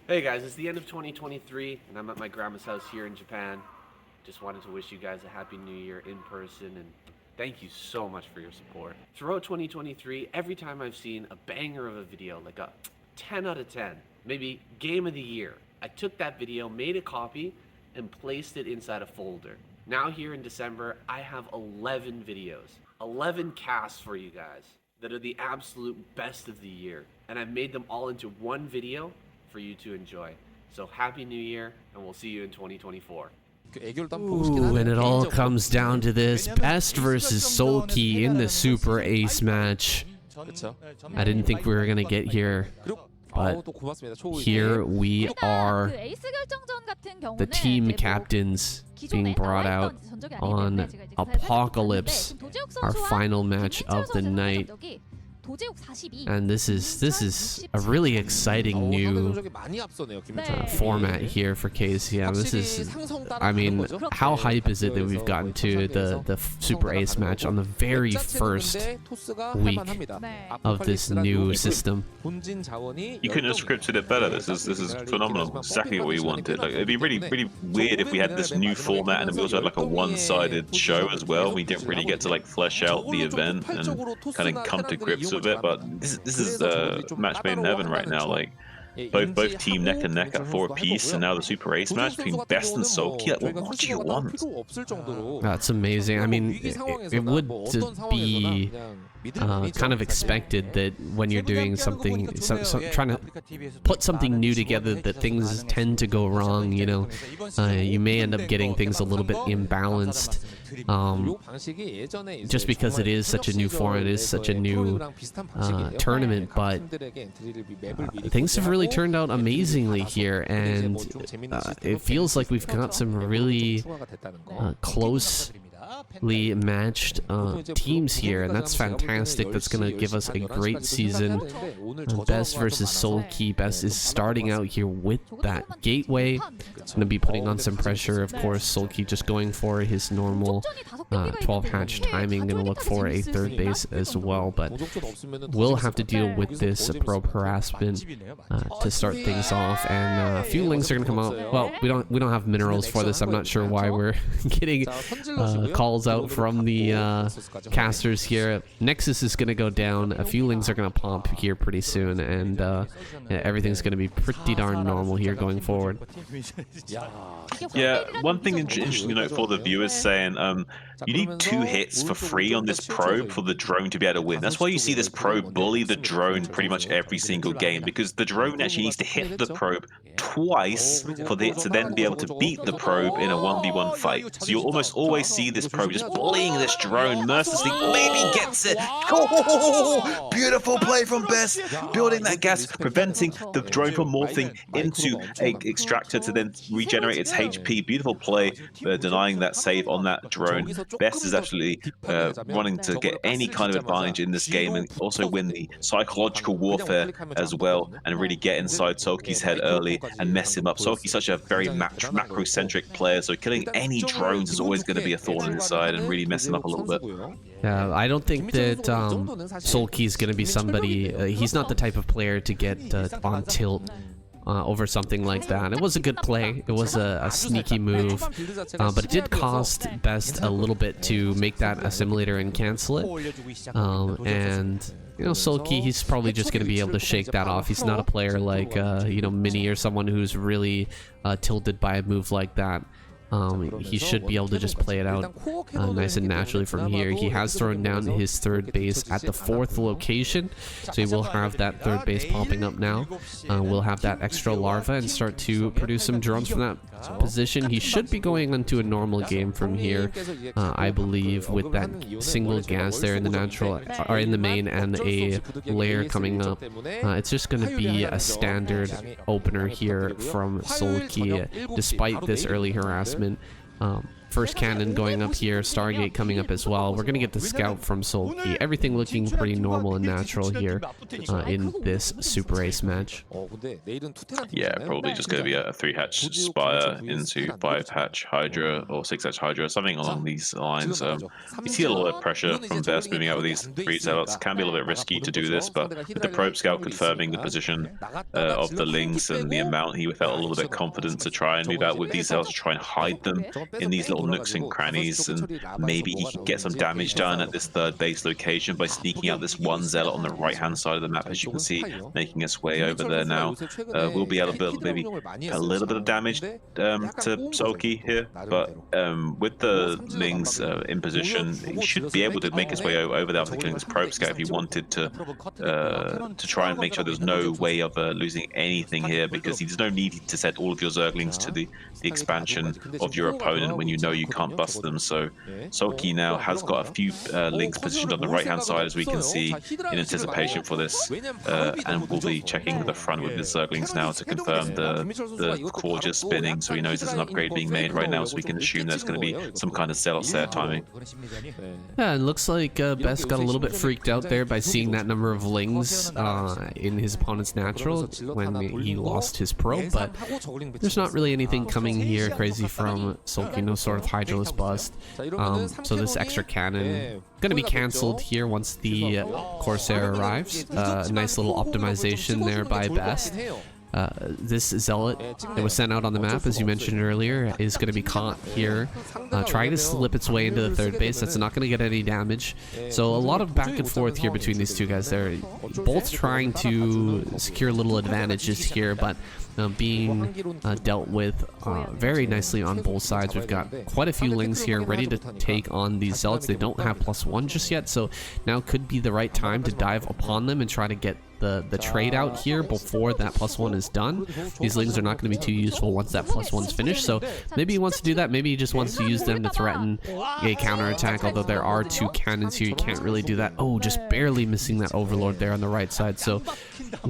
Hey guys, it's the end of 2023 and I'm at my grandma's house here in Japan. Just wanted to wish you guys a happy new year in person and thank you so much for your support. Throughout 2023, every time I've seen a banger of a video, like a 10 out of 10, maybe game of the year, I took that video, made a copy, and placed it inside a folder. Now here in December, I have 11 videos, 11 casts for you guys that are the absolute best of the year. And I've made them all into one video for you to enjoy. So happy new year and we'll see you in 2024. Ooh, and it all comes down to this Best versus Solkey in the Super Ace match. I didn't think we were gonna get here, but here we are. The team captains being brought out on Apocalypse, our final match of the night. And this is a really exciting new format here for KCM. This is, I mean, how hype is it that we've gotten to the Super Ace match on the very first week of this new system? You couldn't have scripted it better. This is phenomenal. Exactly what we wanted. Like, it'd be really weird if we had this new format and we also had like a one-sided show as well. We didn't really get to like flesh out the event and kind of come to grips with it. But this is a match made in heaven right now. Like both team neck and neck at 4 apiece, and now the Super Ace match between Best and Solkey. Like, what do you want? That's amazing. I mean, it would be kind of expected that when you're doing something, trying to put something new together, that things tend to go wrong. You know, you may end up getting things a little bit imbalanced. Just because it is such a new format, it is such a new tournament, but things have really turned out amazingly here, and it feels like we've got some really closely matched teams here, and that's fantastic. That's gonna give us a great season. Best versus Solkey. Best is starting out here with that gateway. Gonna be putting on some pressure, of course. Solkey just going for his normal 12 hatch timing. Gonna look for a third base as well, but we'll have to deal with this probe harassment to start things off, and a few links are gonna come out. Well, we don't have minerals for this. I'm not sure why we're getting calls out from the casters here. Nexus is gonna go down. A few links are gonna pop here pretty soon, and everything's gonna be pretty darn normal here going forward. Yeah, one thing interesting to note for the viewers saying, you need 2 hits for free on this probe for the drone to be able to win. That's why you see this probe bully the drone pretty much every single game, because the drone actually needs to hit the probe twice for it to then be able to beat the probe in a 1v1 fight. So you'll almost always see this probe just bullying this drone mercilessly. Maybe gets it. Oh, beautiful play from Best, building that gas, preventing the drone from morphing into a extractor to then regenerate its HP. Beautiful play, denying that save on that drone. Best is actually wanting to get any kind of advantage in this game and also win the psychological warfare as well, and really get inside Solkey's head early and mess him up. Solkey's such a very macro-centric player, so killing any drones is always going to be a thorn in his side and really mess him up a little bit. Yeah, I don't think that Solkey's going to be somebody. He's not the type of player to get on tilt over something like that. It was a good play. It was a sneaky move, but it did cost Best a little bit to make that assimilator and cancel it. And you know, Solkey, he's probably just going to be able to shake that off. He's not a player like you know, Mini or someone who's really tilted by a move like that. He should be able to just play it out nice and naturally from here. He has thrown down his third base at the 4th location, so he will have that third base popping up now. We'll have that extra larva and start to produce some drones from that position. He should be going into a normal game from here, I believe, with that single gas there in the natural, or in the main, and a layer coming up. It's just going to be a standard opener here from Solkey, despite this early harassment. first cannon going up here, Stargate coming up as well. We're going to get the scout from Sulky. Everything looking pretty normal and natural here in this Super Ace match. Yeah, probably just going to be a 3-hatch Spire into 5-hatch Hydra or 6-hatch Hydra, something along these lines. You see a lot of pressure from Vest moving out with these 3 zealots. Can be a little bit risky to do this, but with the probe scout confirming the position of the Lings and the amount, he felt a little bit confident to try and move out with these zealots to try and hide them in these little nooks and crannies, and maybe he can get some damage done at this 3rd base location by sneaking out this 1 zealot on the right-hand side of the map, as you can see, making its way over there now. We'll be able to build maybe a little bit of damage to Sulky here, but with the Lings in position, he should be able to make his way over there after killing this probe scout if he wanted to try and make sure there's no way of losing anything here, because there's no need to set all of your Zerglings to the expansion of your opponent when you know you can't bust them. So Sulky now has got a few Lings positioned on the right-hand side, as we can see, in anticipation for this, and we'll be checking the front with the Zerglings now to confirm the core just spinning, so he knows there's an upgrade being made right now, so we can assume there's going to be some kind of Zealot there timing. Yeah, it looks like Best got a little bit freaked out there by seeing that number of Lings in his opponent's natural when he lost his probe, but there's not really anything coming here crazy from Sulky, no sort of Hydraless bust. So this extra cannon going to be cancelled here once the Corsair arrives. A nice little optimization there by Best. This Zealot that was sent out on the map, as you mentioned earlier, is going to be caught here, trying to slip its way into the 3rd base. That's not going to get any damage. So a lot of back and forth here between these two guys. They're both trying to secure little advantages here, but being dealt with very nicely on both sides. We've got quite a few Lings here ready to take on these Zealots. They don't have +1 just yet, so now could be the right time to dive upon them and try to get the trade out here before that +1 is done. These Lings are not going to be too useful once that +1's finished, so maybe he wants to do that. Maybe he just wants to use them to threaten a counterattack, although there are 2 cannons here. You can't really do that. Oh, just barely missing that Overlord there on the right side. So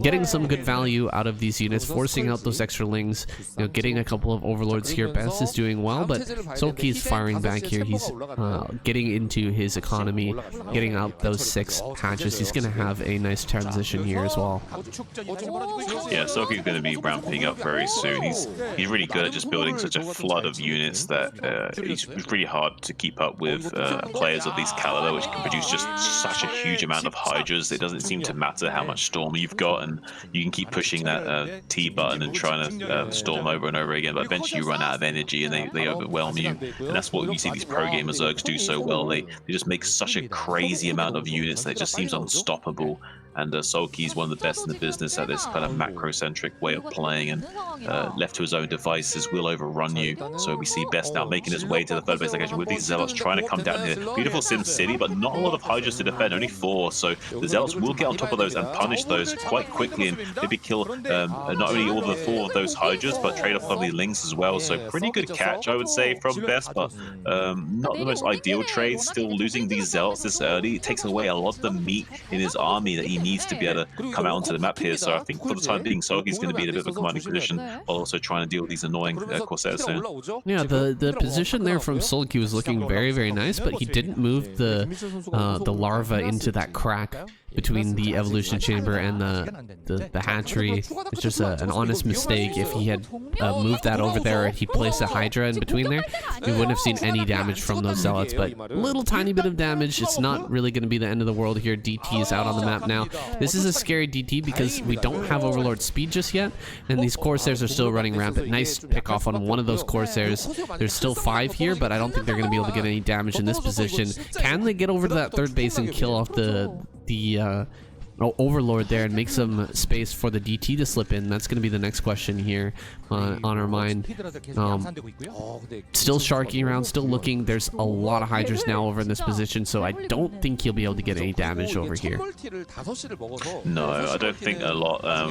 getting some good value out of these units, forcing out those extra Lings, getting a couple of Overlords here. Best is doing well, but Sulky's firing back here. He's getting into his economy, getting out those 6 hatches. He's going to have a nice transition here as well. Yeah, Sulky's going to be ramping up very soon. He's really good at just building such a flood of units that it's really hard to keep up with players of these caliber, which can produce just such a huge amount of Hydras. It doesn't seem to matter how much Storm you've got, and you can keep pushing that T button and trying to Storm over and over again, but eventually you run out of energy and they overwhelm you. And that's what you see these pro gamer Zergs do so well. They just make such a crazy amount of units that it just seems unstoppable. And Sulky's one of the best in the business at this kind of macro-centric way of playing, and left to his own devices will overrun you. So we see Best now making his way to the 3rd base location with these Zealots trying to come down here. Beautiful Sim City, but not a lot of Hydras to defend, only 4. So the Zealots will get on top of those and punish those quite quickly, and maybe kill not only all the 4 of those Hydras, but trade off some of the Lings as well. So pretty good catch, I would say, from Best, but not the most ideal trade. Still losing these Zealots this early, it takes away a lot of the meat in his army that he needs to be able to come out onto the map here. So I think for the time being, Sulky's going to be in a bit of a commanding position, while also trying to deal with these annoying Corsairs soon. Yeah, the position there from Sulky was looking very, very nice, but he didn't move the larva into that crack between the evolution chamber and the hatchery. It's just an honest mistake. If he had moved that over there, he placed a Hydra in between there, we wouldn't have seen any damage from those Zealots, but a little tiny bit of damage. It's not really going to be the end of the world here. DT is out on the map now. This is a scary DT because we don't have Overlord speed just yet, and these Corsairs are still running rampant. Nice pick off on one of those Corsairs. There's still 5 here, but I don't think they're going to be able to get any damage in this position. Can they get over to that 3rd base and kill off the Overlord there and make some space for the DT to slip in? That's going to be the next question here on our mind. Still sharking around, still looking. There's a lot of Hydras now over in this position, so I don't think he'll be able to get any damage over here. No, I don't think a lot.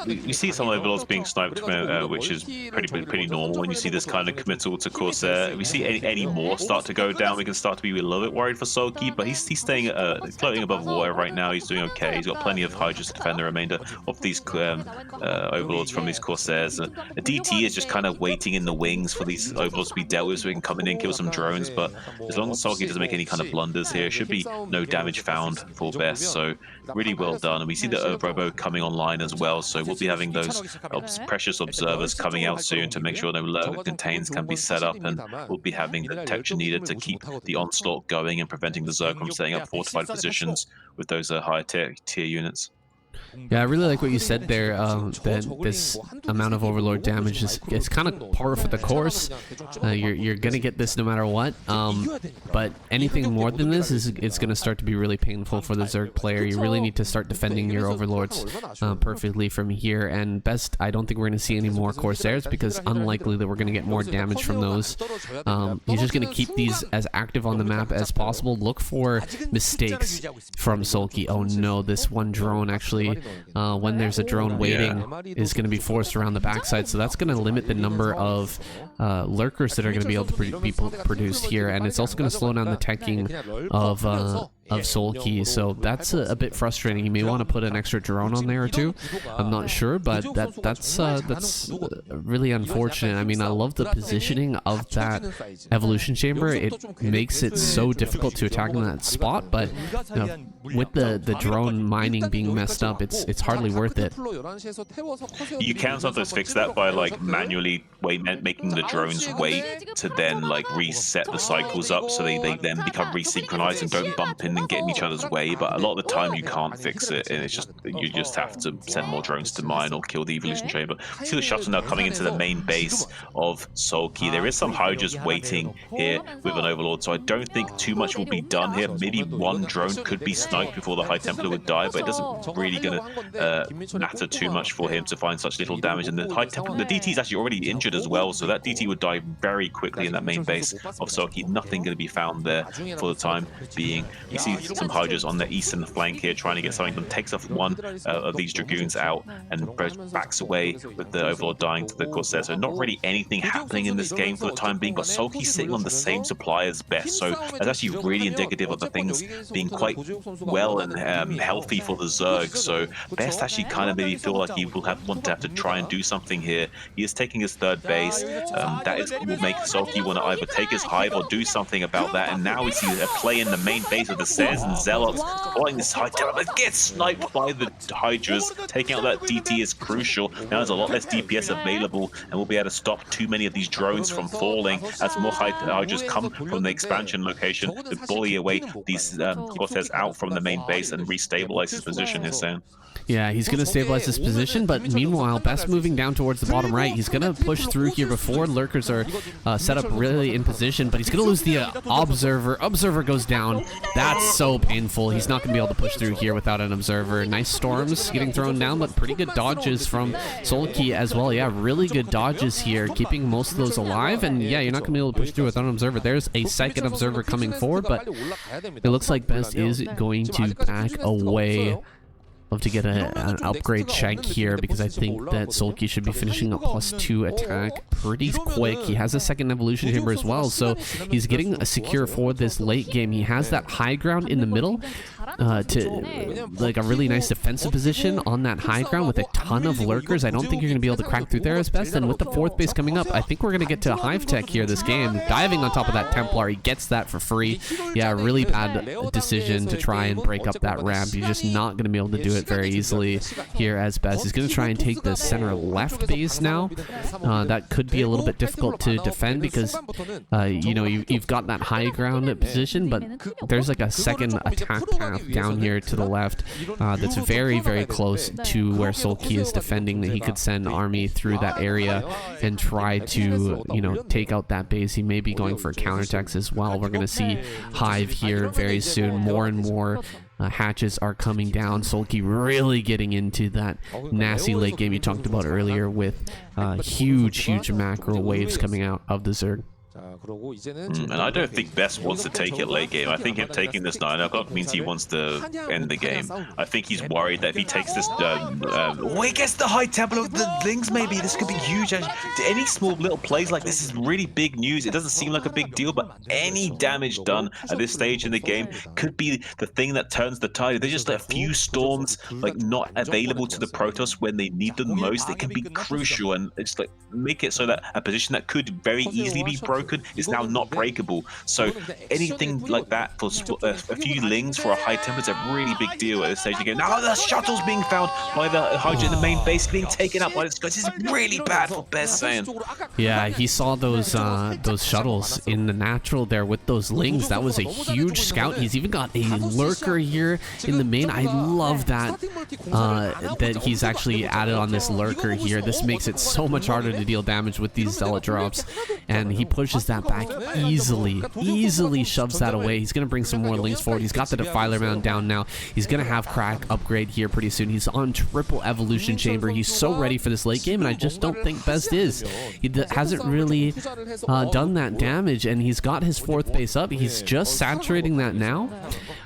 We see some Overlords being sniped, which is pretty normal when you see this kind of committal to Corsair. If we see any more start to go down, we can start to be a little bit worried for Sulky, but he's staying floating above water right now. He's doing okay. He's got got plenty of Hydras to defend the remainder of these Overlords from these Corsairs. A DT is just kind of waiting in the wings for these Overlords to be dealt with so we can come in and kill some drones, but as long as Sulky doesn't make any kind of blunders here, should be no damage found for Best, so really well done. And we see the Robo coming online as well, so we'll be having those precious observers coming out soon to make sure no lurker contains can be set up, and we'll be having the protection needed to keep the onslaught going and preventing the Zerg from setting up fortified positions with those higher tier units. Yeah, I really like what you said there, that this amount of Overlord damage is kind of par for the course. You're going to get this no matter what, but anything more than this it's going to start to be really painful for the Zerg player. You really need to start defending your Overlords perfectly from here, and Best, I don't think we're going to see any more Corsairs because unlikely that we're going to get more damage from those. He's just going to keep these as active on the map as possible. Look for mistakes from Sulky. Oh no, this one drone actually, when there's a drone waiting, is going to be forced around the backside, so that's going to limit the number of lurkers that are going to be able to be produced here, and it's also going to slow down the teching of Sulky, so that's a bit frustrating. You may want to put an extra drone on there or two. I'm not sure, but that's really unfortunate. I mean, I love the positioning of that evolution chamber. It makes it so difficult to attack in that spot, but with the drone mining being messed up, it's hardly worth it. You can sometimes fix that by like manually making the drones wait to then like reset the cycles up so they then become resynchronized and don't bump in and get in each other's way, but a lot of the time you can't fix it, and it's just you just have to send more drones to mine or kill the evolution chamber. See the shuttle now coming into the main base of Sulky. There is some Hydras waiting here with an Overlord, so I don't think too much will be done here. Maybe one drone could be sniped before the High Templar would die, but it doesn't really gonna matter too much for him to find such little damage. And the High Templar, the DT is actually already injured as well, so that DT would die very quickly in that main base of Sulky. Nothing going to be found there for the time being. We see some Hydras on the eastern flank here trying to get something done, takes off one of these Dragoons out and backs away with the Overlord dying to the Corsair. So not really anything happening in this game for the time being, but Sulky's sitting on the same supply as Best, so that's actually really indicative of the things being quite well and healthy for the Zerg. So Best actually kind of maybe feel like he will want to have to try and do something here. He is taking his third base. Will make Sulky want to either take his hive or do something about that, and now we see a play in the main base of the Stairs and Zealots following this High Templar, but gets sniped by the Hydras. Taking out that DT is crucial. Now there's a lot less DPS available, and we'll be able to stop too many of these drones from falling as more Hydras come from the expansion location to bully away these Corsairs out from the main base and restabilize his position here, Sam. Yeah, he's going to stabilize his position, but meanwhile, Best moving down towards the bottom right. He's going to push through here before lurkers are set up really in position, but he's going to lose the observer. Observer goes down. That's so painful. He's not going to be able to push through here without an observer. Nice storms getting thrown down, but pretty good dodges from Sulky as well. Yeah, really good dodges here, keeping most of those alive, and yeah, you're not going to be able to push through without an observer. There's a second observer coming forward, but it looks like Best is going to back away. Love to get an upgrade check here because I think that Sulky should be finishing a +2 attack pretty quick. He has a second evolution chamber as well, so he's getting a secure for this late game. He has that high ground in the middle to like a really nice defensive position on that high ground with a ton of lurkers. I don't think you're going to be able to crack through there as Best, and with the fourth base coming up, I think we're going to get to hive tech here this game. Diving on top of that Templar, he gets that for free. Yeah, really bad decision to try and break up that ramp. You're just not going to be able to do it very easily here as Best. He's going to try and take the center left base now. That could be a little bit difficult to defend because you know, you've got that high ground position, but there's like a second attack path down here to the left that's very, very close to where Sulky is defending, that he could send army through that area and try to, you know, take out that base. He may be going for counterattacks as well. We're going to see hive here very soon. More and more hatches are coming down. Sulky really getting into that nasty late game you talked about earlier with huge macro waves coming out of the Zerg. And I don't think Best wants to take it late game. I think him taking this 9 o'clock means he wants to end the game. I think he's worried that if he takes this, he gets the High Temple of the Lings. Maybe this could be huge. Any small little plays like this is really big news. It doesn't seem like a big deal, but any damage done at this stage in the game could be the thing that turns the tide. If there's just a few storms like not available to the Protoss when they need them most, it can be crucial, and it's like make it so that a position that could very easily be broken is now not breakable. So anything like that for a few Lings for a High Temple is a really big deal at this stage of the game. Now the shuttle's being found by the Hydra in the main base, being taken up by this guy. This is really bad for Best saying. Yeah, he saw those shuttles in the natural there with those Lings. That was a huge scout. He's even got a lurker here in the main. I love that that he's actually added on this lurker here. This makes it so much harder to deal damage with these Zealot drops, and he pushes that back easily shoves that away. He's gonna bring some more Lings forward. He's got the Defiler Mound down now. He's gonna have Crack upgrade here pretty soon. He's on triple evolution chamber. He's so ready for this late game, and I just don't think Best is. He hasn't really done that damage, and he's got his 4th base up. He's just saturating that now,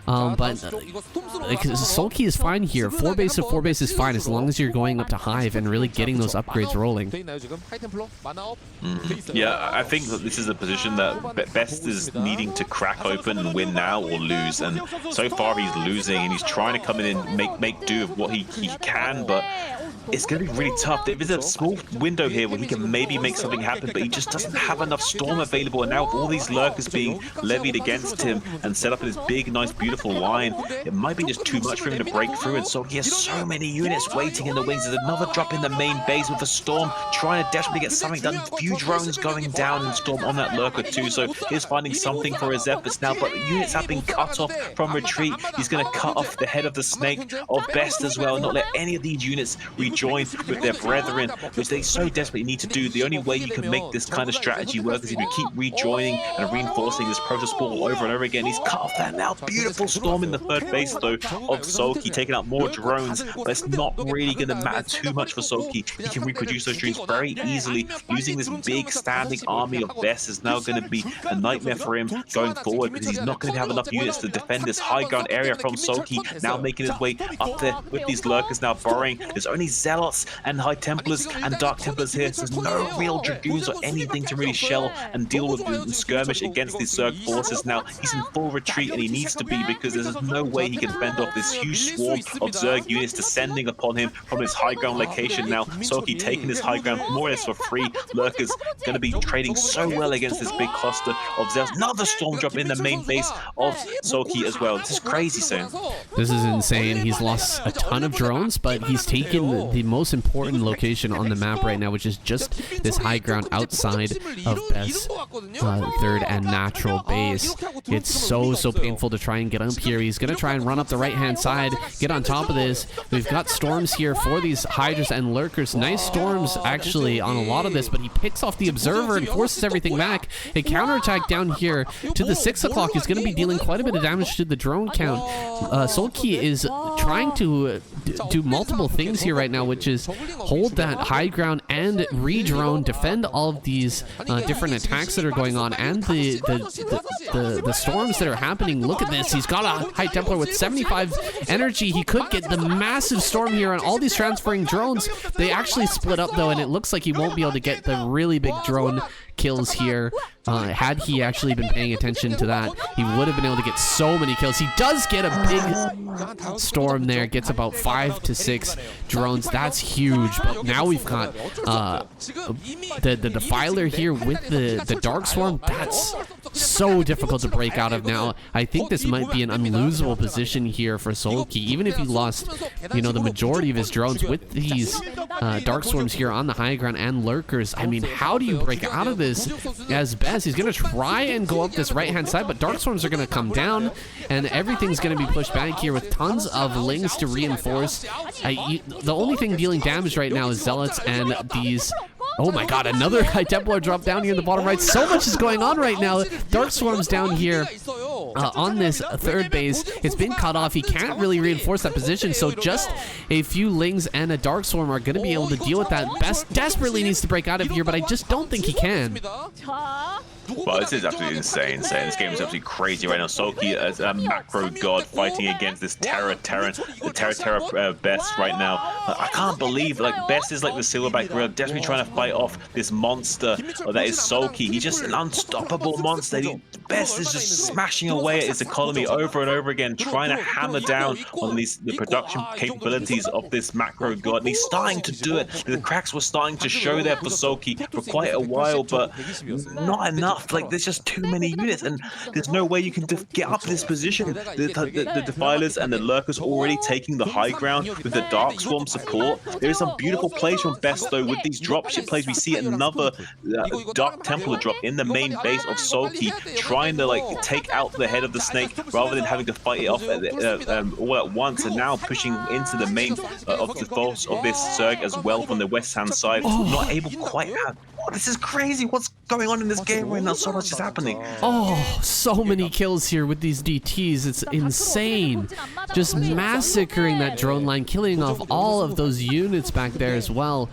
but Sulky is fine here. 4 base to 4 base is fine as long as you're going up to Hive and really getting those upgrades rolling. Yeah, I think that this is a position that Best is needing to crack open and win now or lose, and so far he's losing, and he's trying to come in and make do of what he can, but it's going to be really tough. There's a small window here where he can maybe make something happen, but he just doesn't have enough Storm available, and now with all these lurkers being levied against him and set up in this big, nice, beautiful line, it might be just too much for him to break through, and so he has so many units waiting in the wings. There's another drop in the main base with a Storm trying to desperately get something done. A few drones going down and Storm on that lurker too, so he's finding something for his efforts now, but units have been cut off from retreat. He's going to cut off the head of the snake of Best as well, not let any of these units rejoin with their brethren, which they so desperately need to do. The only way you can make this kind of strategy work is if you keep rejoining and reinforcing this Protoss ball over and over again. He's cut off that now. Beautiful Storm in the 3rd base though of Sulky, taking out more drones, but it's not really going to matter too much for Sulky. He can reproduce those drones very easily. Using this big standing army of Best is now going to be a nightmare for him going forward, because he's not going to have enough units to defend this high ground area from Sulky, now making his way up there with these lurkers now burrowing. There's only Zealots and High Templars and Dark Templars here, so there's no real Dragoons or anything to really shell and deal with and skirmish against these Zerg forces. Now he's in full retreat, and he needs to be, because there's no way he can fend off this huge swarm of Zerg units descending upon him from his high ground location. Now Sulky taking this high ground more or less for free. Lurkers going to be trading so well against this big cluster of Zeus. Another Storm drop in the main base of Sulky as well. This is crazy, Sam. This is insane. He's lost a ton of drones, but he's taken the most important location on the map right now, which is just this high ground outside of Best's 3rd and natural base. It's so painful to try and get up here. He's going to try and run up the right-hand side, get on top of this. We've got storms here for these Hydras and Lurkers. Nice storms, actually, on a lot of this, but he picks off the Observer and forces everything back. A counterattack down here to the 6 o'clock is going to be dealing quite a bit of damage to the drone count. Sulky is trying to do multiple things here right now, which is hold that high ground and re-drone, defend all of these different attacks that are going on, and the storms that are happening. Look at this. He's got a High Templar with 75 energy. He could get the massive storm here on all these transferring drones. They actually split up though, and it looks like he won't be able to get the really big drone kills here. Had he actually been paying attention to that, he would have been able to get so many kills. He does get a big storm there, gets about 5 to 6 drones. That's huge. But now we've got the Defiler here with the Dark Swarm. That's so difficult to break out of now. I think this might be an unlosable position here for Sulky, even if he lost, you know, the majority of his drones with these Dark Swarms here on the high ground and Lurkers. I mean, how do you break out of this as Best? He's going to try and go up this right-hand side, but Dark Swarms are going to come down, and everything's going to be pushed back here with tons of Lings to reinforce. The only thing dealing damage right now is Zealots and these... Oh my god, another High Templar drop down here in the bottom right. So much is going on right now. Dark Swarm's down here on this 3rd base. It's been cut off. He can't really reinforce that position, so just a few Lings and a Dark Swarm are going to be able to deal with that. Best desperately needs to break out of here, but I just don't think he can. Well, this is absolutely insane. This game is absolutely crazy right now. Soki as a macro god fighting against this Terra Best right now. I can't believe, like, Best is like the silverback gorilla desperately trying to fight off this monster that is Soki. He's just an unstoppable monster. Best is just smashing away at his economy over and over again, trying to hammer down on the production capabilities of this macro god. And he's starting to do it. The cracks were starting to show there for Soki for quite a while, but not enough. Like, there's just too many units, and there's no way you can get up this position. The Defilers and the Lurkers already taking the high ground with the Dark Swarm support. There's some beautiful plays from Best, though, with these dropship plays. We see another Dark Templar drop in the main base of Soki, trying to, like, take out the head of the snake rather than having to fight it off all at once, and now pushing into the main of the force of this Zerg as well from the west hand side. Not able quite have. Oh, this is crazy. What's going on in this game right now? So much is happening. Oh, so many kills here with these DTs. It's insane. Just massacring that drone line, killing off all of those units back there as well.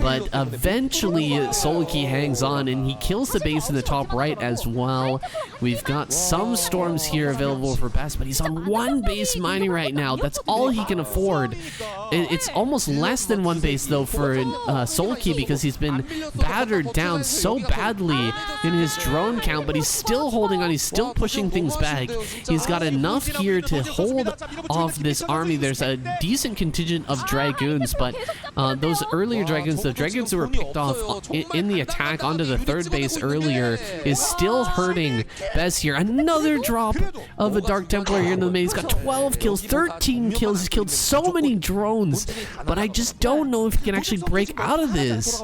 But eventually, Solki hangs on, and he kills the base in the top right as well. We've got some storms here available for Best, but he's on one base mining right now. That's all he can afford. It's almost less than one base, though, for Solki, because he's been battered down so badly in his drone count, but he's still holding on. He's still pushing things back. He's got enough here to hold off this army. There's a decent contingent of Dragoons, but those earlier Dragoons, the Dragoons that were picked off in the attack onto the third base earlier, is still hurting Best here. Another drop of a Dark Templar here in the main. He's got 12 kills, 13 kills. He's killed so many drones, but I just don't know if he can actually break out of this.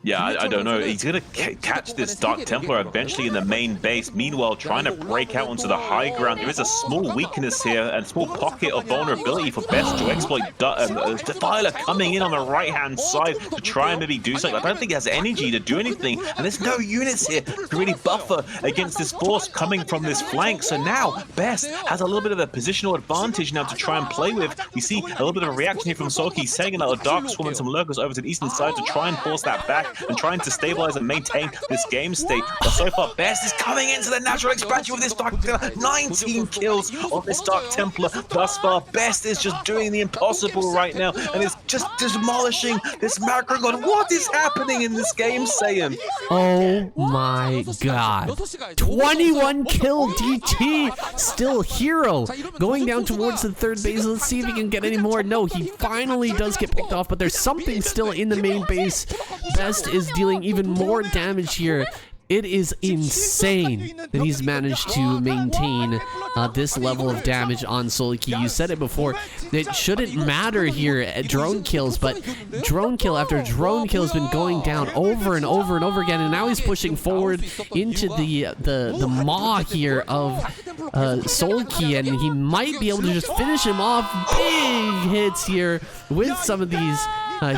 Yeah, I don't know. He's going to catch this Dark Templar eventually in the main base. Meanwhile, trying to break out onto the high ground. There is a small weakness here and a small pocket of vulnerability for Best to exploit. Defiler coming in on the right-hand side to try and maybe do something. I don't think he has energy to do anything. And there's no units here to really buffer against this force coming from this flank. So now, Best has a little bit of a positional advantage now to try and play with. We see a little bit of a reaction here from Soki, sending another Dark Swarm and some Lurkers over to the eastern side to try and force that back and trying to stabilize and maintain this game state. But so far, Best is coming into the natural expansion with this Dark Templar. 19 kills on this Dark Templar thus far. Best is just doing the impossible right now, and it's just demolishing this macro god. What is happening in this game, Sayum? Oh my god. 21 kill DT, still hero. Going down towards the third base. Let's see if he can get any more. No, he finally does get picked off, but there's something still in the main base. Best is dealing even more damage here. It is insane that he's managed to maintain this level of damage on Solki. You said it before, it shouldn't matter here at drone kills, but drone kill after drone kill has been going down over and over and over again, and now he's pushing forward into the maw here of Solki, and he might be able to just finish him off. Big hits here with some of these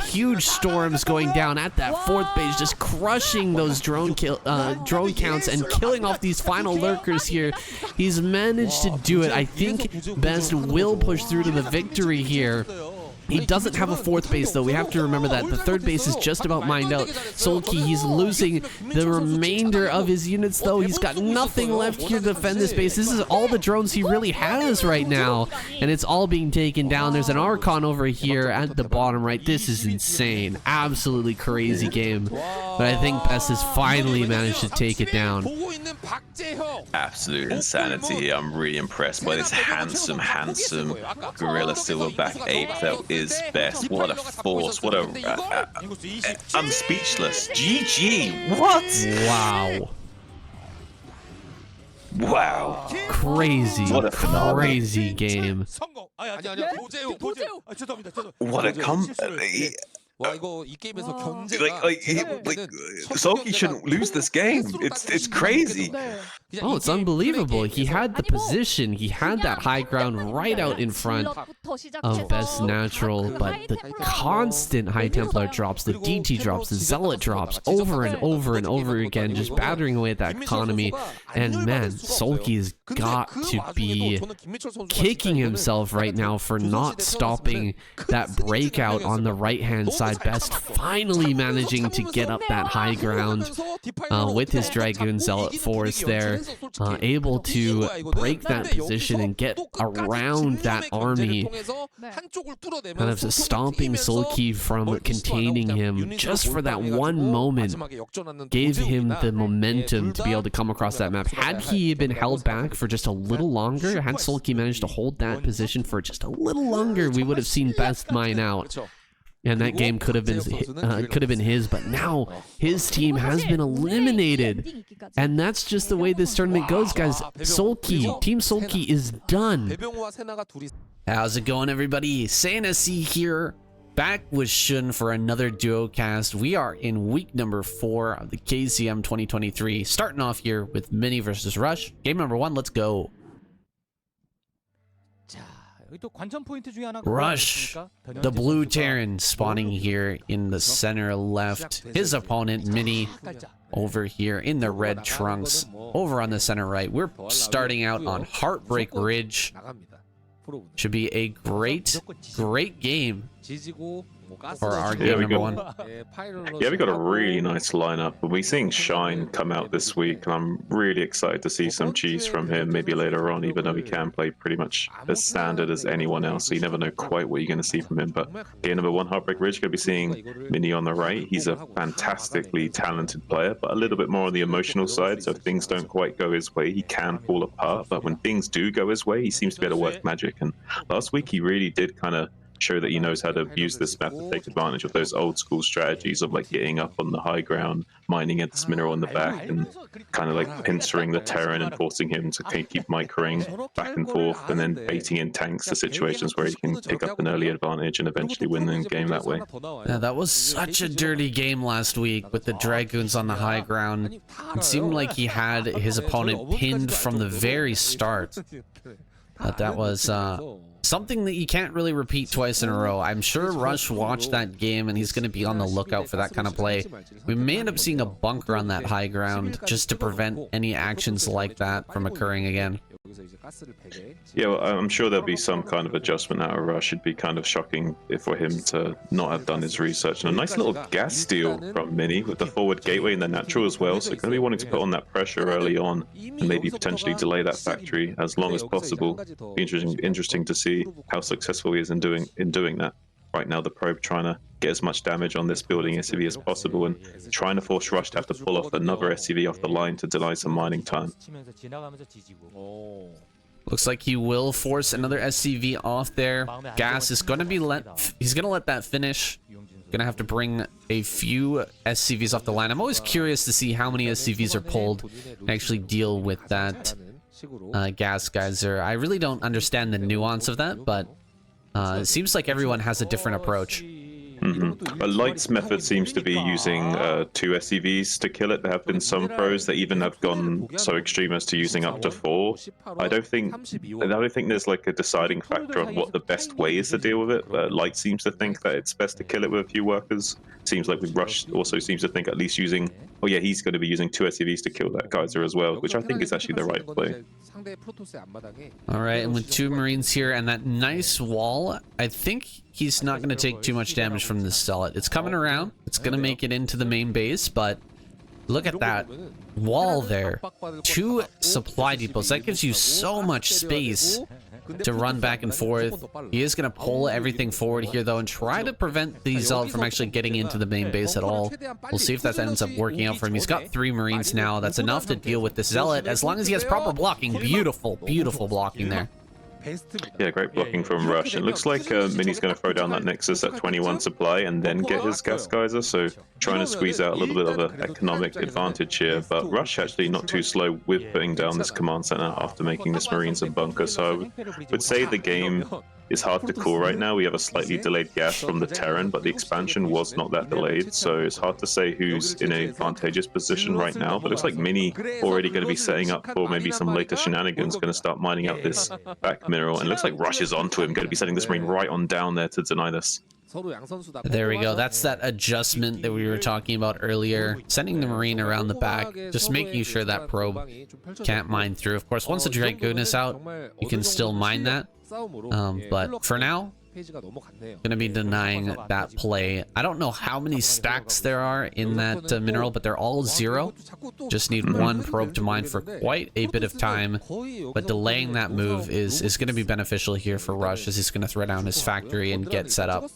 huge storms going down at that fourth base, just crushing those drone counts and killing off these final lurkers here. He's managed to do it. I think Best will push through to the victory here. He doesn't have a fourth base, though. We have to remember that. The third base is just about mined out. Solki, he's losing the remainder of his units, though. He's got nothing left here to defend this base. This is all the drones he really has right now, and it's all being taken down. There's an Archon over here at the bottom right. This is insane. Absolutely crazy game. But I think Best has finally managed to take it down. Absolute insanity here. I'm really impressed by this handsome gorilla silverback ape that is Best. What a force. What a... I'm speechless. GG. What? Wow. Wow. Crazy. What a phenomenon. Crazy game. What a Soki shouldn't lose this game. It's crazy. Oh, it's unbelievable. He had the position. He had that high ground right out in front of Best Natural, but the constant High Templar drops, the DT drops, the Zealot drops over and over and over again, just battering away at that economy. And man, Solki is got to be kicking himself right now for not stopping that breakout on the right-hand side. Best finally managing to get up that high ground with his Dragoon Zealot Force there, able to break that position and get around that army, kind of stomping Sulky from containing him just for that one moment, gave him the momentum to be able to come across that map. Had he been held back for just a little longer, had Sulky managed to hold that position for just a little longer, we would have seen Best mine out. And that game could have been his, but now his team has been eliminated. And that's just the way this tournament goes, guys. Sulky, Team Sulky is done. How's it going, everybody? SainSC here, back with Shun for another duo cast. We are in week number 4 of the KCM 2023, starting off here with Mini versus Rush. Game number 1, let's go. Rush, the blue Terran, spawning here in the center left. His opponent, Mini, over here in the red trunks, over on the center right. We're starting out on Heartbreak Ridge. Should be a great game for our game number 1. Yeah, we got a really nice lineup. We'll be seeing Shine come out this week, and I'm really excited to see some cheese from him maybe later on, even though he can play pretty much as standard as anyone else, so you never know quite what you're going to see from him. But game number 1, Heartbreak Ridge, going to be seeing Mini on the right. He's a fantastically talented player, but a little bit more on the emotional side, so if things don't quite go his way, he can fall apart. But when things do go his way, he seems to be able to work magic, and last week he really did kind of show that he knows how to use this map to take advantage of those old school strategies of like getting up on the high ground, mining at this mineral in the back, and kind of like pincering the Terran and forcing him to keep microing back and forth, and then baiting in tanks to situations where he can pick up an early advantage and eventually win the game that way. Yeah, that was such a dirty game last week with the Dragoons on the high ground. It seemed like he had his opponent pinned from the very start. But that was something that you can't really repeat twice in a row. I'm sure Rush watched that game and he's going to be on the lookout for that kind of play. We may end up seeing a bunker on that high ground just to prevent any actions like that from occurring again. Yeah, well, I'm sure there'll be some kind of adjustment out of Rush. It'd be kind of shocking for him to not have done his research. And a nice little gas steal from Mini with the forward gateway and the natural as well. So going to be wanting to put on that pressure early on and maybe potentially delay that factory as long as possible. Be interesting to see how successful he is in doing that. Right now, the probe trying to get as much damage on this building SCV as possible and trying to force Rush to have to pull off another SCV off the line to deny some mining time. Looks like he will force another SCV off there. Gas is going to be he's going to let that finish. Going to have to bring a few SCVs off the line. I'm always curious to see how many SCVs are pulled and actually deal with that gas geyser. I really don't understand the nuance of that, but it seems like everyone has a different approach. Light's method seems to be using 2 SCVs to kill it. There have been some pros that even have gone so extreme as to using up to 4. I don't think there's like a deciding factor on what the best way is to deal with it. Light seems to think that it's best to kill it with a few workers. Seems like with Rush also seems to think at least using, oh yeah, he's going to be using 2 SCVs to kill that geyser as well, which I think is actually the right play. All right, and with 2 Marines here and that nice wall, I think he's not going to take too much damage from this Zealot. It's coming around. It's going to make it into the main base, but look at that wall there. 2 supply depots. That gives you so much space to run back and forth. He is going to pull everything forward here, though, and try to prevent the Zealot from actually getting into the main base at all. We'll see if that ends up working out for him. He's got 3 Marines now. That's enough to deal with this Zealot, as long as he has proper blocking. Beautiful, beautiful blocking there. Yeah, great blocking from Rush. It looks like Mini's going to throw down that Nexus at 21 supply and then get his gas geyser, so trying to squeeze out a little bit of an economic advantage here. But Rush actually not too slow with putting down this command center after making this Marines a bunker, so I would say the game is hard to call right now. We have a slightly delayed gas from the Terran, but the expansion was not that delayed, so it's hard to say who's in an advantageous position right now. But it looks like Mini already going to be setting up for maybe some later shenanigans, going to start mining out this back mineral, and it looks like Rush is onto him, going to be setting this Marine right on down there to deny this. There we go. That's that adjustment that we were talking about earlier. Sending the Marine around the back, just making sure that probe can't mine through. Of course, once the Dragoon is out, you can still mine that. But for now, gonna be denying that play. I don't know how many stacks there are in that mineral, but they're all 0. Just need one probe to mine for quite a bit of time. But delaying that move is gonna be beneficial here for Rush, as he's gonna throw down his factory and get set up.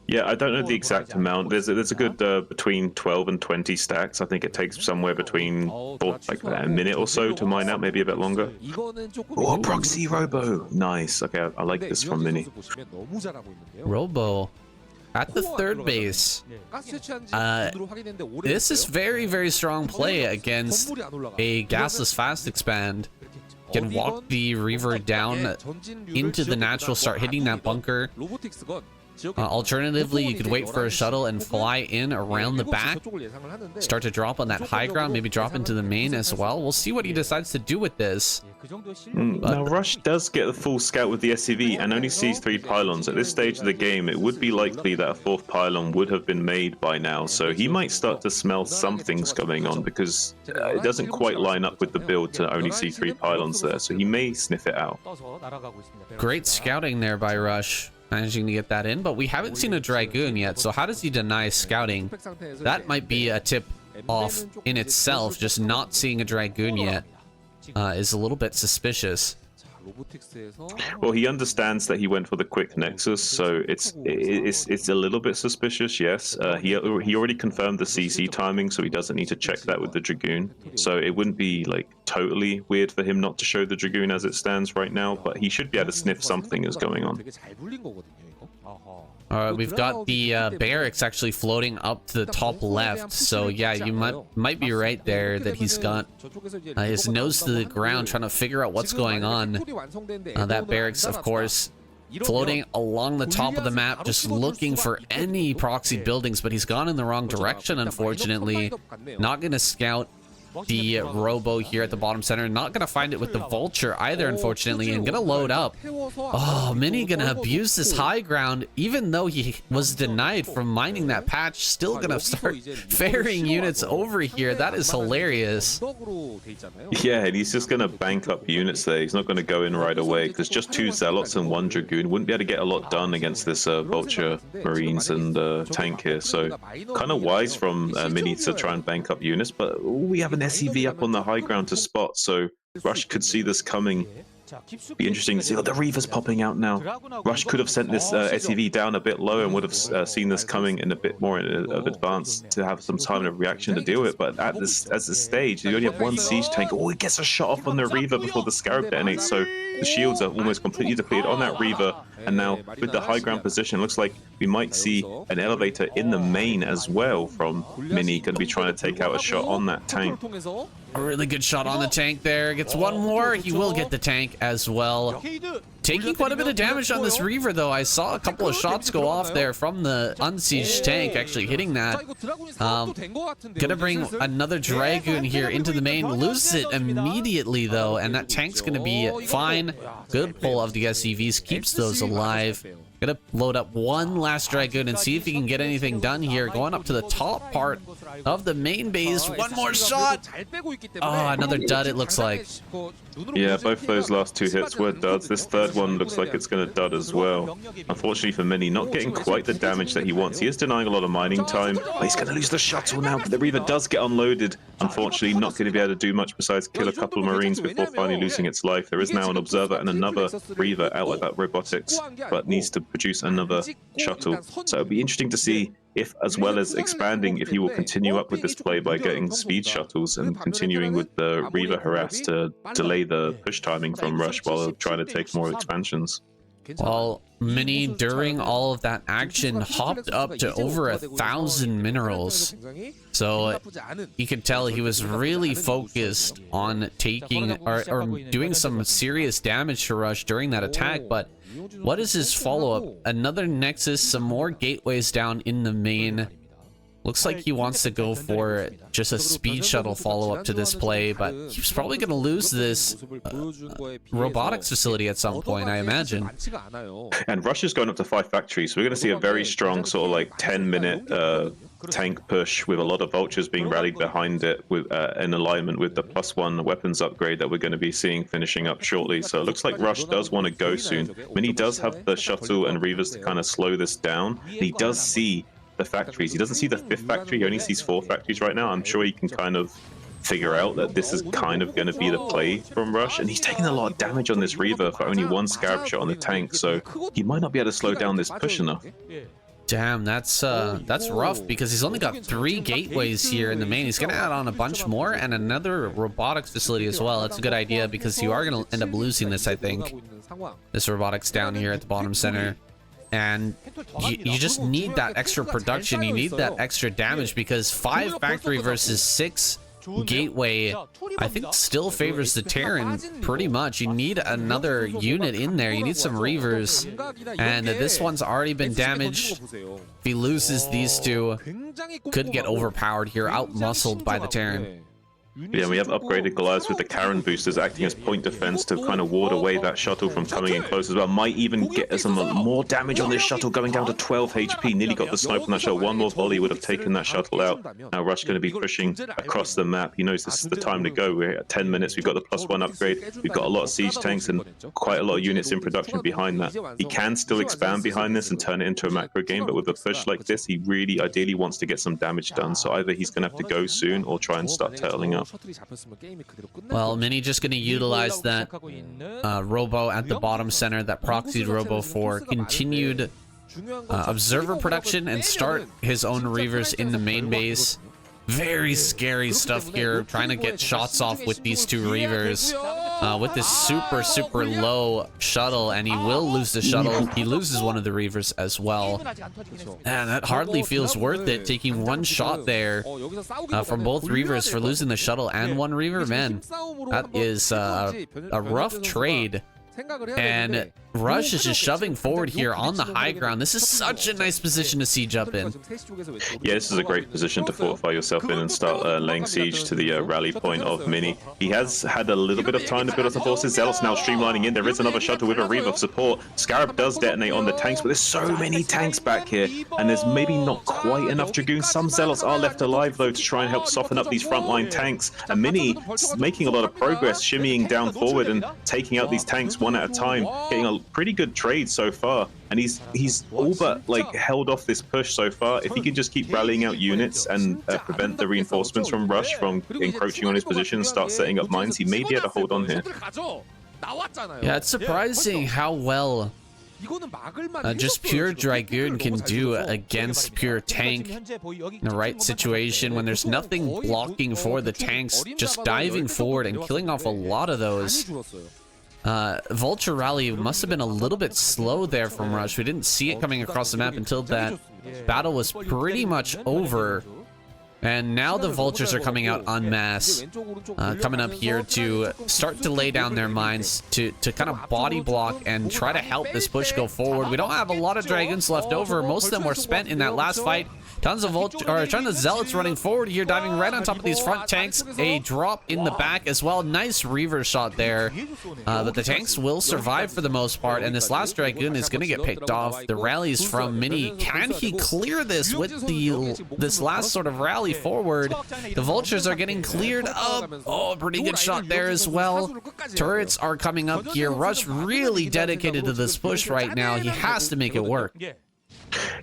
Yeah, I don't know the exact amount. There's a good between 12 and 20 stacks. I think it takes somewhere between like a minute or so to mine out, maybe a bit longer. Oh, proxy Robo. Nice. Okay, I like this from Mini. Robo at the third base. This is very, very strong play against a gasless fast expand. Can walk the Reaver down into the natural, start hitting that bunker. Alternatively, you could wait for a shuttle and fly in around the back, start to drop on that high ground, maybe drop into the main as well. We'll see what he decides to do with this. Now, Rush does get the full scout with the SCV and only sees 3 pylons. At this stage of the game, it would be likely that a 4th pylon would have been made by now, so he might start to smell something's going on, because it doesn't quite line up with the build to only see 3 pylons there, so he may sniff it out. Great scouting there by Rush, managing to get that in, but we haven't seen a Dragoon yet, so how does he deny scouting? That might be a tip off in itself. Just not seeing a Dragoon yet is a little bit suspicious. Well, he understands that he went for the quick Nexus, so it's a little bit suspicious, yes. He already confirmed the CC timing, so he doesn't need to check that with the Dragoon. So it wouldn't be like totally weird for him not to show the Dragoon as it stands right now, but he should be able to sniff something is going on. We've got the barracks actually floating up to the top left, so yeah, you might be right there that he's got his nose to the ground trying to figure out what's going on. That barracks, of course, floating along the top of the map, just looking for any proxy buildings, but he's gone in the wrong direction, unfortunately. Not going to scout the Robo here at the bottom center. Not gonna find it with the Vulture either, unfortunately, and gonna load up. Oh, Mini gonna abuse this high ground, even though he was denied from mining that patch. Still gonna start ferrying units over here. That is hilarious. Yeah, and he's just gonna bank up units there. He's not gonna go in right away, because just 2 Zealots and 1 Dragoon wouldn't be able to get a lot done against this Vulture, Marines, and tank here. So kind of wise from Mini to try and bank up units, but we have an SCV up on the high ground to spot, so Rush could see this coming. Be interesting to see. Oh, the Reaver's popping out now. Rush could have sent this SCV down a bit low and would have seen this coming in a bit more of advance to have some time of reaction to deal with. But at this stage, you only have 1 siege tank. Oh, he gets a shot off on the Reaver before the Scarab detonates. So the shields are almost completely depleted on that Reaver. And now with the high ground position, looks like we might see an elevator in the main as well from Mini. Going to be trying to take out a shot on that tank. A really good shot on the tank there. Gets one more. He will get the tank as well. Taking quite a bit of damage on this Reaver, though. I saw a couple of shots go off there from the unsieged tank, actually hitting that. Gonna bring another Dragoon here into the main. Loses it immediately, though, and that tank's gonna be fine. Good pull of the SCVs. Keeps those alive. Gonna load up one last Dragoon and see if he can get anything done here. Going up to the top part of the main base. One more shot. Oh, another dud, it looks like. Yeah, both those last 2 hits were duds. This third one looks like it's going to dud as well. Unfortunately for Mini, not getting quite the damage that he wants. He is denying a lot of mining time. Oh, he's going to lose the shuttle now, but the Reaver does get unloaded. Unfortunately, not going to be able to do much besides kill a couple of Marines before finally losing its life. There is now an Observer and another Reaver out with that robotics, but needs to produce another shuttle. So it'll be interesting to see if, as well as expanding, if he will continue up with this play by getting speed shuttles and continuing with the Reaver harass to delay the push timing from Rush while trying to take more expansions. Well, Mini, during all of that action, hopped up to over 1,000 minerals. So you could tell he was really focused on taking or doing some serious damage to Rush during that attack. But what is his follow-up? Another Nexus, some more gateways down in the main. Looks like he wants to go for just a speed shuttle follow-up to this play, but he's probably going to lose this robotics facility at some point, I imagine. And Russia's going up to 5 factories, so we're going to see a very strong sort of like 10-minute tank push with a lot of vultures being rallied behind it with in alignment with the +1 weapons upgrade that we're going to be seeing finishing up shortly. So it looks like Rush does want to go soon. I mean, he does have the shuttle and Reavers to kind of slow this down. He does see the factories. He doesn't see the 5th factory. He only sees 4 factories right now. I'm sure he can kind of figure out that this is kind of going to be the play from Rush, and he's taking a lot of damage on this Reaver for only 1 Scarab shot on the tank, so he might not be able to slow down this push enough. Damn, that's rough, because he's only got 3 gateways here in the main. He's gonna add on a bunch more and another robotics facility as well. That's a good idea, because you are gonna end up losing this, I think. This robotics down here at the bottom center. And you just need that extra production. You need that extra damage, because 5 factory versus 6 gateway, I think, still favors the Terran pretty much. You need another unit in there. You need some Reavers, and this one's already been damaged. If he loses these 2, could get overpowered here, out-muscled by the Terran. Yeah, we have upgraded Goliaths with the Karen boosters acting as point defense to kind of ward away that shuttle from coming in close as well. Might even get some more damage on this shuttle, going down to 12 HP. Nearly got the snipe on that shuttle. 1 more volley would have taken that shuttle out. Now Rush going to be pushing across the map. He knows this is the time to go. We're at 10 minutes. We've got the +1 upgrade. We've got a lot of siege tanks and quite a lot of units in production behind that. He can still expand behind this and turn it into a macro game, but with a push like this, he really ideally wants to get some damage done. So either he's going to have to go soon or try and start turtling up. Well, Mini just going to utilize that robo at the bottom center, that proxied robo, for continued observer production and start his own Reavers in the main base. Very scary stuff here, trying to get shots off with these 2 Reavers. With this super low shuttle, and he will lose the shuttle. He loses one of the Reavers as well. And that hardly feels worth it, taking 1 shot there from both Reavers for losing the shuttle and 1 Reaver. Man, that is a rough trade. And Rush is just shoving forward here on the high ground. This is such a nice position to siege up in. Yeah, this is a great position to fortify yourself in and start laying siege to the rally point of Mini. He has had a little bit of time to build up the forces. Zealot's now streamlining in. There is another shuttle with a Reaver support. Scarab does detonate on the tanks, but there's so many tanks back here, and there's maybe not quite enough Dragoons. Some Zealots are left alive, though, to try and help soften up these frontline tanks. And Mini making a lot of progress, shimmying down forward and taking out these tanks one at a time, getting a pretty good trade so far, and he's all but like held off this push so far. If he can just keep rallying out units and prevent the reinforcements from Rush from encroaching on his position and start setting up mines, he may be able to hold on here. Yeah, it's surprising how well just pure Dragoon can do against pure tank in the right situation, when there's nothing blocking for the tanks, just diving forward and killing off a lot of those. Vulture rally must have been a little bit slow there from Rush. We didn't see it coming across the map until that battle was pretty much over. And now the Vultures are coming out en masse, coming up here to start to lay down their mines, to kind of body block and try to help this push go forward. We don't have a lot of Dragoons left over. Most of them were spent in that last fight. Tons of Zealots running forward here, diving right on top of these front tanks. A drop in the back as well. Nice Reaver shot there. But the tanks will survive for the most part, and this last Dragoon is going to get picked off. The rallies from Mini. Can he clear this with this last sort of rally forward? The Vultures are getting cleared up. Oh, pretty good shot there as well. Turrets are coming up here. Rush really dedicated to this push right now. He has to make it work.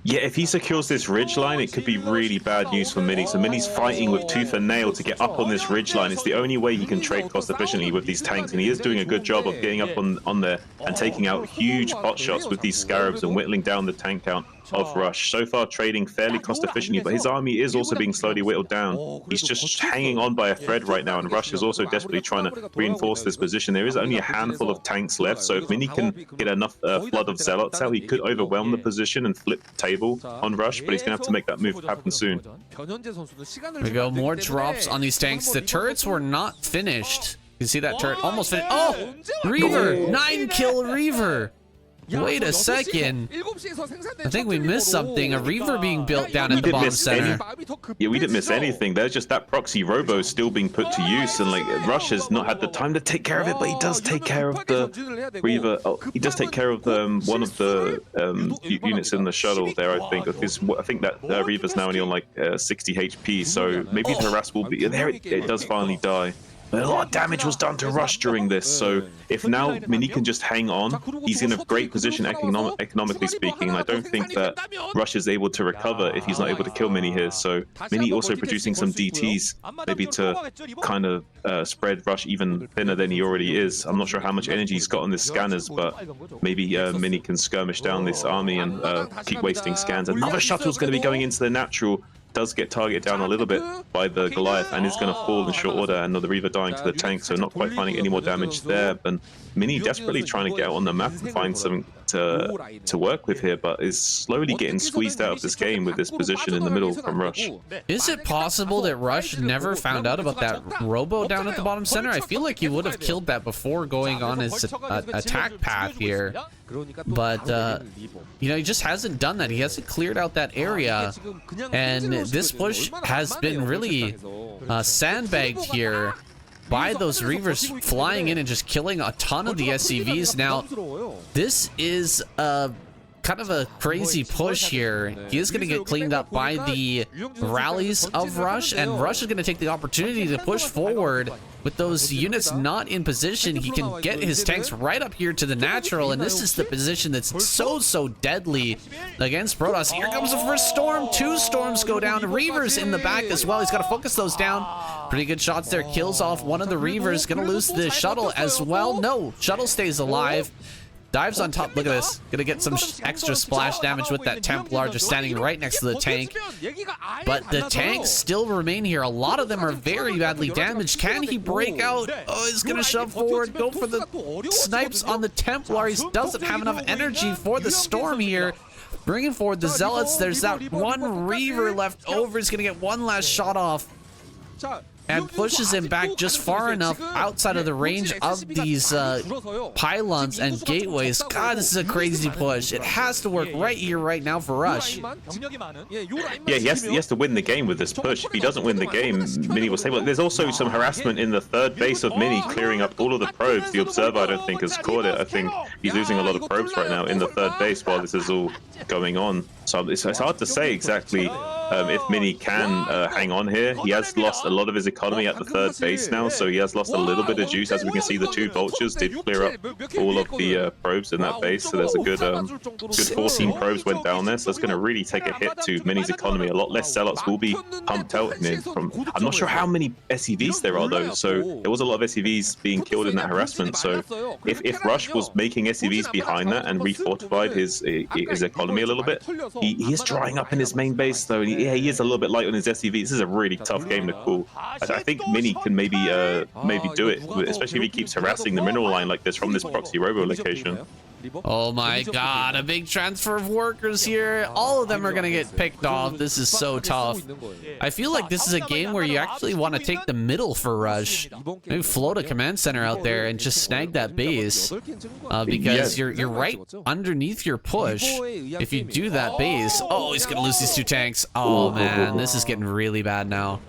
Yeah, if he secures this ridgeline, it could be really bad news for Mini. So Mini's fighting with tooth and nail to get up on this ridgeline. It's the only way he can trade cost efficiently with these tanks, and he is doing a good job of getting up on there and taking out huge pot shots with these Scarabs and whittling down the tank count of Rush. So far trading fairly cost efficiently, but his army is also being slowly whittled down. He's just hanging on by a thread right now, and Rush is also desperately trying to reinforce this position. There is only a handful of tanks left, so if Mini can get enough flood of Zealots out, he could overwhelm the position and flip the table on Rush, but he's gonna have to make that move happen soon. There we go, more drops on these tanks. The turrets were not finished. You see that turret almost finished. Oh, Reaver, 9-kill Reaver. Wait a second. I think we missed something. A Reaver being built down at the bottom center. Yeah, we didn't miss anything. There's just that proxy robo still being put to use, and like Rush has not had the time to take care of it, but he does take care of the Reaver. Oh, he does take care of one of the units in the shuttle there, I think. Because I think that Reaver's now only on like 60 HP, so maybe the harass will be there. It does finally die. But a lot of damage was done to Rush during this, so if now Mini can just hang on, he's in a great position economically speaking. I don't think that Rush is able to recover if he's not able to kill Mini here. So Mini also producing some DTs, maybe to kind of spread Rush even thinner than he already is. I'm not sure how much energy he's got on his scanners, but maybe Mini can skirmish down this army and keep wasting scans. Another shuttle's going to be going into the natural. Does get targeted down a little bit by the Goliath and is going to fall in short order, and the Reaver dying to the tank, so not quite finding any more damage there. And Mini desperately trying to get out on the map and find something to work with here, but is slowly getting squeezed out of this game with this position in the middle from Rush. Is it possible that Rush never found out about that robo down at the bottom center? I feel like he would have killed that before going on his attack path here. But, you know, he just hasn't done that. He hasn't cleared out that area. And this push has been really sandbagged here by those Reavers flying in and just killing a ton of the SCVs. Now, this is kind of a crazy push here. He is going to get cleaned up by the rallies of Rush, and Rush is going to take the opportunity to push forward with those units not in position. He can get his tanks right up here to the natural, and this is the position that's so deadly against Protoss. Here comes the first storm. 2 storms go down. Reavers in the back as well. He's got to focus those down. Pretty good shots there. Kills off one of the Reavers. Gonna lose the shuttle as well. No, shuttle stays alive. Dives on top. Look at this. Gonna get some extra splash damage with that Templar just standing right next to the tank. But the tanks still remain here. A lot of them are very badly damaged. Can he break out? Oh, he's gonna shove forward. Go for the snipes on the Templar. He doesn't have enough energy for the storm here. Bringing forward the Zealots. There's that one Reaver left over. He's gonna get one last shot off. And pushes him back just far enough outside of the range of these pylons and gateways. God, this is a crazy push. It has to work right here, right now for Rush. Yeah, he has to win the game with this push. If he doesn't win the game, Mini will stable. There's also some harassment in the third base of Mini, clearing up all of the probes. The Observer, I don't think, has caught it. I think he's losing a lot of probes right now in the third base while this is all going on. So it's hard to say exactly if Mini can hang on here. He has lost a lot of his economy at the third base now, so he has lost a little bit of juice. As we can see, the 2 vultures did clear up all of the probes in that base, so there's a good 14 probes went down there, so that's going to really take a hit to Mini's economy. A lot less Zealots will be pumped out in it. I'm not sure how many SCVs there are though, so there was a lot of SCVs being killed in that harassment. So if Rush was making SCVs behind that and refortified his economy a little bit, he is drying up in his main base though. Yeah, he is a little bit light on his SCV. This is a really tough game to call. I think Mini can maybe do it, especially if he keeps harassing the mineral line like this from this proxy robo location. Oh my god, a big transfer of workers here. All of them are gonna get picked off. This is so tough. I feel like this is a game where you actually want to take the middle for Rush. Maybe float a command center out there and just snag that base. Because you're right underneath your push. If you do that base, oh, he's gonna lose these 2 tanks. Oh man, this is getting really bad now.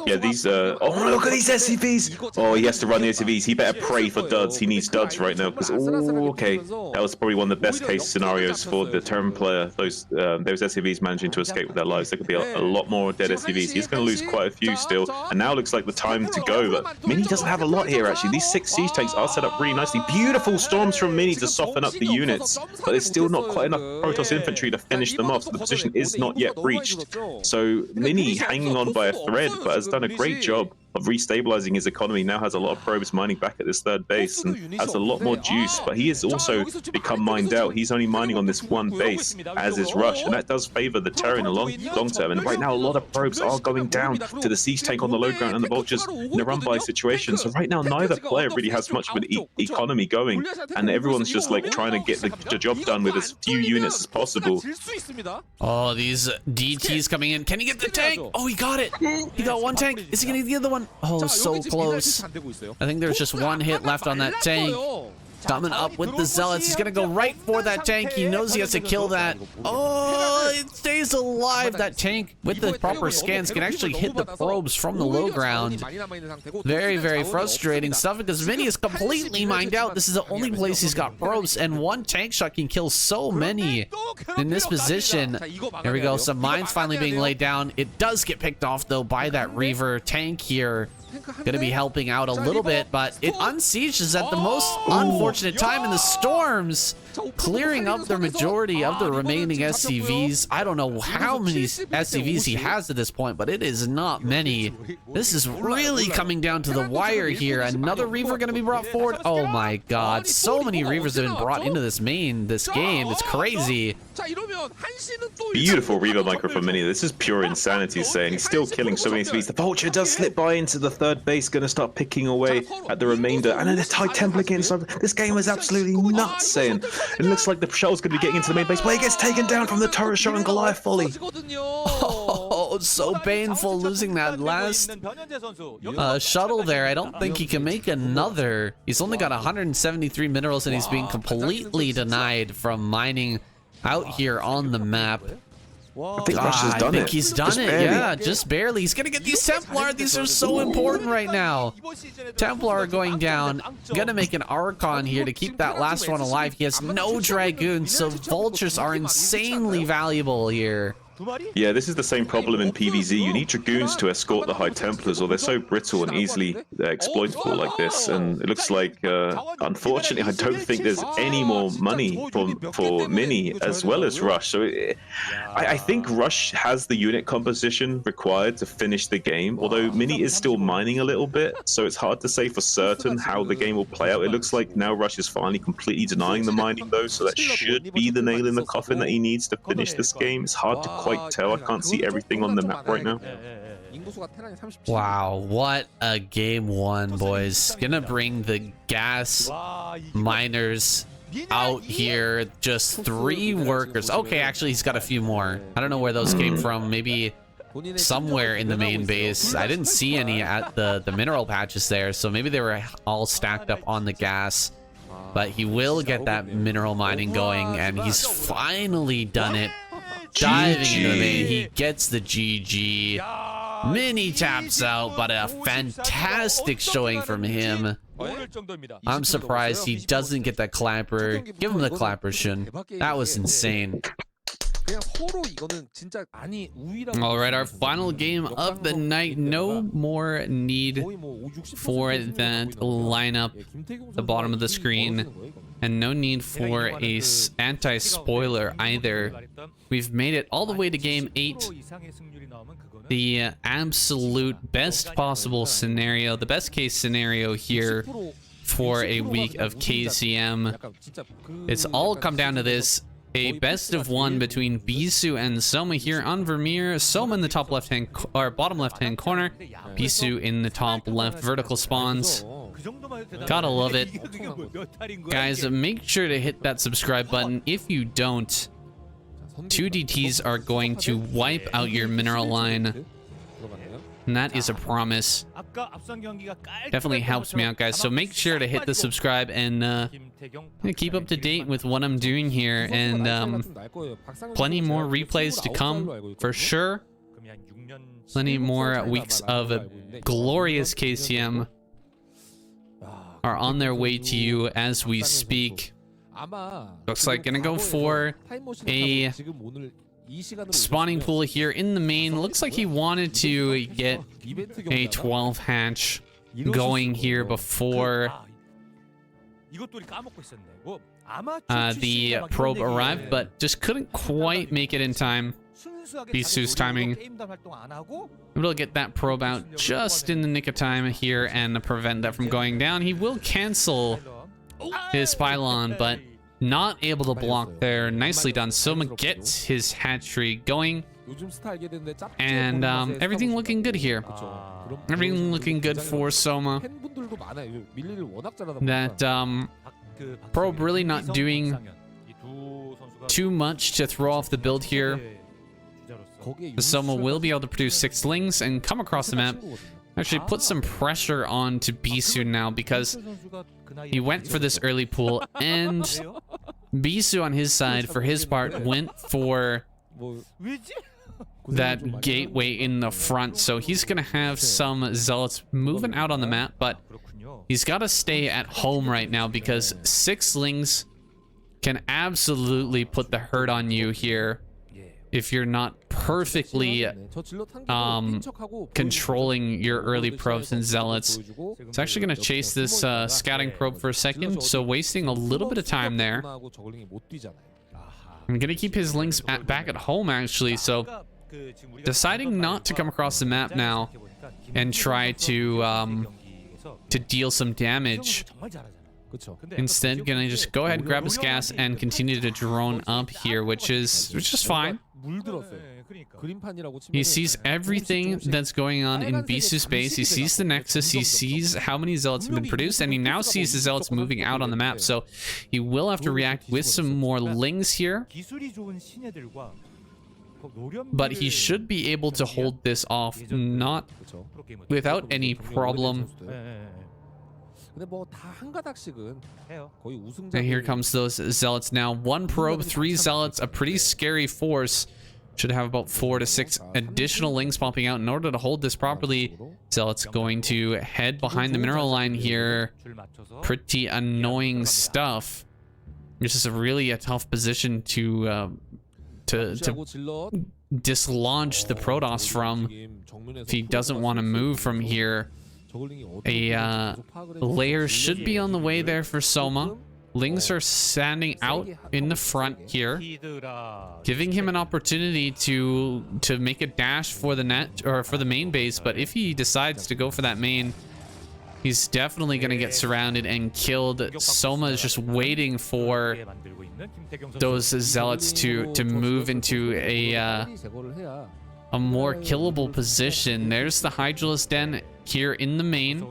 Yeah, these oh, look at these SCVs. Oh, he has to run the SCVs. He better pray for duds. He needs duds right now because okay, that was probably one of the best case scenarios for the Terran player. Those SCVs managing to escape with their lives. There could be a lot more dead SCVs. He's going to lose quite a few still, and now looks like the time to go. But Mini doesn't have a lot here actually. These 6 siege tanks are set up really nicely. Beautiful storms from Mini to soften up the units, but there's still not quite enough Protoss infantry to finish them off. So the position is not yet breached. So Mini hanging on by a thread, but has done a great job of restabilizing his economy. Now has a lot of probes mining back at this third base and has a lot more juice, but he has also become mined out. He's only mining on this one base, as is Rush, and that does favor the Terran in the long term. And right now, a lot of probes are going down to the siege tank on the low ground and the vultures in a run-by situation. So right now, neither player really has much of an economy going, and everyone's just like trying to get the job done with as few units as possible. Oh, these DTs coming in. Can he get the tank? Oh, he got it. He got one tank. Is he gonna get the other one? Oh, so close. I think there's just one hit left on that tank. Coming up with the Zealots. He's gonna go right for that tank. He knows he has to kill that. Oh, it stays alive. That tank with the proper scans can actually hit the probes from the low ground. Very, very frustrating stuff because Mini is completely mined out. This is the only place he's got probes, and one tank shot can kill so many in this position. There we go. Some mines finally being laid down. It does get picked off though by that Reaver tank here. Gonna be helping out a little bit, but it unsieges at the most unfortunate time in the storms, clearing up the majority of the remaining SCVs. I don't know how many SCVs he has at this point, but it is not many. This is really coming down to the wire here. Another Reaver gonna be brought forward. Oh my god, so many Reavers have been brought into this game. It's crazy. Beautiful Reaver micro from Mini. This is pure insanity, saying he's still killing so many SCVs. The Vulture does slip by into the third base, gonna start picking away at the remainder, and then the TIE Templar getting inside. This game is absolutely nuts, saying it looks like the shuttle's gonna be getting into the main base, but he gets taken down from the turret shot and Goliath volley. Oh, so painful losing that last shuttle there. I don't think he can make another. He's only got 173 minerals, and he's being completely denied from mining out here on the map. I think Rush has done it. I think he's done it, yeah, just barely. He's gonna get these Templar. These are so important right now. Templar are going down. Gonna make an Archon here to keep that last one alive. He has no Dragoons, so Vultures are insanely valuable here. Yeah, this is the same problem in PvZ. You need Dragoons to escort the High Templars, or they're so brittle and easily exploitable like this. And it looks like, unfortunately, I don't think there's any more money for Mini as well as Rush. So I think Rush has the unit composition required to finish the game, although Mini is still mining a little bit, so it's hard to say for certain how the game will play out. It looks like now Rush is finally completely denying the mining, though, so that should be the nail in the coffin that he needs to finish this game. It's hard to quite tell. I can't see everything on the map right now. Wow, what a game one, boys. Gonna bring the gas miners out here. Just 3 workers. Okay, actually, he's got a few more. I don't know where those came from. Maybe somewhere in the main base. I didn't see any at the mineral patches there, so maybe they were all stacked up on the gas. But he will get that mineral mining going, and he's finally done it. Diving into the main, he gets the GG. Mini taps out, but a fantastic showing from him. I'm surprised he doesn't get that clapper. Give him the clapper, Shun. That was insane. Alright, our final game of the night. No more need for that lineup, the bottom of the screen, and no need for a anti-spoiler either. We've made it all the way to game 8. The absolute best possible scenario, the best case scenario here for a week of KCM. It's all come down to this. A best of 1 between Bisu and Soma here on Vermeer. Soma in the top left-hand or bottom left-hand corner. Bisu in the top left vertical spawns. Gotta love it. Guys, make sure to hit that subscribe button. If you don't, 2DTs are going to wipe out your mineral line. And that is a promise. Definitely helps me out, guys. So make sure to hit the subscribe and keep up to date with what I'm doing here. And plenty more replays to come, for sure. Plenty more weeks of glorious KCM are on their way to you as we speak. Looks like gonna go for a spawning pool here in the main. Looks like he wanted to get a 12 hatch going here before the probe arrived, but just couldn't quite make it in time. Bisu's timing. Able to get that probe out just in the nick of time here and prevent that from going down. He will cancel his pylon, but not able to block there. Nicely done. Soma gets his hatchery going. And everything looking good here. Everything looking good for Soma. That probe really not doing too much to throw off the build here. The Soma will be able to produce 6 slings and come across the map actually put some pressure on to Bisu now, because he went for this early pull, and Bisu on his side, for his part, went for that gateway in the front. So he's going to have some zealots moving out on the map, but he's got to stay at home right now, because 6 lings can absolutely put the hurt on you here if you're not perfectly controlling your early probes and zealots. It's actually going to chase this scouting probe for a second, so wasting a little bit of time there. I'm going to keep his lings back at home, actually, so deciding not to come across the map now and try to deal some damage. Instead, gonna just go ahead, grab his gas, and continue to drone up here, which is fine. He sees everything that's going on in Bisu's base. He sees the Nexus. He sees how many zealots have been produced, and he now sees the zealots moving out on the map. So he will have to react with some more lings here, but he should be able to hold this off, not without any problem. And here comes those zealots now. 1 probe, 3 zealots, a pretty scary force. Should have about 4 to 6 additional lings popping out in order to hold this properly. Zealots going to head behind the mineral line here. Pretty annoying stuff. This is really a tough position to dislodge the Protoss from if he doesn't want to move from here. A layer should be on the way there for Soma. Lings are standing out in the front here, giving him an opportunity to make a dash for the net, or for the main base. But if he decides to go for that main, he's definitely going to get surrounded and killed. Soma is just waiting for those zealots to move into a more killable position. There's the Hydralisk Den here in the main.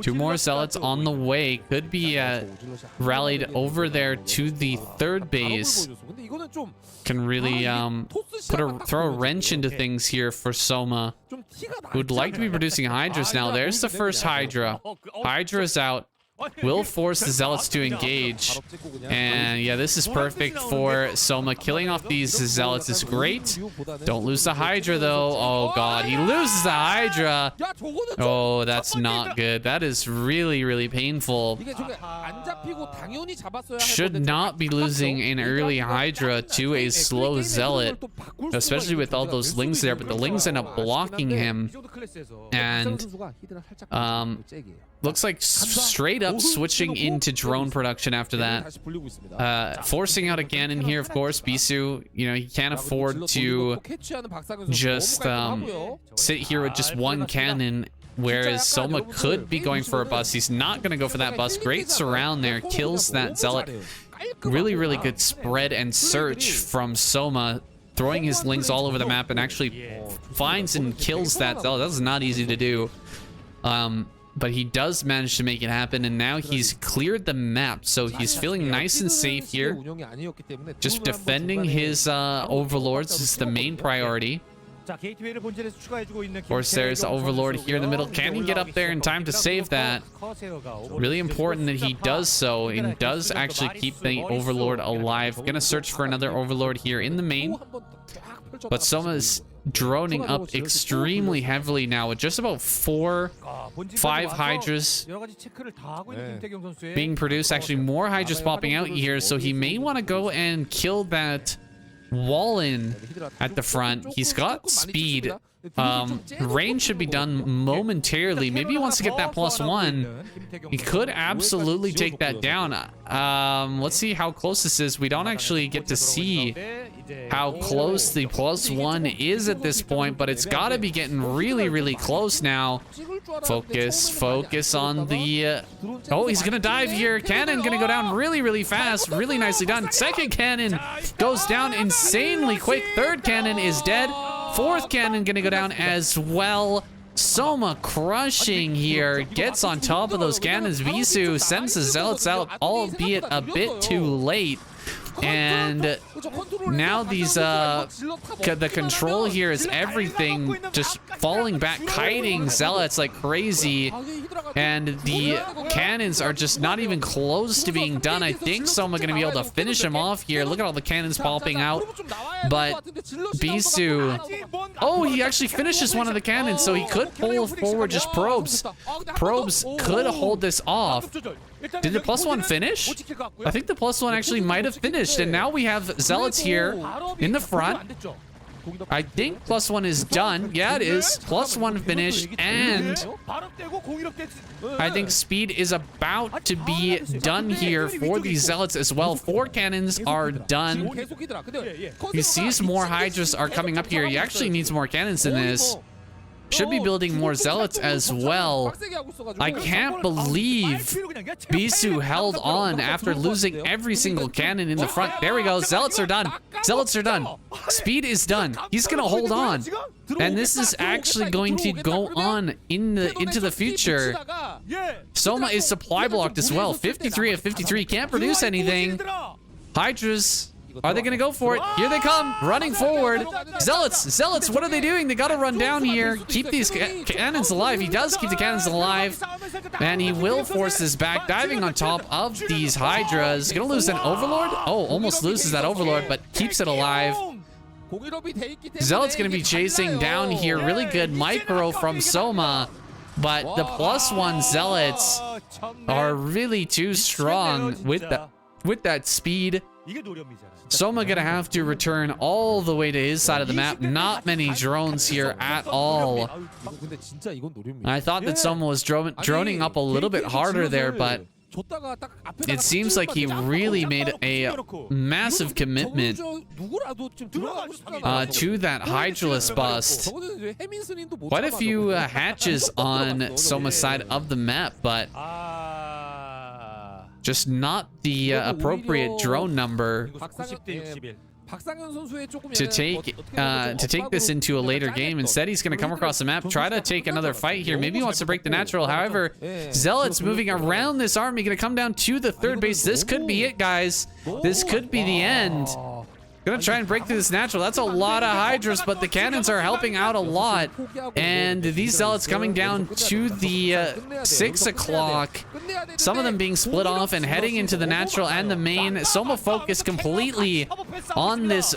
2 more zealots on the way. Could be rallied over there to the 3rd base. Can really throw a wrench into things here for Soma, who would like to be producing Hydras now. There's the first Hydra. Hydra's out. Will force the zealots to engage. And yeah, this is perfect for Soma. Killing off these zealots is great. Don't lose the Hydra, though. Oh, God. He loses the Hydra. Oh, that's not good. That is really, really painful. Should not be losing an early Hydra to a slow zealot, especially with all those lings there. But the lings end up blocking him. And looks like straight up switching into drone production after that. Forcing out a cannon here, of course. Bisu, you know, he can't afford to just sit here with just 1 cannon, whereas Soma could be going for a bust. He's not going to go for that bust. Great surround there. Kills that zealot. Really, really good spread and search from Soma, throwing his lings all over the map, and actually finds and kills that zealot. That was not easy to do. But he does manage to make it happen, and now he's cleared the map, so he's feeling nice and safe here. Just defending his overlords is the main priority. Of course, there's the overlord here in the middle. Can he get up there in time to save that? Really important that he does so, and does actually keep the overlord alive. Gonna search for another overlord here in the main, but Soma's droning up extremely heavily now with just about 4-5 Hydras being produced. Actually, more Hydras popping out here, so he may want to go and kill that Wallen at the front. He's got speed. Range should be done momentarily. Maybe he wants to get that +1. He could absolutely take that down. Let's see how close this is. We don't actually get to see how close the +1 is at this point, but it's got to be getting really, really close now. Focus on the... oh, he's going to dive here. Cannon going to go down really, really fast. Really nicely done. 2nd cannon goes down insanely quick. 3rd cannon is dead. 4th cannon going to go down as well. Soma crushing here. Gets on top of those cannons. Bisu sends the zealots out, albeit a bit too late. And now these the control here is everything just falling back, kiting zealots like crazy, and the cannons are just not even close to being done. I think Soma gonna be able to finish him off here. Look at all the cannons popping out, but Bisu, oh, he actually finishes one of the cannons, so he could pull forward just probes. Probes could hold this off. Did the +1 finish? I think the +1 actually might have finished, and now we have zealots here in the front. I think +1 is done. Yeah, it is. +1 finish, and I think speed is about to be done here for these zealots as well. 4 cannons are done. He sees more Hydras are coming up here. He actually needs more cannons than this. Should be building more zealots as well. I can't believe Bisu held on after losing every single cannon in the front. There we go. Zealots are done. Zealots are done. Speed is done. He's gonna hold on, and this is actually going to go on into the future. Soma is supply blocked as well. 53 of 53. Can't produce anything. Hydras. Are they going to go for it? Here they come, running forward. Zealots, what are they doing? They got to run down here. Keep these cannons alive. He does keep the cannons alive. And he will force this back, diving on top of these Hydras. Going to lose an Overlord? Oh, almost loses that Overlord, but keeps it alive. Zealot's going to be chasing down here. Really good micro from Soma. But the +1 Zealots are really too strong with that speed. Soma gonna have to return all the way to his side of the map. Not many drones here at all. I thought that Soma was droning up a little bit harder there, but it seems like he really made a massive commitment to that Hydralisk bust. Quite a few hatches on Soma's side of the map, but just not the appropriate drone number to take this into a later game. Instead, he's going to come across the map, try to take another fight here. Maybe he wants to break the natural. However, Zealots moving around this army, going to come down to the 3rd base. This could be it, guys. This could be the end. Gonna try and break through this natural. That's a lot of Hydras, but the cannons are helping out a lot. And these Zealots coming down to the 6 o'clock. Some of them being split off and heading into the natural and the main. Soma focused completely on this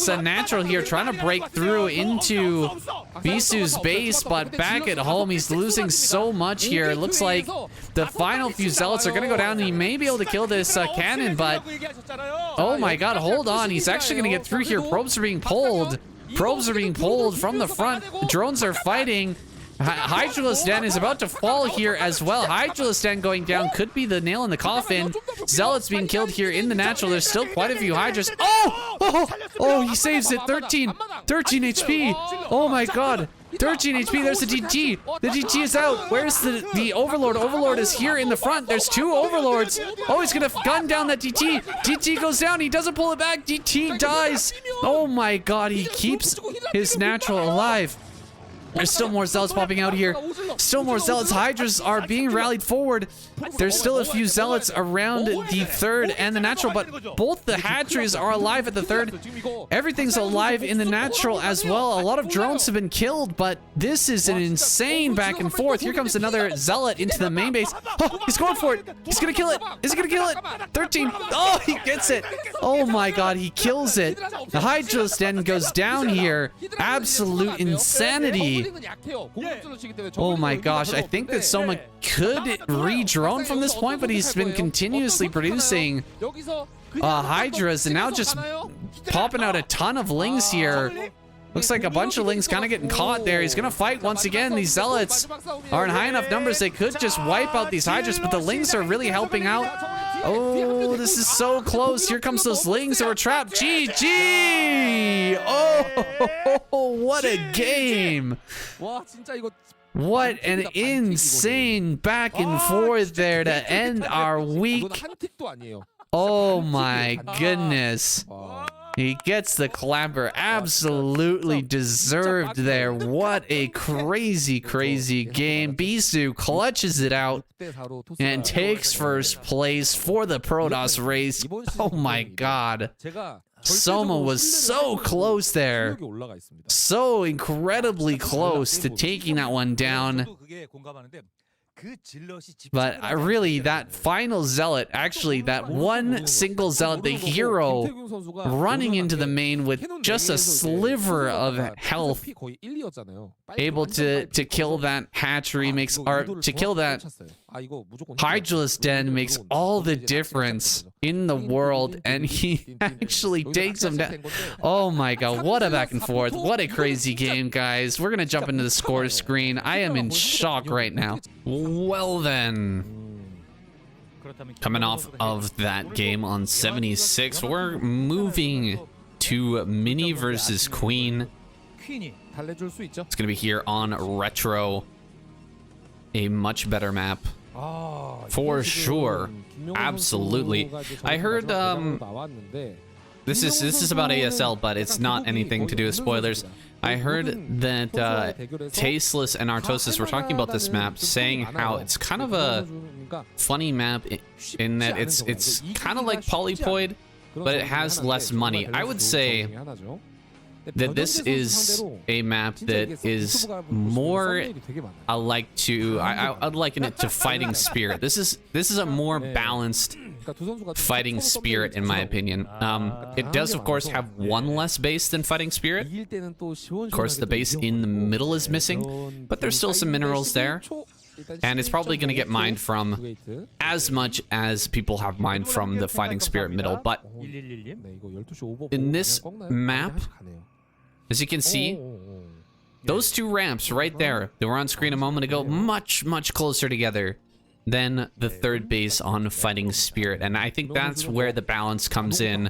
natural here, trying to break through into Bisu's base, but back at home, he's losing so much here. It looks like the final few Zealots are gonna go down, and he may be able to kill this cannon, but oh my god, hold on. He's actually going to get through here. Probes are being pulled. Probes are being pulled from the front. Drones are fighting. Hydralisk Den is about to fall here as well. Hydralisk Den going down could be the nail in the coffin. Zealots being killed here in the natural. There's still quite a few Hydras. Oh, he saves it. 13 HP. Oh my god. 13 HP. There's the DT. The DT is out. Where's the Overlord? Overlord is here in the front. There's 2 Overlords. Oh, he's going to gun down that DT. DT goes down. He doesn't pull it back. DT dies. Oh my god. He keeps his natural alive. There's still more Zealots popping out here. Still more Zealots. Hydras are being rallied forward. There's still a few Zealots around the 3rd and the natural, but both the hatcheries are alive at the 3rd. Everything's alive in the natural as well. A lot of drones have been killed, but this is an insane back and forth. Here comes another Zealot into the main base. Oh, he's going for it. He's going to kill it. Is he going to kill it? 13. Oh, he gets it. Oh my god, he kills it. The Hydralisk Den goes down here. Absolute insanity. Oh my gosh, I think that Soma could re-drone from this point, but he's been continuously producing Hydras and now just popping out a ton of Lings here. Looks like a bunch of Lings kind of getting caught there. He's gonna fight once again. These Zealots are in high enough numbers they could just wipe out these Hydras, but the Lings are really helping out. Oh, this is so close. Here comes those Lings that were trapped. GG! Oh, what a game! What an insane back and forth there to end our week. Oh my goodness. He gets the clapper. Absolutely deserved there. What a crazy, crazy game. Bisu clutches it out and takes first place for the Protoss race. Oh my god. Soma was so close there. So incredibly close to taking that one down. But really, that final zealot, actually, that one single zealot, the hero, running into the main with just a sliver of health, able to kill that hatchery makes, or to kill that Hydralisk den makes all the difference in the world, and he actually takes him down. Oh my god, what a back and forth. What a crazy game, guys. We're gonna jump into the score screen. I am in shock right now. Well then, coming off of that game on 76, we're moving to Mini versus Queen. It's gonna be here on Retro. A much better map. For sure. Absolutely. I heard this is about ASL, but it's not anything to do with spoilers. I heard that Tasteless and Artosis were talking about this map, saying how it's kind of a funny map in that it's kind of like Polypoid, but it has less money. I would say that this is a map that is more alike to I'd liken it to Fighting Spirit. This is a more balanced Fighting Spirit in my opinion. It does of course have one less base than Fighting Spirit. Of course the base in the middle is missing, but there's still some minerals there. And it's probably going to get mined from as much as people have mined from the Fighting Spirit middle. But in this map, as you can see, those two ramps right there that were on screen a moment ago, much, much closer together than the third base on Fighting Spirit. And I think that's where the balance comes in.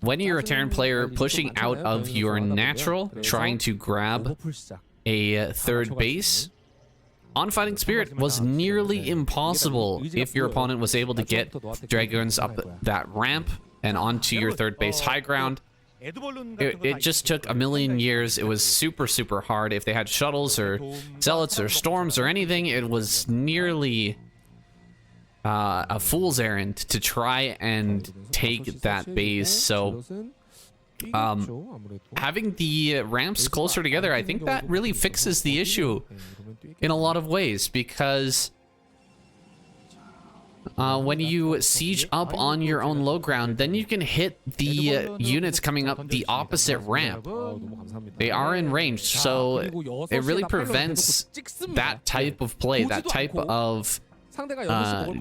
When you're a Terran player pushing out of your natural, trying to grab a third base, on Fighting Spirit was nearly impossible if your opponent was able to get Dragons up that ramp and onto your third base high ground. It just took a million years. It was super, super hard. If they had shuttles or zealots or storms or anything, it was nearly a fool's errand to try and take that base. So having the ramps closer together, I think that really fixes the issue in a lot of ways, because when you siege up on your own low ground, then you can hit the units coming up the opposite ramp. They are in range, so it really prevents that type of play, that type of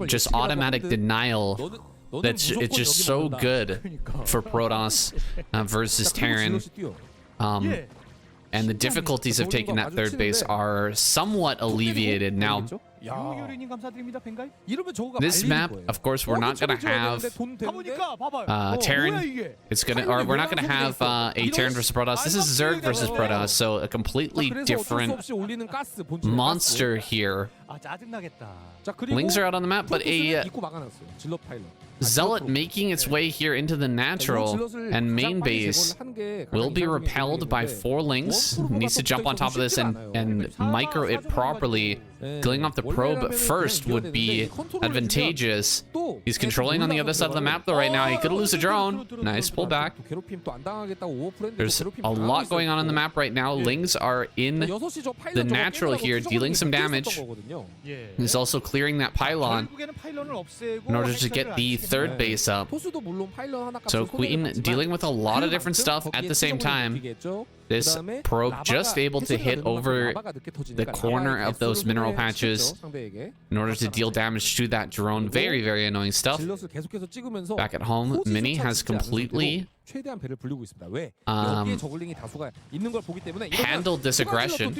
just automatic denial. It's just so good for Protoss versus Terran. And the difficulties of taking that third base are somewhat alleviated. Now, this map, of course, we're not gonna have Terran. We're not gonna have a Terran versus Protoss. This is Zerg versus Protoss, so a completely different monster here. Lings are out on the map, but a Zealot making its way here into the natural and main base will be repelled by 4 Lings. Needs to jump on top of this and micro it properly. Going off the probe first would be advantageous. He's controlling on the other side of the map though right now. He could lose a drone. Nice pullback. There's a lot going on the map right now. Lings are in the natural here, dealing some damage. He's also clearing that pylon in order to get the third base up. So Queen dealing with a lot of different stuff at the same time. This probe just able to hit over the corner of those mineral patches in order to deal damage to that drone. Very, very annoying stuff. Back at home, Mini has completely handled this aggression.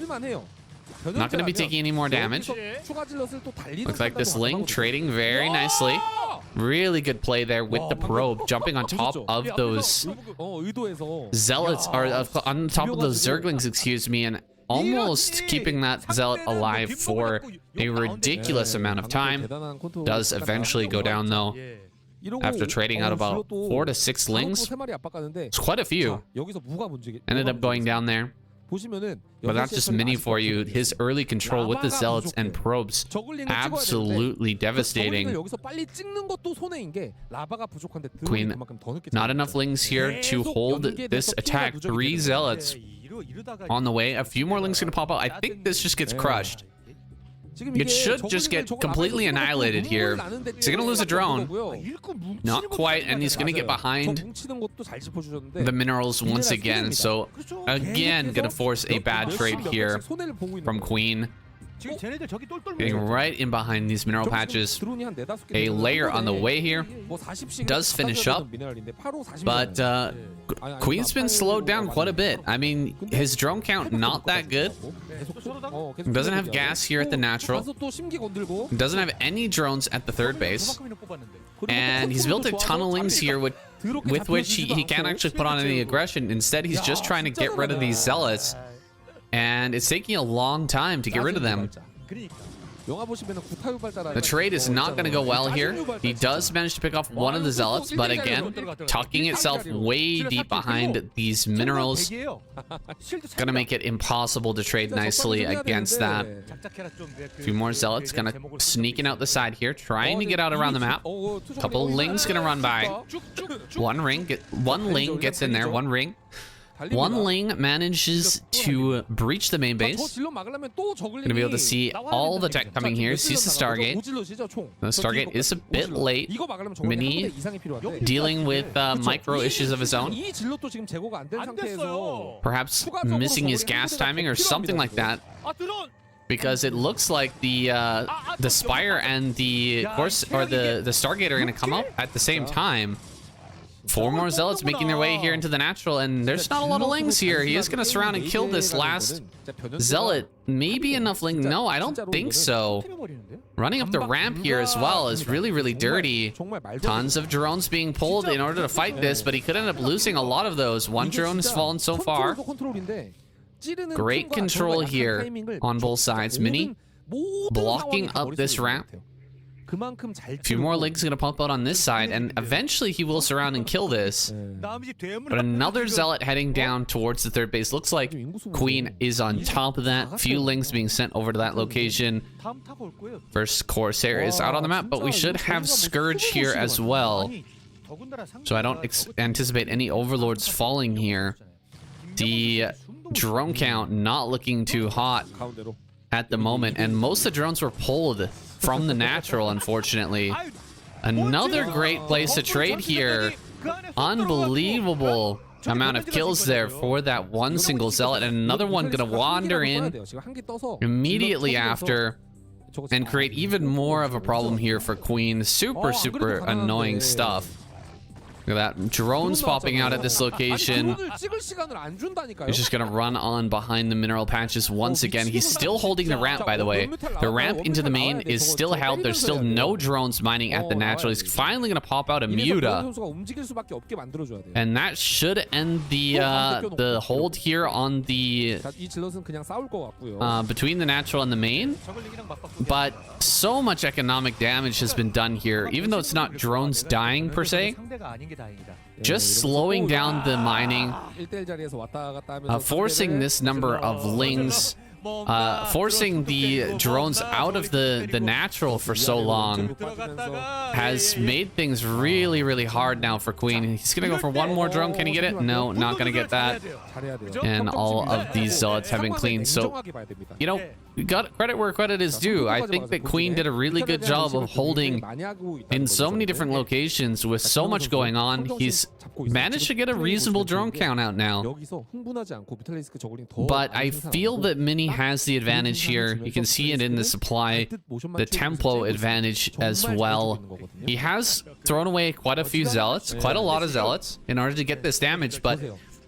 Not going to be taking any more damage. Looks like this Ling trading very nicely. Really good play there with the probe, jumping on top of those zealots, or on top of those Zerglings, excuse me, and almost keeping that zealot alive for a ridiculous amount of time. Does eventually go down though. after trading out about 4 to 6 lings. It's quite a few. Ended up going down there. But that's just mini for you. His early control with the zealots and probes, absolutely devastating. Queen, not enough lings here to hold this attack. 3 zealots on the way. A few more lings gonna pop out. I think this just gets crushed. It should just get completely annihilated here. Is he gonna lose a drone? Not quite, and he's gonna get behind the minerals once again. So again, gonna force a bad trade here from Queen. Getting right in behind these mineral patches. A layer on the way here. Does finish up. But Queen's been slowed down quite a bit. I mean, his drone count not that good. Doesn't have gas here at the natural. Doesn't have any drones at the third base. And he's built a ton of lings here with which he can't actually put on any aggression. Instead, he's just trying to get rid of these zealots. And it's taking a long time to get rid of them. The trade is not going to go well here. He does manage to pick off one of the zealots, but again, tucking itself way deep behind these minerals. Going to make it impossible to trade nicely against that. A few more zealots going to sneaking out the side here, trying to get out around the map. A couple of lings going to run by. One ling gets in there, one ring. One ling manages to breach the main base. Gonna be able to see all the tech coming here. Sees the Stargate. The Stargate is a bit late. Mini dealing with micro issues of his own. Perhaps missing his gas timing or something like that. Because it looks like the Spire and the Stargate are gonna come up at the same time. 4 more zealots making their way here into the natural, and there's not a lot of lings here. He is going to surround and kill this last zealot. Maybe enough ling. No, I don't think so. Running up the ramp here as well is really, really dirty. Tons of drones being pulled in order to fight this, but he could end up losing a lot of those. One drone has fallen so far. Great control here on both sides. Mini blocking up this ramp. A few more lings going to pump out on this side, and eventually he will surround and kill this. But another zealot heading down towards the third base. Looks like Queen is on top of that. Few lings being sent over to that location. First Corsair is out on the map, but we should have Scourge here as well. So I don't anticipate any Overlords falling here. The drone count not looking too hot at the moment, and most of the drones were pulled from the natural, unfortunately. Another great place to trade here. Unbelievable amount of kills there for that one single zealot, and another one gonna wander in immediately after and create even more of a problem here for Queen. Super annoying stuff. Look at that. Drones popping out at this location. He's just going to run on behind the mineral patches once again. He's still holding the ramp, by the way. The ramp into the main is still held. There's still no drones mining at the natural. He's finally going to pop out a Muta. And that should end the hold here on the between the natural and the main. But so much economic damage has been done here, even though it's not drones dying per se. Just slowing down the mining, forcing this number of lings, forcing the drones out of the natural for so long has made things really hard now for Queen. He's gonna go for one more drone. Can he get it? No, not gonna get that. And all of these zealots have been cleaned. So, you know, we got credit where credit is due. I think that Queen did a really good job of holding in so many different locations with so much going on. He's managed to get a reasonable drone count out now. But I feel that Mini has the advantage here. You can see it in the supply, the Templo advantage as well. He has thrown away quite a few zealots, quite a lot of zealots in order to get this damage, but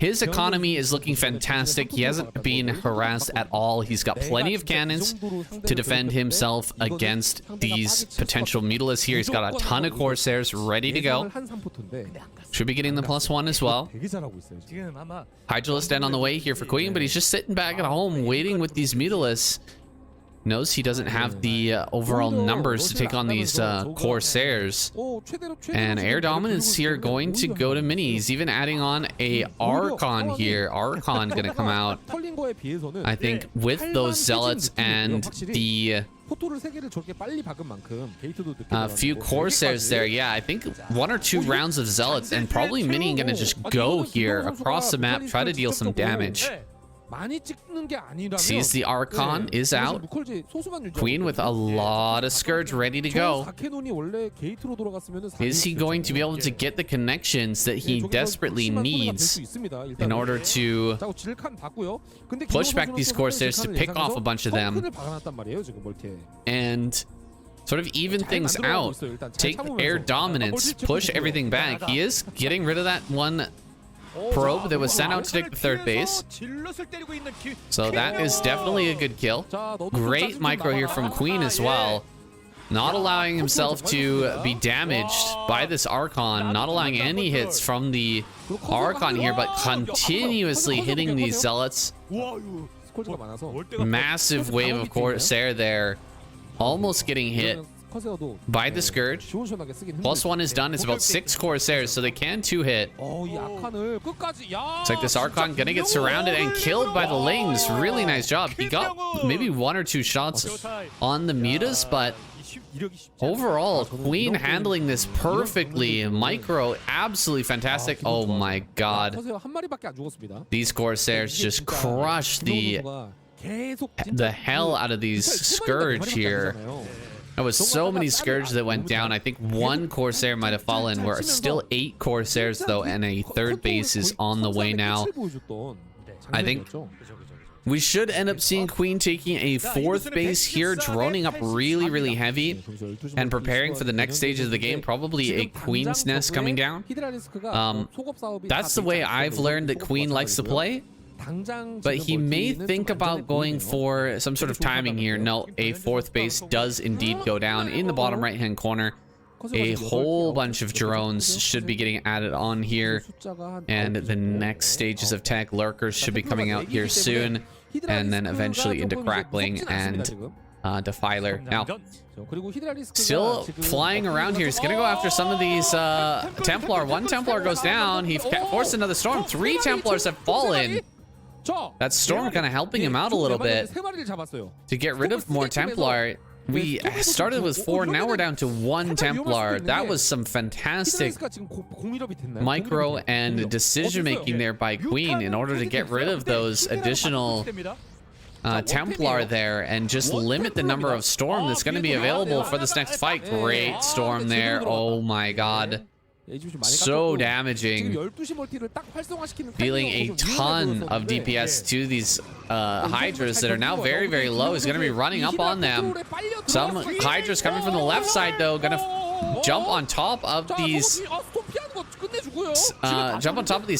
his economy is looking fantastic. He hasn't been harassed at all. He's got plenty of cannons to defend himself against these potential mutilas here. He's got a ton of Corsairs ready to go. Should be getting the +1 as well. Hydralisk Den on the way here for Queen, but he's just sitting back at home waiting with these mutilas. knows he doesn't have the overall numbers to take on these Corsairs. And Air Dominance here going to go to Mini. He's even adding on a Archon here. Archon going to come out, I think, with those Zealots and the few Corsairs there. Yeah, I think 1 or 2 rounds of Zealots, and probably Mini going to just go here across the map, try to deal some damage. Sees the Archon is out. Queen with a lot of Scourge ready to go. Is he going to be able to get the connections that he desperately needs in order to push back these Corsairs to pick off a bunch of them and sort of even things out? Take Air Dominance, push everything back. He is getting rid of that one probe that was sent out to take the 3rd base. So that is definitely a good kill. Great micro here from Queen as well. Not allowing himself to be damaged by this Archon. Not allowing any hits from the Archon here, but continuously hitting these Zealots. Massive wave of Corsair there. Almost getting hit by the Scourge. +1 is done. It's about 6 Corsairs, so they can 2-hit. It's like this Archon gonna get surrounded and killed by the Lings. Really nice job. He got maybe 1 or 2 shots on the Mutas, but overall, Queen handling this perfectly. Micro, absolutely fantastic. Oh my god. These Corsairs just crush the hell out of these Scourge here. There was so many Scourge that went down. I think 1 Corsair might have fallen. We're still 8 Corsairs though, and a 3rd base is on the way now. I think we should end up seeing Queen taking a 4th base here, droning up really, really heavy and preparing for the next stage of the game. Probably a Queen's Nest coming down. That's the way I've learned that Queen likes to play. But he may think about going for some sort of timing here. No, a 4th base does indeed go down in the bottom right-hand corner. A whole bunch of drones should be getting added on here. And the next stages of tech, Lurkers should be coming out here soon. And then eventually into Crackling and Defiler. Now, still flying around here. He's going to go after some of these Templar. 1 Templar goes down. He forced another Storm. 3 Templars have fallen. That Storm kind of helping him out a little bit to get rid of more Templar. We started with 4, now we're down to 1 Templar. That was some fantastic micro and decision making there by Queen in order to get rid of those additional Templar there and just limit the number of Storm that's going to be available for this next fight. Great Storm there. Oh my god. So damaging. Dealing a ton of DPS to these Hydras that are now very, very low. He's going to be running up on them. Some Hydras coming from the left side, though, going to jump on top of these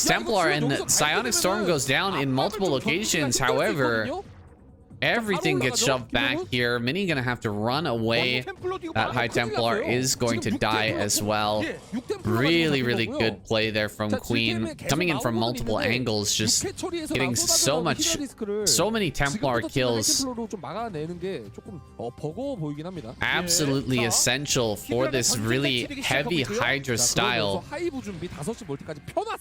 Templar, and Psionic Storm goes down in multiple locations. However, everything gets shoved back here. Mini gonna have to run away. That High Templar is going to die as well. Really, really good play there from Queen. Coming in from multiple angles, just getting so many Templar kills. Absolutely essential for this really heavy Hydra style.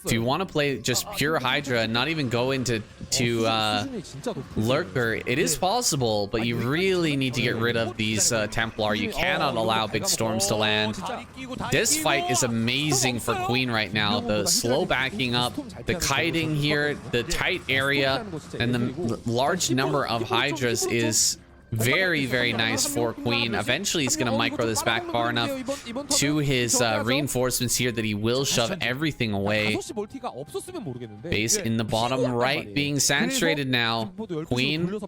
If you want to play just pure Hydra and not even go into Lurker, it is possible, but you really need to get rid of these Templar. You cannot allow big storms to land. This fight is amazing for Queen right now. The slow backing up, the kiting here, the tight area, and the large number of Hydras is very, very nice for Queen. Eventually, he's going to micro this back far enough to his reinforcements here that he will shove everything away. Base in the bottom right being saturated now. Queen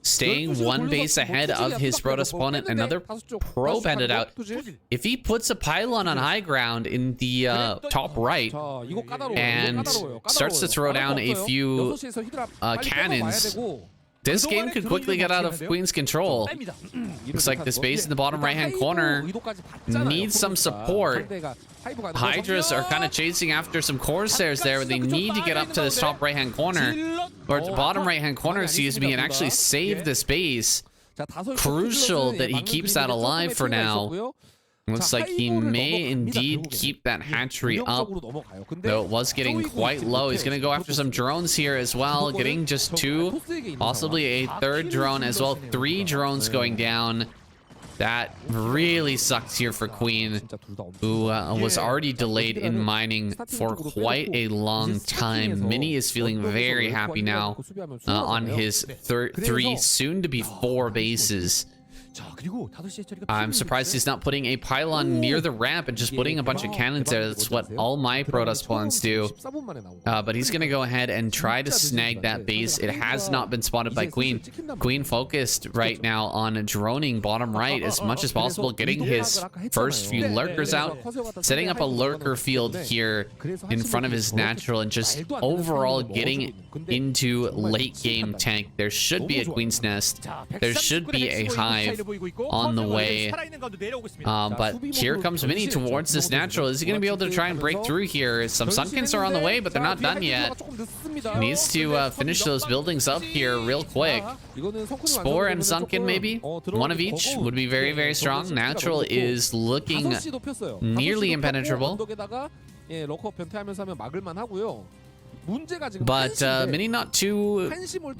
staying one base ahead of his Protoss opponent. Another probe headed out. If he puts a pylon on high ground in the top right and starts to throw down a few cannons, this game could quickly get out of Queen's control. Looks like this base in the bottom right-hand corner needs some support. Hydras are kind of chasing after some Corsairs there. They need to get up to this top right-hand corner. or bottom right-hand corner, excuse me, and actually save this base. Crucial that he keeps that alive for now. Looks like he may indeed keep that hatchery up, though it was getting quite low. He's going to go after some drones here as well, getting just 2, possibly a 3rd drone as well. 3 drones going down. That really sucks here for Queen, who was already delayed in mining for quite a long time. Mini is feeling very happy now on his 3, soon to be 4 bases. I'm surprised he's not putting a pylon near the ramp and just putting a bunch of cannons there. That's what all my Protoss pawns do. But he's going to go ahead and try to snag that base. It has not been spotted by Queen. Queen focused right now on droning bottom right as much as possible, getting his first few lurkers out, setting up a lurker field here in front of his natural, and just overall getting into late game tank. There should be a Queen's Nest. There should be a hive on the way, but here comes Mini towards this natural. Is he going to be able to try and break through here? Some Sunkins are on the way, but they're not done yet. Needs to finish those buildings up here real quick. Spore and Sunken, maybe one of each would be very, very strong. Natural is looking nearly impenetrable, but Mini not too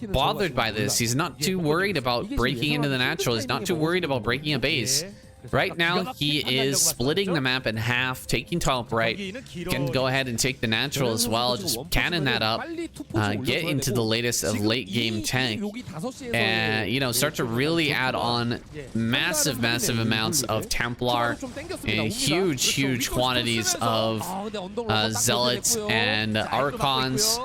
bothered by this. He's not too worried about breaking into the natural. He's not too worried about breaking a base. Right now, he is splitting the map in half, taking top right. Can go ahead and take the natural as well. Just cannon that up, get into the latest of late game tank, and you know, start to really add on massive amounts of Templar and huge quantities of Zealots and Archons.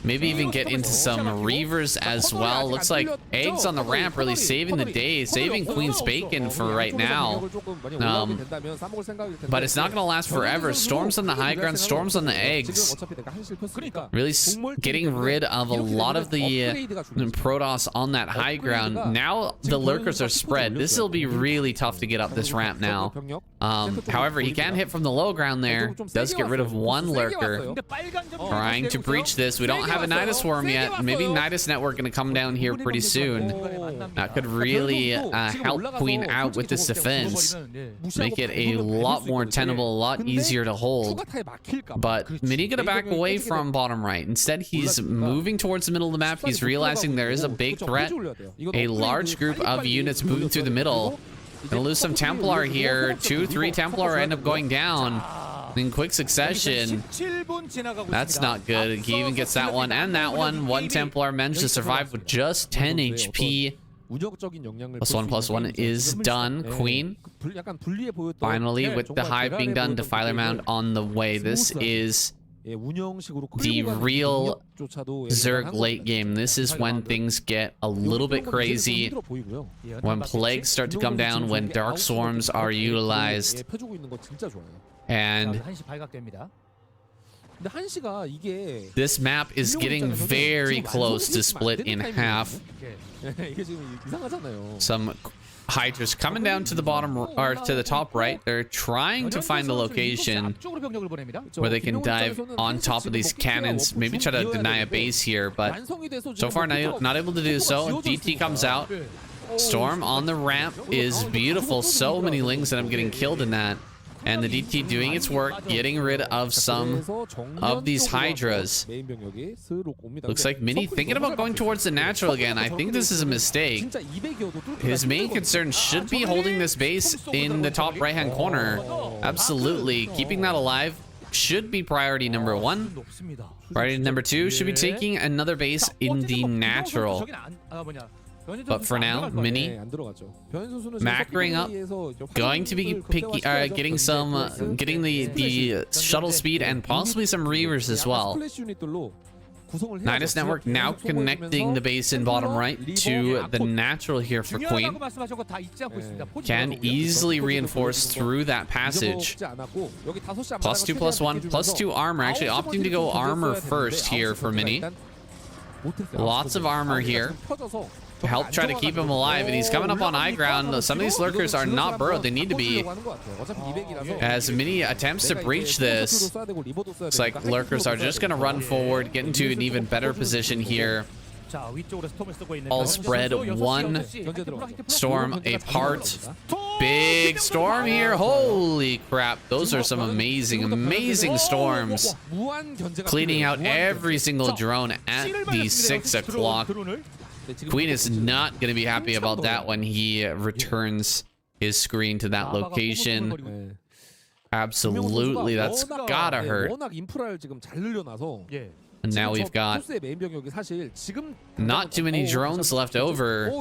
Maybe even get into some Reavers as well. Looks like Eggs on the ramp really saving the day, saving Queen's Bacon for right now. But it's not going to last forever. Storms on the high ground, Storms on the Eggs. Really getting rid of a lot of the Protoss on that high ground. Now the lurkers are spread. This will be really tough to get up this ramp now. However, he can hit from the low ground there. Does get rid of 1 lurker. Trying to breach this. We don't have a Nidus Swarm yet. Maybe Nidus Network going to come down here pretty soon. That could really help Queen out with this defense. Make it a lot more tenable, a lot easier to hold. But Mini going to back away from bottom right. Instead, he's moving towards the middle of the map. He's realizing there is a big threat. A large group of units moving through the middle. Gonna lose some Templar here. 2, 3 Templar end up going down in quick succession. That's not good. He even gets that one and that one. 1 Templar managed to survive with just 10 HP. +1/+1 is done. Queen finally with the hive being done. Defiler Mound on the way. This is the real Zerg late game. This is when things get a little bit crazy, when plagues start to come down, when dark swarms are utilized, and this map is getting very close to split in half. Some Hydras coming down to the bottom, or to the top right. They're trying to find a location where they can dive on top of these cannons, maybe try to deny a base here, but so far not able to do so. DT comes out. Storm on the ramp is beautiful. So many Lings that I'm getting killed in that. And the DT doing its work, getting rid of some of these Hydras. Looks like Mini thinking about going towards the natural again. I think this is a mistake. His main concern should be holding this base in the top right-hand corner. Absolutely. Keeping that alive should be priority number 1. Priority number 2 should be taking another base in the natural. But for now, Mini macroing up, going to be picky, getting the shuttle speed and possibly some Reavers as well. Nidus Network now connecting the base in bottom right to the natural here for Queen. Can easily reinforce through that passage. +2/+1, +2 armor. Actually opting to go armor first here for Mini. Lots of armor here. help try to keep him alive, and he's coming up on high ground. Some of these lurkers are not burrowed. They need to be. As many attempts to breach this, looks like lurkers are just going to run forward, get into an even better position here. All spread one storm apart. Big storm here. Holy crap. Those are some amazing storms. Cleaning out every single drone at the 6 o'clock. Queen is not going to be happy about that when he returns his screen to that location. Absolutely, that's gotta hurt. And now we've got not too many drones left over.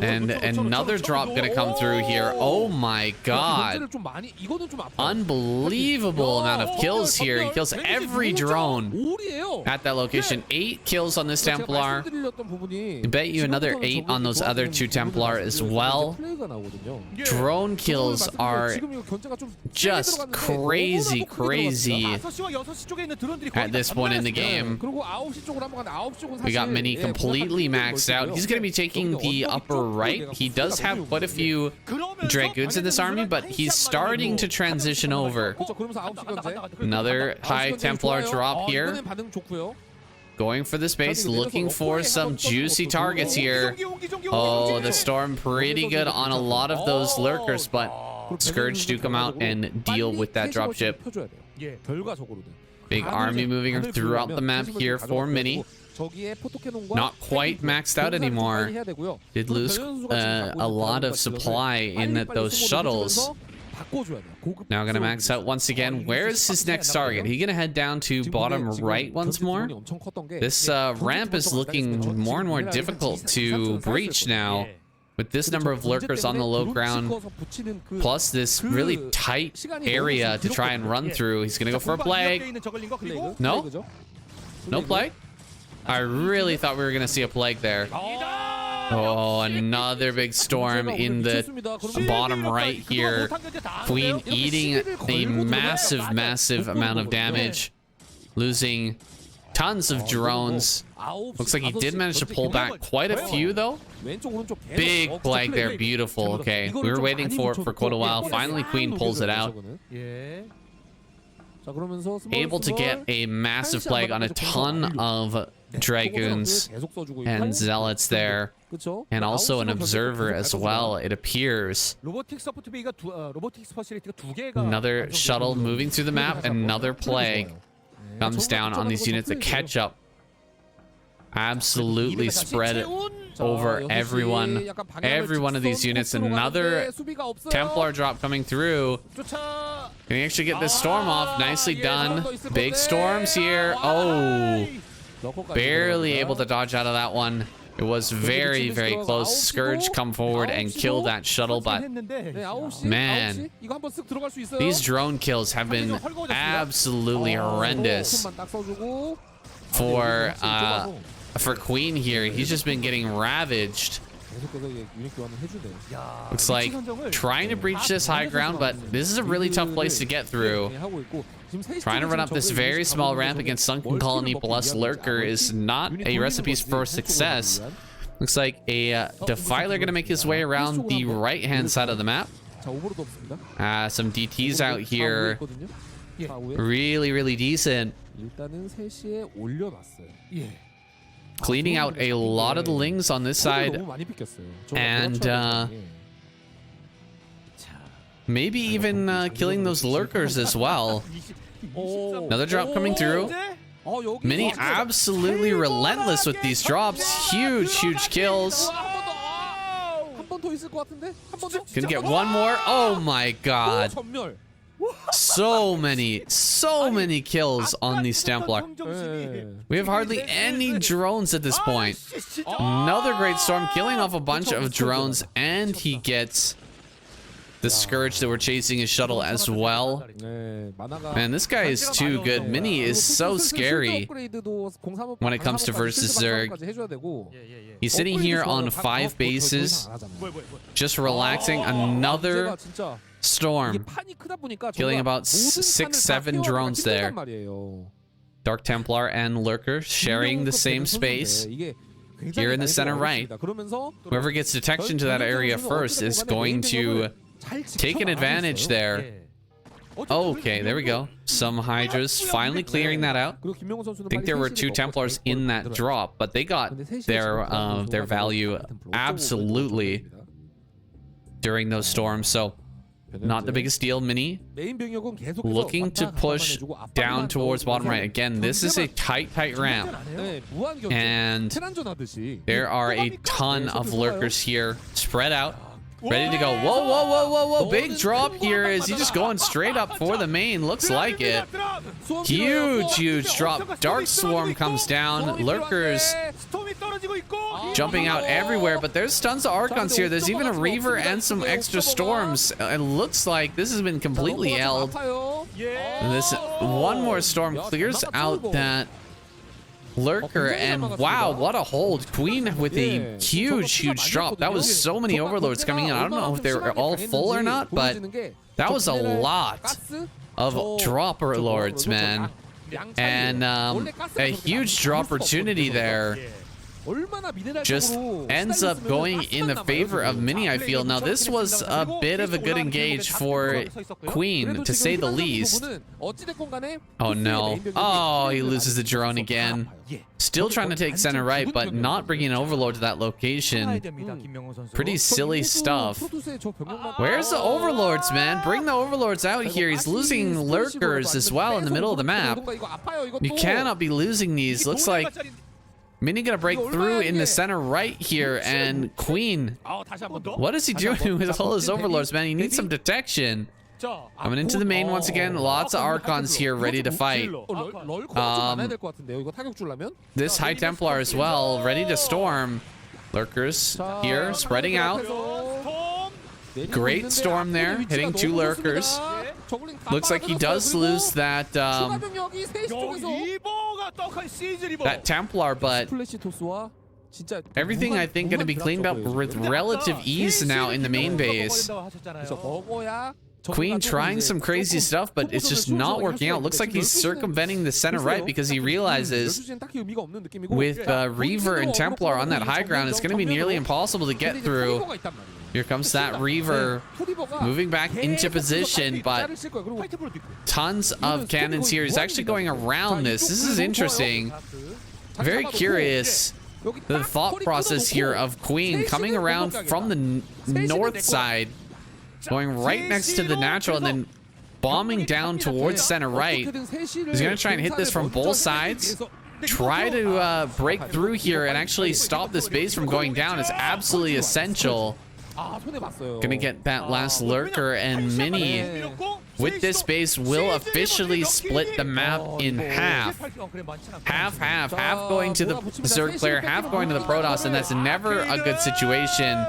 And another drop gonna come through here. Oh my god. Unbelievable amount of kills here. He kills every drone at that location. 8 kills on this Templar. I bet you another 8 on those other 2 Templar as well. Drone kills are just crazy at this point in the game. We got Mini completely maxed out. He's going to be taking the upper right. He does have quite a few Dragoons in this army, but he's starting to transition over. Another high Templar drop here. Going for the space, looking for some juicy targets here. Oh, the storm pretty good on a lot of those lurkers, but Scourge do come out and deal with that dropship. Big army moving throughout the map here for Mini. Not quite maxed out anymore. Did lose a lot of supply in those shuttles. Now gonna max out once again. Where is his next target? He gonna head down to bottom right once more? This ramp is looking more and more difficult to breach now. With this number of lurkers on the low ground, plus this really tight area to try and run through, he's gonna go for a plague. No? No plague? I really thought we were gonna see a plague there. Oh, another big storm in the bottom right here. Queen eating a massive amount of damage. Losing tons of drones. Looks like he did manage to pull back quite a few, though. Big flag there. Beautiful. Okay. We were waiting for it for quite a while. Finally, Queen pulls it out. Able to get a massive plague on a ton of Dragoons and Zealots there. And also an observer as well, it appears. Another shuttle moving through the map. Another plague comes down on these units. The catch-up absolutely spread over everyone. Every one of these units. Another Templar drop coming through. Can he actually get this storm off? Nicely done. Big storms here. Oh, barely able to dodge out of that one. It was very close. Scourge come forward and kill that shuttle, but man, these drone kills have been absolutely horrendous for Queen here. He's just been getting ravaged. Looks like trying to breach this high ground, but this is a really tough place to get through. Trying to run up this very small ramp against Sunken Colony plus Lurker is not a recipe for success. Looks like a Defiler gonna make his way around the right-hand side of the map. Some DTs out here. Really decent. Cleaning out a lot of the Lings on this side. And maybe even killing those lurkers as well. Another drop coming through. Mini absolutely relentless with these drops. Huge kills. Can get one more. Oh my god. So many kills on these Templar. We have hardly any drones at this point. Another great storm, killing off a bunch of drones, and he gets the Scourge that we're chasing his shuttle as well. Man, this guy is too good. Mini is so scary when it comes to versus Zerg. He's sitting here on 5 bases, just relaxing. Another storm, killing about 6-7 drones there. Dark Templar and Lurker sharing the same space. here in the center right. Whoever gets detection to that area first is going to take an advantage there. Okay, there we go. Some Hydras finally clearing that out. I think there were 2 Templars in that drop, but they got their value absolutely during those storms. So not the biggest deal. Mini looking to push down towards bottom right. Again, this is a tight ramp, and there are a ton of lurkers here spread out, ready to go. Whoa. Big drop here. Is he just going straight up for the main? Looks like it. Huge drop. Dark Swarm comes down. Lurkers jumping out everywhere, but there's tons of Archons here. There's even a Reaver and some extra Storms. It looks like this has been completely held. And this one more storm clears out that Lurker, and wow, what a hold. Queen with a huge drop. That was so many Overlords coming in. I don't know if they're all full or not, but that was a lot of dropper lords, man. And a huge drop opportunity there just ends up going in the favor of Mini, I feel. Now, this was a bit of a good engage for Queen, to say the least. Oh, no. Oh, he loses the drone again. Still trying to take center right, but not bringing an Overlord to that location. Pretty silly stuff. Where's the Overlords, man? Bring the Overlords out here. He's losing Lurkers as well in the middle of the map. You cannot be losing these. Looks like Mini gonna break through in the center right here, and Queen, what is he doing with all his Overlords, man? He needs some detection. Coming into the main once again. Lots of Archons here ready to fight. This High Templar as well, ready to storm. Lurkers here, spreading out. Great storm there, hitting 2 Lurkers. Looks like he does lose that that Templar, but everything I think going to be cleaned up with relative ease now in the main base. Queen trying some crazy stuff, but it's just not working out. Looks like he's circumventing the center right because he realizes with Reaver and Templar on that high ground, it's going to be nearly impossible to get through. Here comes that Reaver moving back into position, but tons of cannons here. He's actually going around this. This is interesting. Very curious. The thought process here of Queen coming around from the north side, going right next to the natural, and then bombing down towards center right. He's going to try and hit this from both sides. Try to break through here and actually stop this base from going down is absolutely essential. Gonna get that last Lurker, and Mini with this base will officially split the map in half. Half going to the Zerg player, half going to the Protoss, and that's never a good situation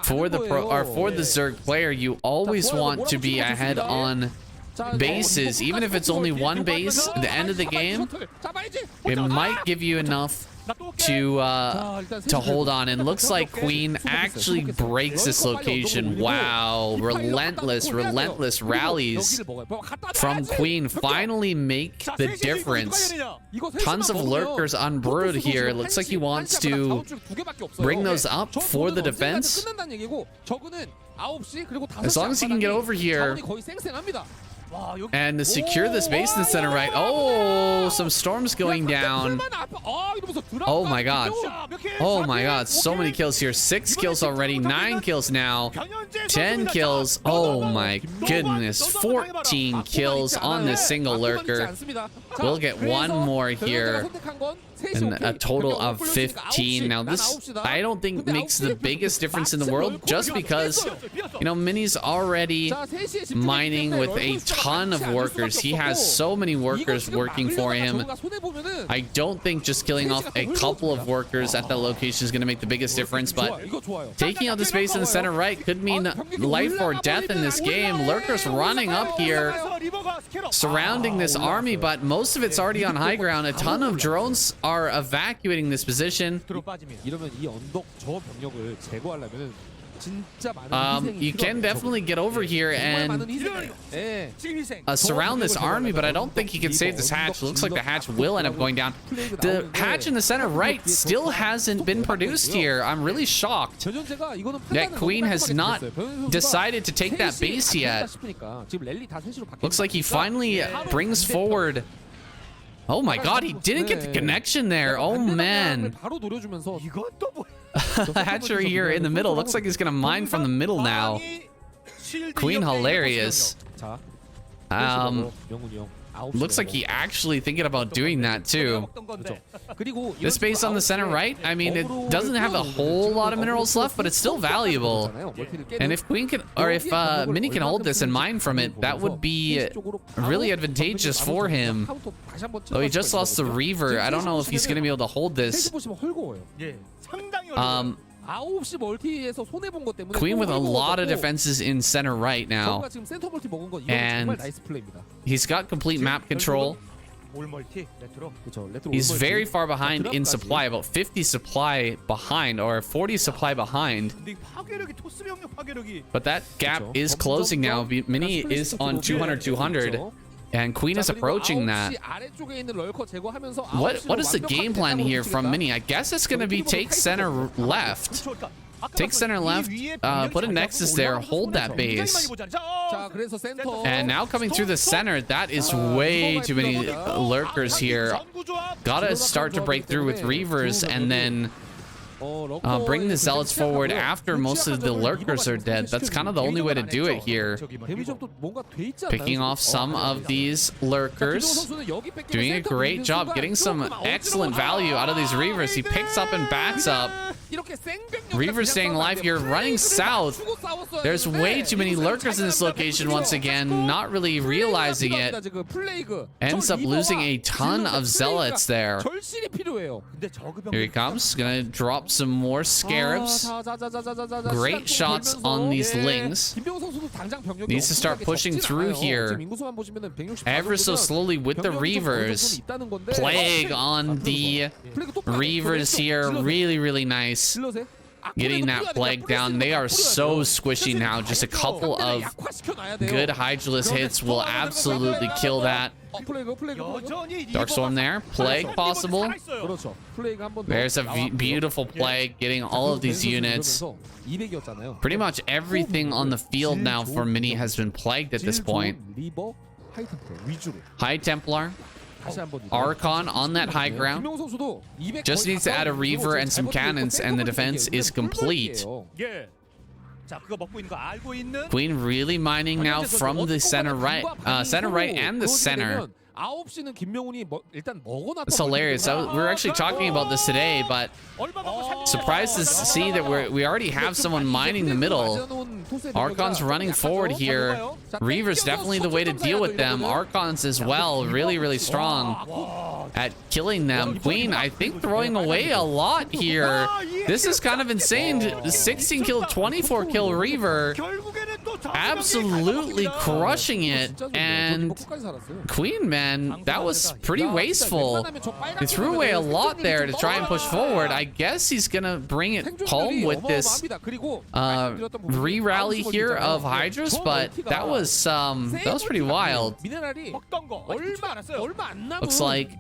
for the Zerg player. You always want to be ahead on bases, even if it's only one base at the end of the game. It might give you enough to hold on, and looks like Queen actually breaks this location. Wow, relentless rallies from Queen finally make the difference. Tons of Lurkers on Brood here. It looks like he wants to bring those up for the defense. As long as he can get over here and to secure this base in the center right. Oh, some storms going down. Oh my god. Oh my god. So many kills here. 6 kills already. 9 kills now. 10 kills. Oh my goodness. 14 kills on this single Lurker. We'll get one more here. And a total of 15. Now this, I don't think makes the biggest difference in the world, just because, you know, Mini's already mining with a ton of workers. He has so many workers working for him. I don't think just killing off a couple of workers at that location is going to make the biggest difference, but taking out the space in the center right could mean life or death in this game. Lurkers running up here, surrounding this army, but most of it's already on high ground. A ton of drones are evacuating this position. You can definitely get over here and surround this army, but I don't think he can save this hatch. It looks like the hatch will end up going down. The hatch in the center right still hasn't been produced here. I'm really shocked that Queen has not decided to take that base yet. Looks like he finally brings forward. Oh my god, he didn't get the connection there. Oh man. Hatchery here in the middle. Looks like he's gonna mine from the middle now. Queen hilarious. Looks like he actually thinking about doing that too. This base on the center right, I mean, it doesn't have a whole lot of minerals left, but it's still valuable. And if Queen can, or if Mini can hold this and mine from it, that would be really advantageous for him. Though he just lost the Reaver, I don't know if he's gonna be able to hold this. Queen with a lot of defenses in center right now, and he's got complete map control. He's very far behind in supply, about 50 supply behind, or 40 supply behind. But that gap is closing now. Mini is on 200-200. And Queen is approaching that. What is the game plan here from Mini? I guess it's going to be take center left. Take center left, put a Nexus there, hold that base. And now coming through the center, that is way too many lurkers here. Gotta start to break through with Reavers and then bring the Zealots forward after most of the lurkers are dead. That's kind of the only way to do it here. Picking off some of these lurkers. Doing a great job getting some excellent value out of these Reavers. He picks up and backs up. Reaver staying alive here, running south. There's way too many lurkers in this location once again, not really realizing it. Ends up losing a ton of Zealots there. Here he comes, gonna drop some more Scarabs. Great shots on these Lings. Needs to start pushing through here. Ever so slowly with the Reavers. Plague on the Reavers here, really nice. Getting that plague down. They are so squishy now. Just a couple of good Hydralisk hits will absolutely kill that. Darkstorm there. Plague possible. There's a beautiful plague getting all of these units. Pretty much everything on the field now for Mini has been plagued at this point. High Templar. Archon on that high ground. Just needs to add a Reaver and some cannons and the defense is complete. Queen really mining now from the center right and the center. It's hilarious. We were actually talking about this today, but surprised to see that we already have someone mining the middle. Archon's running forward here. Reaver's definitely the way to deal with them. Archons as well, really strong at killing them. Queen, I think, throwing away a lot here. This is kind of insane. 16 kill, 24 kill Reaver. Absolutely crushing it. And Queen, man, that was pretty wasteful. He threw away a lot there to try and push forward. I guess he's gonna bring it home with this re-rally here of Hydras, but that was pretty wild. Looks like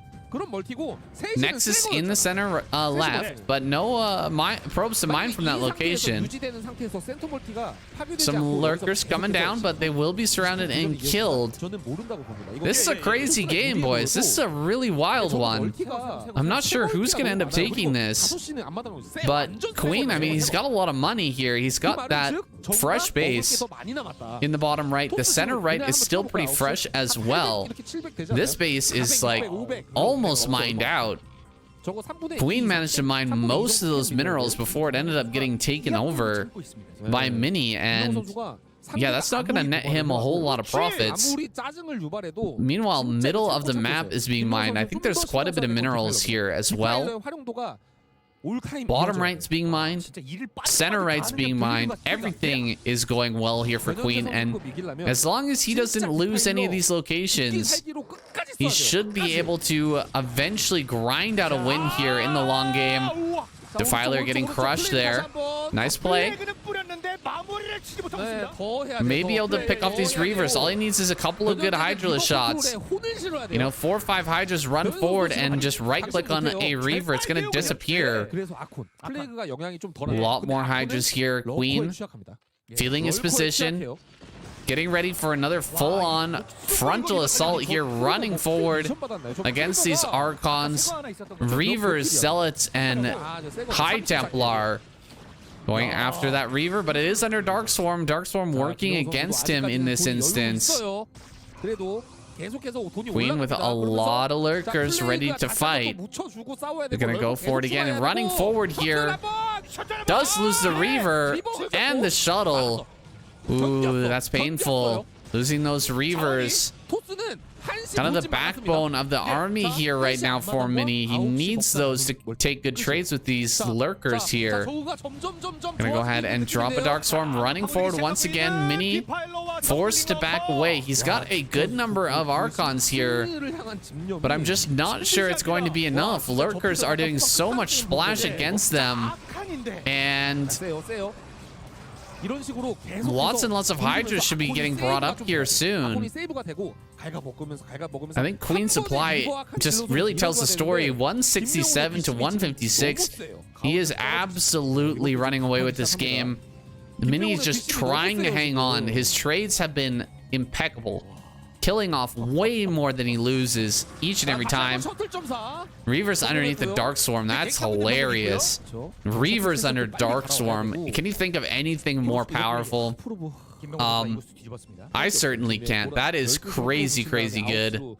Nexus in the center left, but no probes to mine from that location. Some lurkers coming down, but they will be surrounded and killed. This is a crazy game, boys. This is a really wild one. I'm not sure who's going to end up taking this, but Queen, I mean, he's got a lot of money here. He's got that fresh base in the bottom right. The center right is still pretty fresh as well. This base is like almost mined out. Queen managed to mine most of those minerals before it ended up getting taken over by Mini, and yeah, that's not going to net him a whole lot of profits. Meanwhile, middle of the map is being mined. I think there's quite a bit of minerals here as well. Bottom right's being mined, center right's being mined. Everything is going well here for Queen, and as long as he doesn't lose any of these locations, he should be able to eventually grind out a win here in the long game. Defiler getting crushed there. Nice play. may be able to pick off these Reavers. All he needs is a couple of good Hydralisk shots. You know, 4 or 5 Hydras run forward and just right-click on a Reaver. It's going to disappear. A lot more Hydras here. Queen feeling his position. Getting ready for another full-on frontal assault here, running forward against these Archons, Reavers, Zealots, and High Templar. Going after that Reaver, but it is under Darkstorm. Darkstorm working against him in this instance. Queen with a lot of lurkers ready to fight. They're going to go for it again. And running forward here. Does lose the Reaver and the shuttle. Ooh, that's painful. Losing those Reavers. Kind of the backbone of the army here right now for Mini. He needs those to take good trades with these lurkers here. Gonna go ahead and drop a Darkstorm. Running forward once again. Mini forced to back away. He's got a good number of Archons here, but I'm just not sure it's going to be enough. Lurkers are doing so much splash against them, and lots and lots of Hydras should be getting brought up here soon. I think Queen Supply just really tells the story. 167 to 156. He is absolutely running away with this game. Mini is just trying to hang on. His trades have been impeccable, killing off way more than he loses each and every time. Reavers underneath the Darkstorm. That's hilarious. Reavers under Darkstorm. Can you think of anything more powerful? I certainly can't. That is crazy, crazy good. And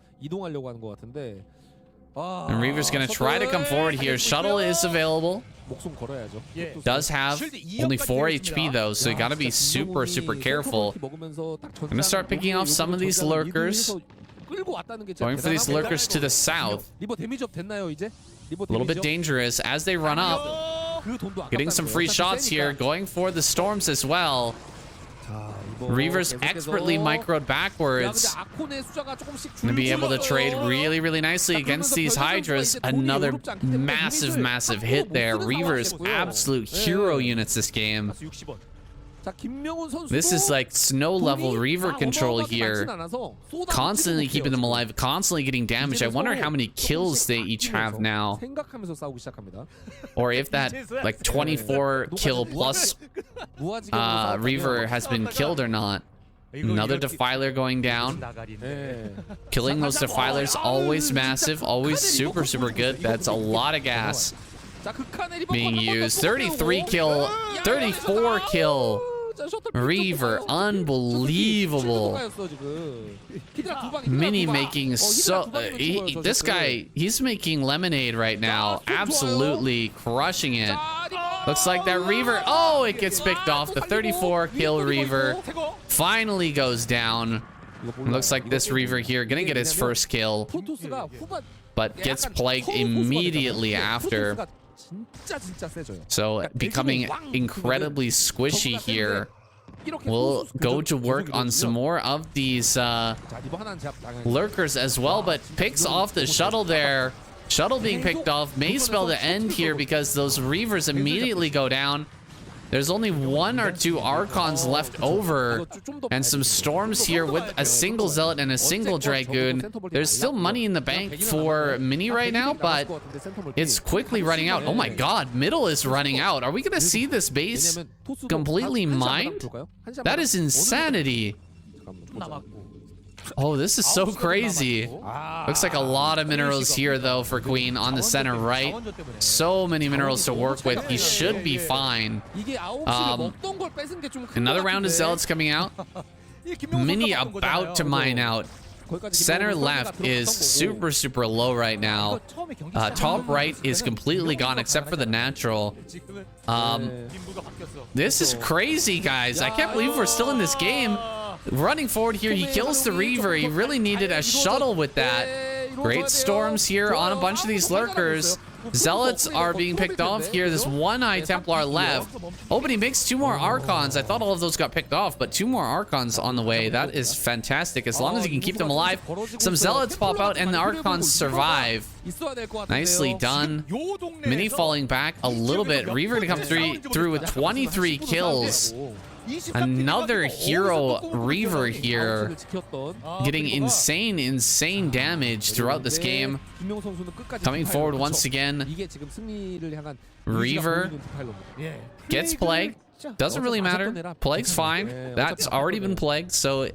Reaver's going to try to come forward here. Shuttle is available. Does have only 4 HP though, so you got to be super, super careful. I'm going to start picking off some of these lurkers. Going for these lurkers to the south. A little bit dangerous as they run up. Getting some free shots here. Going for the storms as well. Reavers expertly microed backwards. Gonna be able to trade really, really nicely against these Hydras. Another massive, massive hit there. Reavers, absolute hero units this game. This is like snow level Reaver control here. Constantly keeping them alive, constantly getting damage. I wonder how many kills they each have now. Or if that like 24 kill plus Reaver has been killed or not. Another Defiler going down. Killing those Defilers, always massive, always super, super good. That's a lot of gas being used. 33 kill, 34 kill. Reaver, unbelievable. Mini making so... this guy, he's making lemonade right now. Absolutely crushing it. Looks like that Reaver... Oh, it gets picked off. The 34 kill Reaver finally goes down. Looks like this Reaver here gonna get his first kill, but gets plagued immediately after. So becoming incredibly squishy here. We'll go to work on some more of these lurkers as well, but picks off the shuttle there. Shuttle being picked off may spell the end here because those Reavers immediately go down. There's only 1 or 2 Archons left over, and some Storms here with a single Zealot and a single Dragoon. There's still money in the bank for Mini right now, but it's quickly running out. Oh my god, middle is running out. Are we going to see this base completely mined? That is insanity. Oh, this is so crazy. Looks like a lot of minerals here, though, for Queen on the center right. So many minerals to work with. He should be fine. Another round of Zealots coming out. Mini about to mine out. Center left is super, super low right now. Top right is completely gone except for the natural. This is crazy, guys. I can't believe we're still in this game. Running forward here, he kills the Reaver. He really needed a shuttle with that. Great storms here on a bunch of these lurkers. Zealots are being picked off here. There's 1 High Templar left. Oh, but he makes 2 more Archons. I thought all of those got picked off, but 2 more Archons on the way. That is fantastic. As long as he can keep them alive. Some Zealots pop out and the Archons survive. Nicely done. Mini falling back a little bit. Reaver to come through with 23 kills. Another hero Reaver here, getting insane damage throughout this game. Coming forward once again. Reaver gets Plague. Doesn't really matter. Plague's fine. That's already been Plagued, so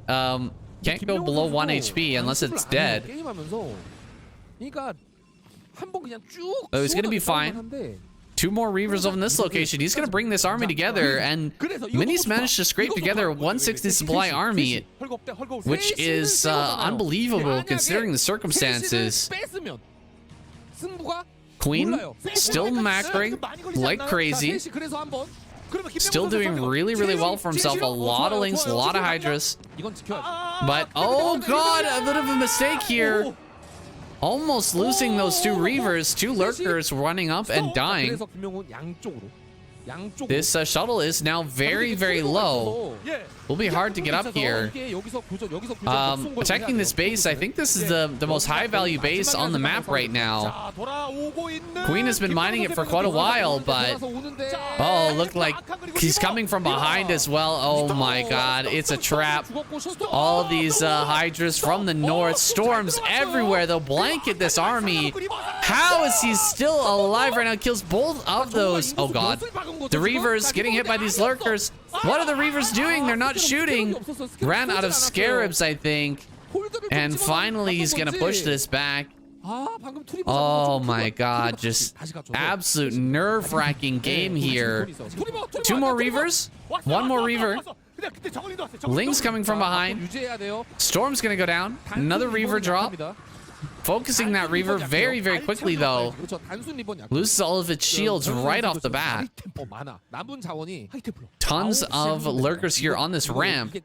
can't go below 1 HP unless it's dead. Oh, he's gonna be fine. 2 more Reavers over in this location. He's gonna bring this army together, and Mini's managed to scrape together 160 supply army, which is unbelievable considering the circumstances. Queen still macroing like crazy. Still doing really well for himself. A lot of Lings, a lot of Hydras. But, oh god, a bit of a mistake here. Almost losing those 2 Reavers, 2 Lurkers running up and dying. This shuttle is now very low. Will be hard to get up here. Attacking this base, I think this is the most high value base on the map right now. Queen has been mining it for quite a while, but oh, look like he's coming from behind as well. Oh my god, it's a trap. All these Hydras from the north, storms everywhere. They'll blanket this army. How is he still alive right now? Kills both of those. Oh god. The Reavers getting hit by these Lurkers. What are the Reavers doing? They're not shooting. Ran out of Scarabs, I think. And finally, he's going to push this back. Oh my god, just absolute nerve-wracking game here. 2 more Reavers. 1 more Reaver. Ling's coming from behind. Storm's going to go down. Another Reaver drop. Focusing that Reaver very quickly, though. Loses all of its shields right off the bat. Tons of Lurkers here on this ramp.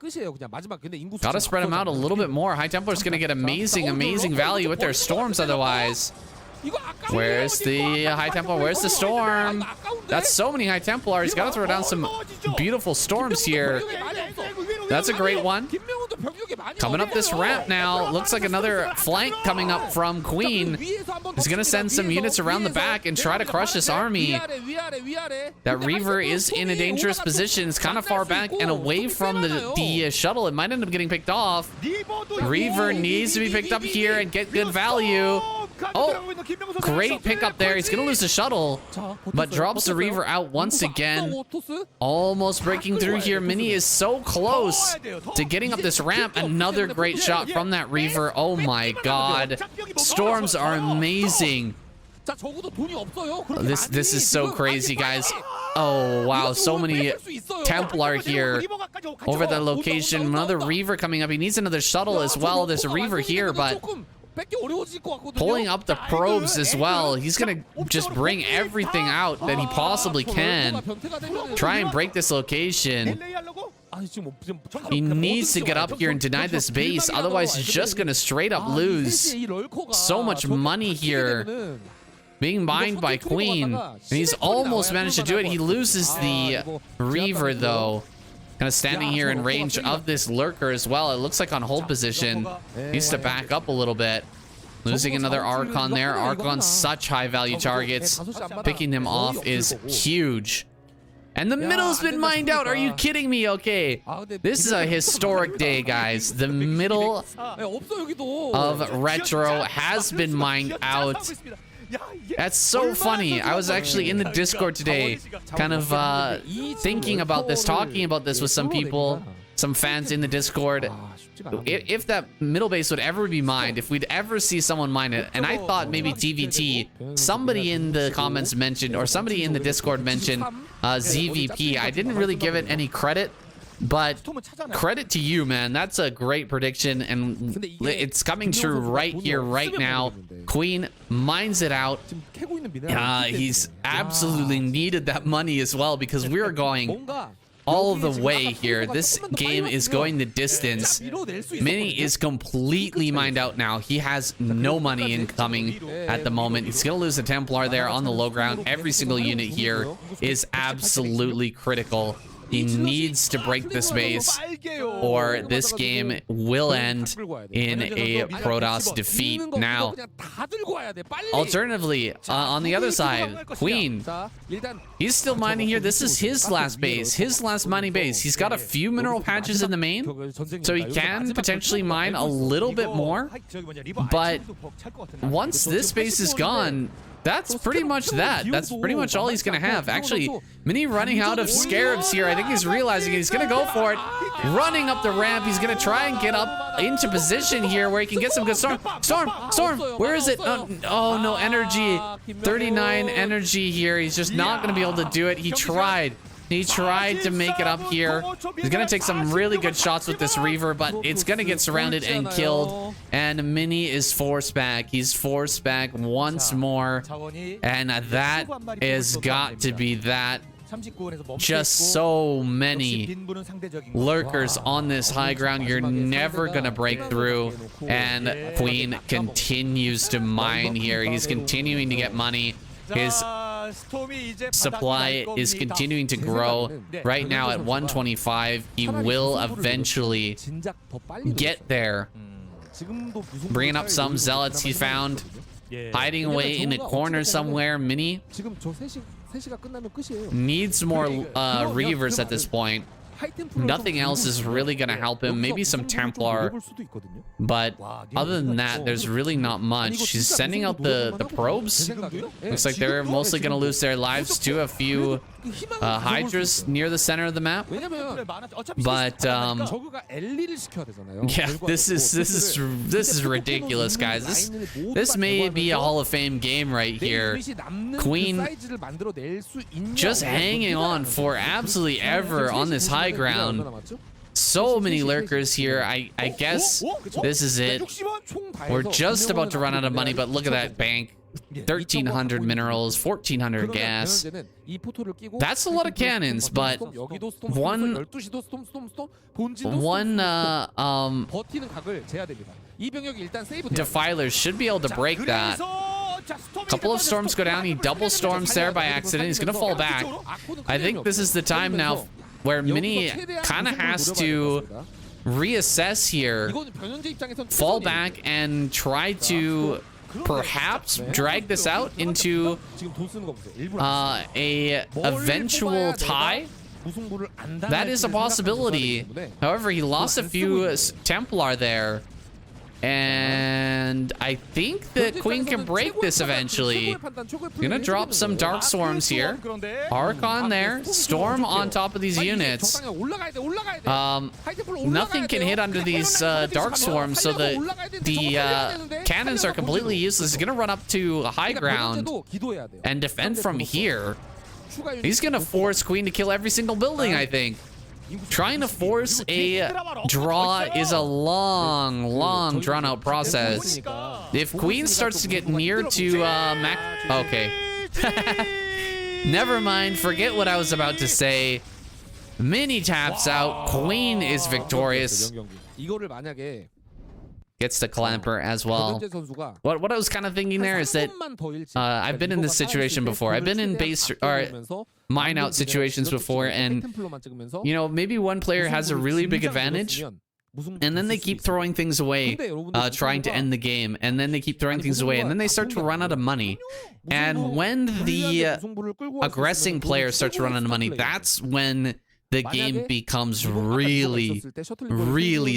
Gotta spread them out a little bit more. High Templar's gonna get amazing value with their storms otherwise. Where's the High Templar? Where's the storm? That's so many High Templars. Gotta throw down some beautiful storms here. That's a great one. Coming up this ramp now. Looks like another flank coming up from Queen. He's gonna send some units around the back and try to crush this army. That Reaver is in a dangerous position. It's kind of far back and away from the shuttle. It might end up getting picked off. Reaver needs to be picked up here and get good value. Oh, great pickup there. He's gonna lose the shuttle, but drops the Reaver out once again. Almost breaking through here. Mini is so close to getting up this ramp. Another great shot from that Reaver. Oh my god. Storms are amazing. This is so crazy, guys. Oh wow, so many Templar here over the location. Another Reaver coming up. He needs another shuttle as well. There's a Reaver here, but pulling up the probes as well. He's gonna just bring everything out that he possibly can. Try and break this location. He needs to get up here and deny this base, otherwise he's just gonna straight up lose. So much money here being mined by Queen, and he's almost managed to do it. He loses the Reaver though. Kind of standing here in range of this Lurker as well. It looks like on hold position. Needs to back up a little bit. Losing another Archon there. Archon's such high value targets. Picking them off is huge. And the middle's been mined out. Are you kidding me? Okay. This is a historic day, guys. The middle of Retro has been mined out. That's so funny. I was actually in the Discord today, kind of thinking about this, talking about this with some people, some fans in the Discord. If that middle base would ever be mined, if we'd ever see someone mine it, and I thought maybe TVT, somebody in the comments mentioned, or somebody in the Discord mentioned ZVP. I didn't really give it any credit, but credit to you, man. That's a great prediction, and it's coming true right here, right now. Queen mines it out. He's absolutely needed that money as well, because we're going all the way here. This game is going the distance. Mini is completely mined out now. He has no money incoming at the moment. He's gonna lose the Templar there on the low ground. Every single unit here is absolutely critical. He needs to break this base, or this game will end in a Protoss defeat. Now, alternatively, on the other side, Queen, he's still mining here. This is his last base, his last mining base. He's got a few mineral patches in the main, so he can potentially mine a little bit more. But once this base is gone, that's pretty much that. That's pretty much all he's going to have. Actually, Mini running out of scarabs here. I think he's realizing it. He's going to go for it. Running up the ramp. He's going to try and get up into position here where he can get some good storm. Storm! Where is it? Oh, no energy. 39 energy here. He's just not going to be able to do it. He tried. He tried to make it up here. He's going to take some really good shots with this Reaver, but it's going to get surrounded and killed. And Mini is forced back. He's forced back once more. And that has got to be that. Just so many lurkers on this high ground. You're never going to break through. And Queen continues to mine here. He's continuing to get money. His supply is continuing to grow. Right now at 125, he will eventually get there. Bringing up some zealots he found, hiding away in a corner somewhere. Mini needs more Reavers at this point. Nothing else is really going to help him. Maybe some Templar. But other than that, there's really not much. He's sending out the probes. Looks like they're mostly going to lose their lives to a few Hydras near the center of the map. But yeah, this is ridiculous, guys. This may be a Hall of Fame game right here. Queen just hanging on for absolutely ever on this high ground. So many lurkers here. I guess this is it. We're just about to run out of money, but look at that bank. 1,300 minerals, 1,400 gas. That's a lot of cannons, but one Defiler should be able to break that. A couple of storms go down. He double storms there by accident. He's going to fall back. I think this is the time now where Mini kind of has to reassess here, fall back, and try to perhaps drag this out into a eventual tie. That is a possibility. However, he lost a few Templar there. And I think that Queen can break this eventually. Gonna drop some Dark Swarms here. Archon there. Storm on top of these units. Nothing can hit under these Dark Swarms, so the cannons are completely useless. He's gonna run up to high ground and defend from here. He's gonna force Queen to kill every single building, I think. Trying to force a draw is a long, drawn-out process. If Queen starts to get near to Mac... Okay. Never mind. Forget what I was about to say. Mini taps out. Queen is victorious. Gets the clamper as well. What I was kind of thinking there is that I've been in this situation before. I've been in base or mine out situations before, and you know, maybe one player has a really big advantage, and then they keep throwing things away, trying to end the game, and then they keep throwing things away, and then they start to run out of money. And when the aggressing player starts to run out of money, that's when the game becomes really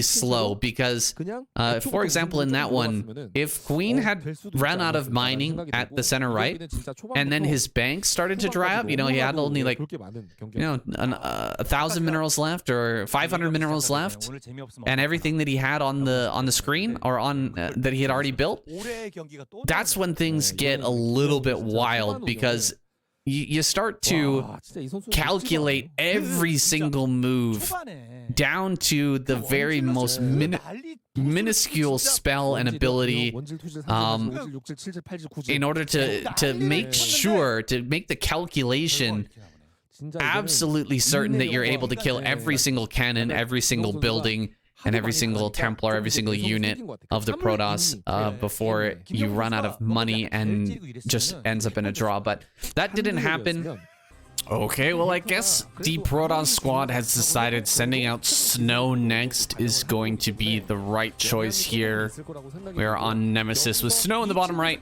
slow, because for example, in that one, if Queen had ran out of mining at the center right, and then his bank started to dry up, you know, he had only like, you know, 1,000 minerals left or 500 minerals left, and everything that he had on the screen or on that he had already built, that's when things get a little bit wild, because you start to calculate every single move down to the very most minuscule spell and ability, in order to make sure, to make the calculation absolutely certain that you're able to kill every single cannon, every single building, and every single Templar, every single unit of the Protoss before you run out of money and just ends up in a draw. But that didn't happen. Okay, well, I guess the Protoss squad has decided sending out Snow next is going to be the right choice here. We're on Nemesis with Snow in the bottom right.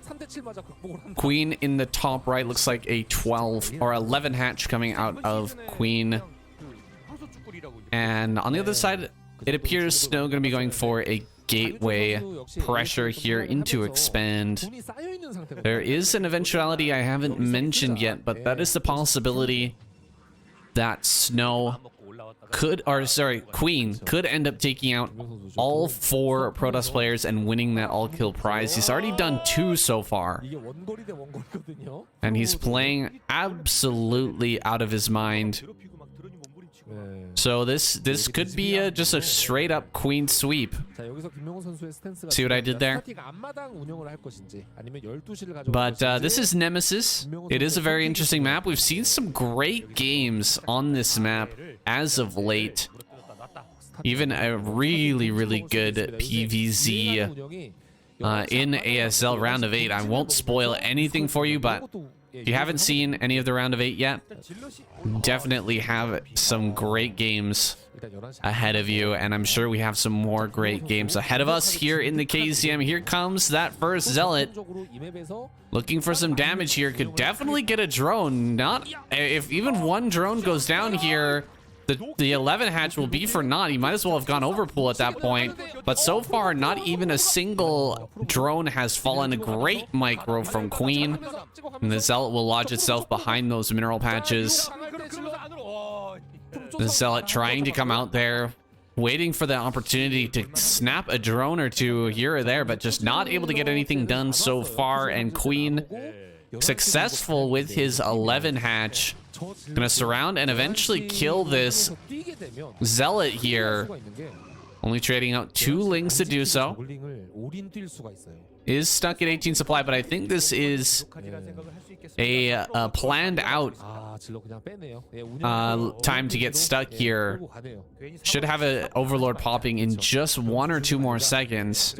Queen in the top right. Looks like a 12 or 11 hatch coming out of Queen. And on the other side, it appears Snow going to be going for a gateway pressure here into expand. There is an eventuality I haven't mentioned yet, but that is the possibility that Snow could, or sorry, Queen could end up taking out all 4 Protoss players and winning that all-kill prize. He's already done 2 so far, and he's playing absolutely out of his mind. So this could be just a straight up Queen sweep. See what I did there? But this is Nemesis. It is a very interesting map. We've seen some great games on this map as of late. Even a really good PVZ in ASL round of 8. I won't spoil anything for you, but if you haven't seen any of the round of 8 yet, definitely have some great games ahead of you, and I'm sure we have some more great games ahead of us here in the KZM. Here comes that first Zealot, looking for some damage here. Could definitely get a drone. Not if even one drone goes down here, the 11 hatch will be for naught. He might as well have gone overpool at that point. But so far, not even a single drone has fallen. A great micro from Queen. And the Zealot will lodge itself behind those mineral patches. The Zealot trying to come out there, waiting for the opportunity to snap a drone or two here or there, but just not able to get anything done so far. And Queen successful with his 11 hatch. Gonna surround and eventually kill this Zealot here. Only trading out 2 Lings to do so. Is stuck at 18 supply, but I think this is a planned out time to get stuck here. Should have an Overlord popping in just 1 or 2 more seconds,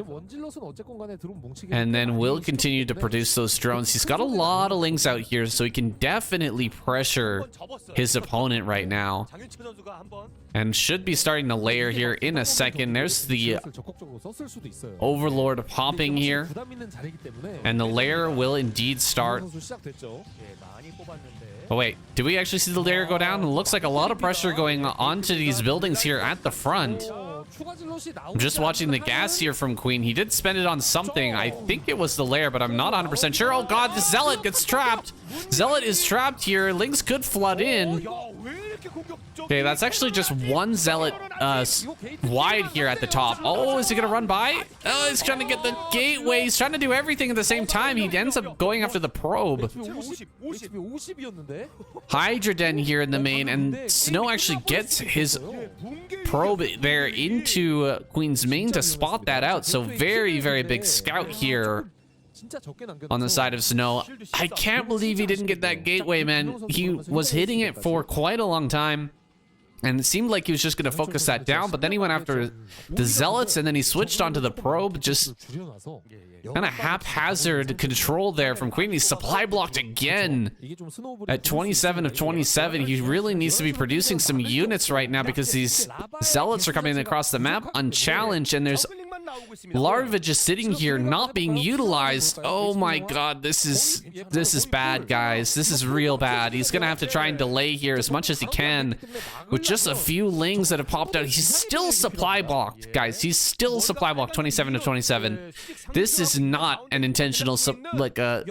and then will continue to produce those drones. He's got a lot of Lings out here, so he can definitely pressure his opponent right now, and should be starting to layer here in a second. There's the Overlord popping here, and the layer will indeed start. Oh wait, did we actually see the layer go down? It looks like a lot of pressure going onto these buildings here at the front. I'm just watching the gas here from Queen. He did spend it on something. I think it was the lair, but I'm not 100% sure. Oh god, the Zealot gets trapped. Zealot is trapped here. Lings could flood in. Okay, that's actually just 1 Zealot wide here at the top. Oh, is he gonna run by? Oh, he's trying to get the gateway. He's trying to do everything at the same time. He ends up going after the probe. Hydra Den here in the main, and Snow actually gets his probe there into Queen's main to spot that out. So very big scout here on the side of Snow. I can't believe he didn't get that gateway, man. He was hitting it for quite a long time, and it seemed like he was just going to focus that down, but then he went after the Zealots, and then he switched onto the probe. Just kind of haphazard control there from Queen. He's supply blocked again at 27 of 27. He really needs to be producing some units right now because these Zealots are coming across the map unchallenged, and there's Larva just sitting here not being utilized. Oh my god, this is bad, guys. This is real bad. He's gonna have to try and delay here as much as he can with just a few Lings that have popped out. He's still supply blocked, guys. He's still supply blocked, 27 to 27. This is not an intentional like a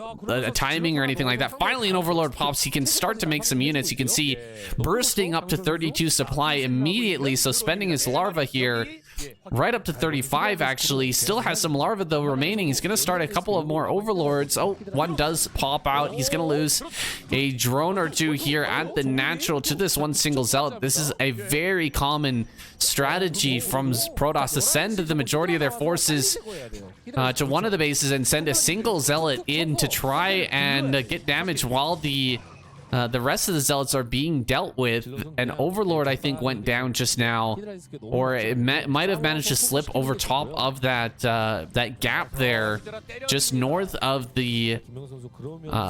timing or anything like that. Finally an Overlord pops. He can start to make some units. You can see bursting up to 32 supply immediately, so spending his larva here right up to 35 actually. Still has some larva though remaining. He's gonna start a couple of more Overlords. Oh, one does pop out. He's gonna lose a drone or two here at the natural to this one single Zealot. This is a very common strategy from Protoss to send the majority of their forces to one of the bases and send a single Zealot in to try and get damage while the The rest of the Zealots are being dealt with. An Overlord, I think, went down just now. Or it might have managed to slip over top of that that gap there, just north of the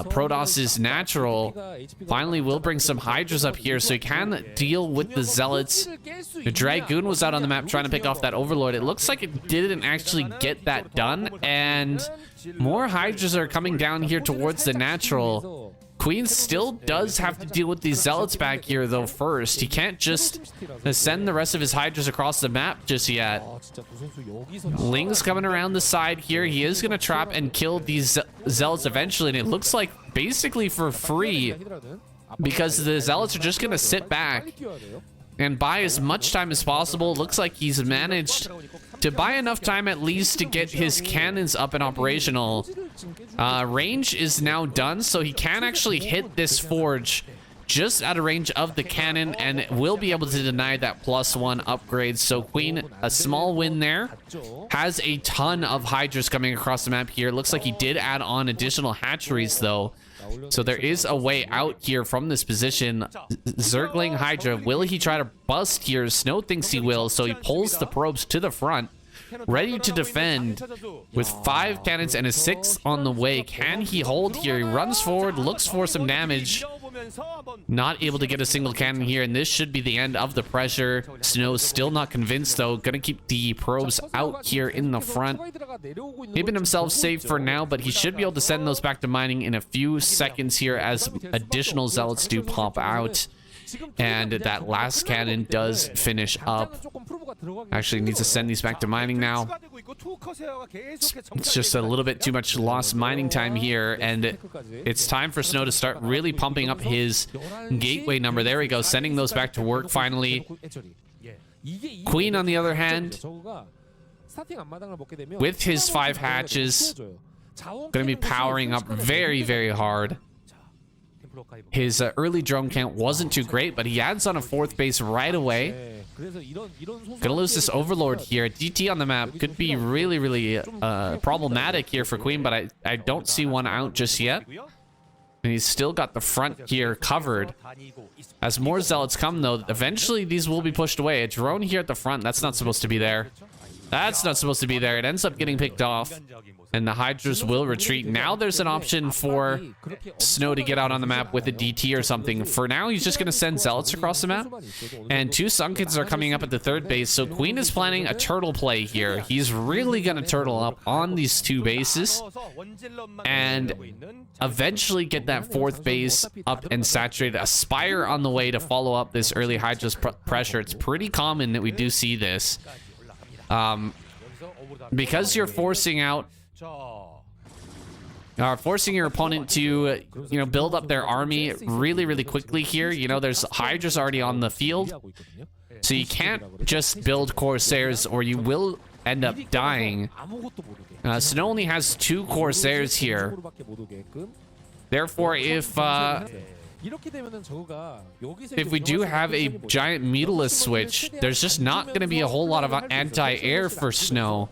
Protoss's natural. Finally, will bring some Hydras up here so he can deal with the Zealots. The Dragoon was out on the map trying to pick off that Overlord. It looks like it didn't actually get that done. And more Hydras are coming down here towards the natural. Queen still does have to deal with these Zealots back here, though, first. He can't just send the rest of his Hydras across the map just yet. Ling's coming around the side here. He is going to trap and kill these Zealots eventually, and it looks like basically for free, because the Zealots are just going to sit back and buy as much time as possible. It looks like he's managed to buy enough time at least to get his cannons up and operational. Range is now done, so he can actually hit this forge just out of range of the cannon and will be able to deny that +1 upgrade. So Queen, a small win there. Has a ton of Hydras coming across the map here. Looks like he did add on additional hatcheries, though. So there is a way out here from this position. Zergling Hydra, will he try to bust here? Snow thinks he will, so he pulls the probes to the front, ready to defend with 5 cannons and a 6th on the way. Can he hold here? He runs forward, looks for some damage. Not able to get a single cannon here, and this should be the end of the pressure. Snow's still not convinced, though. Gonna keep the probes out here in the front. Keeping himself safe for now, but he should be able to send those back to mining in a few seconds here as additional Zealots do pop out. And that last cannon does finish up. Actually needs to send these back to mining now. It's just a little bit too much lost mining time here, and it's time for Snow to start really pumping up his gateway number. There we go, sending those back to work finally. Queen, on the other hand, with his 5 hatches, going to be powering up very, very hard. His early drone count wasn't too great, but he adds on a 4th base right away. Gonna lose this Overlord here. DT on the map could be really, really problematic here for Queen, but I don't see one out just yet. And he's still got the front here covered. As more Zealots come, though, eventually these will be pushed away. A drone here at the front, that's not supposed to be there. That's not supposed to be there. It ends up getting picked off, and the Hydras will retreat. Now there's an option for Snow to get out on the map with a DT or something. For now, he's just going to send Zealots across the map, and 2 Sunkens are coming up at the 3rd base. So Queen is planning a turtle play here. He's really going to turtle up on these 2 bases and eventually get that 4th base up and saturated. A Spire on the way to follow up this early Hydra's pressure. It's pretty common that we do see this. Because you're forcing out, forcing your opponent to, build up their army really, really quickly here. There's Hydras already on the field, so you can't just build Corsairs or you will end up dying. Snow only has 2 Corsairs here. Therefore, if we do have a giant Mutalisk switch, there's just not going to be a whole lot of anti-air for Snow.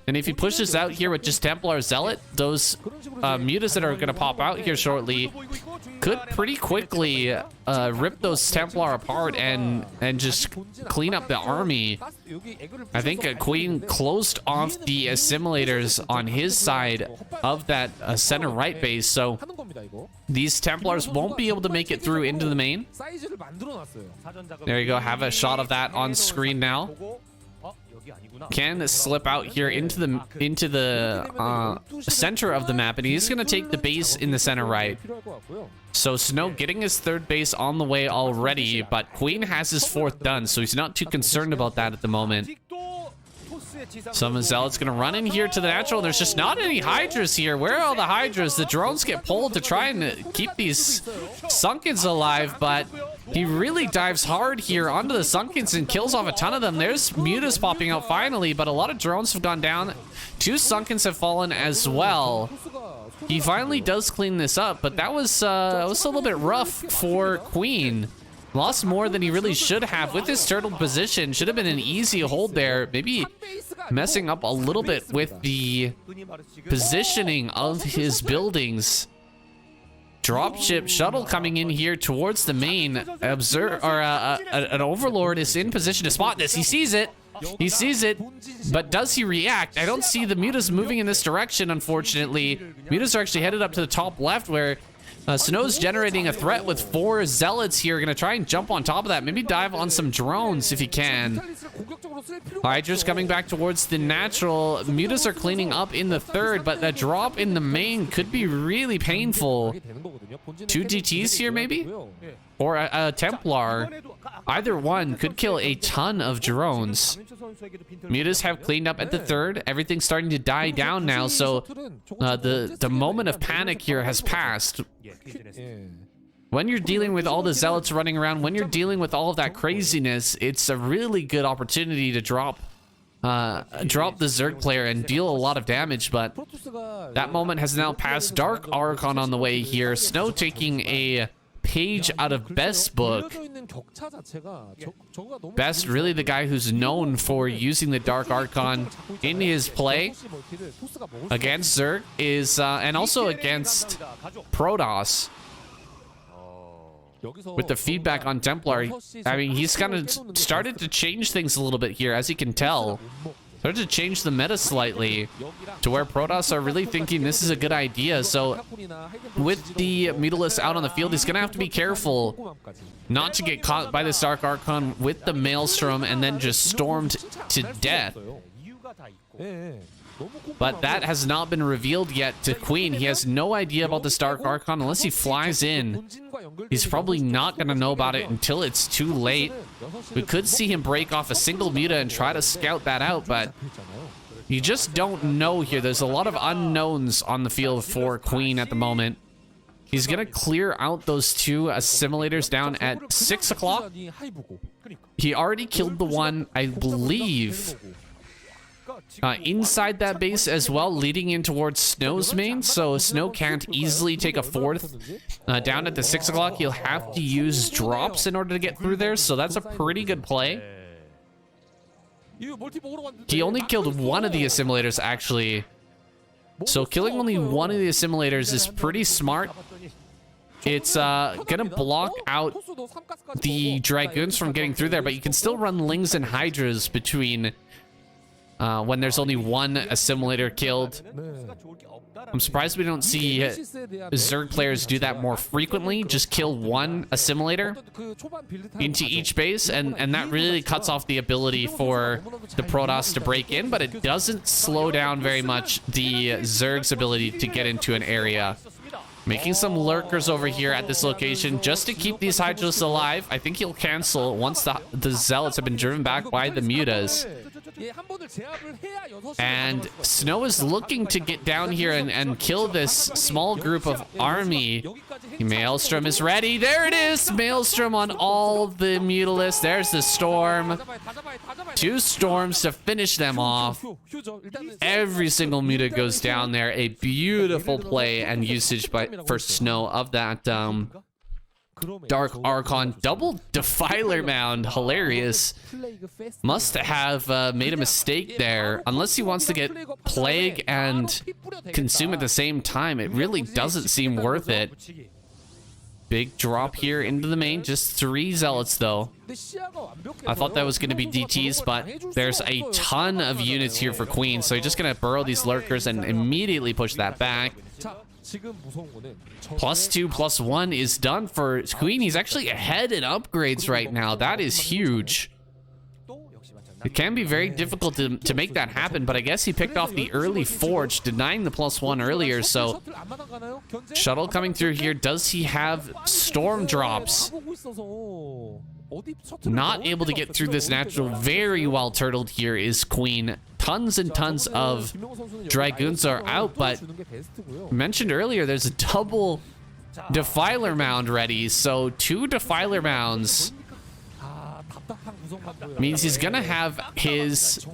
And if he pushes out here with just Templar Zealot, those mutas that are going to pop out here shortly could pretty quickly rip those Templar apart and just clean up the army. I think Queen closed off the assimilators on his side of that center right base, so these Templars won't be able to make it through into the main. There you go, have a shot of that on screen now. Can slip out here into the center of the map, and he's going to take the base in the center right. So Snow getting his 3rd base on the way already, but Queen has his 4th done, so he's not too concerned about that at the moment. Some Zealot's going to run in here to the natural. There's just not any Hydras here. Where are all the Hydras? The drones get pulled to try and keep these Sunkens alive, but he really dives hard here onto the Sunkens and kills off a ton of them. There's Mutas popping out finally, but a lot of drones have gone down. 2 Sunkens have fallen as well. He finally does clean this up, but that was a little bit rough for Queen. Lost more than he really should have with his turtle position. Should have been an easy hold there. Maybe messing up a little bit with the positioning of his buildings. Dropship shuttle coming in here towards the main. An overlord is in position to spot this. He sees it. He sees it, but does he react? I don't see the mutas moving in this direction, unfortunately. Mutas are actually headed up to the top left where Snow's generating a threat with 4 zealots here. Gonna try and jump on top of that. Maybe dive on some drones if he can. Hydra's coming back towards the natural. Mutas are cleaning up in the third, but that drop in the main could be really painful. 2 DTs here, maybe? Or a Templar. Either one could kill a ton of drones. Mutas have cleaned up at the third. Everything's starting to die down now, so the moment of panic here has passed. When you're dealing with all the zealots running around, when you're dealing with all of that craziness, it's a really good opportunity to drop the Zerg player and deal a lot of damage, but that moment has now passed. Dark Archon on the way here. Snow taking a page out of Best's book. Best, really the guy who's known for using the Dark Archon in his play against Zerg is, and also against Protoss. With the feedback on Templar, I mean, he's kind of started to change things a little bit here, as you can tell. Started to change the meta slightly to where Protoss are really thinking this is a good idea. So with the Mutalisk out on the field, he's going to have to be careful not to get caught by the Dark Archon with the Maelstrom and then just stormed to death. But that has not been revealed yet to Queen. He has no idea about the Dark Archon unless he flies in. He's probably not going to know about it until it's too late. We could see him break off a single muta and try to scout that out, but you just don't know here. There's a lot of unknowns on the field for Queen at the moment. He's going to clear out those 2 assimilators down at 6 o'clock. He already killed the one, I believe, inside that base as well, leading in towards Snow's main, so Snow can't easily take a 4th. Down at the 6 o'clock, he'll have to use drops in order to get through there, so that's a pretty good play. He only killed one of the assimilators, actually. So killing only one of the assimilators is pretty smart. It's gonna block out the Dragoons from getting through there, but you can still run Lings and Hydras between when there's only one assimilator killed. I'm surprised we don't see Zerg players do that more frequently. Just kill one assimilator into each base, and that really cuts off the ability for the Protoss to break in, but it doesn't slow down very much the Zerg's ability to get into an area. Making some lurkers over here at this location just to keep these Hydras alive. I think he'll cancel once the Zealots have been driven back by the Mutas. And Snow is looking to get down here and kill this small group of army. Maelstrom is ready. There it is. Maelstrom on all the Mutalisks. There's the storm. 2 storms to finish them off. Every single Muta goes down there. A beautiful play and usage for Snow of that Dark Archon. Double Defiler Mound. Hilarious. Must have made a mistake there. Unless he wants to get Plague and Consume at the same time, it really doesn't seem worth it. Big drop here into the main. Just 3 Zealots, though. I thought that was going to be DTs, but there's a ton of units here for Queen, so you're just going to burrow these lurkers and immediately push that back. +2, +1 is done for Queen. He's actually ahead in upgrades right now. That is huge. It can be very difficult to make that happen, but I guess he picked off the early Forge, denying the +1 earlier, so Shuttle coming through here. Does he have Storm drops? Not able to get through this natural. Very well turtled here is Queen. Tons and tons of Dragoons are out, but mentioned earlier, there's a double Defiler Mound ready, so 2 Defiler Mounds means he's gonna have his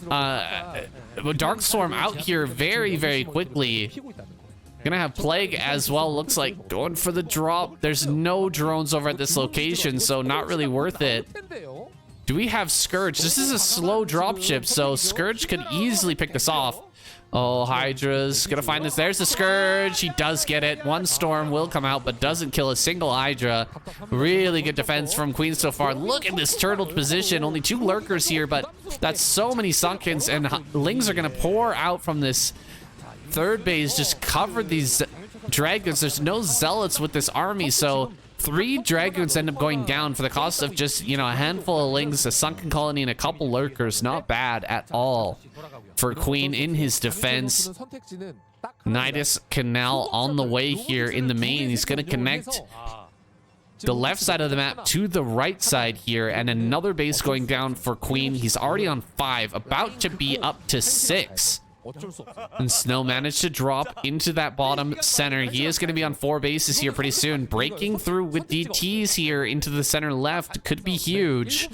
Dark Storm out here very, very quickly. Gonna have Plague as well. Looks like going for the drop. There's no drones over at this location, so not really worth it. Do we have Scourge? This is a slow dropship, so Scourge could easily pick this off. Oh, Hydra's gonna find this. There's the Scourge. He does get it. One Storm will come out, but doesn't kill a single Hydra. Really good defense from Queen so far. Look at this turtled position. Only 2 lurkers here, but that's so many Sunkens, and Lings are gonna pour out from this third base. Just cover these Dragons. There's no Zealots with this army, so 3 Dragons end up going down for the cost of just, you know, a handful of Lings, a Sunken Colony, and a couple lurkers. Not bad at all for Queen in his defense. Nidus Canal on the way here in the main. He's going to connect the left side of the map to the right side here, and another base going down for Queen. He's already on 5, about to be up to 6. And Snow managed to drop into that bottom center. He is going to be on 4 bases here pretty soon. Breaking through with DTs here into the center left could be huge.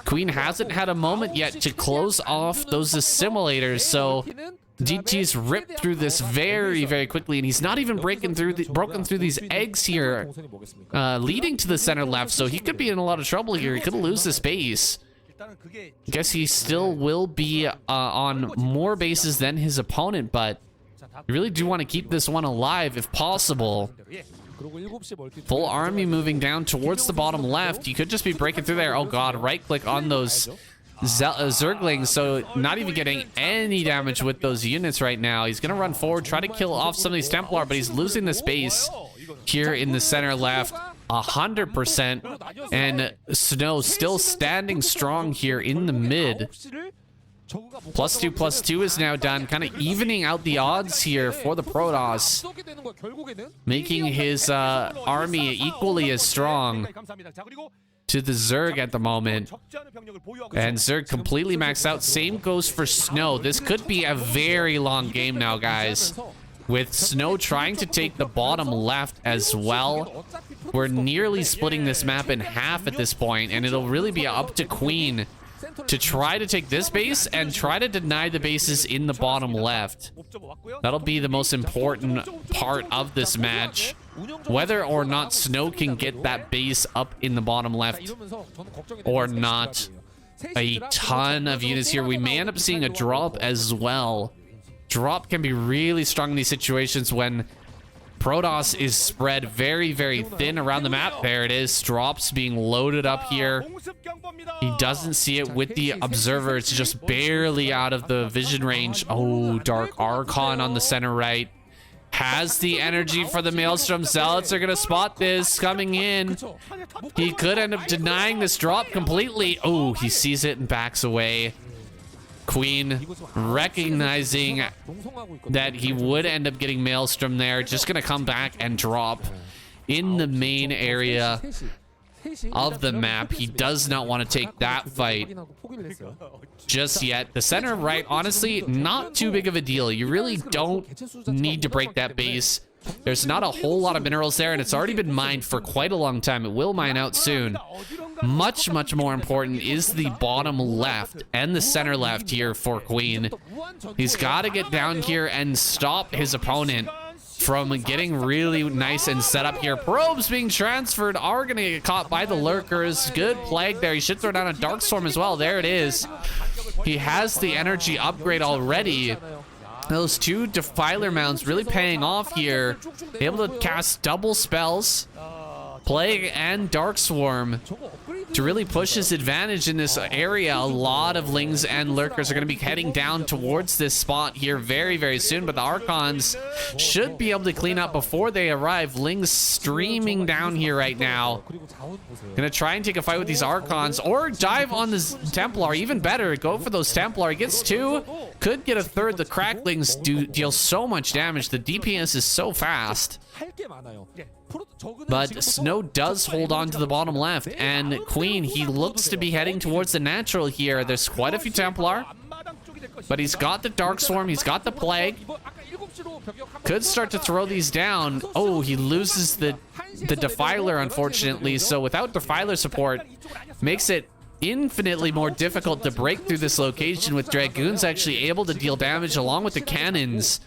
Queen hasn't had a moment yet to close off those assimilators, so DT's ripped through this very, very quickly, and he's not even broken through these eggs here, leading to the center left, so he could be in a lot of trouble here. He could lose this base. I guess he still will be on more bases than his opponent, but you really do want to keep this one alive if possible. Full army moving down towards the bottom left. You could just be breaking through there. Oh god, right click on those Zerglings, so not even getting any damage with those units right now. He's going to run forward, try to kill off some of these Templar, but he's losing the space here in the center left. 100%, and Snow still standing strong here in the mid. +2/+2 is now done, kind of evening out the odds here for the Protoss, making his army equally as strong to the Zerg at the moment. And Zerg completely maxed out. Same goes for Snow. This could be a very long game now, guys, with Snow trying to take the bottom left as well. We're nearly splitting this map in half at this point, and it'll really be up to Queen to try to take this base and try to deny the bases in the bottom left. That'll be the most important part of this match. Whether or not Snow can get that base up in the bottom left or not. A ton of units here. We may end up seeing a drop as well. Drop can be really strong in these situations when Protoss is spread very, very thin around the map. There it is. Drops being loaded up here. He doesn't see it with the observer. It's just barely out of the vision range. Oh, Dark Archon on the center right. Has the energy for the Maelstrom. Zealots are going to spot this coming in. He could end up denying this drop completely. Oh, he sees it and backs away. Queen recognizing that he would end up getting Maelstrom there, just gonna come back and drop in the main area of the map. He does not want to take that fight just yet. The center right, honestly, not too big of a deal. You really don't need to break that base. There's not a whole lot of minerals there, and it's already been mined for quite a long time. It will mine out soon. Much, much more important is the bottom left and the center left here for Queen. He's got to get down here and stop his opponent from getting really nice and set up here. Probes being transferred are going to get caught by the lurkers. Good plague there. He should throw down a Darkstorm as well. There it is. He has the energy upgrade already. Those 2 Defiler Mounds really paying off here. Able to cast double spells, Plague and Darkswarm, to really push his advantage in this area. A lot of Lings and Lurkers are going to be heading down towards this spot here very, very soon, but the Archons should be able to clean up before they arrive. Lings streaming down here right now. Gonna try and take a fight with these Archons or dive on this Templar. Even better, go for those Templar. He gets 2, could get a 3rd. The Cracklings deal so much damage. The DPS is so fast. But Snow does hold on to the bottom left, and Queen, he looks to be heading towards the natural here. There's quite a few Templar, but he's got the Darkswarm, he's got the Plague. Could start to throw these down. Oh, he loses the Defiler, unfortunately. So without Defiler support, makes it infinitely more difficult to break through this location, with Dragoons actually able to deal damage along with the cannons.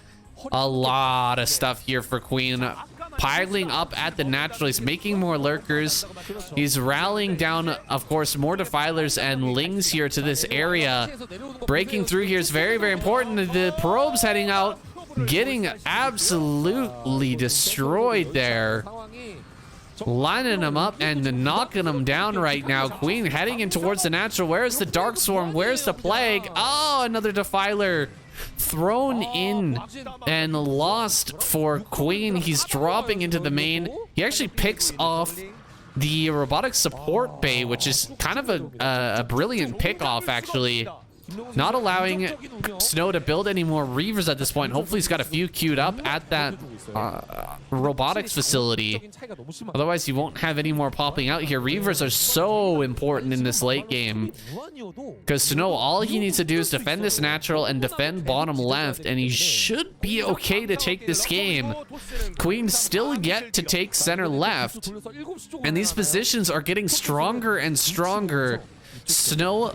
A lot of stuff here for Queen. piling up at the natural. He's making more lurkers. He's rallying down, of course, more defilers and lings here to this area. Breaking through here is very, very important. The probes heading out, getting absolutely destroyed there. Lining them up and knocking them down right now. Queen heading in towards the natural. Where's the Dark Swarm? Where's the Plague? Oh, another Defiler thrown in and lost for Queen. He's dropping into the main. He actually picks off the Robotic Support Bay, which is kind of a brilliant pick-off, actually. Not allowing Snow to build any more Reavers at this point. Hopefully he's got a few queued up at that robotics facility. Otherwise he won't have any more popping out here. Reavers are so important in this late game. Because Snow, all he needs to do is defend this natural and defend bottom left, and he should be okay to take this game. Queen still yet to take center left. And these positions are getting stronger and stronger. Snow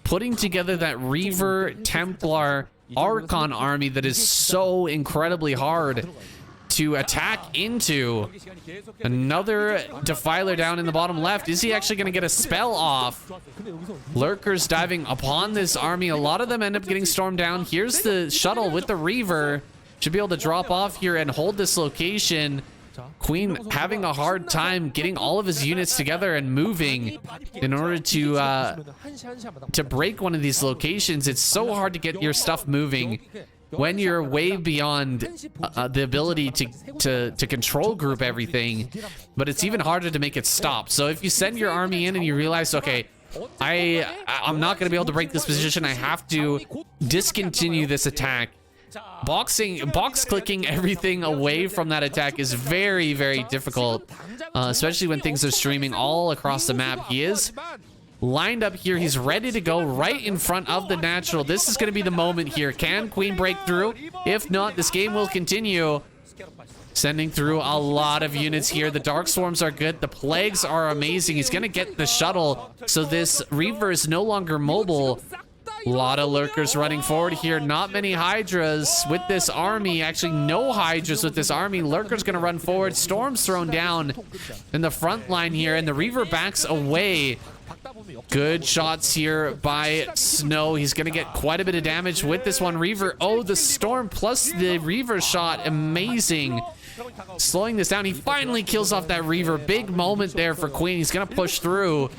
putting together that Reaver, Templar, Archon army that is so incredibly hard to attack into. Another Defiler down in the bottom left. Is he actually going to get a spell off? Lurkers diving upon this army. A lot of them end up getting stormed down. Here's the shuttle with the Reaver. Should be able to drop off here and hold this location. Queen having a hard time getting all of his units together and moving in order to break one of these locations. It's so hard to get your stuff moving when you're way beyond the ability to control group everything, but it's even harder to make it stop. So if you send your army in and you realize, okay, I'm not going to be able to break this position, I have to discontinue this attack. Box clicking everything away from that attack is very, very difficult, especially when things are streaming all across the map. He is lined up here. He's ready to go right in front of the natural. This is going to be the moment here. Can Queen break through? If not, this game will continue. Sending through a lot of units here. The Dark Swarms are good. The Plagues are amazing. He's going to get the shuttle, so this Reaver is no longer mobile. A lot of lurkers running forward here. Not many Hydras with this army. Actually, no Hydras with this army. Lurker's going to run forward. Storm's thrown down in the front line here, and the Reaver backs away. Good shots here by Snow. He's going to get quite a bit of damage with this one. Reaver. Oh, the Storm plus the Reaver shot. Amazing. Slowing this down. He finally kills off that Reaver. Big moment there for Queen. He's going to push through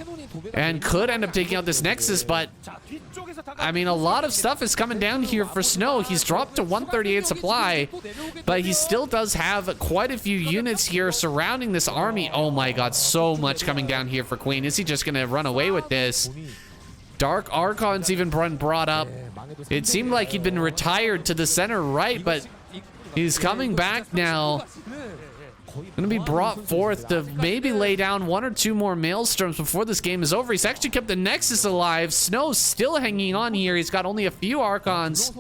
and could end up taking out this Nexus, but I mean, a lot of stuff is coming down here for Snow. He's dropped to 138 supply, but he still does have quite a few units here surrounding this army. Oh my god, so much coming down here for Queen. Is he just going to run away with this? Dark Archon's even been brought up. It seemed like he'd been retired to the center right, but he's coming back now. Gonna be brought forth to maybe lay down one or two more Maelstorms before this game is over. He's actually kept the Nexus alive. Snow's still hanging on here. He's got only a few Archons.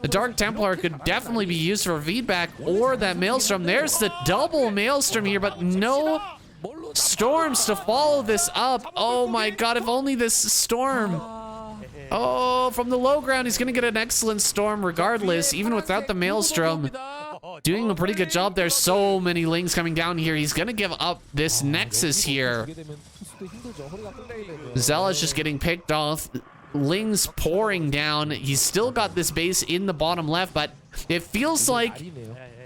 The Dark Templar could definitely be used for feedback, or that Maelstrom. There's the double Maelstrom here, but no storms to follow this up. Oh my god, if only this storm. Oh, from the low ground, he's gonna get an excellent storm regardless, even without the Maelstrom. Doing a pretty good job there. So many Lings coming down here. He's gonna give up this Nexus here. Zella's just getting picked off. Lings pouring down. He's still got this base in the bottom left, but it feels like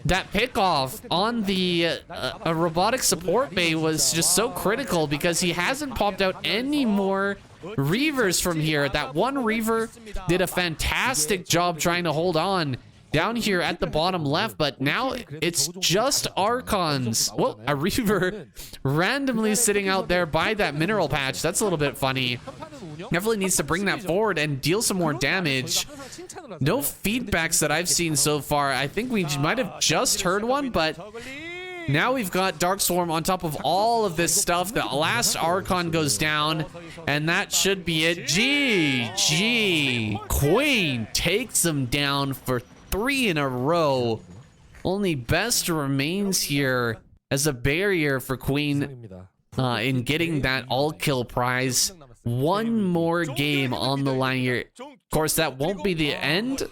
that pickoff on the robotic support bay was just so critical because he hasn't popped out any more Reavers from here. That one Reaver did a fantastic job trying to hold on down here at the bottom left, but now it's just Archons. Well, a Reaver randomly sitting out there by that mineral patch. That's a little bit funny. Definitely needs to bring that forward and deal some more damage. No feedbacks that I've seen so far. I think we might have just heard one, but now we've got Dark Swarm on top of all of this stuff. The last Archon goes down, and that should be it. GG. Queen takes them down for 3 in a row. Only Best remains here as a barrier for Queen in getting that all-kill prize. One more game on the line here. Of course, that won't be the end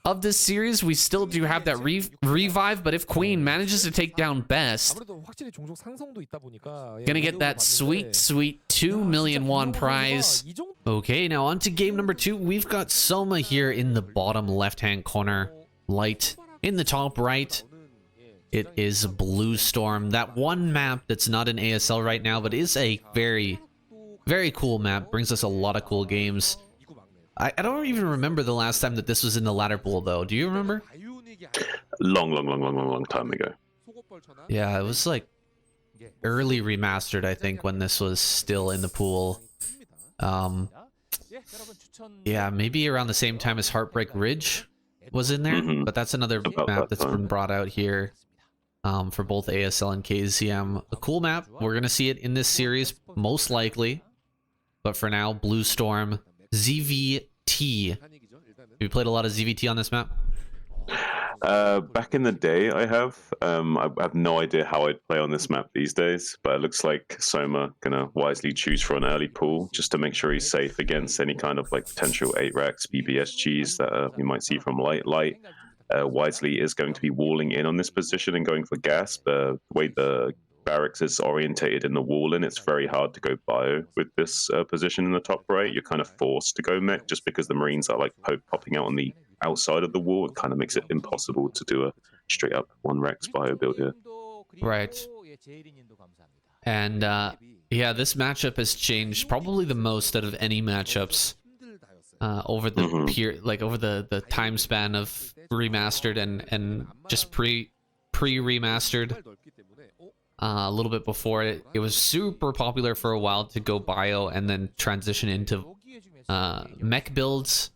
of this series. We still do have that revive, but if Queen manages to take down Best, gonna get that sweet, sweet 2 million won prize. Okay, now on to game number 2. We've got Soma here in the bottom left-hand corner. Light in the top right. It is Blue Storm. That one map that's not in ASL right now, but is a very, very cool map. Brings us a lot of cool games. I don't even remember the last time that this was in the ladder pool, though. Do you remember? Long time ago. Yeah, it was like early remastered, I think, when this was still in the pool. Yeah, maybe around the same time as Heartbreak Ridge was in there, but that's another map that's been brought out here for both ASL and KZM. A cool map. We're going to see it in this series, most likely. But for now, Blue Storm, ZVT. Have you played a lot of ZVT on this map? Back in the day, I have. I have no idea how I'd play on this map these days, but it looks like Soma gonna wisely choose for an early pool just to make sure he's safe against any kind of like potential 8 racks BBSGs that we might see from Light. Wisely is going to be walling in on this position and going for gas, but the way the barracks is orientated in the wall in, it's very hard to go bio with this position in the top right. You're kind of forced to go mech just because the Marines are like popping out on the outside of the wall. It kind of makes it impossible to do a straight up 1 Rex bio build here. Right. And yeah, this matchup has changed probably the most out of any matchups over the over the time span of remastered and just pre-remastered. A little bit before it was super popular for a while to go bio and then transition into mech builds.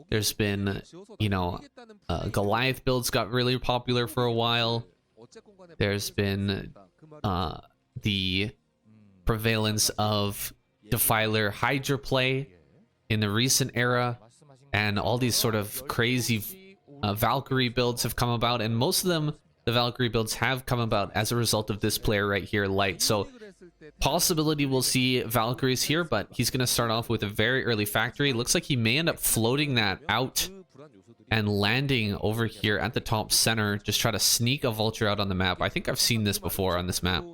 There's been, Goliath builds got really popular for a while. There's been the prevalence of Defiler Hydra play in the recent era, and all these sort of crazy Valkyrie builds have come about, and most of them, the Valkyrie builds, have come about as a result of this player right here, Light. So possibility we'll see Valkyries here, but he's going to start off with a very early factory. Looks like he may end up floating that out and landing over here at the top center. Just try to sneak a vulture out on the map. I think I've seen this before on this map.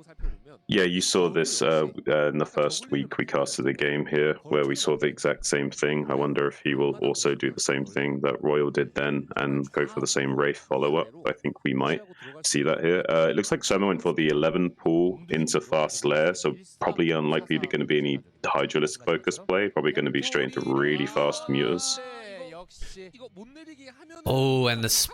Yeah, you saw this in the first week we casted the game here, where we saw the exact same thing. I wonder if he will also do the same thing that Royal did then and go for the same Wraith follow-up. I think we might see that here. It looks like Soma went for the 11 pull into Fast Lair, so probably unlikely to going to be any Hydralisk focus play. Probably going to be straight into really fast muters. Oh, and this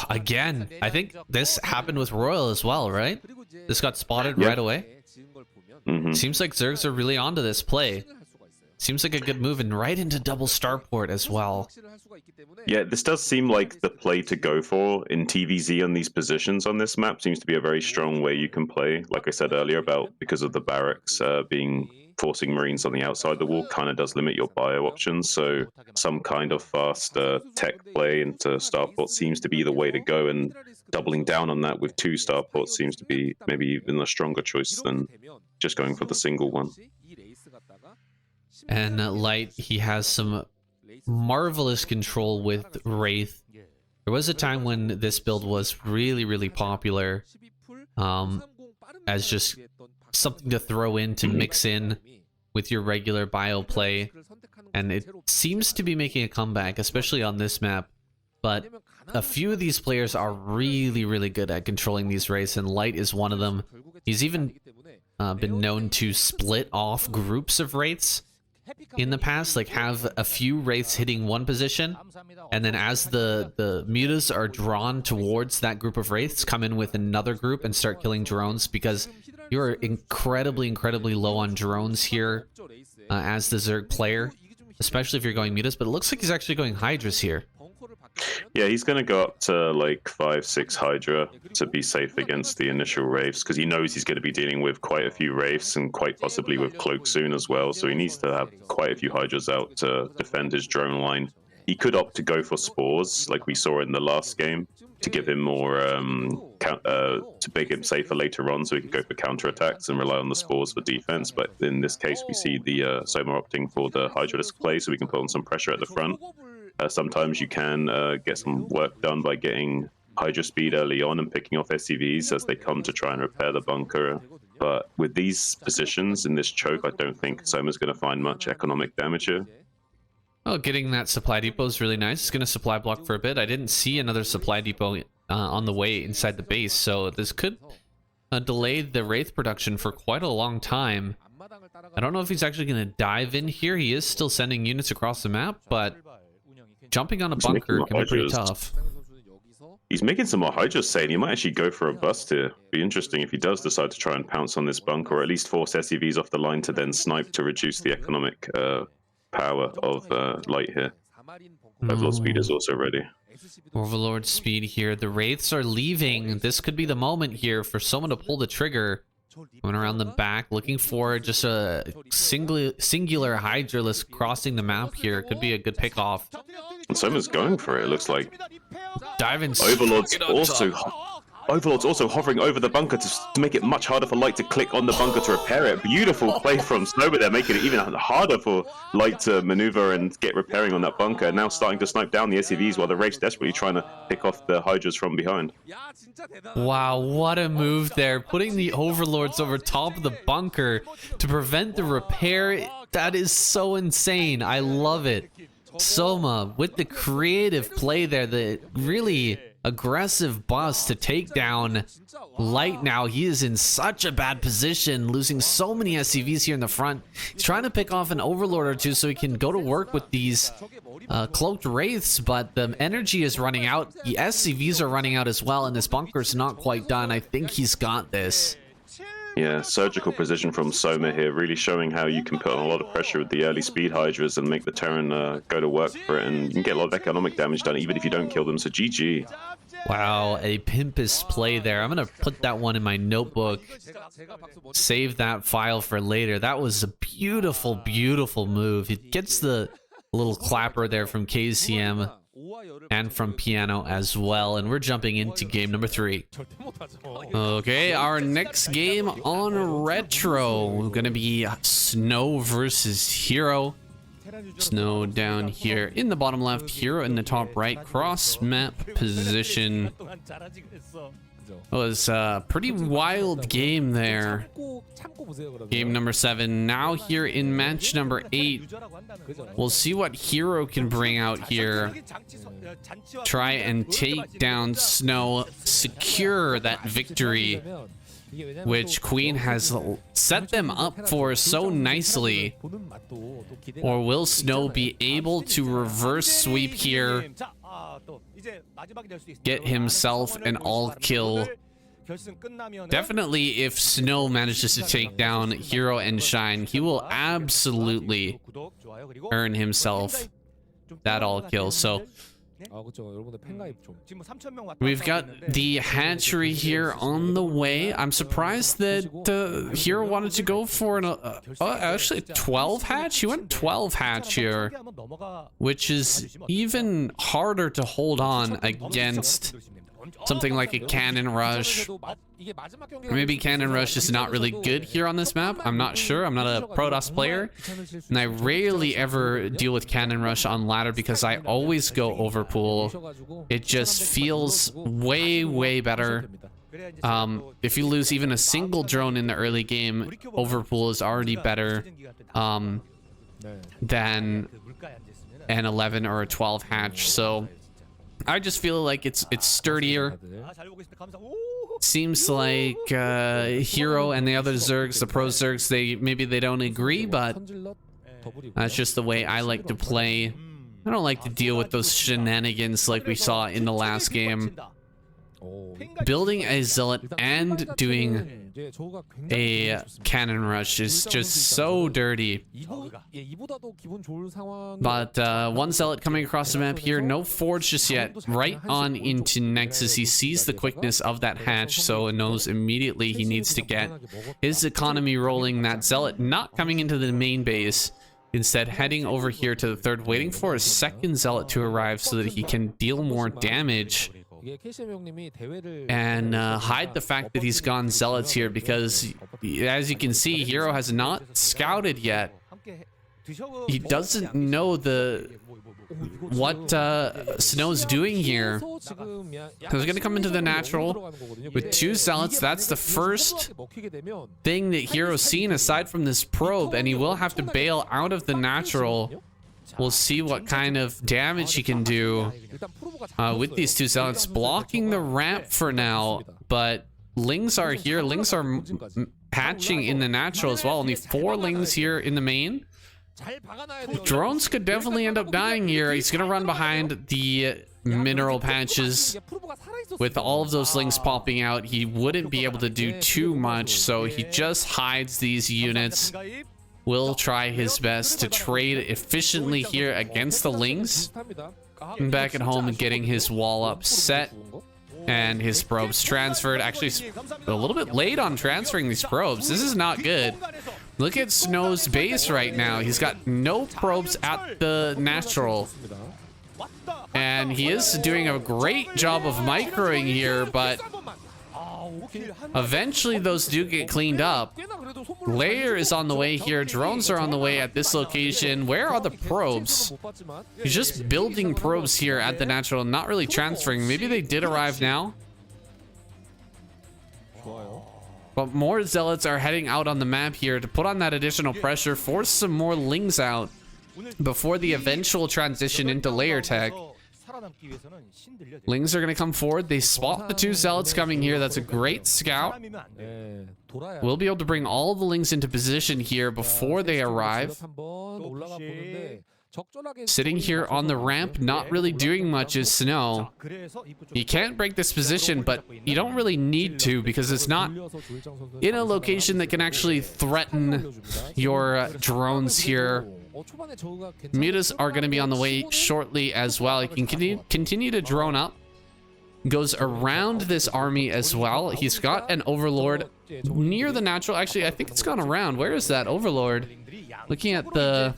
again, I think this happened with Royal as well, right? This got spotted right away. Seems like Zergs are really onto this play. Seems like a good move, and right into double starport as well. Yeah, this does seem like the play to go for in TVZ on these positions on this map. Seems to be a very strong way you can play. Like I said earlier, about because of the barracks forcing Marines on the outside of the wall kind of does limit your bio options. So some kind of fast tech play into starport seems to be the way to go, and doubling down on that with 2 starports seems to be maybe even a stronger choice than just going for the single one. And Light, he has some marvelous control with Wraith. There was a time when this build was really, really popular as just something to throw in to mix in with your regular bio play, and it seems to be making a comeback, especially on this map. But a few of these players are really, really good at controlling these Wraiths, and Light is one of them. He's even been known to split off groups of Wraiths in the past, like have a few Wraiths hitting one position, and then as the mutas are drawn towards that group of Wraiths, come in with another group and start killing drones, because you're incredibly low on drones here as the Zerg player, especially if you're going mutas. But it looks like he's actually going Hydras here. Yeah, he's going to go up to like 5-6 Hydra to be safe against the initial Wraiths, because he knows he's going to be dealing with quite a few Wraiths and quite possibly with Cloak soon as well. So he needs to have quite a few Hydras out to defend his drone line. He could opt to go for Spores, like we saw in the last game, to give him more, to make him safer later on, so he can go for counterattacks and rely on the Spores for defense. But in this case, we see the Soma opting for the Hydralisk play, so we can put on some pressure at the front. Sometimes you can get some work done by getting Hydra speed early on and picking off SCVs as they come to try and repair the bunker. But with these positions in this choke, I don't think Soma's going to find much economic damage here. Oh, getting that supply depot is really nice. It's going to supply block for a bit. I didn't see another supply depot on the way inside the base, so this could delay the Wraith production for quite a long time. I don't know if he's actually going to dive in here. He is still sending units across the map, but jumping on a bunker can be pretty tough. He's making some more Hydras, saying he might actually go for a bust here. Be interesting if he does decide to try and pounce on this bunker, or at least force SCVs off the line to then snipe to reduce the economic power of Light here. Overlord speed is also ready. Overlord speed here. The Wraiths are leaving. This could be the moment here for someone to pull the trigger. Going around the back, looking for just a singular Hydralisk crossing the map here. Could be a good pick-off. And Soma's going for it, it looks like. Diving. Overlord's also hovering over the bunker to make it much harder for Light to click on the bunker to repair it. Beautiful play from Snow, there, making it even harder for Light to maneuver and get repairing on that bunker. Now starting to snipe down the SCVs while the Wraith's desperately trying to pick off the Hydras from behind. Wow, what a move there. Putting the Overlords over top of the bunker to prevent the repair. That is so insane. I love it. Soma with the creative play there, the really aggressive bust to take down Light. Now he is in such a bad position, losing so many SCVs here in the front. He's trying to pick off an Overlord or two so he can go to work with these cloaked Wraiths, but the energy is running out. The SCVs are running out as well, and this bunker is not quite done. I think he's got this. Yeah, surgical precision from Soma here, really showing how you can put on a lot of pressure with the early speed Hydras and make the Terran go to work for it, and you can get a lot of economic damage done even if you don't kill them, so GG. Wow, a pimpest play there. I'm gonna put that one in my notebook, save that file for later. That was a beautiful, beautiful move. He gets the little clapper there from KCM and from Piano as well, and we're jumping into game number 3. Okay, our next game on Retro, gonna be Snow versus Hero. Snow down here in the bottom left, Hero in the top right. Cross map position. It was a pretty wild game there. Game number 7. Now here in match number 8. We'll see what Hero can bring out here. Try and take down Snow. Secure that victory, which Queen has set them up for so nicely. Or will Snow be able to reverse sweep here, get himself an all kill? Definitely, if Snow manages to take down Hero and Shine, he will absolutely earn himself that all kill. So we've got the hatchery here on the way. I'm surprised that Hero wanted to go for an actually 12 hatch. He went 12 hatch here, which is even harder to hold on against something like a Cannon Rush. Maybe Cannon Rush is not really good here on this map. I'm not sure. I'm not a Protoss player, and I rarely ever deal with Cannon Rush on ladder because I always go overpool. It just feels way, way better. If you lose even a single drone in the early game, overpool is already better than an 11 or a 12 hatch. So I just feel like it's sturdier. Seems like Hero and the other Zergs, the pro Zergs, maybe they don't agree, but that's just the way I like to play. I don't like to deal with those shenanigans like we saw in the last game. Building a Zealot and doing a Cannon Rush is just so dirty. But one Zealot coming across the map here. No Forge just yet. Right on into Nexus. He sees the quickness of that hatch, so knows immediately he needs to get his economy rolling. That Zealot not coming into the main base. Instead, heading over here to the third, waiting for a second Zealot to arrive so that he can deal more damage and hide the fact that he's gone Zealots here, because as you can see, Hero has not scouted yet. He doesn't know the what Snow's doing here. He's going to come into the natural with 2 zealots. That's the first thing that Hero's seen aside from this probe, and he will have to bail out of the natural. We'll see what kind of damage he can do with these 2 zealots blocking the ramp for now, but Lings are here. Lings are hatching in the natural as well. Only 4 Lings here in the main. Drones could definitely end up dying here. He's gonna run behind the mineral patches. With all of those Lings popping out, he wouldn't be able to do too much, so he just hides these units. Will try his best to trade efficiently here against the Lings. And back at home and getting his wall up set. And his probes transferred. Actually, a little bit late on transferring these probes. This is not good. Look at Snow's base right now. He's got no probes at the natural. And he is doing a great job of microing here, but eventually those do get cleaned up. Lair is on the way here. Drones are on the way at this location. Where are the probes? He's just building probes here at the natural, not really transferring. Maybe they did arrive now. But more zealots are heading out on the map here to put on that additional pressure, force some more Lings out before the eventual transition into layer tech. Lings are going to come forward. They spot the 2 zealots coming here. That's a great scout. We'll be able to bring all the Lings into position here before they arrive. Sitting here on the ramp, not really doing much is Snow. You can't break this position, but you don't really need to because it's not in a location that can actually threaten your drones here. Mutas are going to be on the way shortly as well. He can continue to drone up. Goes around this army as well. He's got an Overlord near the natural. Actually, I think it's gone around. Where is that Overlord? Looking at the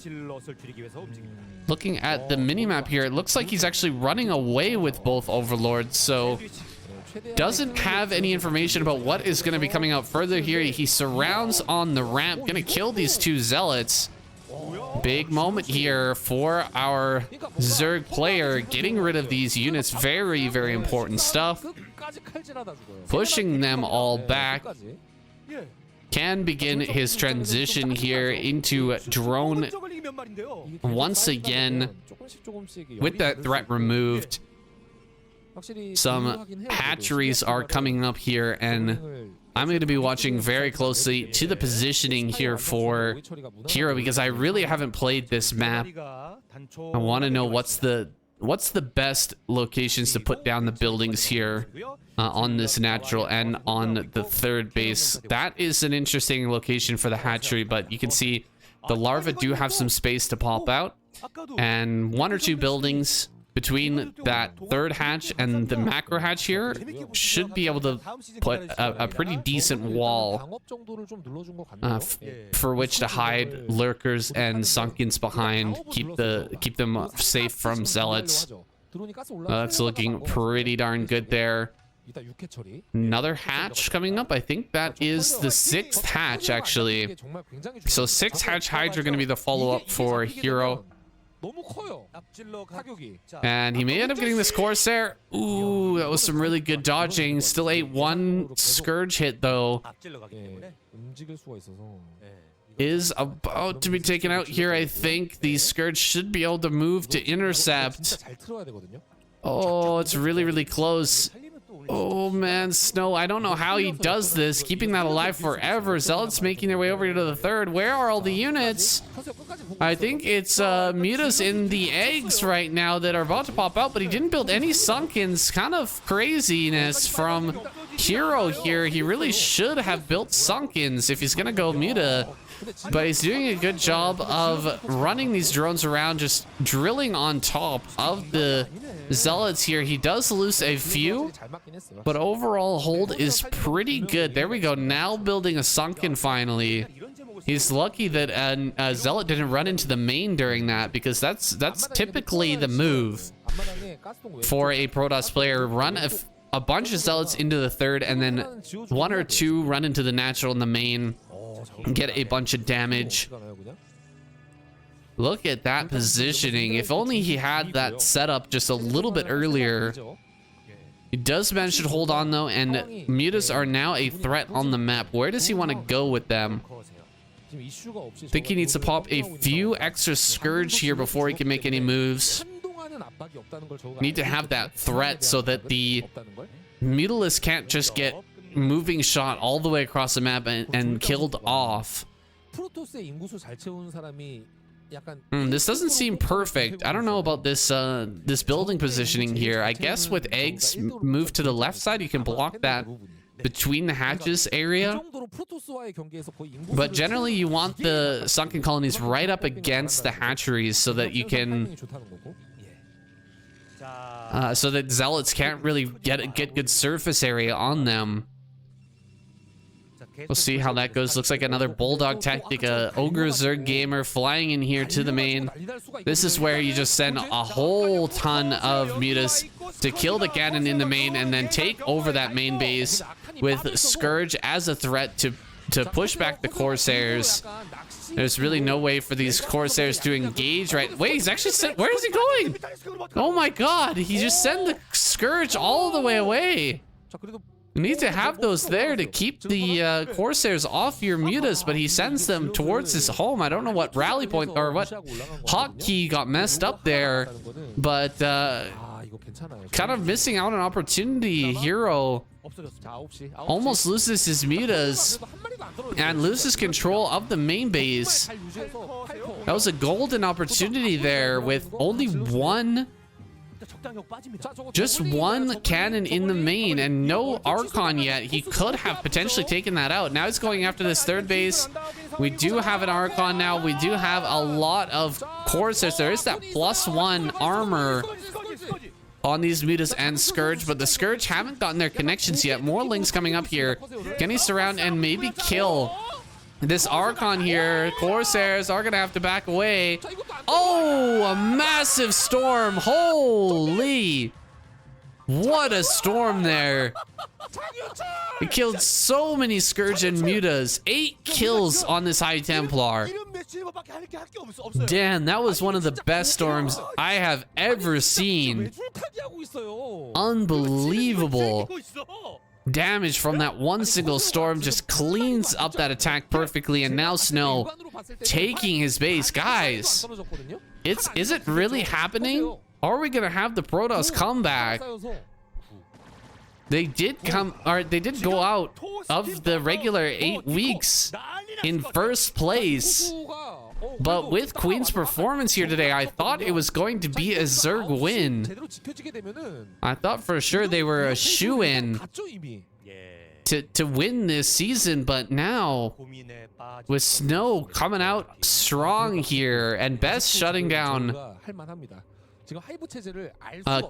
minimap here, it looks like he's actually running away with both Overlords. So doesn't have any information about what is going to be coming out further here. He surrounds on the ramp, going to kill these 2 zealots. Big moment here for our Zerg player, getting rid of these units. Very, very important stuff. Pushing them all back. Can begin his transition here into drone once again with that threat removed. Some hatcheries are coming up here, and I'm going to be watching very closely to the positioning here for Hero because I really haven't played this map. I want to know what's the best locations to put down the buildings here on this natural and on the 3rd base. That is an interesting location for the hatchery, but you can see the larvae do have some space to pop out, and 1 or 2 buildings between that 3rd hatch and the macro hatch here should be able to put a pretty decent wall for which to hide lurkers and sunkens behind, keep them safe from zealots. That's looking pretty darn good there. Another hatch coming up. I think that is the 6th hatch actually. So 6th hatch Hydra going to be the follow-up for Hero. And he may end up getting this Corsair. Ooh, that was some really good dodging. Still ate 1 Scourge hit though. Is about to be taken out here. I think the Scourge should be able to move to intercept. Oh, it's really, really close. Oh man, Snow, I don't know how he does this, keeping that alive forever. Zealots making their way over to the 3rd. Where are all the units? I think it's Mutas in the eggs right now that are about to pop out, but he didn't build any sunkens. Kind of craziness from Hero here. He really should have built sunkens if he's gonna go Muta. But he's doing a good job of running these drones around, just drilling on top of the zealots here. He does lose a few, but overall hold is pretty good. There we go. Now building a sunken finally. He's lucky that a zealot didn't run into the main during that, because that's typically the move for a Protoss player. Run a bunch of zealots into the 3rd, and then 1 or 2 run into the natural in the main. Get a bunch of damage. Look at that positioning. If only he had that set up just a little bit earlier. He does manage to hold on though, and mutas are now a threat on the map. Where does he want to go with them? I think he needs to pop a few extra Scourge here before he can make any moves. Need to have that threat so that the Mutalisk can't just get moving shot all the way across the map and killed off. This doesn't seem perfect. I don't know about this this building positioning here. I guess with eggs move to the left side, you can block that between the hatches area. But generally, you want the sunken colonies right up against the hatcheries so that you can so that zealots can't really get good surface area on them. We'll see how that goes. Looks like another bulldog tactic. Ogre Zerg gamer flying in here to the main. This is where you just send a whole ton of mutas to kill the cannon in the main and then take over that main base with Scourge as a threat to push back the Corsairs. There's really no way for these Corsairs to engage right. Wait, he's actually sent. Where is he going? Oh my god, he just sent the Scourge all the way away. You need to have those there to keep the Corsairs off your mutas, but he sends them towards his home. I don't know what rally point or what hotkey got messed up there, but kind of missing out on opportunity. Hero almost loses his mutas and loses control of the main base. That was a golden opportunity there with only just one cannon in the main and no Archon yet. He could have potentially taken that out. Now he's going after this third base. We do have an Archon now. We do have a lot of Corsairs. There is that +1 armor on these mutas and Scourge, but the Scourge haven't gotten their connections yet. More links coming up here. Can he surround and maybe kill this Archon here? Corsairs are gonna have to back away. Oh, a massive storm. Holy, what a storm there. It killed so many Scourge and mutas. 8 kills on this High Templar. Damn, that was one of the best storms I have ever seen. Unbelievable damage from that one single storm. Just cleans up that attack perfectly, and now Snow taking his base. Guys, is it really happening? Are we gonna have the Protoss come back? They did go out of the regular 8 weeks in first place. But with Queen's performance here today, I thought it was going to be a Zerg win. I thought for sure they were a shoo-in to win this season, but now with Snow coming out strong here and Best shutting down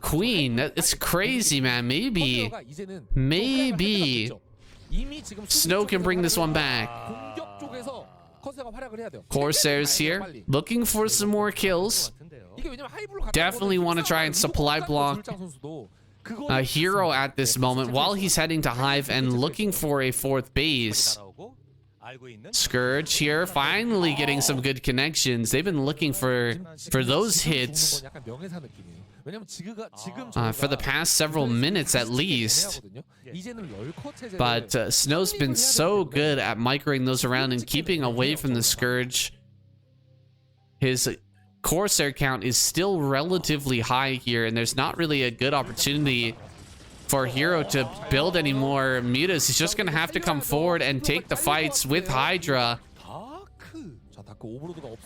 Queen, it's crazy, man. Maybe Snow can bring this one back. Corsairs here looking for some more kills. Definitely want to try and supply block Hero at this moment while he's heading to Hive and looking for a 4th base. Scourge here finally getting some good connections. They've been looking for those hits for the past several minutes at least. But Snow's been so good at microing those around and keeping away from the Scourge. His Corsair count is still relatively high here, and there's not really a good opportunity for Hero to build any more mutas. He's just gonna have to come forward and take the fights with Hydra.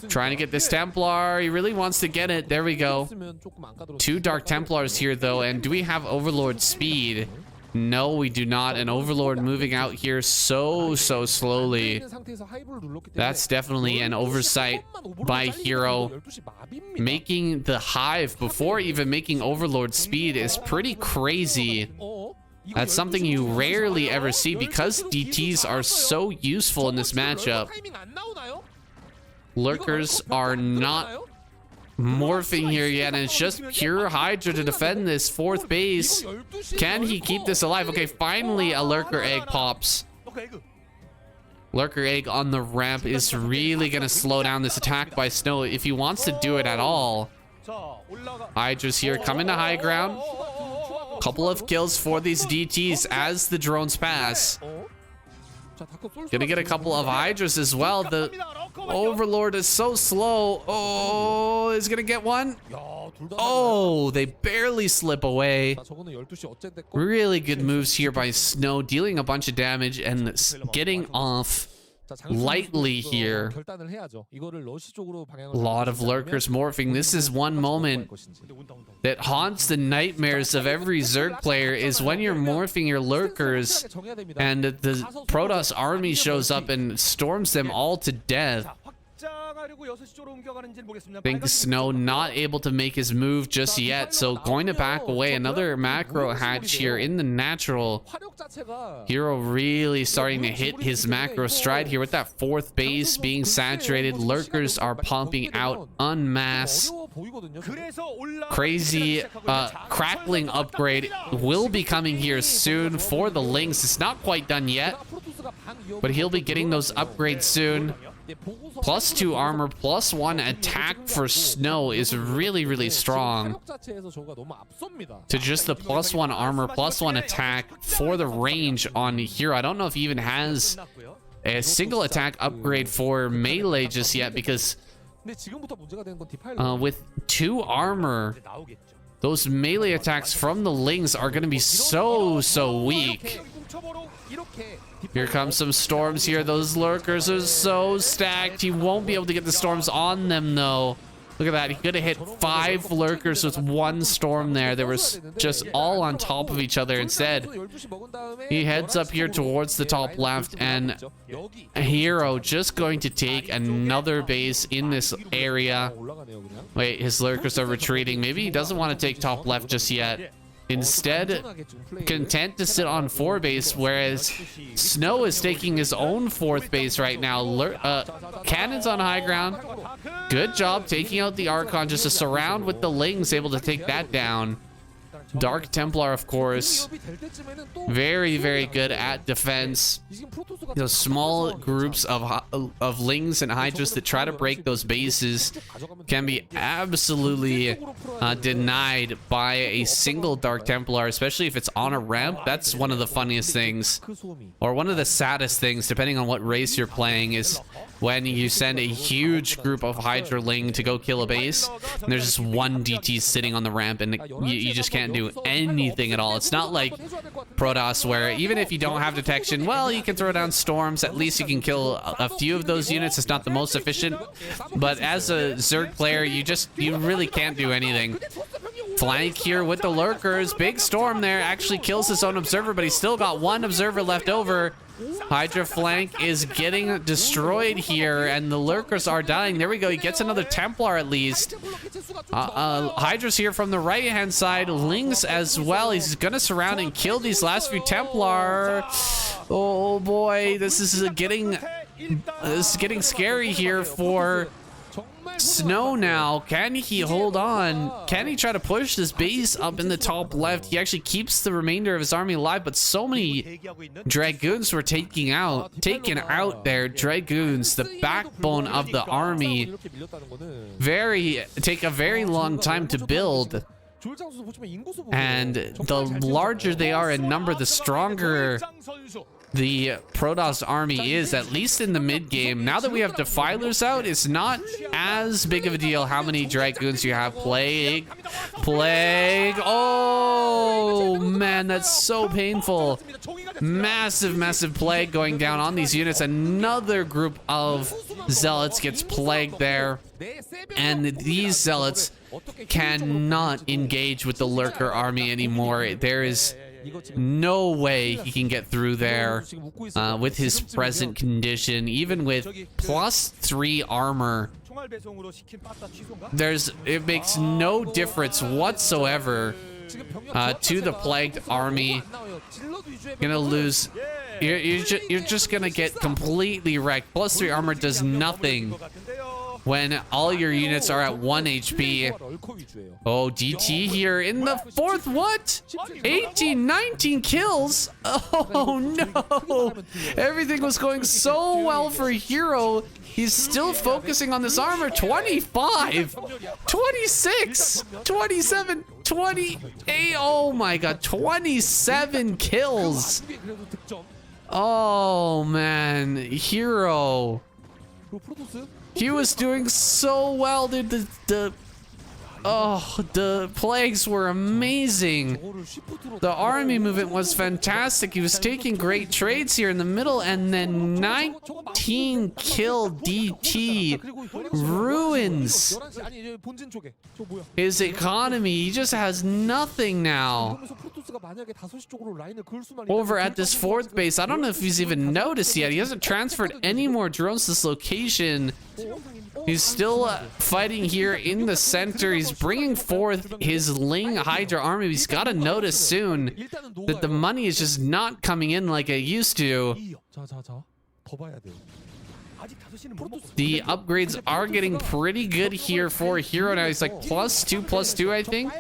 Trying to get this Templar. He really wants to get it. There we go. 2 Dark Templars here though, and do we have Overlord speed? No, we do not. And Overlord moving out here so slowly. That's definitely an oversight by Hero. Making the Hive before even making Overlord speed is pretty crazy. That's something you rarely ever see because DTs are so useful in this matchup. Lurkers are not morphing here yet, and it's just pure Hydra to defend this 4th base. Can he keep this alive? Okay, finally a Lurker egg pops. Lurker Egg on the ramp is really going to slow down this attack by Snow if he wants to do it at all. Hydra's here coming to high ground. Couple of kills for these DTs as the drones pass. Gonna get a couple of Hydras as well. The Overlord is so slow. Oh, is gonna get one. Oh, they barely slip away. Really good moves here by Snow, dealing a bunch of damage and getting off lightly here. A lot of lurkers morphing. This is one moment that haunts the nightmares of every Zerg player, is when you're morphing your lurkers and the Protoss army shows up and storms them all to death. I think Snow not able to make his move just yet, so going to back away. Another macro hatch here in the natural. Hero really starting to hit his macro stride here with that fourth base being saturated. Lurkers are pumping out en masse. Crazy crackling upgrade will be coming here soon for the Lynx. It's not quite done yet, but he'll be getting those upgrades soon. +2 armor, +1 attack for Snow is really, really strong. To just the +1 armor, +1 attack for the range on Hero. I don't know if he even has a single attack upgrade for melee just yet, because with 2 armor, those melee attacks from the Lings are going to be so weak. Here comes some storms here. Those lurkers are so stacked. He won't be able to get the storms on them, though. Look at that. He could have hit 5 lurkers with 1 storm there. They were just all on top of each other. Instead, he heads up here towards the top left, and Hero just going to take another base in this area. Wait, his lurkers are retreating. Maybe he doesn't want to take top left just yet. Instead, content to sit on 4 base, whereas Snow is taking his own 4th base right now. Cannons on high ground. Good job taking out the Archon. Just a surround with the Lings, able to take that down. Dark Templar, of course, very, very good at defense. Those small groups of Lings and Hydras that try to break those bases can be absolutely denied by a single Dark Templar, especially if it's on a ramp. That's one of the funniest things, or one of the saddest things, depending on what race you're playing, is when you send a huge group of Hydra Ling to go kill a base, and there's just one DT sitting on the ramp, and you just can't do anything at all. It's not like Protoss, where even if you don't have detection, well, you can throw down storms. At least you can kill a few of those units. It's not the most efficient, but as a Zerg player, you really can't do anything. Flank here with the lurkers. Big storm there. Actually kills his own observer, but he's still got 1 observer left over. Hydra flank is getting destroyed here, and the lurkers are dying. There we go. He gets another Templar at least. Hydra's here from the right-hand side. Lings as well. He's gonna surround and kill these last few Templar. Oh boy, this is getting scary here for Snow now. Can he hold on? Can he try to push this base up in the top left? He actually keeps the remainder of his army alive, but so many Dragoons were taken out there. Dragoons, the backbone of the army, take a very long time to build. And the larger they are in number, the stronger the Protoss army is, at least in the mid game. Now that we have Defilers out, it's not as big of a deal how many Dragoons you have. Plague. Oh man, that's so painful. Massive Plague going down on these units. Another group of Zealots gets plagued there, and these Zealots cannot engage with the Lurker army anymore. There is no way he can get through there with his present condition. Even with +3 armor, it makes no difference whatsoever to the plagued army. Gonna lose. You're just gonna get completely wrecked. +3 armor does nothing when all your units are at 1 HP. Oh, DT here in the fourth. What? 18, 19 kills? Oh no. Everything was going so well for Hero. He's still focusing on this armor. 25, 26, 27, 28. Oh my god, 27 kills. Oh man, Hero. He was doing so well, dude. The plagues were amazing. The army movement was fantastic. He was taking great trades here in the middle, and then 19 kill DT ruins his economy. He just has nothing now. Over at this fourth base, I don't know if he's even noticed yet. He hasn't transferred any more drones to this location. He's still fighting here in the center. He's bringing forth his Ling Hydra army. He's got to notice soon that the money is just not coming in like it used to. The upgrades are getting pretty good here for Hero now. He's like +2/+2, I think.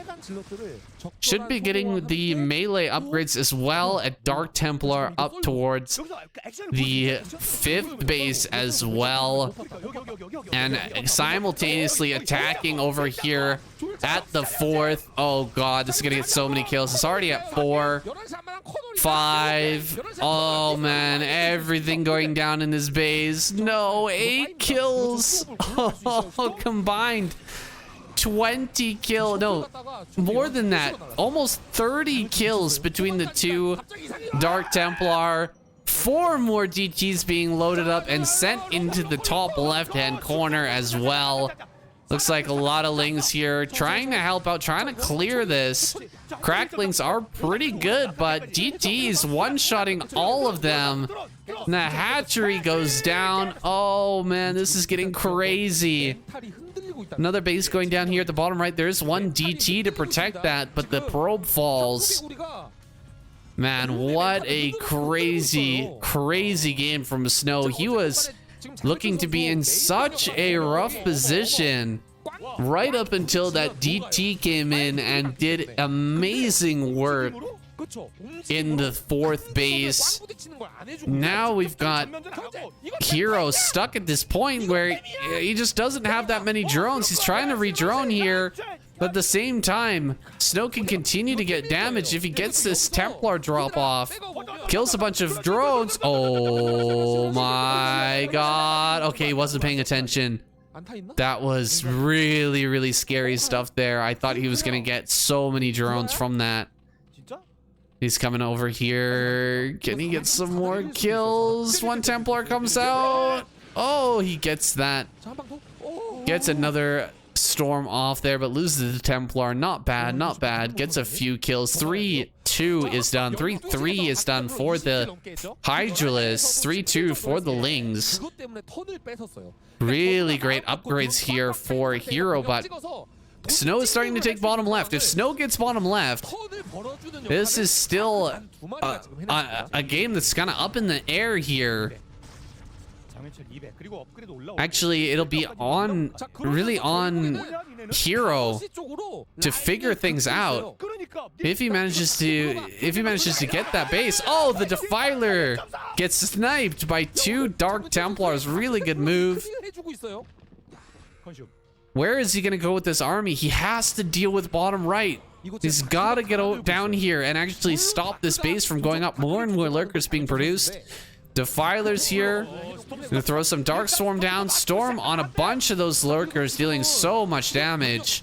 Should be getting the melee upgrades as well at Dark Templar up towards the 5th base as well. And simultaneously attacking over here at the 4th. Oh god, this is gonna get so many kills. It's already at 4, 5. Oh man, everything going down in this base. No, 8 kills. Oh, combined 20 kill. No, more than that. Almost 30 kills between the two. Dark Templar. 4 more DTs being loaded up and sent into the top left-hand corner as well. Looks like a lot of Lings here trying to help out, trying to clear this. Cracklings are pretty good, but DT's one-shotting all of them. And the hatchery goes down. Oh man, this is getting crazy. Another base going down here at the bottom right. There's one DT to protect that, but the probe falls. Man, what a crazy, crazy game from Snow. He was looking to be in such a rough position right up until that DT came in and did amazing work in the 4th base. Now we've got Hero stuck at this point where he just doesn't have that many drones. He's trying to re-drone here, but at the same time, Snow can continue to get damaged if he gets this Templar drop off. Kills a bunch of drones. Oh my god. Okay, he wasn't paying attention. That was really, really scary stuff there. I thought he was gonna get so many drones from that. He's coming over here. Can he get some more kills? One Templar comes out. Oh, he gets that. Gets another storm off there, but loses the Templar. Not bad, not bad. Gets a few kills. 3-2 is done. 3-3 is done for the Hydralisk. 3-2 for the Lings. Really great upgrades here for Hero, but Snow is starting to take bottom left. If Snow gets bottom left, this is still a game that's kind of up in the air here. Actually, it'll be on, really on Hero to figure things out. If he manages to get that base. Oh, the Defiler gets sniped by 2 Dark Templars. Really good move. Where is he gonna go with this army? He has to deal with bottom right. He's gotta get down here and actually stop this base from going up. More and more lurkers being produced. Defiler's here. Gonna throw some Dark Storm down. Storm on a bunch of those lurkers, dealing so much damage.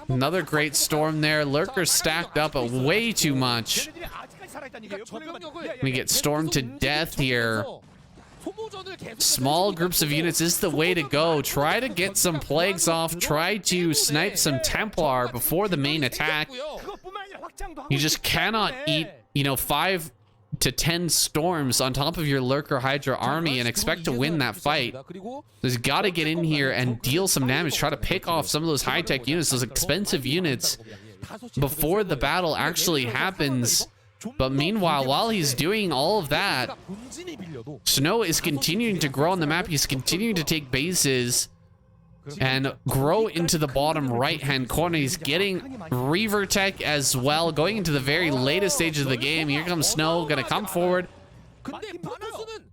Another great storm there. Lurkers stacked up way too much. We get stormed to death here. Small groups of units is the way to go. Try to get some plagues off. Try to snipe some Templar before the main attack. You just cannot eat, 5 to 10 storms on top of your Lurker Hydra army and expect to win that fight. There's got to get in here and deal some damage. Try to pick off some of those high-tech units, those expensive units, before the battle actually happens. But meanwhile, while he's doing all of that, Snow is continuing to grow on the map. He's continuing to take bases. and grow into the bottom right-hand corner. He's getting Reaver Tech as well, going into the very latest stage of the game. Here comes Snow, gonna come forward,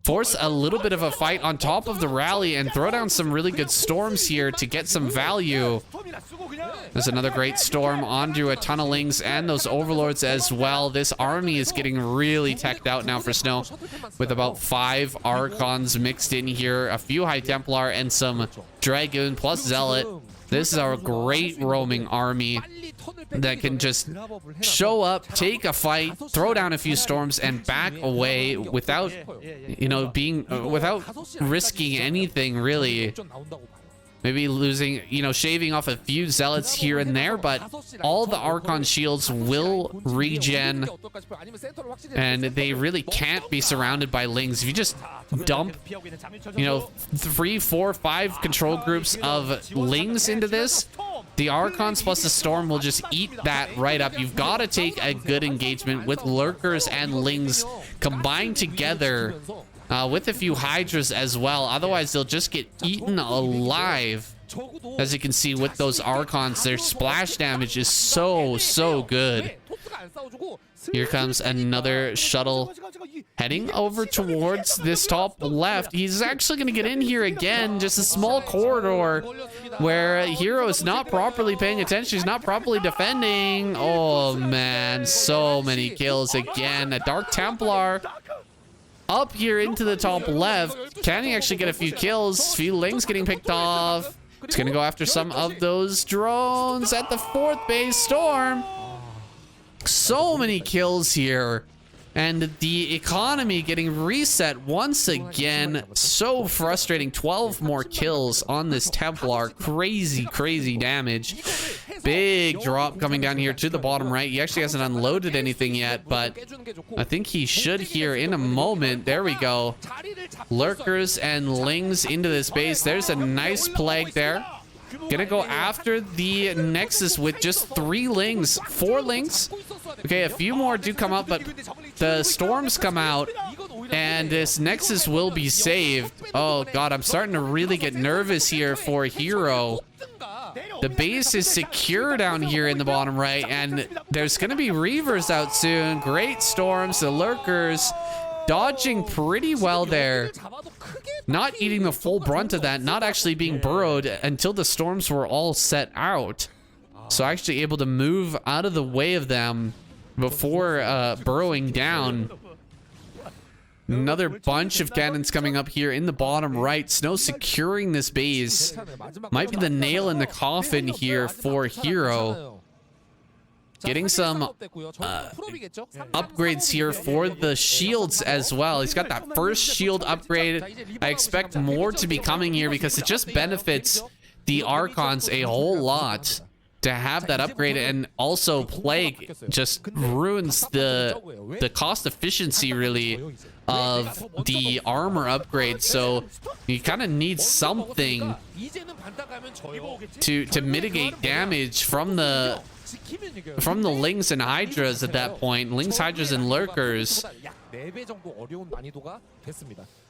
force a little bit of a fight on top of the rally, and throw down some really good storms here to get some value. There's another great storm onto a ton of Lings and those Overlords as well. This army is getting really teched out now for Snow, with about 5 Archons mixed in here, a few High Templar, and some Dragoon plus Zealot. This is our great roaming army that can just show up, take a fight, throw down a few storms, and back away without, you know, without risking anything really. Maybe losing, you know, shaving off a few Zealots here and there, but all the Archon shields will regen, and they really can't be surrounded by Lings. If you just dump, you know, 3, 4, 5 control groups of Lings into this, the Archons plus the Storm will just eat that right up. You've got to take a good engagement with Lurkers and Lings combined together, with a few Hydras as well. Otherwise, they'll just get eaten alive. As you can see with those Archons, their splash damage is so good. Here comes another shuttle heading over towards this top left. He's actually going to get in here again. Just a small corridor where Hero is not properly paying attention. He's not properly defending. Oh, man. So many kills again. A Dark Templar up here into the top left. Can he actually get a few kills? Few Lings getting picked off. He's gonna go after some of those drones at the 4th base. Storm. So many kills here. And the economy getting reset once again. So frustrating. 12 more kills on this Templar. Crazy damage. Big drop coming down here to the bottom right. He actually hasn't unloaded anything yet, but I think he should here in a moment. There we go. Lurkers and Lings into this base. There's a nice plague there. Gonna go after the Nexus with just 3 Lings. 4 Lings. Okay, a few more do come up, but the storms come out, and this Nexus will be saved. Oh, God, I'm starting to really get nervous here for Hero. The base is secure down here in the bottom right, and there's going to be Reavers out soon. Great storms. The Lurkers dodging pretty well there. Not eating the full brunt of that, not actually being burrowed until the storms were all set out. So actually able to move out of the way of them before burrowing down. Another bunch of cannons coming up here in the bottom right. Snow securing this base. Might be the nail in the coffin here for Hero. Getting some upgrades here for the shields as well. He's got that first shield upgrade. I expect more to be coming here because it just benefits the Archons a whole lot to have that upgrade, and also Plague just ruins the cost efficiency really of the armor upgrade. So you kind of need something to mitigate damage from the Lings and Hydras at that point. Lings, Hydras, and Lurkers.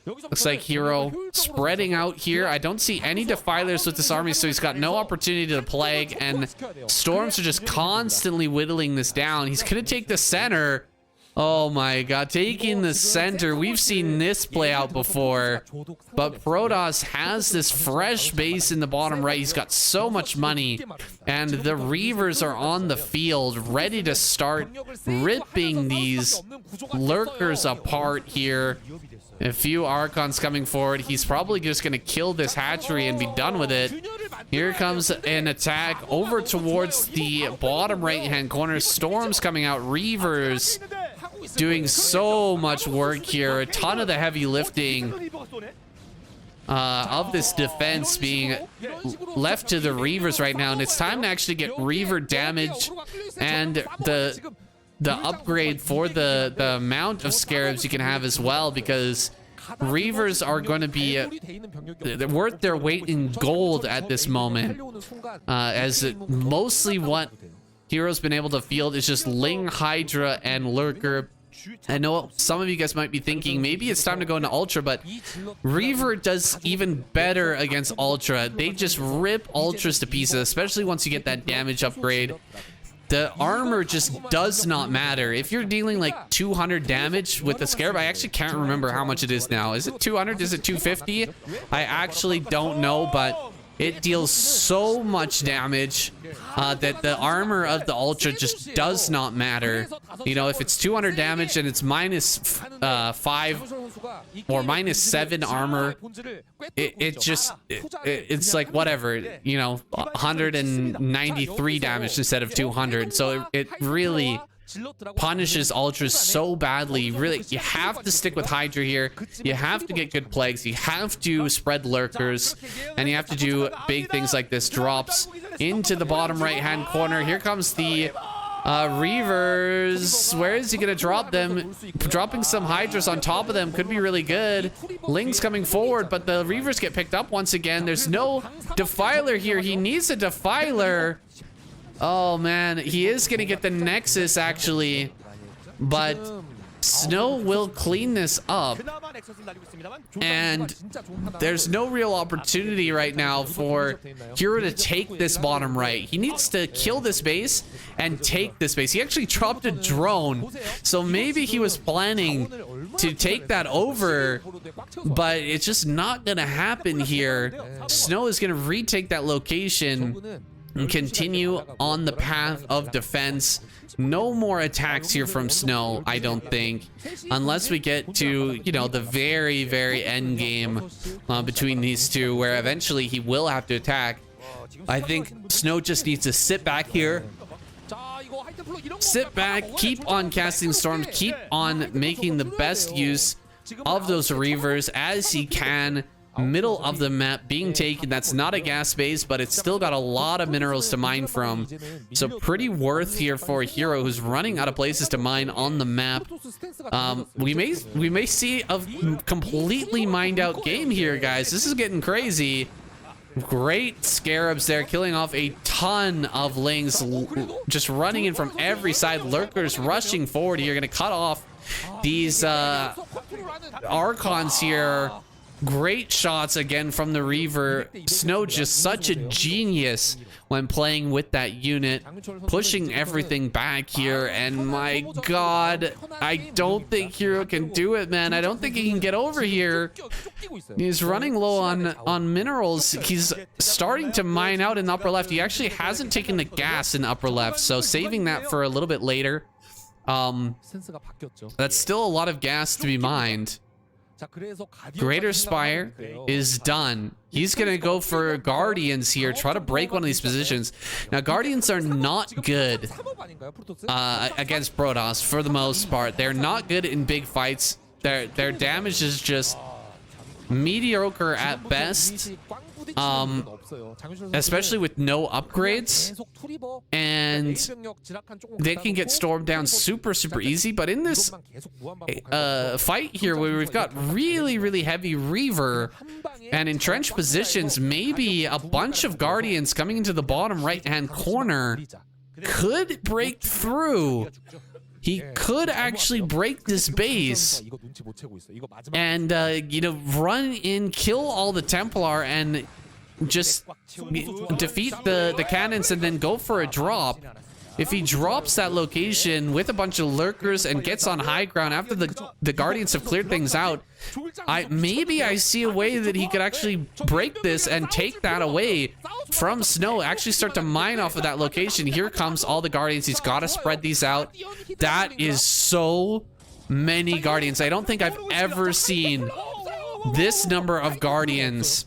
Looks like Hero spreading out here. I don't see any Defilers with this army, so he's got no opportunity to Plague, and Storms are just constantly whittling this down. He's gonna take the center. Oh my God, taking the center. We've seen this play out before, but Protoss has this fresh base in the bottom right. He's got so much money, and the Reavers are on the field ready to start ripping these Lurkers apart here. A few Archons coming forward. He's probably just going to kill this hatchery and be done with it. Here comes an attack over towards the bottom right-hand corner. Storms coming out. Reavers doing so much work here. A ton of the heavy lifting of this defense being left to the Reavers right now. And it's time to actually get Reaver damage and the upgrade for the amount of Scarabs you can have as well, because Reavers are going to be worth their weight in gold at this moment, as mostly what Hero's been able to field is just Ling, Hydra, and Lurker. I know some of you guys might be thinking maybe it's time to go into Ultra, but Reaver does even better against Ultra. They just rip Ultras to pieces, especially once you get that damage upgrade. The armor just does not matter. If you're dealing like 200 damage with the Scarab, I actually can't remember how much it is now. Is it 200? Is it 250? I actually don't know, but it deals so much damage that the armor of the Ultra just does not matter. You know, if it's 200 damage and it's minus 5 or minus 7 armor, it's like whatever, you know, 193 damage instead of 200. So it really punishes Ultras so badly. Really, you have to stick with Hydra here. You have to get good plagues. You have to spread lurkers, and you have to do big things like this. Drops into the bottom right hand corner. Here comes the Reavers. Where is he gonna drop them? Dropping some Hydras on top of them could be really good. Ling's coming forward, but the Reavers get picked up once again. There's no Defiler here. He needs a Defiler. Oh man, he is gonna get the Nexus actually, but Snow will clean this up, and there's no real opportunity right now for Hero to take this bottom right. He needs to kill this base and take this base. He actually dropped a drone, so maybe he was planning to take that over, but it's just not gonna happen here. Snow is gonna retake that location and continue on the path of defense. No more attacks here from Snow, I don't think, unless we get to, you know, the very, very end game between these two, where eventually he will have to attack. I think Snow just needs to sit back here. Sit back, keep on casting storms, keep on making the best use of those Reavers as he can. Middle of the map being taken. That's not a gas base, but it's still got a lot of minerals to mine from, so pretty worth here for a Hero who's running out of places to mine on the map. We may see a completely mined out game here, guys. This is getting crazy. Great Scarabs there, killing off a ton of Lings, just running in from every side. Lurkers rushing forward here, gonna cut off these Archons here. Great shots again from the Reaver. Snow just such a genius when playing with that unit, pushing everything back here, and my god, I don't think Hero can do it, man. I don't think he can get over here. He's running low on minerals. He's starting to mine out in the upper left. He actually hasn't taken the gas in the upper left, so saving that for a little bit later. That's still a lot of gas to be mined. Greater Spire is done. He's gonna go for Guardians here, try to break one of these positions. Now Guardians are not good against Protoss for the most part. They're not good in big fights. Their damage is just mediocre at best, especially with no upgrades, and they can get stormed down super easy. But in this fight here, where we've got really heavy Reaver and entrenched positions, maybe a bunch of Guardians coming into the bottom right hand corner could break through. He could actually break this base and, you know, run in, kill all the Templar, and just defeat the cannons and then go for a drop. If he drops that location with a bunch of lurkers and gets on high ground after the Guardians have cleared things out, maybe I see a way that he could actually break this and take that away from Snow, actually start to mine off of that location. Here comes all the Guardians. He's got to spread these out. That is so many Guardians. I don't think I've ever seen this number of Guardians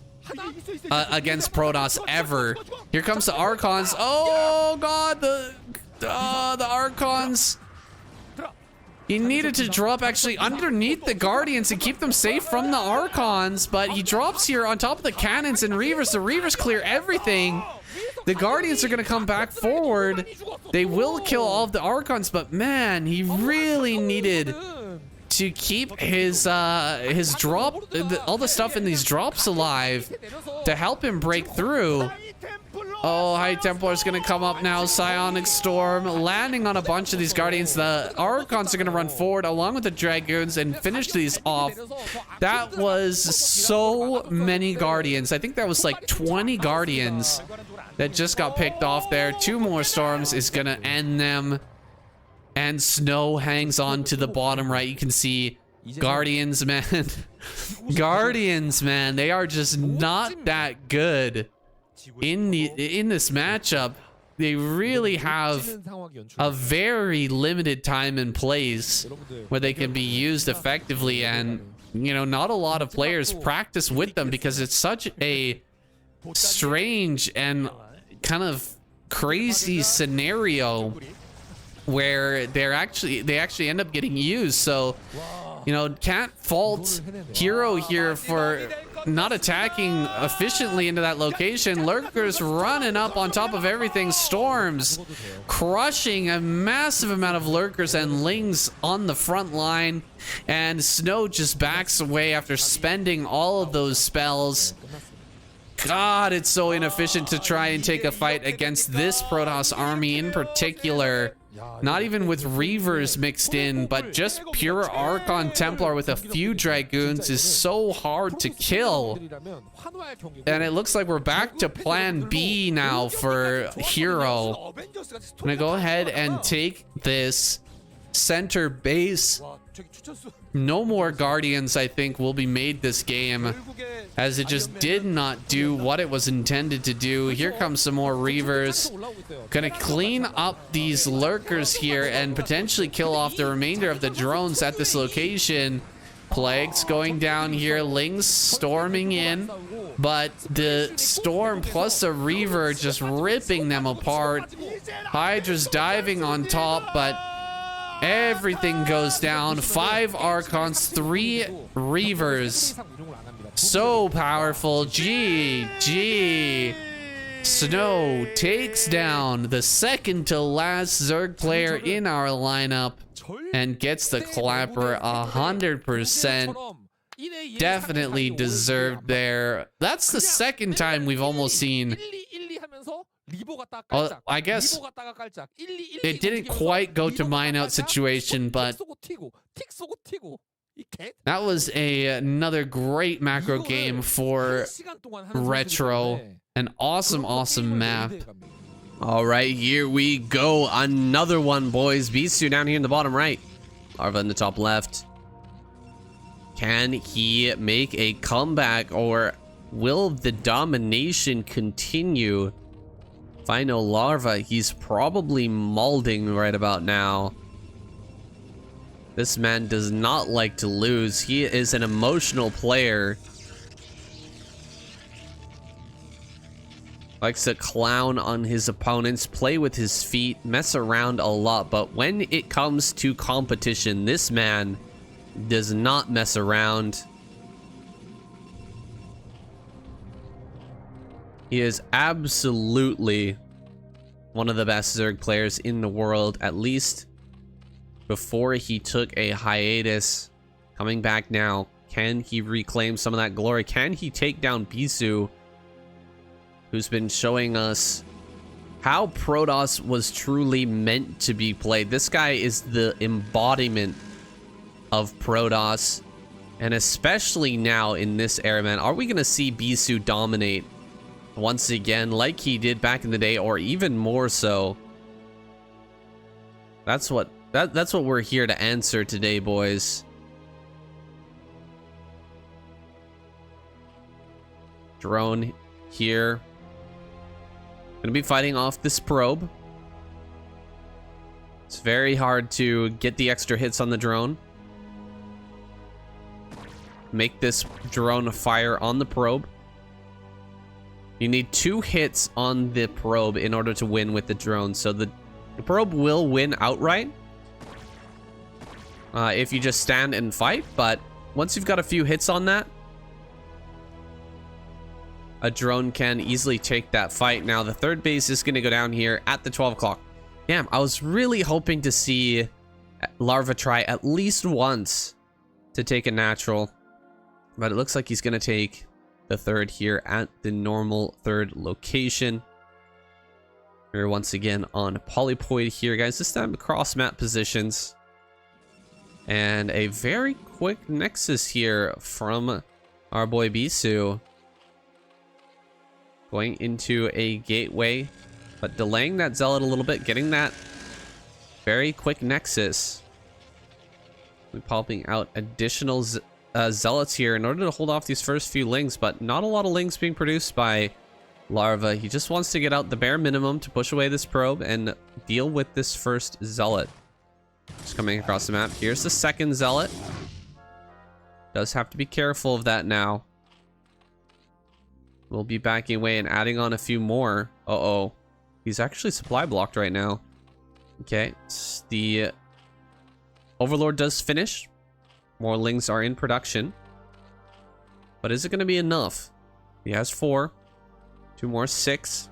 against Protoss ever. Here comes the Archons. Oh god, the Archons. He needed to drop actually underneath the Guardians and keep them safe from the Archons, but he drops here on top of the cannons and Reavers. The Reavers clear everything. The Guardians are going to come back forward. They will kill all of the Archons, but man, he really needed to keep his drop, all the stuff in these drops alive to help him break through. Oh, High Templar's gonna come up now. Psionic Storm landing on a bunch of these Guardians. The Archons are gonna run forward along with the Dragoons and finish these off. That was so many Guardians. I think that was like 20 Guardians that just got picked off there. 2 more Storms is gonna end them. And Snow hangs on to the bottom right. You can see Guardians, man. Guardians, man. They are just not that good. In this matchup, they really have a very limited time and place where they can be used effectively, and you know, not a lot of players practice with them because it's such a strange and kind of crazy scenario where they actually end up getting used. So, you know, can't fault Hero here for not attacking efficiently into that location. Lurkers running up on top of everything. Storms crushing a massive amount of Lurkers and Lings on the front line. And Snow just backs away after spending all of those spells. God, it's so inefficient to try and take a fight against this Protoss army in particular. Not even with Reavers mixed in, but just pure Archon Templar with a few Dragoons is so hard to kill. And it looks like we're back to plan B now for Hero. I'm gonna go ahead and take this center base. No more Guardians, I think, will be made this game, as it just did not do what it was intended to do. Here comes some more Reavers. Gonna clean up these Lurkers here and potentially kill off the remainder of the drones at this location. Plagues going down here. Lings storming in, but the Storm plus a Reaver just ripping them apart. Hydra's diving on top, but everything goes down. 5 Archons, 3 Reavers. So powerful. GG. Snow takes down the second to last Zerg player in our lineup and gets the clapper 100%. Definitely deserved there. That's the second time we've almost seen. Well, I guess it didn't quite go to mine out situation, but that was another great macro game for Retro. An awesome map. All right, here we go. Another one, boys. Bisu down here in the bottom right. Larva in the top left. Can he make a comeback, or will the domination continue? Final Larva, he's probably molding right about now. This man does not like to lose. He is an emotional player. Likes to clown on his opponents, play with his feet, mess around a lot. But when it comes to competition, this man does not mess around. He is absolutely one of the best Zerg players in the world, at least before he took a hiatus. Coming back now, can he reclaim some of that glory? Can he take down Bisu, who's been showing us how Protoss was truly meant to be played? This guy is the embodiment of Protoss, and especially now in this era, man. Are we gonna see Bisu dominate once again like he did back in the day, or even more so? That's what we're here to answer today, boys. Drone here. Gonna be fighting off this probe. It's very hard to get the extra hits on the drone. Make this drone fire on the probe. You need 2 hits on the probe in order to win with the drone. So the probe will win outright if you just stand and fight. But once you've got a few hits on that, a drone can easily take that fight. Now, the third base is going to go down here at the 12 o'clock. Damn, I was really hoping to see Larva try at least once to take a natural. But it looks like he's going to take the third here at the normal third location. We're once again on Polypoid here, guys. This time across map positions. And a very quick Nexus here from our boy Bisu. Going into a gateway, but delaying that Zealot a little bit, getting that very quick Nexus. We're popping out additional Zealots here in order to hold off these first few Lings, but not a lot of Lings being produced by Larva. He just wants to get out the bare minimum to push away this probe and deal with this first Zealot. Just coming across the map. Here's the second Zealot. Does have to be careful of that now. We'll be backing away and adding on a few more. Uh-oh. He's actually supply blocked right now. Okay. The Overlord does finish. More Lings are in production. But is it going to be enough? He has 4. 2 more, 6.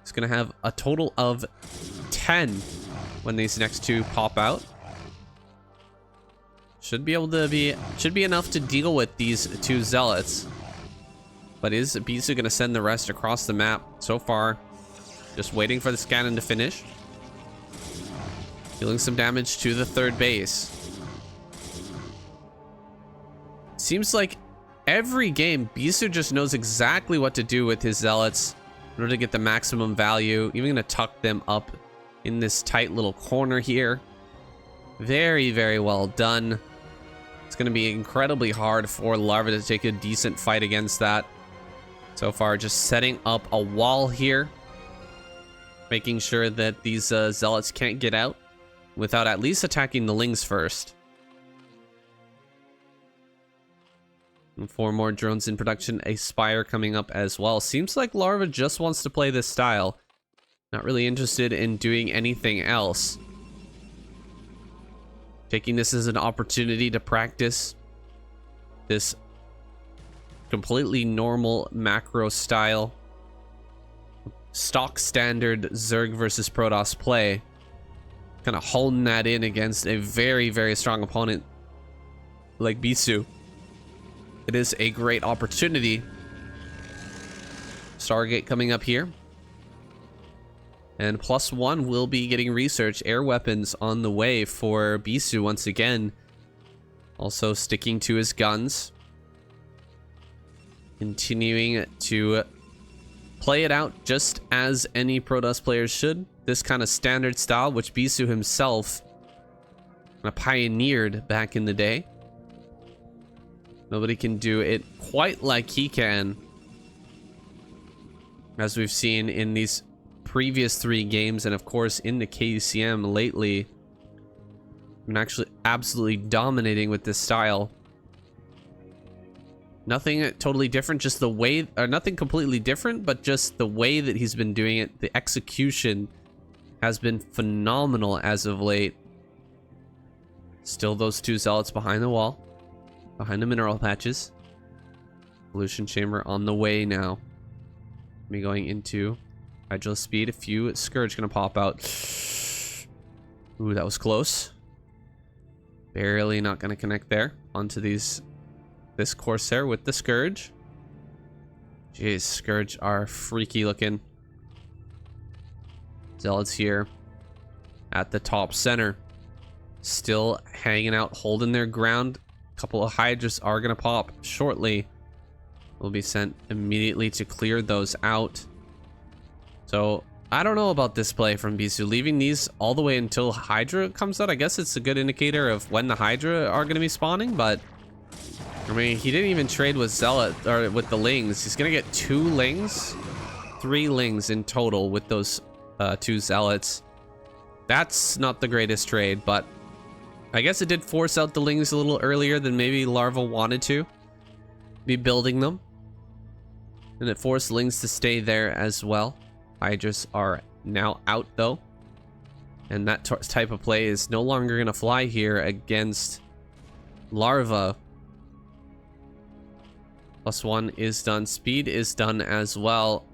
He's going to have a total of 10 when these next 2 pop out. Should be enough to deal with these 2 Zealots. But is Bisu going to send the rest across the map? So far, just waiting for the Scannon to finish. Dealing some damage to the third base. Seems like every game, Bisu just knows exactly what to do with his Zealots in order to get the maximum value. Even going to tuck them up in this tight little corner here. Very, very well done. It's going to be incredibly hard for Larva to take a decent fight against that. So far, just setting up a wall here. Making sure that these Zealots can't get out without at least attacking the Lings first. And 4 more drones in production. A Spire coming up as well. Seems like Larva just wants to play this style. Not really interested in doing anything else. Taking this as an opportunity to practice this completely normal macro style. Stock standard Zerg versus Protoss play. Kind of holding that in against a very, very strong opponent like Bisu. It is a great opportunity. Stargate coming up here. And +1 will be getting research. Air weapons on the way for Bisu once again. Also sticking to his guns. Continuing to play it out just as any Protoss players should. This kind of standard style, which Bisu himself pioneered back in the day. Nobody can do it quite like he can. As we've seen in these previous 3 games, and of course in the KUCM lately. I'm actually absolutely dominating with this style. Nothing totally different, just the way, or nothing completely different, but just the way that he's been doing it. The execution has been phenomenal as of late. Still those 2 Zealots behind the wall. Behind the mineral patches. Pollution chamber on the way now. Me going into Hydro speed. A few Scourge gonna pop out. Ooh, that was close. Barely not gonna connect there. Onto this Corsair with the Scourge. Jeez, Scourge are freaky looking. Zealots here at the top center. Still hanging out, holding their ground. A couple of Hydras are gonna pop shortly. Will be sent immediately to clear those out. So I don't know about this play from Bisu, leaving these all the way until Hydra comes out. I guess it's a good indicator of when the Hydra are going to be spawning, but I mean, he didn't even trade with Zealot or with the Lings. He's going to get 2 Lings, 3 Lings in total with those 2 Zealots. That's not the greatest trade, but I guess it did force out the Lings a little earlier than maybe Larva wanted to be building them. And it forced Lings to stay there as well. Hydras are now out though. And that type of play is no longer going to fly here against Larva. +1 is done. Speed is done as well.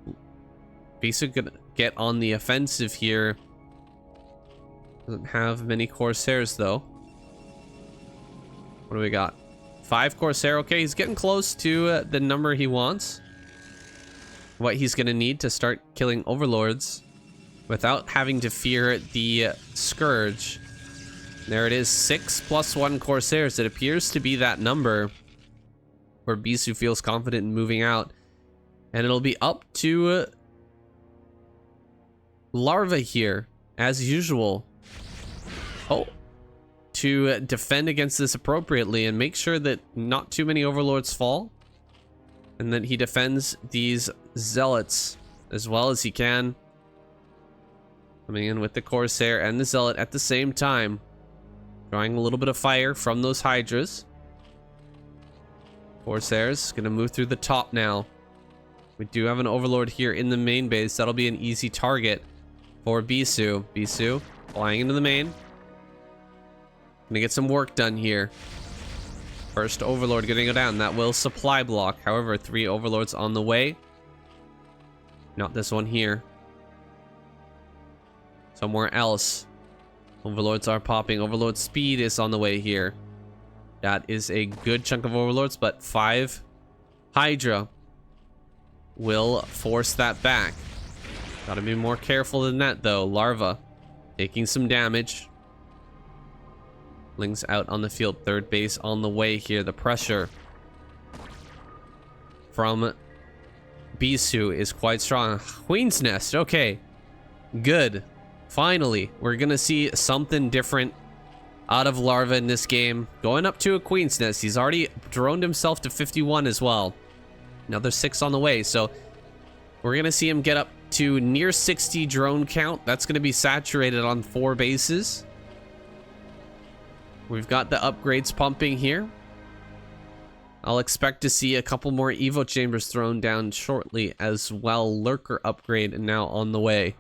Basically going to get on the offensive here. Doesn't have many Corsairs though. What do we got? 5 Corsair. Okay, he's getting close to the number he wants. What he's going to need to start killing Overlords. without having to fear the Scourge. There it is, 6 + 1 Corsairs. It appears to be that number where Bisu feels confident in moving out. And it'll be up to Larva here, as usual. Oh, to defend against this appropriately and make sure that not too many Overlords fall. And that he defends these Zealots as well as he can. Coming in with the Corsair and the Zealot at the same time. Drawing a little bit of fire from those Hydras. Corsairs gonna move through the top now. We do have an Overlord here in the main base. That'll be an easy target for Bisu. Bisu flying into the main. Gonna get some work done here. First Overlord gonna go down. That will supply block. However, 3 Overlords on the way. Not this one here. Somewhere else. Overlords are popping. Overlord speed is on the way here. That is a good chunk of Overlords, but 5 Hydra will force that back. Gotta be more careful than that, though. Larva taking some damage. Lings out on the field. Third base on the way here. The pressure from Bisu is quite strong. Queen's Nest. Okay. Good. Finally, we're gonna see something different out of Larva in this game. Going up to a Queen's Nest. He's already droned himself to 51 as well. Another 6 on the way, so we're gonna see him get up to near 60 drone count. That's gonna be saturated on 4 bases. We've got the upgrades pumping here. I'll expect to see a couple more Evo chambers thrown down shortly as well. Lurker upgrade now on the way.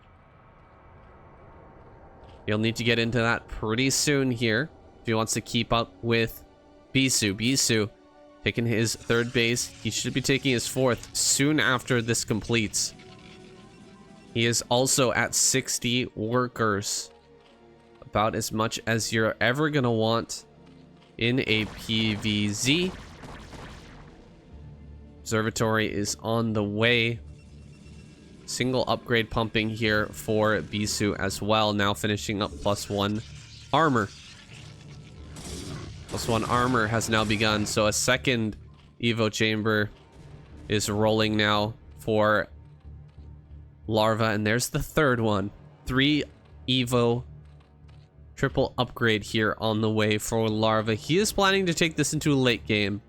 He'll need to get into that pretty soon here if he wants to keep up with Bisu. Bisu taking his 3rd base. He should be taking his 4th soon after this completes. He is also at 60 workers. About as much as you're ever gonna want in a PvZ. Observatory is on the way. Single upgrade pumping here for Bisu as well. Now finishing up +1 armor. +1 armor has now begun. So a 2nd Evo chamber is rolling now for Larva. And there's the 3rd one. 3 Evo triple upgrade here on the way for Larva. He is planning to take this into a late game.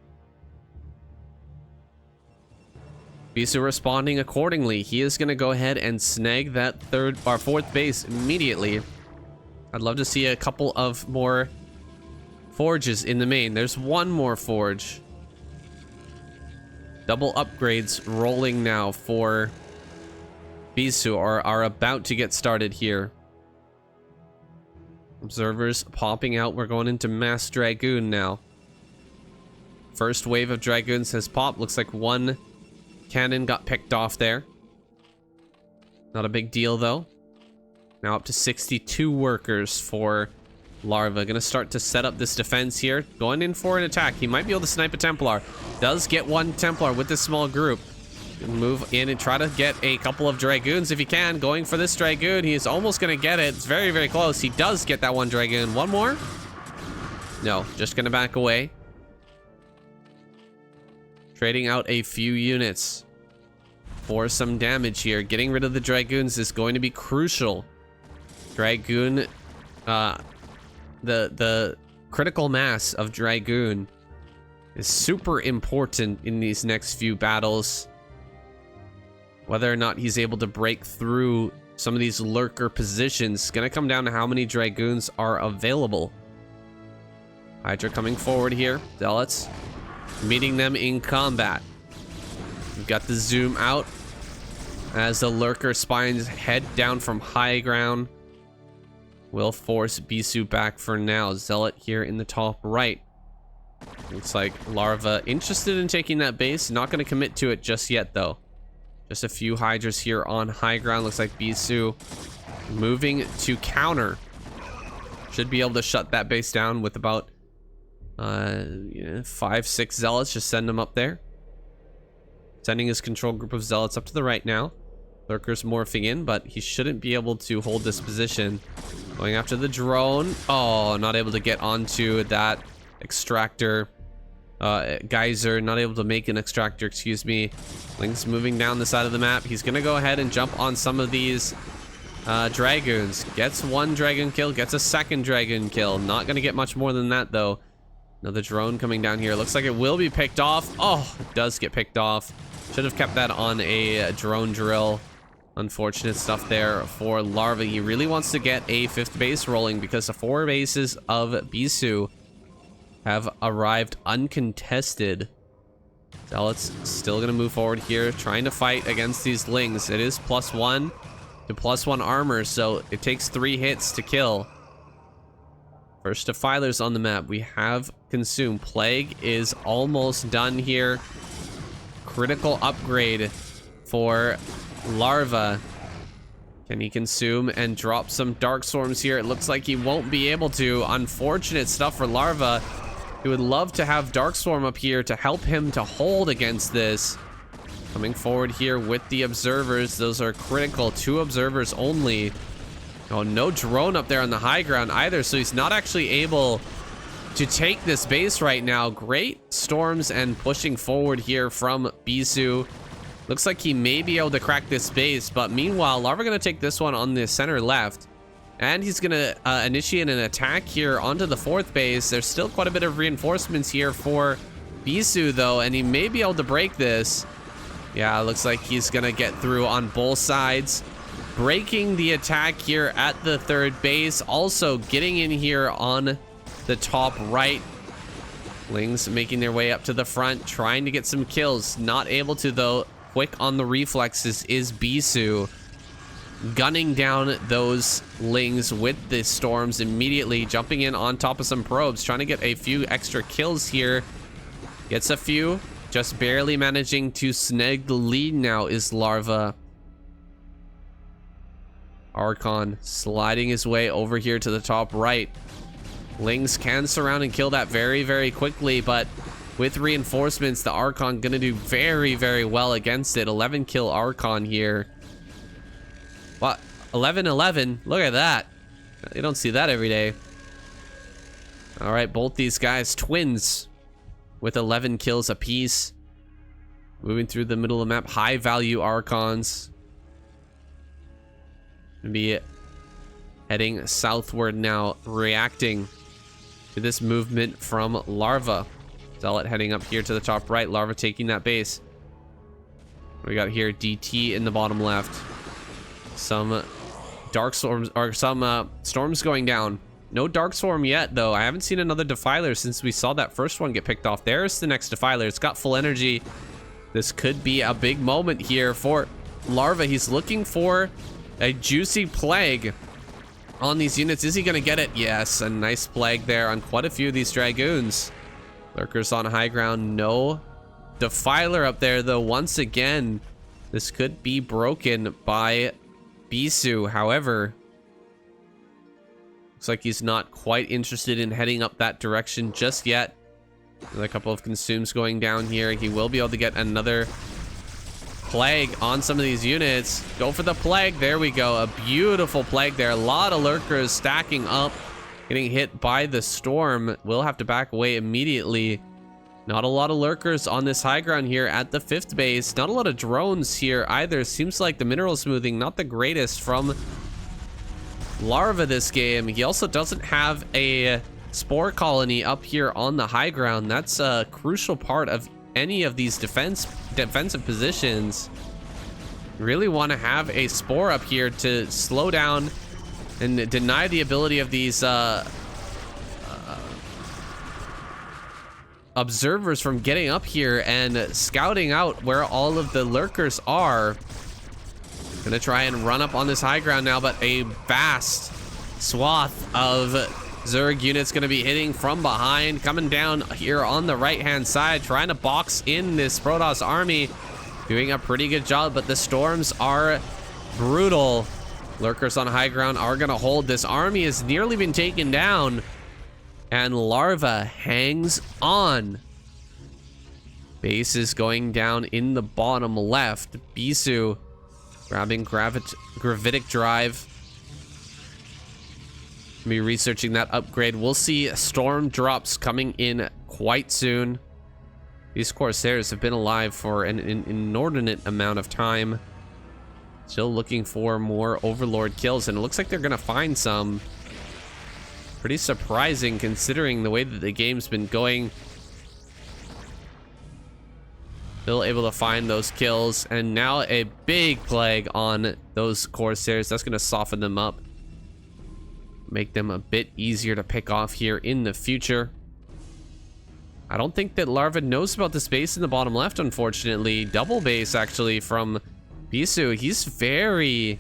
Bisu responding accordingly. He is going to go ahead and snag that 4th base immediately. I'd love to see a couple of more forges in the main. There's 1 more forge. Double upgrades rolling now for Bisu are about to get started here. Observers popping out. We're going into Mass Dragoon now. First wave of Dragoons has popped. Looks like 1 cannon got picked off there. Not a big deal though. Now up to 62 workers for Larva. Gonna start to set up this defense here. Going in for an attack. He might be able to snipe a Templar. Does get 1 Templar with this small group. Move in and try to get a couple of Dragoons if he can. Going for this Dragoon. He is almost gonna get it. It's very, very close. He does get that 1 Dragoon. 1 more? No, just gonna back away. Trading out a few units for some damage here. Getting rid of the Dragoons is going to be crucial. Dragoon, the critical mass of Dragoon is super important in these next few battles. Whether or not he's able to break through some of these lurker positions is going to come down to how many Dragoons are available. Hydra coming forward here. Zealots meeting them in combat. We've got the zoom out as the lurker spines head down from high ground. Will force Bisu back for now. Zealot here in the top right. Looks like Larva interested in taking that base. Not going to commit to it just yet though. Just a few Hydras here on high ground. Looks like Bisu moving to counter. Should be able to shut that base down with about 5-6 Zealots. Just send them up there. Sending his control group of Zealots up to the right now. Lurkers morphing in, but he shouldn't be able to hold this position. Going after the drone. Oh, not able to get onto that extractor. Geyser, not able to make an extractor, excuse me. Link's moving down the side of the map. He's gonna go ahead and jump on some of these dragoons. Gets one dragon kill, gets a second dragon kill. Not gonna get much more than that though. Another drone coming down here. Looks like it will be picked off. Oh, it does get picked off. Should have kept that on a drone drill. Unfortunate stuff there for Larva. He really wants to get a 5th base rolling because the 4 bases of Bisu have arrived uncontested. Zealot's still going to move forward here, trying to fight against these Lings. It is +1 to +1 armor, so it takes 3 hits to kill. First defilers on the map. We have consumed. Plague is almost done here. Critical upgrade for Larva. Can he consume and drop some Dark Storms here? It looks like he won't be able to. Unfortunate stuff for Larva. He would love to have Darkstorm up here to help him to hold against this. Coming forward here with the observers. Those are critical. 2 observers only. Oh, no drone up there on the high ground either, so he's not actually able to take this base right now. Great storms and pushing forward here from Bisu. Looks like he may be able to crack this base, but meanwhile, Larva gonna take this one on the center left. And he's gonna initiate an attack here onto the 4th base. There's still quite a bit of reinforcements here for Bisu though, and he may be able to break this. Yeah, looks like he's gonna get through on both sides. Breaking the attack here at the 3rd base. Also getting in here on the top right. Lings making their way up to the front, trying to get some kills. Not able to though. Quick on the reflexes is Bisu. Gunning down those Lings with the storms immediately. Jumping in on top of some probes. Trying to get a few extra kills here. Gets a few. Just barely managing to snag the lead now is Larva. Archon sliding his way over here to the top right. Lings can surround and kill that very, very quickly, but with reinforcements, the Archon gonna do very, very well against it. 11 kill Archon here. What? 11-11? Look at that. You don't see that every day. All right, both these guys, twins, with 11 kills apiece. Moving through the middle of the map, high value Archons. Gonna be heading southward now, reacting to this movement from Larva. Zealot heading up here to the top right. Larva taking that base. What we got here? DT in the bottom left. Some dark storms, or some storms going down. No dark storm yet though. I haven't seen another defiler since we saw that first one get picked off. There's the next defiler. It's got full energy. This could be a big moment here for Larva. He's looking for a juicy plague on these units. Is he gonna get it? Yes, a nice plague there on quite a few of these dragoons. Lurkers on high ground. No defiler up there though. Once again, this could be broken by Bisu. However, looks like he's not quite interested in heading up that direction just yet. There's a couple of consumes going down here. He will be able to get another plague on some of these units. Go for the plague. There we go. A beautiful plague there. A lot of lurkers stacking up, getting hit by the storm. We'll have to back away immediately. Not a lot of lurkers on this high ground here at the 5th base. Not a lot of drones here either. Seems like the mineral smoothing not the greatest from Larva this game. He also doesn't have a spore colony up here on the high ground. That's a crucial part of any of these defensive positions. Really want to have a spore up here to slow down and deny the ability of these observers from getting up here and scouting out where all of the lurkers are. Gonna try and run up on this high ground now, but a vast swath of Zerg units gonna be hitting from behind, coming down here on the right hand side, trying to box in this Protoss army. Doing a pretty good job, but the storms are brutal. Lurkers on high ground are gonna hold. This army has nearly been taken down, and Larva hangs on. Base is going down in the bottom left. Bisu Grabbing gravitic drive. Be researching that upgrade. We'll see storm drops coming in quite soon. These Corsairs have been alive for an inordinate amount of time. Still looking for more Overlord kills, and it looks like they're gonna find some. Pretty surprising considering the way that the game's been going. Still able to find those kills, and now a big plague on those Corsairs. That's gonna soften them up. Make them a bit easier to pick off here in the future. I don't think that Larva knows about the space in the bottom left, unfortunately. Double base, actually, from Bisu. He's very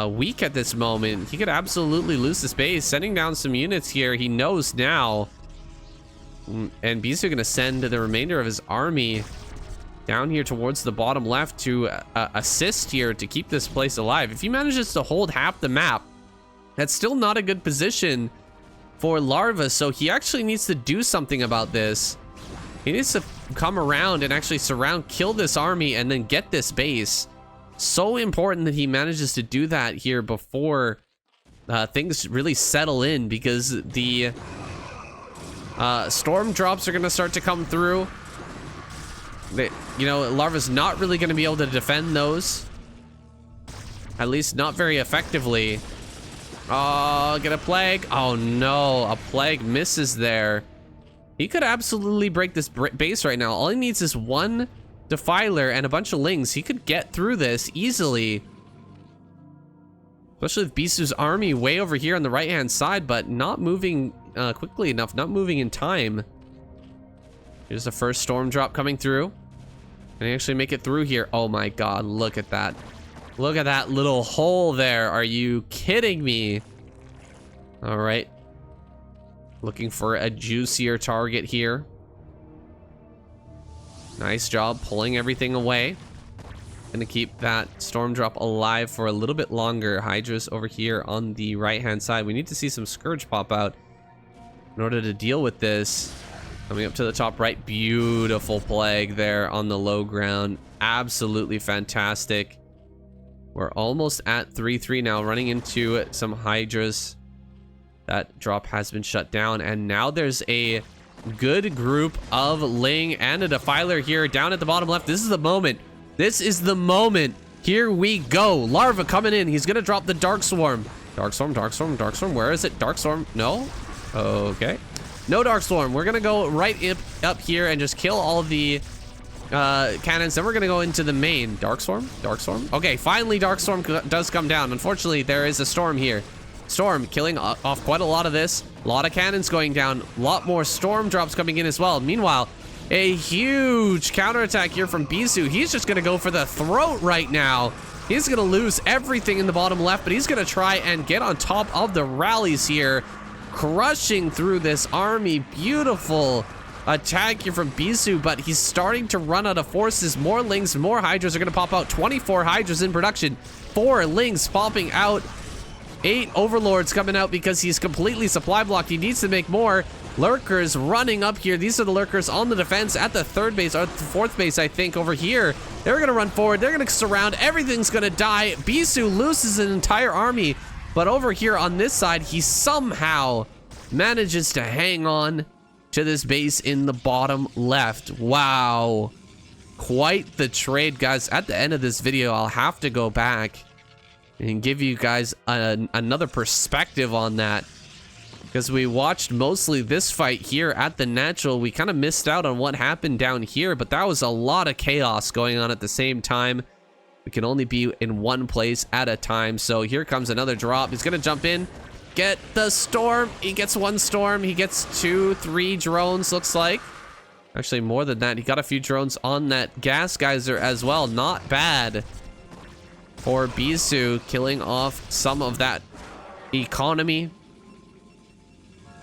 weak at this moment. He could absolutely lose the space. Sending down some units here. He knows now. And Bisu going to send the remainder of his army down here towards the bottom left to assist here to keep this place alive. If he manages to hold half the map, that's still not a good position for Larva, so he actually needs to do something about this. He needs to come around and actually kill this army, and then get this base. So important that he manages to do that here before things really settle in, because the storm drops are going to start to come through. Larva's not really going to be able to defend those. At least not very effectively. Oh, get a plague. Oh no, a plague misses there. He could absolutely break this base right now. All he needs is one Defiler and a bunch of Lings. He could get through this easily. Especially with Bisu's army way over here on the right-hand side, but not moving quickly enough, not moving in time. Here's the first storm drop coming through. Can he actually make it through here? Oh my god, look at that. Look at that little hole there. Are you kidding me? All right. Looking for a juicier target here. Nice job pulling everything away. Gonna keep that storm drop alive for a little bit longer. Hydra's over here on the right-hand side. We need to see some Scourge pop out in order to deal with this. Coming up to the top right. Beautiful plague there on the low ground. Absolutely fantastic. We're almost at 3-3 now, running into some Hydras. That drop has been shut down, and now there's a good group of Ling and a Defiler here down at the bottom left. This is the moment. This is the moment. Here we go. Larva coming in. He's going to drop the Dark Swarm. Dark Swarm, Dark Swarm, Dark Swarm. Where is it? Dark Swarm. No? Okay. No Dark Swarm. We're going to go right up here and just kill all of the cannons. Then we're gonna go into the main. Dark Storm. Okay, finally Dark Storm does come down. Unfortunately, there is a storm here. Storm killing off quite a lot of this. A lot of cannons going down. A lot more storm drops coming in as well. Meanwhile, a huge counterattack here from Bisu. He's just gonna go for the throat right now. He's gonna lose everything in the bottom left, but he's gonna try and get on top of the rallies here, crushing through this army. Beautiful attack here from Bisu, but he's starting to run out of forces. More Lings, more Hydras are going to pop out. 24 Hydras in production. 4 Lings popping out. 8 Overlords coming out because he's completely supply blocked. He needs to make more. Lurkers running up here. These are the Lurkers on the defense at the 3rd base, or the 4th base, I think, over here. They're going to run forward. They're going to surround. Everything's going to die. Bisu loses an entire army, but over here on this side, he somehow manages to hang on to this base in the bottom left. Wow, quite the trade, guys. At the end of this video, I'll have to go back and give you guys another perspective on that, because we watched mostly this fight here at the natural. We kind of missed out on what happened down here, but that was a lot of chaos going on at the same time. We can only be in one place at a time. So here comes another drop. He's gonna jump in, get the storm. He gets 1 storm. He gets 2, 3 drones, looks like. Actually, more than that. He got a few drones on that gas geyser as well. Not bad for Bisu, killing off some of that economy.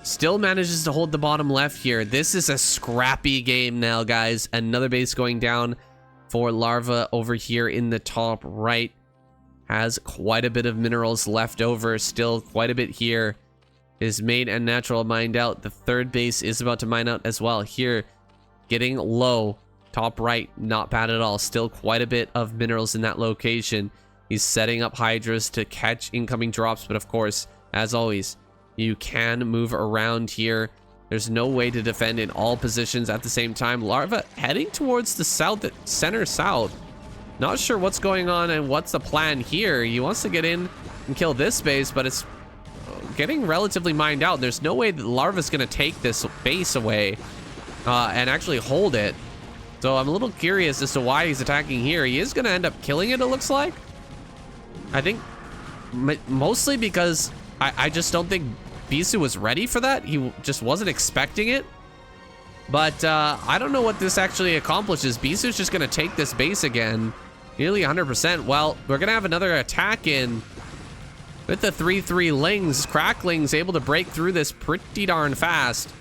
Still manages to hold the bottom left here. This is a scrappy game now, guys. Another base going down for Larva over here in the top right. Has quite a bit of minerals left over. Still quite a bit here. His main and natural mined out. The 3rd base is about to mine out as well. Here, getting low. Top right, not bad at all. Still quite a bit of minerals in that location. He's setting up Hydras to catch incoming drops, but of course, as always, you can move around here. There's no way to defend in all positions at the same time. Larva heading towards the south, center south. Not sure what's going on and what's the plan here. He wants to get in and kill this base, but it's getting relatively mined out. There's no way that Larva's going to take this base away and actually hold it. So I'm a little curious as to why he's attacking here. He is going to end up killing it, it looks like. I think mostly because I just don't think Bisu was ready for that. He just wasn't expecting it. But I don't know what this actually accomplishes. Bisu's just going to take this base again. Nearly 100%. Well, we're going to have another attack in with the 3-3 Lings. Crackling's able to break through this pretty darn fast.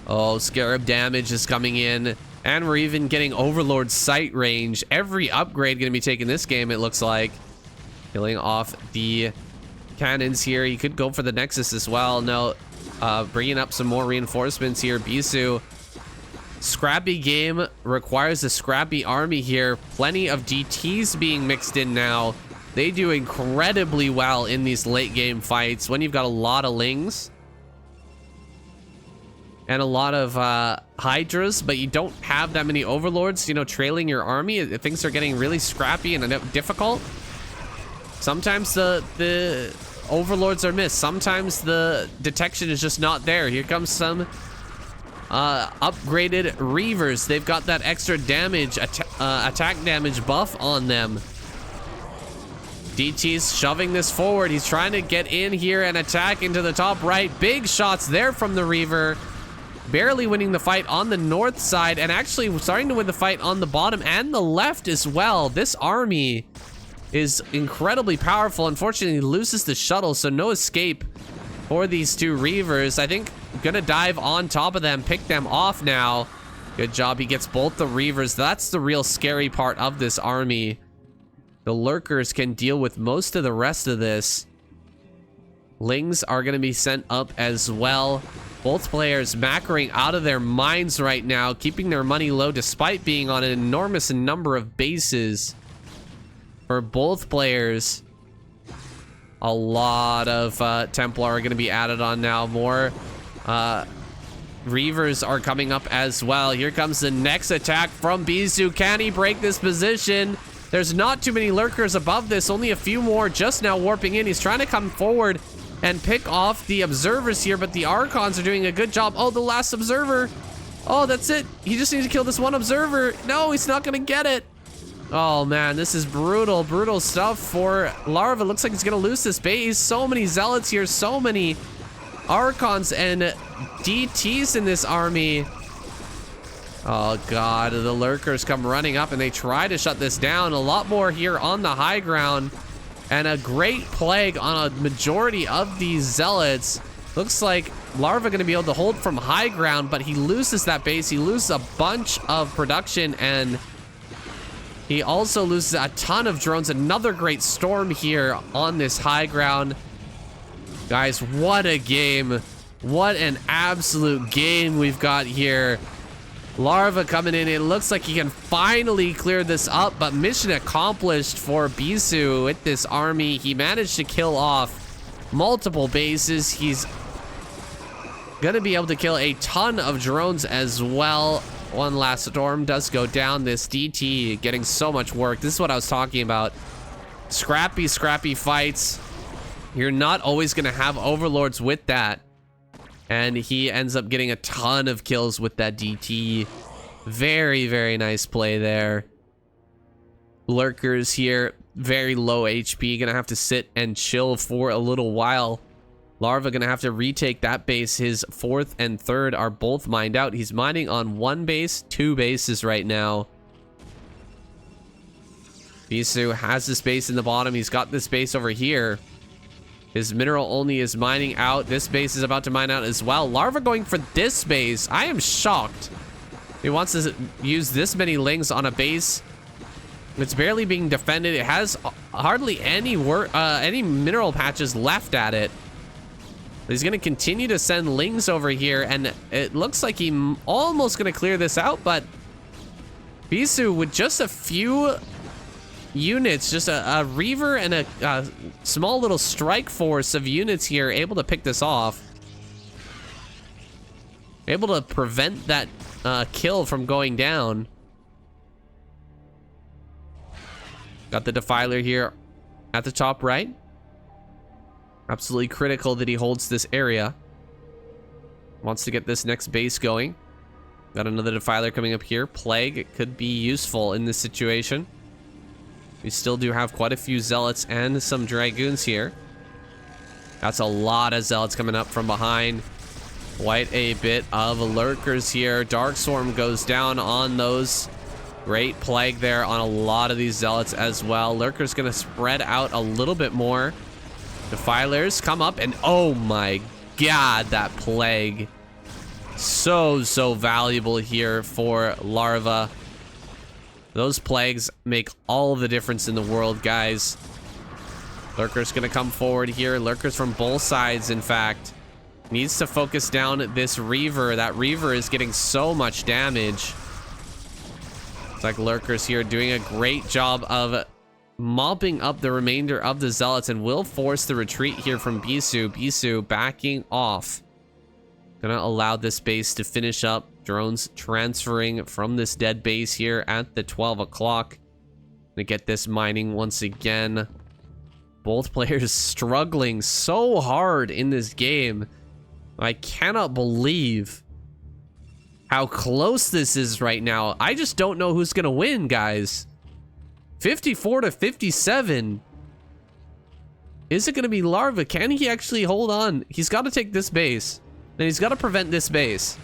Oh, Scarab damage is coming in. And we're even getting Overlord sight range. Every upgrade going to be taken this game, it looks like. Killing off the cannons here. He could go for the Nexus as well. No, bringing up some more reinforcements here. Bisu. Scrappy game requires a scrappy army here. Plenty of DTs being mixed in now. They do incredibly well in these late game fights when you've got a lot of Lings and a lot of Hydras, but you don't have that many Overlords, you know, trailing your army. Things are getting really scrappy and difficult. Sometimes the Overlords are missed. Sometimes the detection is just not there. Here comes some upgraded Reavers. They've got that extra damage, attack damage buff on them. DT's shoving this forward. He's trying to get in here and attack into the top right. Big shots there from the Reaver. Barely winning the fight on the north side and actually starting to win the fight on the bottom and the left as well. This army is incredibly powerful. Unfortunately, loses the shuttle, so no escape for these two Reavers. I think gonna dive on top of them, pick them off now. Good job. He gets both the Reavers. That's the real scary part of this army. The Lurkers can deal with most of the rest of this. Lings are going to be sent up as well. Both players macroing out of their minds right now, keeping their money low despite being on an enormous number of bases. For both players, a lot of Templar are going to be added on now. More Reavers are coming up as well. Here comes the next attack from Bisu. Can he break this position? There's not too many Lurkers above this. Only a few more just now warping in. He's trying to come forward and pick off the Observers here, but the Archons are doing a good job. Oh, the last Observer. Oh, that's it. He just needs to kill this one Observer. No, he's not going to get it. Oh, man, this is brutal, brutal stuff for Larva. Looks like he's going to lose this base. So many Zealots here. So many Archons and DTs in this army. Oh, God. The Lurkers come running up, and they try to shut this down. A lot more here on the high ground. And a great plague on a majority of these Zealots. Looks like Larva going to be able to hold from high ground, but he loses that base. He loses a bunch of production, and he also loses a ton of drones. Another great storm here on this high ground. Guys, what a game. What an absolute game we've got here. Larva coming in. It looks like he can finally clear this up, but mission accomplished for Bisu with this army. He managed to kill off multiple bases. He's gonna be able to kill a ton of drones as well. One last storm does go down. This DT getting so much work. This is what I was talking about. Scrappy, scrappy fights. You're not always gonna have Overlords with that. And he ends up getting a ton of kills with that DT. Very, very nice play there. Lurkers here, very low HP. Gonna have to sit and chill for a little while. Larva gonna have to retake that base. His fourth and third are both mined out. He's mining on one base, two bases right now. Bisu has this base in the bottom. He's got this base over here. His mineral only is mining out. This base is about to mine out as well. Larva going for this base. I am shocked. He wants to use this many Lings on a base. It's barely being defended. It has hardly any mineral patches left at it. He's going to continue to send Lings over here, and it looks like he's almost going to clear this out, but Bisu with just a few units, just a Reaver and a small little strike force of units here, able to pick this off. Able to prevent that kill from going down. Got the Defiler here at the top right. Absolutely critical that he holds this area. Wants to get this next base going. Got another Defiler coming up here. Plague could be useful in this situation. We still do have quite a few Zealots and some Dragoons here. That's a lot of Zealots coming up from behind. Quite a bit of Lurkers here. Dark Swarm goes down on those. Great Plague there on a lot of these Zealots as well. Lurker's gonna spread out a little bit more. Defilers come up and oh my god, that Plague. So valuable here for Larva. Those Plagues make all the difference in the world, guys. Lurker's gonna come forward here. Lurkers from both sides, in fact. Needs to focus down this Reaver. That Reaver is getting so much damage. It's like Lurkers here doing a great job of mopping up the remainder of the Zealots and will force the retreat here from Bisu. Bisu backing off. Gonna allow this base to finish up. Drones transferring from this dead base here at the 12 o'clock. Gonna get this mining once again. Both players struggling so hard in this game. I cannot believe how close this is right now. I just don't know who's gonna win, guys. 54 to 57. Is it gonna be Larva? Can he actually hold on? He's got to take this base. And he's got to prevent this base.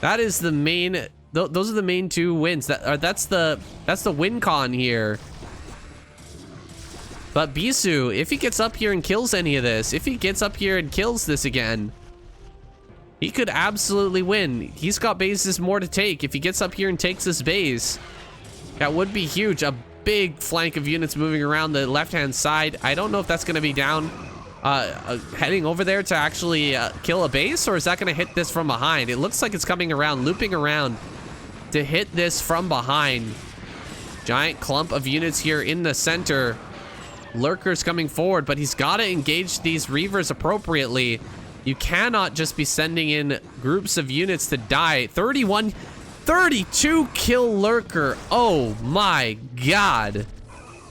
That is the main. Those are the main two wins. That's the win con here. But Bisu, if he gets up here and kills any of this, if he gets up here and kills this again, he could absolutely win. He's got bases more to take. If he gets up here and takes this base, that would be huge. A big flank of units moving around the left-hand side. I don't know if that's going to be down, heading over there to actually kill a base, or is that going to hit this from behind? It looks like it's coming around, looping around to hit this from behind. Giant clump of units here in the center. Lurkers coming forward, but he's got to engage these Reavers appropriately. You cannot just be sending in groups of units to die. 32 kill Lurker. Oh my god.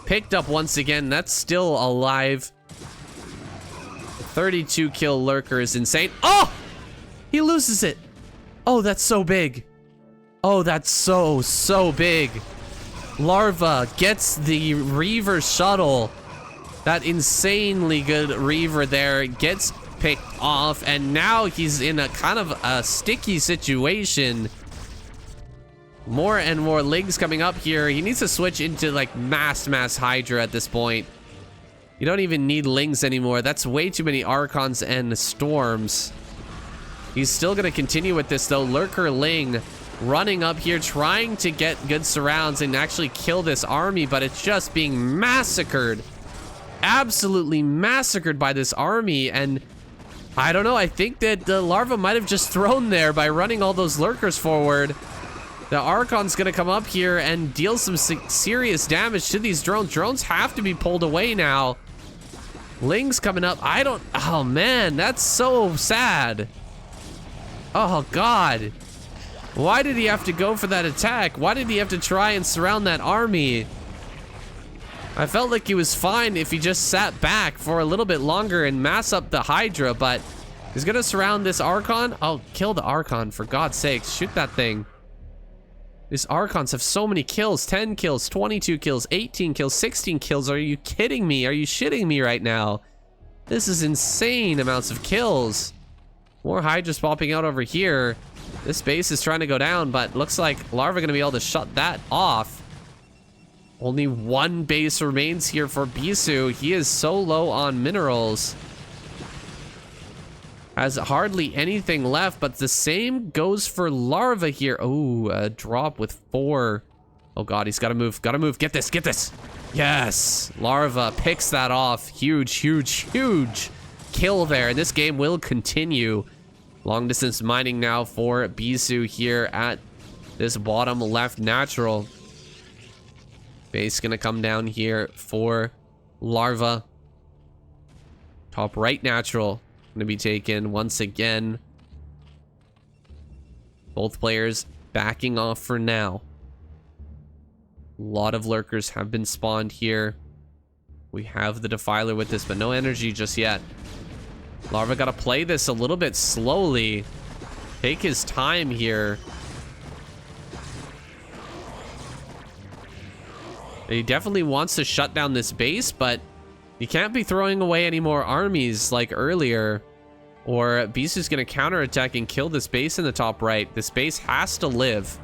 Picked up once again. That's still alive. 32 kill Lurker is insane. Oh! He loses it. Oh, that's so big. Oh, that's so big. Larva gets the Reaver shuttle. That insanely good Reaver there gets picked off, and now he's in a kind of a sticky situation. More and more Lings coming up here. He needs to switch into like mass Hydra at this point. You don't even need Lings anymore. That's way too many Archons and Storms. He's still gonna continue with this though. Lurker Ling running up here, trying to get good surrounds and actually kill this army, but it's just being massacred. Absolutely massacred by this army, and I don't know, I think that the Larva might have just thrown there by running all those Lurkers forward. The Archon's gonna come up here and deal some serious damage to these drones. Drones have to be pulled away now. Ling's coming up. Oh man, that's so sad. Oh god. Why did he have to go for that attack? Why did he have to try and surround that army? I felt like he was fine if he just sat back for a little bit longer and mass up the Hydra, but he's gonna surround this Archon. Oh, kill the Archon, for God's sakes. Shoot that thing. These Archons have so many kills. 10 kills, 22 kills, 18 kills, 16 kills. Are you kidding me? Are you shitting me right now? This is insane amounts of kills. More Hydras popping out over here. This base is trying to go down, but looks like Larva gonna be able to shut that off. Only one base remains here for Bisu. He is so low on minerals. Has hardly anything left, but the same goes for Larva here. Oh, a drop with 4. Oh god, he's gotta move, Get this. Yes, Larva picks that off. Huge kill there. This game will continue. Long distance mining now for Bisu here at this bottom left natural. Base gonna come down here for Larva. Top right natural gonna be taken once again. Both players backing off for now. A lot of lurkers have been spawned here. We have the Defiler with this, but no energy just yet. Larva gotta play this a little bit slowly. Take his time here. He definitely wants to shut down this base, but you can't be throwing away any more armies like earlier, or Bisu's gonna counterattack and kill this base in the top right. This base has to live.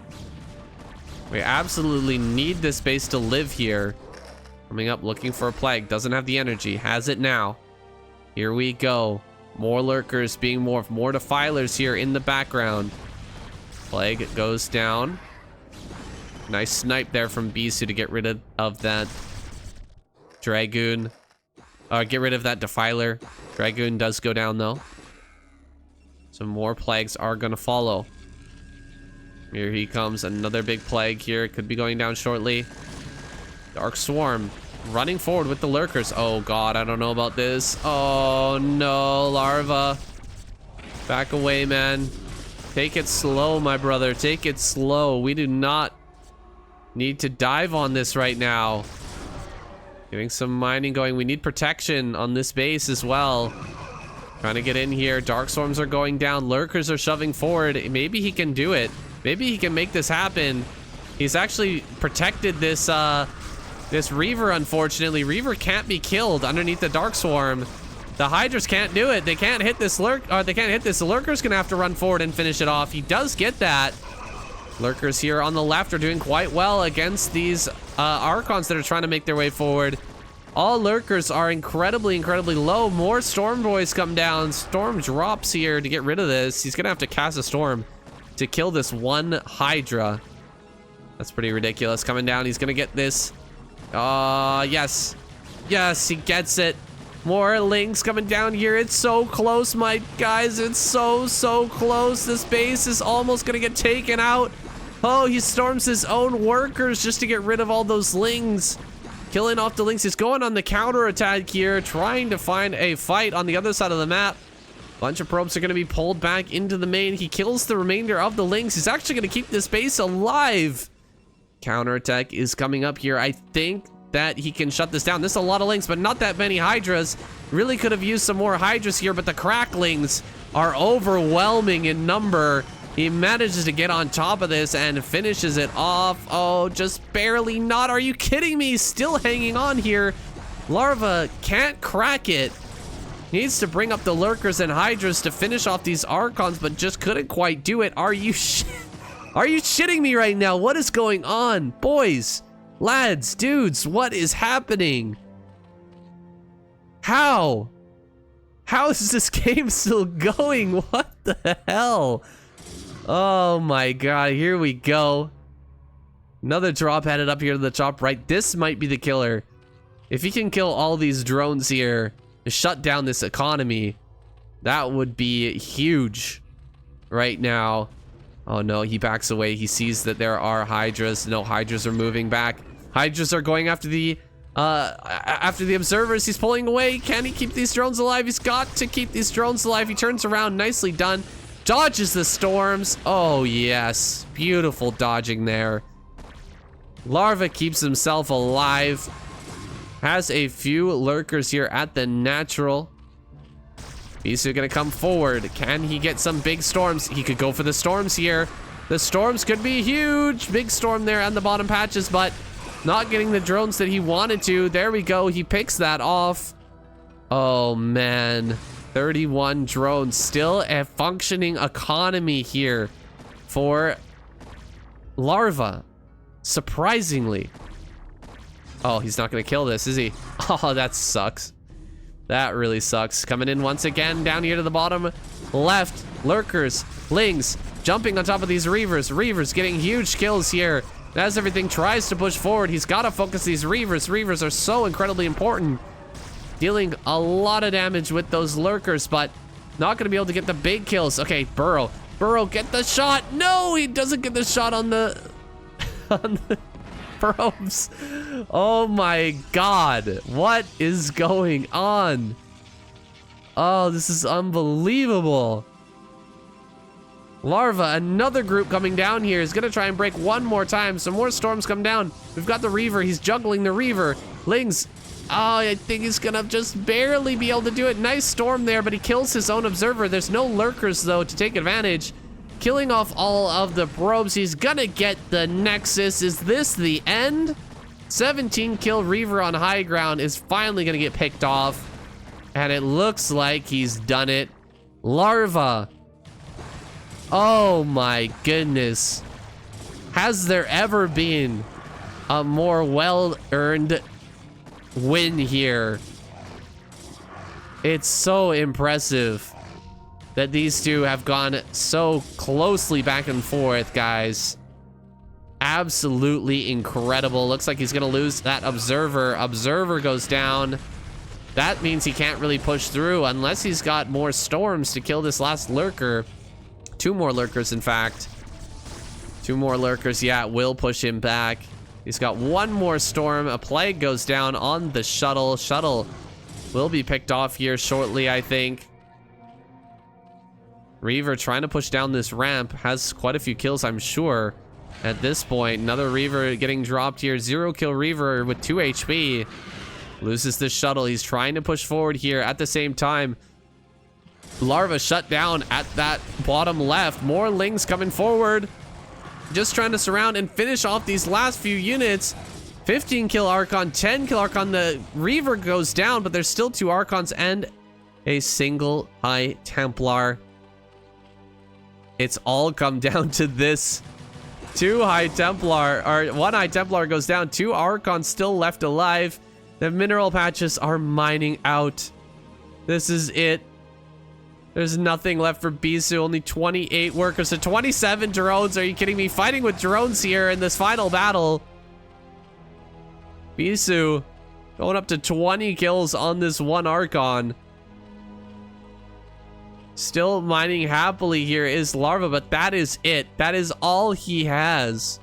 We absolutely need this base to live here. Coming up, looking for a plague. Doesn't have the energy. Has it now. Here we go. More lurkers being morphed. More defilers here in the background. Plague goes down. Nice snipe there from Bisu to get rid of that Dragoon. Get rid of that Defiler. Dragoon does go down though. Some more plagues are going to follow. Here he comes. Another big plague here. Could be going down shortly. Dark Swarm running forward with the lurkers. Oh god, I don't know about this. Oh no, Larva. Back away, man. Take it slow, my brother. Take it slow. We do not need to dive on this right now. Getting some mining going. We need protection on this base as well. Trying to get in here. Dark Swarms are going down. Lurkers are shoving forward. Maybe he can do it. Maybe he can make this happen. He's actually protected this this Reaver, unfortunately. Reaver can't be killed underneath the Dark Swarm. The Hydras can't do it. They can't hit this they can't hit this. The Lurker's gonna have to run forward and finish it off. He does get that. Lurkers here on the left are doing quite well against these Archons that are trying to make their way forward. All Lurkers are incredibly low. More Storm Boys come down. Storm drops here to get rid of this. He's gonna have to cast a Storm to kill this one Hydra. That's pretty ridiculous. Coming down, he's gonna get this. Yes. Yes, he gets it. More Lynx coming down here. It's so close, my guys. It's so close. This base is almost gonna get taken out. Oh, he storms his own workers just to get rid of all those Lings. Killing off the Lynx. He's going on the counter attack here, trying to find a fight on the other side of the map. Bunch of probes are going to be pulled back into the main. He kills the remainder of the Lynx. He's actually going to keep this base alive. Counterattack is coming up here. I think that he can shut this down. There's a lot of Lynx, but not that many Hydras. Really could have used some more Hydras here, but the Cracklings are overwhelming in number. He manages to get on top of this and finishes it off. Oh, just barely not. Are you kidding me? Still hanging on here. Larva can't crack it. Needs to bring up the Lurkers and Hydras to finish off these Archons, but just couldn't quite do it. Are you shitting me right now? What is going on? Boys, lads, dudes, what is happening? How is this game still going? What the hell? Oh my god, here we go. Another drop headed up here to the top right. This might be the killer. If he can kill all these drones here to shut down this economy, that would be huge right now. Oh no, he backs away. He sees that there are Hydras. No, Hydras are moving back. Hydras are going after the observers. He's pulling away. Can he keep these drones alive? He's got to keep these drones alive. He turns around. Nicely done. Dodges the storms. Oh yes, beautiful dodging there. Larva keeps himself alive. Has a few lurkers here at the natural. Bisu gonna come forward. Can he get some big storms? He could go for the storms here. The storms could be huge. Big storm there on the bottom patches, but not getting the drones that he wanted to. There we go. He picks that off. Oh man. 31 drones. Still a functioning economy here for Larva. Surprisingly. Oh, he's not gonna kill this, is he? Oh, that sucks. That really sucks. Coming in once again down here to the bottom left. Lurkers, Lings, jumping on top of these Reavers. Reavers getting huge kills here. As everything tries to push forward, he's got to focus these Reavers. Reavers are so incredibly important. Dealing a lot of damage with those Lurkers, but not going to be able to get the big kills. Okay, Burrow. Burrow, get the shot. No, he doesn't get the shot on the on the probes. Oh my god. What is going on? Oh, this is unbelievable. Larva, another group coming down here, is gonna try and break one more time. Some more storms come down. We've got the Reaver. He's juggling the Reaver. Lings. Oh, I think he's gonna just barely be able to do it. Nice storm there, but he kills his own observer. There's no lurkers, though, to take advantage. Killing off all of the probes. He's gonna get the Nexus. Is this the end? 17 kill Reaver on high ground is finally gonna get picked off. And it looks like he's done it. Larva. Oh my goodness. Has there ever been a more well-earned win here? It's so impressive that these two have gone so closely back and forth, guys. Absolutely incredible. Looks like he's gonna lose that observer. Observer goes down. That means he can't really push through unless he's got more storms to kill this last lurker. 2 more lurkers, in fact. 2 more lurkers, yeah, will push him back. He's got 1 more storm. A plague goes down on the shuttle. Shuttle will be picked off here shortly, I think. Reaver trying to push down this ramp. Has quite a few kills, I'm sure. At this point, another Reaver getting dropped here. 0 kill Reaver with 2 HP. Loses the shuttle. He's trying to push forward here at the same time. Larva shut down at that bottom left. More Lings coming forward. Just trying to surround and finish off these last few units. 15 kill Archon, 10 kill Archon. The Reaver goes down, but there's still 2 Archons and a single High Templar. It's all come down to this. 2 High Templar, or 1 High Templar goes down. 2 Archons still left alive. The mineral patches are mining out. This is it. There's nothing left for Bisu. Only 28 workers. So 27 drones. Are you kidding me? Fighting with drones here in this final battle. Bisu going up to 20 kills on this 1 Archon. Still mining happily here is Larva, but that is it. That is all he has.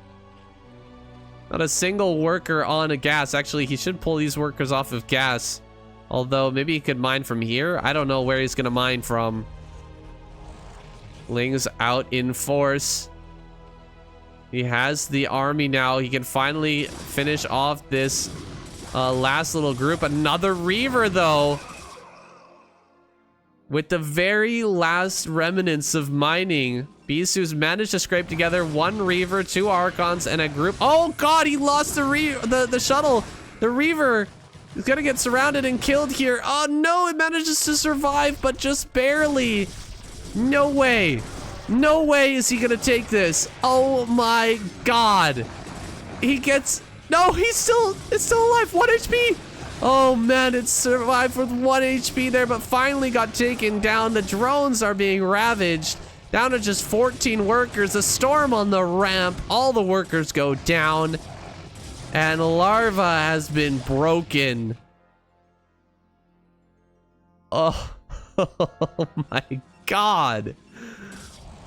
Not a single worker on a gas. Actually, he should pull these workers off of gas. Although, maybe he could mine from here. I don't know where he's going to mine from. Ling's out in force. He has the army now. He can finally finish off this last little group. Another Reaver, though. With the very last remnants of mining, Bisu's managed to scrape together 1 Reaver, 2 Archons, and a group. Oh, God, he lost the shuttle. The Reaver is going to get surrounded and killed here. Oh, no, it manages to survive, but just barely. No way. No way is he going to take this. Oh, my God. He gets... No, it's still alive. 1 HP. Oh, man, it survived with 1 HP there, but finally got taken down. The drones are being ravaged. Down to just 14 workers. A storm on the ramp. All the workers go down. And Larva has been broken. Oh, oh my God.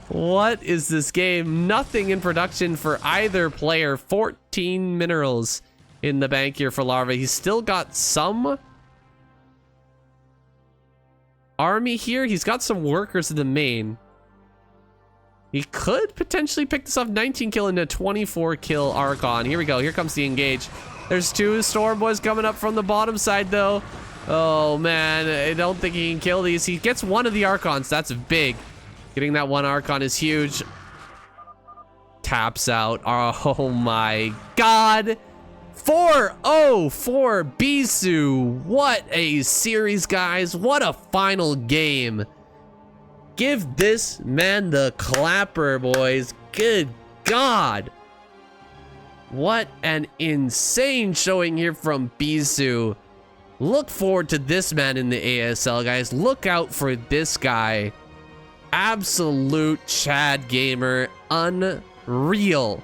What is this game? Nothing in production for either player. 14 minerals in the bank here for Larva. He's still got some army here. He's got some workers in the main. He could potentially pick this off. 19 kill into 24 kill Archon. Here we go. Here comes the engage. There's 2 Storm Boys coming up from the bottom side, though. Oh, man. I don't think he can kill these. He gets 1 of the Archons. That's big. Getting that 1 Archon is huge. Taps out. Oh, my God. 4-0 for Bisu. What a series, guys. What a final game. Give this man the clapper, boys. Good God. What an insane showing here from Bisu. Look forward to this man in the ASL, guys. Look out for this guy. Absolute Chad gamer. Unreal.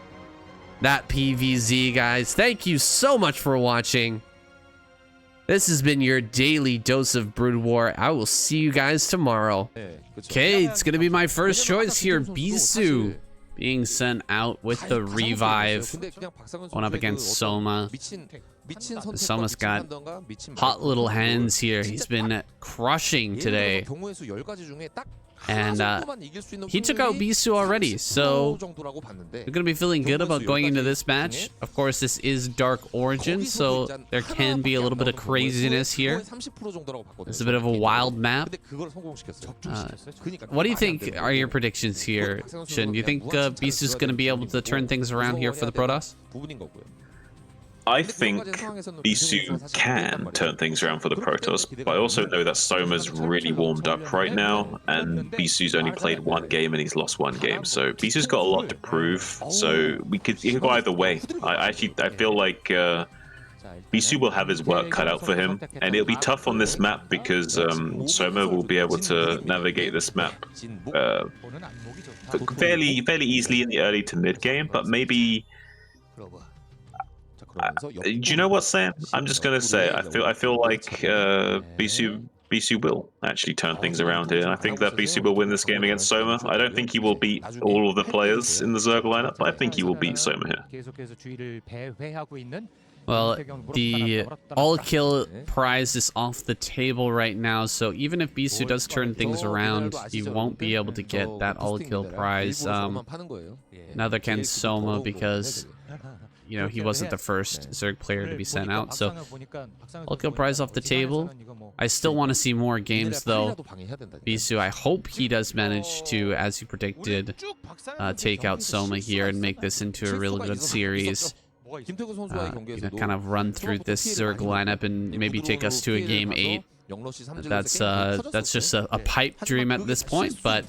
That PVZ, guys. Thank you so much for watching. This has been your daily dose of Broodwar. I will see you guys tomorrow. Okay, it's gonna be my first choice here. Bisu being sent out with the revive. Going up against Soma. Soma's got hot little hands here. He's been crushing today. And he took out Bisu already, so we're going to be feeling good about going into this match. Of course, this is Dark Origin, so there can be a little bit of craziness here. It's a bit of a wild map. What do you think are your predictions here, Shin? Do you think Bisu's going to be able to turn things around here for the Protoss? I think Bisu can turn things around for the Protoss, but I also know that Soma's really warmed up right now, and Bisu's only played one game and he's lost one game, so Bisu's got a lot to prove. So it could go either way. I feel like Bisu will have his work cut out for him, and it'll be tough on this map because Soma will be able to navigate this map fairly easily in the early to mid game, but maybe. Do you know what, Sam? I'm just gonna say I feel like Bisu will actually turn things around here. I think that Bisu will win this game against Soma. I don't think he will beat all of the players in the Zerg lineup, but I think he will beat Soma here. Well, the all-kill prize is off the table right now, so even if Bisu does turn things around, he won't be able to get that all-kill prize. Neither can Soma because, you know, he wasn't the first Zerg player to be sent out, so all-kill prize off the table. I still want to see more games, though. Bisu, I hope he does manage to, as you predicted, take out Soma here and make this into a really good series. Kind of run through this Zerg lineup and maybe take us to a game 8. That's just a pipe dream at this point, but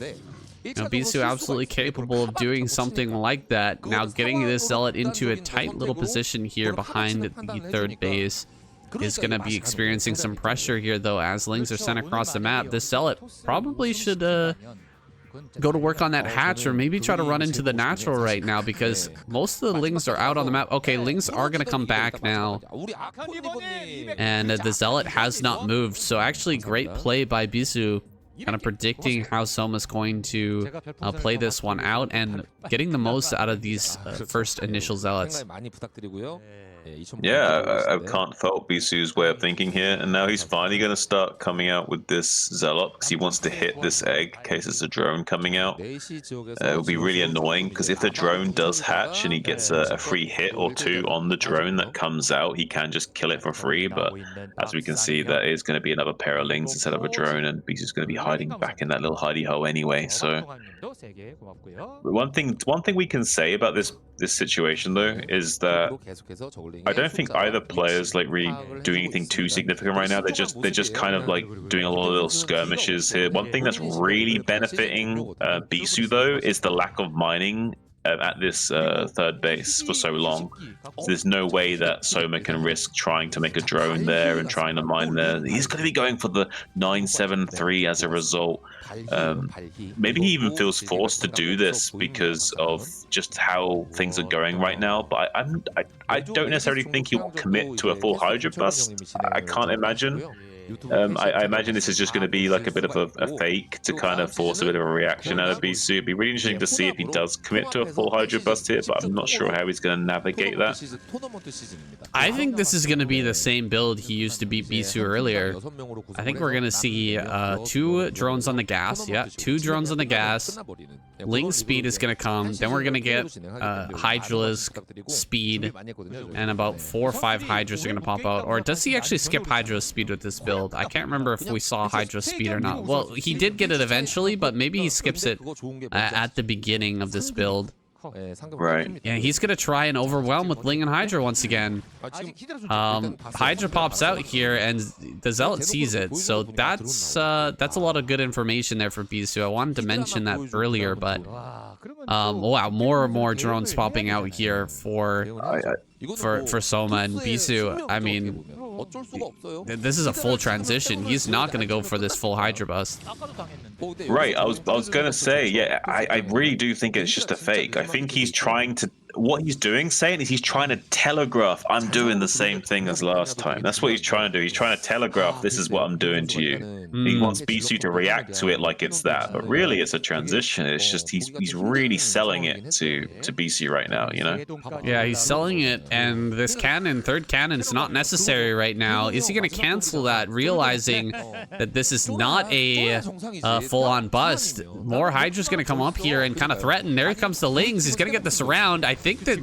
you know, Bisu absolutely capable of doing something like that. Now getting this Zealot into a tight little position here behind the third base is going to be experiencing some pressure here, though, as Lings are sent across the map. This Zealot probably should go to work on that hatch, or maybe try to run into the natural right now, because most of the Lings are out on the map. Okay, Lings are going to come back now, and the Zealot has not moved, so actually great play by Bisu, kind of predicting how Soma's going to play this one out and getting the most out of these first initial Zealots. Yeah, I can't fault Bisu's way of thinking here, and now he's finally going to start coming out with this Zealot because he wants to hit this egg in case there's a drone coming out. It will be really annoying because if the drone does hatch and he gets a free hit or two on the drone that comes out, he can just kill it for free, but as we can see, that is going to be another pair of Lings instead of a drone, and Bisu's going to be hiding back in that little hidey hole anyway. So one thing we can say about this situation, though, is that I don't think either player's like really doing anything too significant right now. They're just kind of like doing a lot of little skirmishes here. One thing that's really benefiting Bisu, though, is the lack of mining at this third base for so long. So there's no way that Soma can risk trying to make a drone there and trying to mine there. He's going to be going for the 973 as a result. Maybe he even feels forced to do this because of just how things are going right now, but I don't necessarily think he'll commit to a full Hydra bust. I can't imagine. I imagine this is just going to be like a bit of a fake to kind of force a bit of a reaction out of Bisu. It'd be really interesting to see if he does commit to a full Hydra bust here, but I'm not sure how he's going to navigate that. I think this is going to be the same build he used to beat Bisu earlier. I think we're going to see 2 drones on the gas. Yeah, 2 drones on the gas. Ling speed is going to come. Then we're going to get Hydra's speed, and about 4 or 5 Hydras are going to pop out. Or does he actually skip Hydra's speed with this build? I can't remember if we saw Hydra's speed or not. Well, he did get it eventually, but maybe he skips it at the beginning of this build. Right. Yeah, he's gonna try and overwhelm with Ling and Hydra once again. Hydra pops out here, and the Zealot sees it, so that's a lot of good information there for Bisu. I wanted to mention that earlier, but wow, more and more drones popping out here for Soma and Bisu. I mean, this is a full transition. He's not going to go for this full Hydra bust. Right, I was going to say, yeah, I really do think it's just a fake. I think he's trying to what he's doing, saying, is he's trying to telegraph, I'm doing the same thing as last time. That's what he's trying to do. He's trying to telegraph, this is what I'm doing to you. He wants Bisu to react to it like it's that, but really it's a transition. It's just he's really selling it to Bisu right now, you know? Yeah, he's selling it, and this cannon, third cannon, is not necessary right now. Is he going to cancel that, realizing that this is not a full-on bust? More Hydra's going to come up here and kind of threaten. There comes the Lings. He's going to get this around. I think that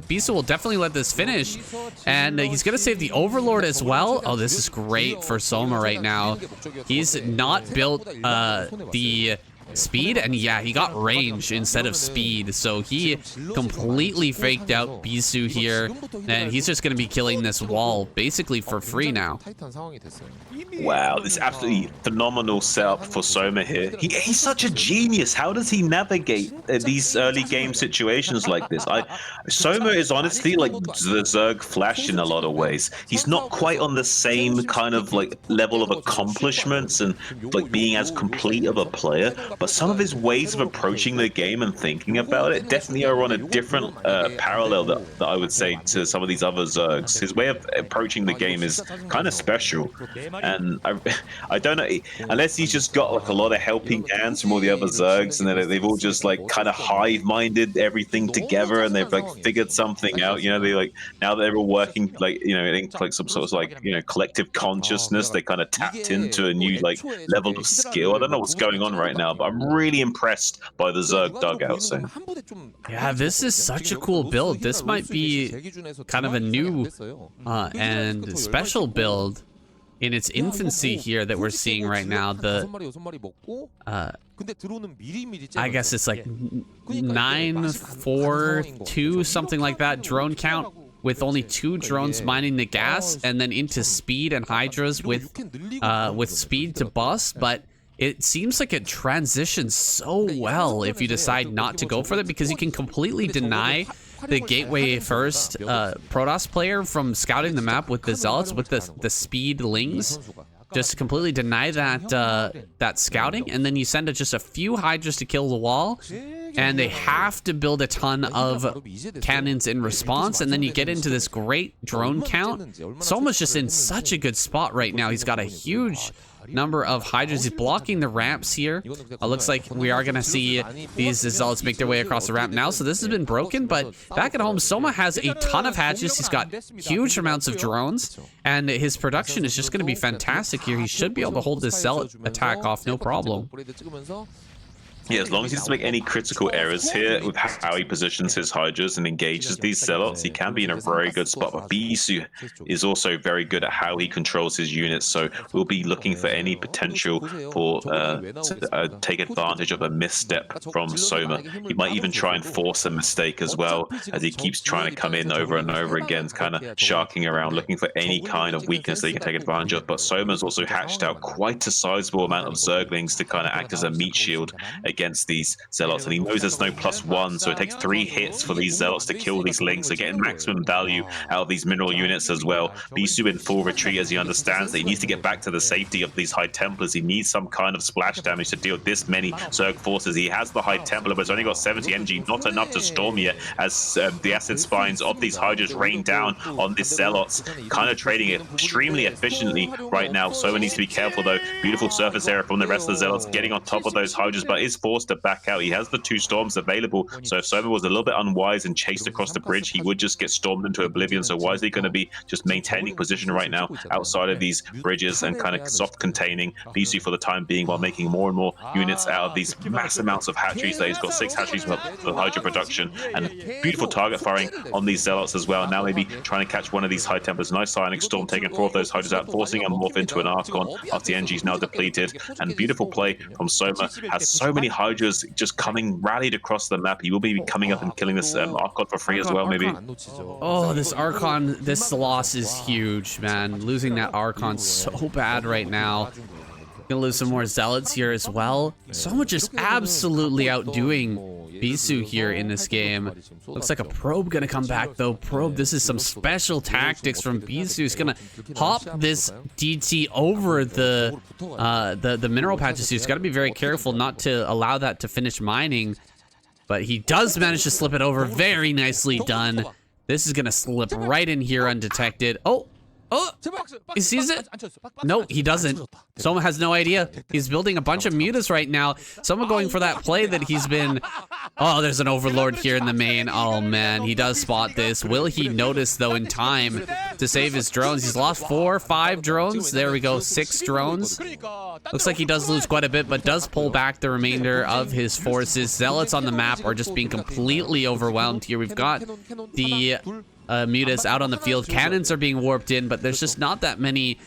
Bisu will definitely let this finish, and he's going to save the Overlord as well. Oh, this is great for Soma right now. He's not built the speed, and yeah, he got range instead of speed, so he completely faked out Bisu here, and he's just going to be killing this wall basically for free now. Wow, this is absolutely phenomenal setup for Soma here. He's such a genius. How does he navigate these early game situations like this? Soma is honestly like the Zerg Flash in a lot of ways. He's not quite on the same kind of like level of accomplishments and like being as complete of a player, but some of his ways of approaching the game and thinking about it definitely are on a different parallel that I would say to some of these other Zergs. His way of approaching the game is kind of special, and I don't know, unless he's just got like a lot of helping hands from all the other Zergs, and then they've all just like kind of hive-minded everything together, and they've like figured something out. You know, they like now they're all working like, you know, in like some sort of like, you know, collective consciousness. They kind of tapped into a new like level of skill. I don't know what's going on right now, but I'm really impressed by the Zerg dugout. So yeah, this is such a cool build. This might be kind of a new and special build in its infancy here that we're seeing right now. The I guess it's like 942 something like that drone count, with only 2 drones mining the gas, and then into speed and Hydras with speed to bust. But it seems like it transitions so well if you decide not to go for it, because you can completely deny the gateway first Protoss player from scouting the map with the Zealots, with the speed Lings. Just completely deny that scouting, and then you send just a few Hydras to kill the wall, and they have to build a ton of cannons in response, and then you get into this great drone count. Soma's just in such a good spot right now. He's got a huge number of Hydras. He's blocking the ramps here. Looks like we are going to see these Zealots make their way across the ramp now, so this has been broken. But back at home, Soma has a ton of hatches. He's got huge amounts of drones, and his production is just going to be fantastic here. He should be able to hold this Zealot attack off no problem. Yeah, as long as he doesn't make any critical errors here with how he positions his Hydras and engages these Zealots, he can be in a very good spot. But Bisu is also very good at how he controls his units, so we'll be looking for any potential for to take advantage of a misstep from Soma. He might even try and force a mistake as well, as he keeps trying to come in over and over again, kind of sharking around, looking for any kind of weakness that he can take advantage of. But Soma's also hatched out quite a sizable amount of Zerglings to kind of act as a meat shield against these Zealots, and he knows there's no +1, so it takes 3 hits for these Zealots to kill these Lings, so getting maximum value out of these mineral units as well. Bisu in full retreat, as he understands that he needs to get back to the safety of these High Templars. He needs some kind of splash damage to deal with this many Zerg forces. He has the High Templar, but it's only got 70 energy, not enough to storm yet, as the acid spines of these Hydras rain down on these Zealots, kind of trading it extremely efficiently right now. Soma needs to be careful though. Beautiful surface area from the rest of the Zealots, getting on top of those Hydras, but is forced to back out. He has the 2 storms available, so if Soma was a little bit unwise and chased across the bridge, he would just get stormed into oblivion. So why is he going to be just maintaining position right now outside of these bridges and kind of soft containing Bisu for the time being, while making more and more units out of these mass amounts of hatcheries? That he's got 6 hatcheries for Hydra production, and beautiful target firing on these Zealots as well. Now maybe trying to catch one of these High Templars. Nice Psionic Storm taking 4 of those Hydras out, forcing him morph into an Archon after the energy is now depleted. And beautiful play from Soma, has so many Hydras just coming rallied across the map. He will be coming up and killing this Archon for free as well, maybe. Oh, this Archon, this loss is huge, man. Losing that Archon so bad right now. Gonna lose some more Zealots here as well. Soma just absolutely outdoing Bisu here in this game. Looks like a probe gonna come back though. Probe, this is some special tactics from Bisu. He's gonna hop this DT over the mineral patches here. He's gotta be very careful not to allow that to finish mining. But he does manage to slip it over. Very nicely done. This is going to slip right in here undetected. Oh, he sees it? No, he doesn't. Soma has no idea. He's building a bunch of mutas right now. Soma going for that play that he's been... Oh, there's an Overlord here in the main. Oh, man, he does spot this. Will he notice, though, in time to save his drones? He's lost 4 or 5 drones. There we go, 6 drones. Looks like he does lose quite a bit, but does pull back the remainder of his forces. Zealots on the map are just being completely overwhelmed here. We've got the... mutas out on the field. Cannons are being warped in, but there's just not that many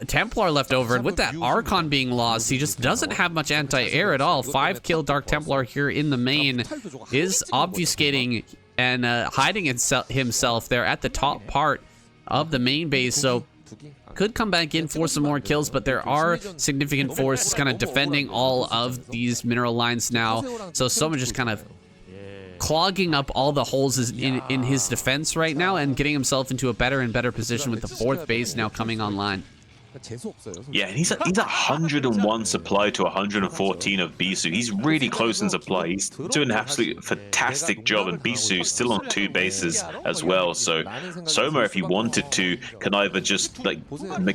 Templar left over. And with that Archon being lost, he just doesn't have much anti-air at all. 5-kill Dark Templar here in the main is obfuscating and hiding himself there at the top part of the main base. So could come back in for some more kills, but there are significant forces kind of defending all of these mineral lines now. So Soma just kind of clogging up all the holes in his defense right now and getting himself into a better and better position with the 4th base now coming online. Yeah, and he's at 101 supply to 114 of Bisu. He's really close in supply. He's doing an absolute fantastic job, and Bisu's still on 2 bases as well. So Soma, if he wanted to, can either just like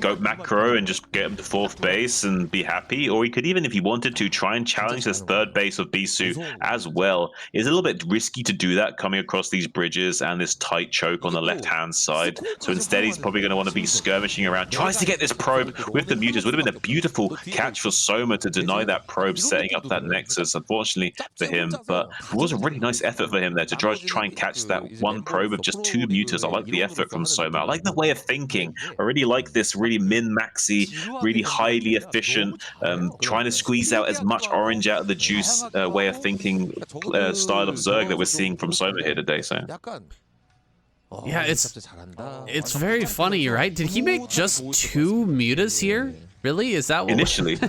go macro and just get him to 4th base and be happy, or he could even, if he wanted to, try and challenge this 3rd base of Bisu as well. It's a little bit risky to do that coming across these bridges and this tight choke on the left-hand side. So instead, he's probably going to want to be skirmishing around, tries to get this probe with the mutas. Would have been a beautiful catch for Soma to deny that probe, setting up that nexus, unfortunately for him. But it was a really nice effort for him there to try and catch that one probe of just 2 mutas. I like the effort from Soma. I like the way of thinking. I really like this really min-maxy, really highly efficient, trying to squeeze out as much orange out of the juice way of thinking style of Zerg that we're seeing from Soma here today. So yeah, it's very funny, right? Did he make just 2 mutas here? Really? Is that what initially?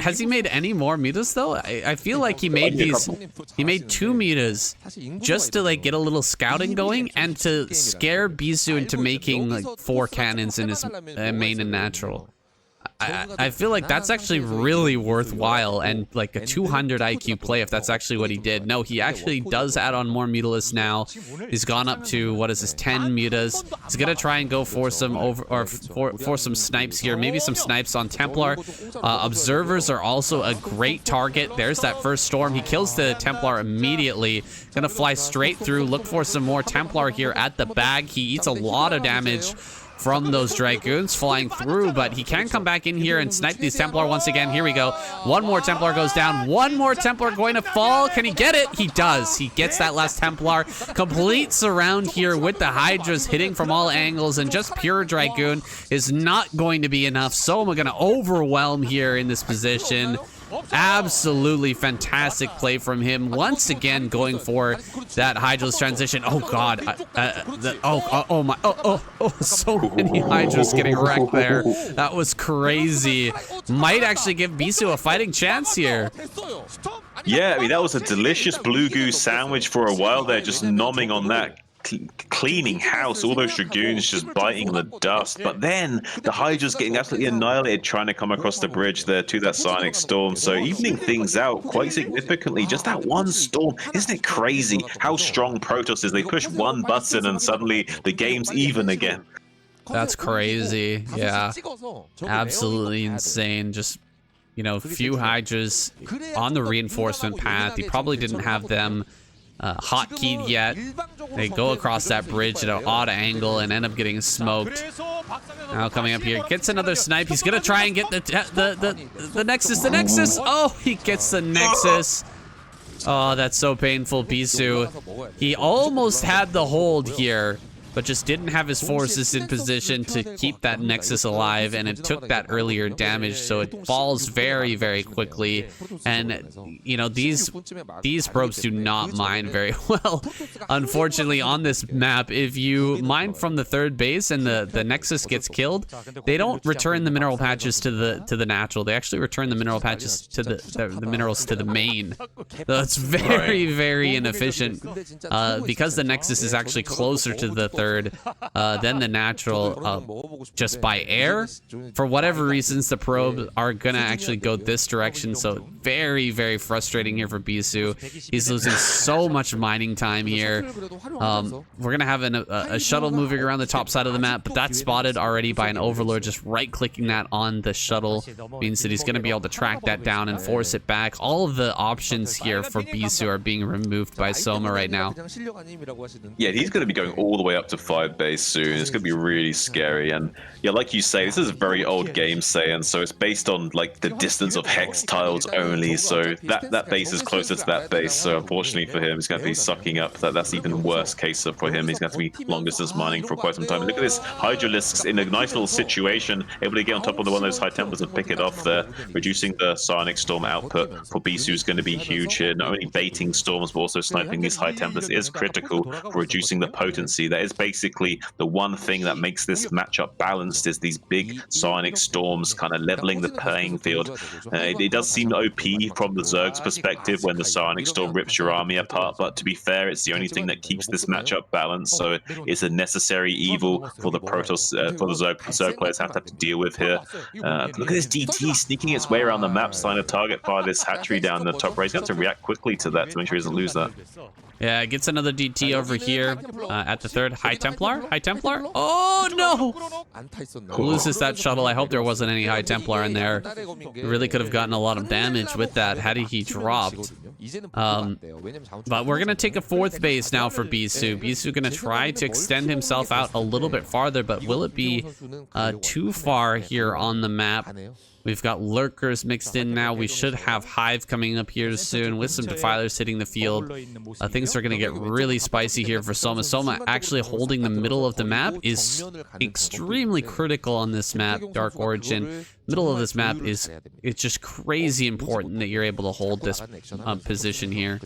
Has he made any more mutas though? I feel like he made these. He made 2 mutas just to like get a little scouting going and to scare Bisu into making like 4 cannons in his main and natural. I feel like that's actually really worthwhile and like a 200 IQ play if that's actually what he did. No, he actually does add on more mutalists now. He's gone up to, what is this, 10 mutas. He's gonna try and go for some for some snipes here. Maybe some snipes on Templar. Observers are also a great target. There's that first storm. He kills the Templar immediately. Gonna fly straight through. Look for some more Templar here at the bag. He eats a lot of damage from those Dragoons flying through, but he can come back in here and snipe these Templar once again. Here we go. 1 more Templar goes down. 1 more Templar going to fall. Can he get it? He does. He gets that last Templar. Complete surround here with the Hydras hitting from all angles, and just pure Dragoon is not going to be enough. Soma going to overwhelm here in this position. Absolutely fantastic play from him. Once again going for that Hydra's transition. Oh god. So many Hydras getting wrecked there. That was crazy. Might actually give Bisu a fighting chance here. Yeah, I mean, that was a delicious blue goose sandwich for a while there, just nomming on that. Cleaning house, all those Dragoons just biting the dust, but then the Hydra's getting absolutely annihilated trying to come across the bridge there to that Psionic Storm, so evening things out quite significantly. Just that one storm, isn't it crazy how strong Protoss is? They push one button and suddenly the game's even again. That's crazy. Yeah, absolutely insane. Just, you know, few Hydras on the reinforcement path. He probably didn't have them hotkeyed yet. They go across that bridge at an odd angle and end up getting smoked. Now coming up here, gets another snipe. He's gonna try and get the Nexus. The Nexus. Oh, he gets the Nexus. Oh, that's so painful, Bisu. He almost had the hold here, but just didn't have his forces in position to keep that Nexus alive, and it took that earlier damage, so it falls very, very quickly. And, you know, these probes do not mine very well. Unfortunately, on this map, if you mine from the 3rd base and the Nexus gets killed, they don't return the mineral patches to the natural. They actually return the mineral patches to the minerals to the main. So it's very, very inefficient because the Nexus is actually closer to the 3rd third, then the natural just by air. For whatever reasons, the probes are gonna actually go this direction, so very, very frustrating here for Bisu. He's losing so much mining time here. We're gonna have a shuttle moving around the top side of the map, but that's spotted already by an overlord. Just right-clicking that on the shuttle means that he's gonna be able to track that down and force it back. All of the options here for Bisu are being removed by Soma right now. Yeah, he's going to be going all the way up to 5 base soon. It's going to be really scary. And yeah, like you say, this is a very old game, Saiyan, so it's based on like the distance of hex tiles only. So that base is closer to that base. So unfortunately for him, he's going to be sucking up. That's even worse case for him. He's going to have to be long distance mining for quite some time. And look at this, Hydralisks in a nice little situation, able to get on top of one of those high templars and pick it off there, reducing the Psionic Storm output for Bisu is going to be huge here. Not only baiting storms, but also sniping these high templars is critical for reducing the potency. That is basically the one thing that makes this matchup balanced, is these big Psionic Storms kind of leveling the playing field. It does seem OP from the Zerg's perspective when the Psionic Storm rips your army apart, but to be fair, it's the only thing that keeps this matchup balanced, so it's a necessary evil for the Protoss, for the Zerg players have to deal with here. Look at this DT sneaking its way around the map, trying to target fire this hatchery down the top right. He's got to react quickly to that to make sure he doesn't lose that. Yeah, gets another DT over here at the third. High Templar? High Templar? Oh, no! Loses that shuttle. I hope there wasn't any High Templar in there. He really could have gotten a lot of damage with that had he dropped. But we're going to take a 4th base now for Bisu. Bisu going to try to extend himself out a little bit farther, but will it be too far here on the map? We've got lurkers mixed in now. We should have Hive coming up here soon with some defilers hitting the field. Things are going to get really spicy here for Soma. Soma actually holding the middle of the map is extremely critical on this map, Dark Origin. Middle of this map it's just crazy important that you're able to hold this position here.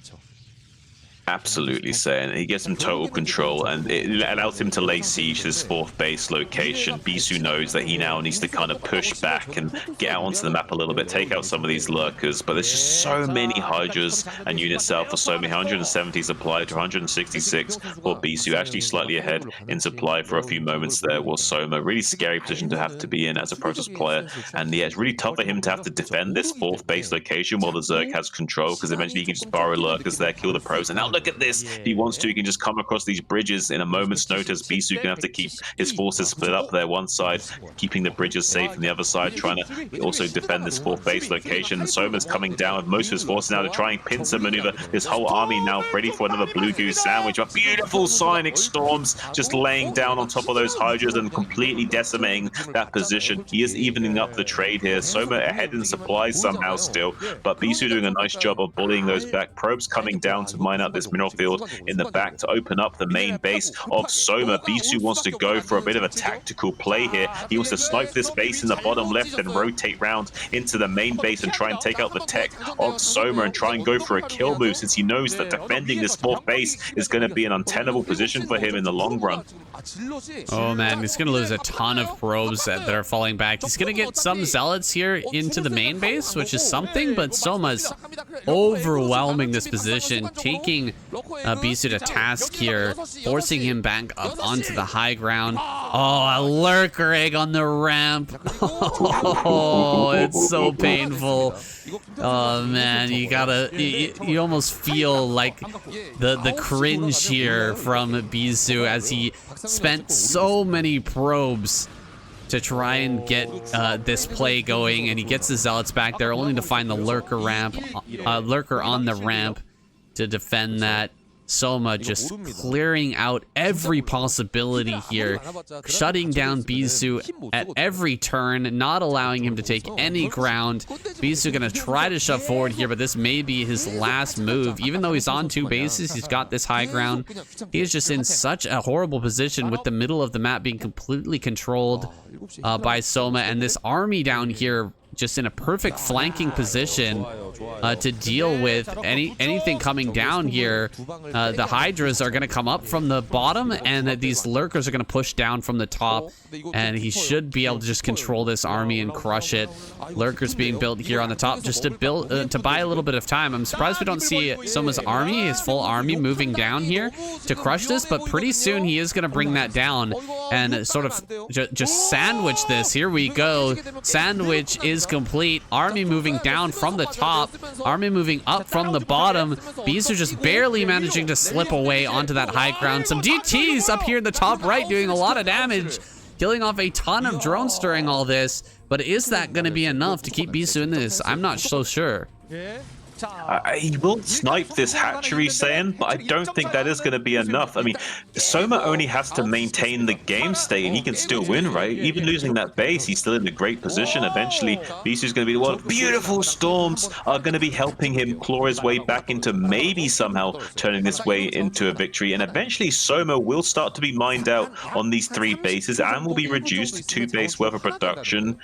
Absolutely, saying he gets him total control, and it allows him to lay siege to this 4th base location. Bisu knows that he now needs to kind of push back and get out onto the map a little bit, take out some of these lurkers, but there's just so many Hydras and unit cell for so many. 170 supply to 166 for Bisu, actually slightly ahead in supply for a few moments there was Soma. Really scary position to have to be in as a Protoss player, and yeah, it's really tough for him to have to defend this 4th base location while the Zerg has control, because eventually he can just borrow lurkers there, kill the pros, and now look at this. If he wants to, he can just come across these bridges in a moment's notice. Bisu can have to keep his forces split up there, one side keeping the bridges safe, and the other side trying to also defend this 4th base location. Soma's coming down with most of his forces now to try and pincer maneuver this whole army, now ready for another Blue Goose sandwich. But beautiful Psionic Storms just laying down on top of those Hydras and completely decimating that position. He is evening up the trade here. Soma ahead in supplies somehow still, but Bisu doing a nice job of bullying those back. Probes coming down to mine out this mineral field in the back to open up the main base of Soma. Bisu wants to go for a bit of a tactical play here. He wants to snipe this base in the bottom left and rotate round into the main base and try and take out the tech of Soma and try and go for a kill move, since he knows that defending this 4th base is going to be an untenable position for him in the long run. Oh man, he's going to lose a ton of probes that are falling back. He's going to get some zealots here into the main base, which is something, but Soma's overwhelming this position, taking Bisu to task here, forcing him back up onto the high ground. Oh, a lurker egg on the ramp. Oh, it's so painful. Oh man, you almost feel like the cringe here from Bisu as he spent so many probes to try and get this play going, and he gets the zealots back there only to find the lurker on the ramp to defend that. Soma just clearing out every possibility here, shutting down Bisu at every turn, not allowing him to take any ground. Bisu gonna try to shove forward here, but this may be his last move. Even though he's on 2 bases, he's got this high ground. He is just in such a horrible position with the middle of the map being completely controlled by Soma, and this army down here just in a perfect flanking position to deal with anything coming down here. The Hydras are going to come up from the bottom, and these Lurkers are going to push down from the top, and he should be able to just control this army and crush it. Lurkers being built here on the top just to buy a little bit of time. I'm surprised we don't see Soma's army, his full army, moving down here to crush this, but pretty soon he is going to bring that down and sort of just sandwich this. Here we go. Sandwich is complete. Army moving down from the top. Army moving up from the bottom. Bees are just barely managing to slip away onto that high ground. Some DTs up here in the top right doing a lot of damage, killing off a ton of drones during all this. But is that going to be enough to keep Bisu in this? I'm not so sure. He will snipe this hatchery, Saiyan, but I don't think that is going to be enough. I mean, Soma only has to maintain the game state and he can still win, right? Even losing that base, he's still in a great position. Eventually, Bisu's going to be the one. Beautiful storms are going to be helping him claw his way back into maybe somehow turning this way into a victory. And eventually, Soma will start to be mined out on these 3 bases and will be reduced to 2 base worth of production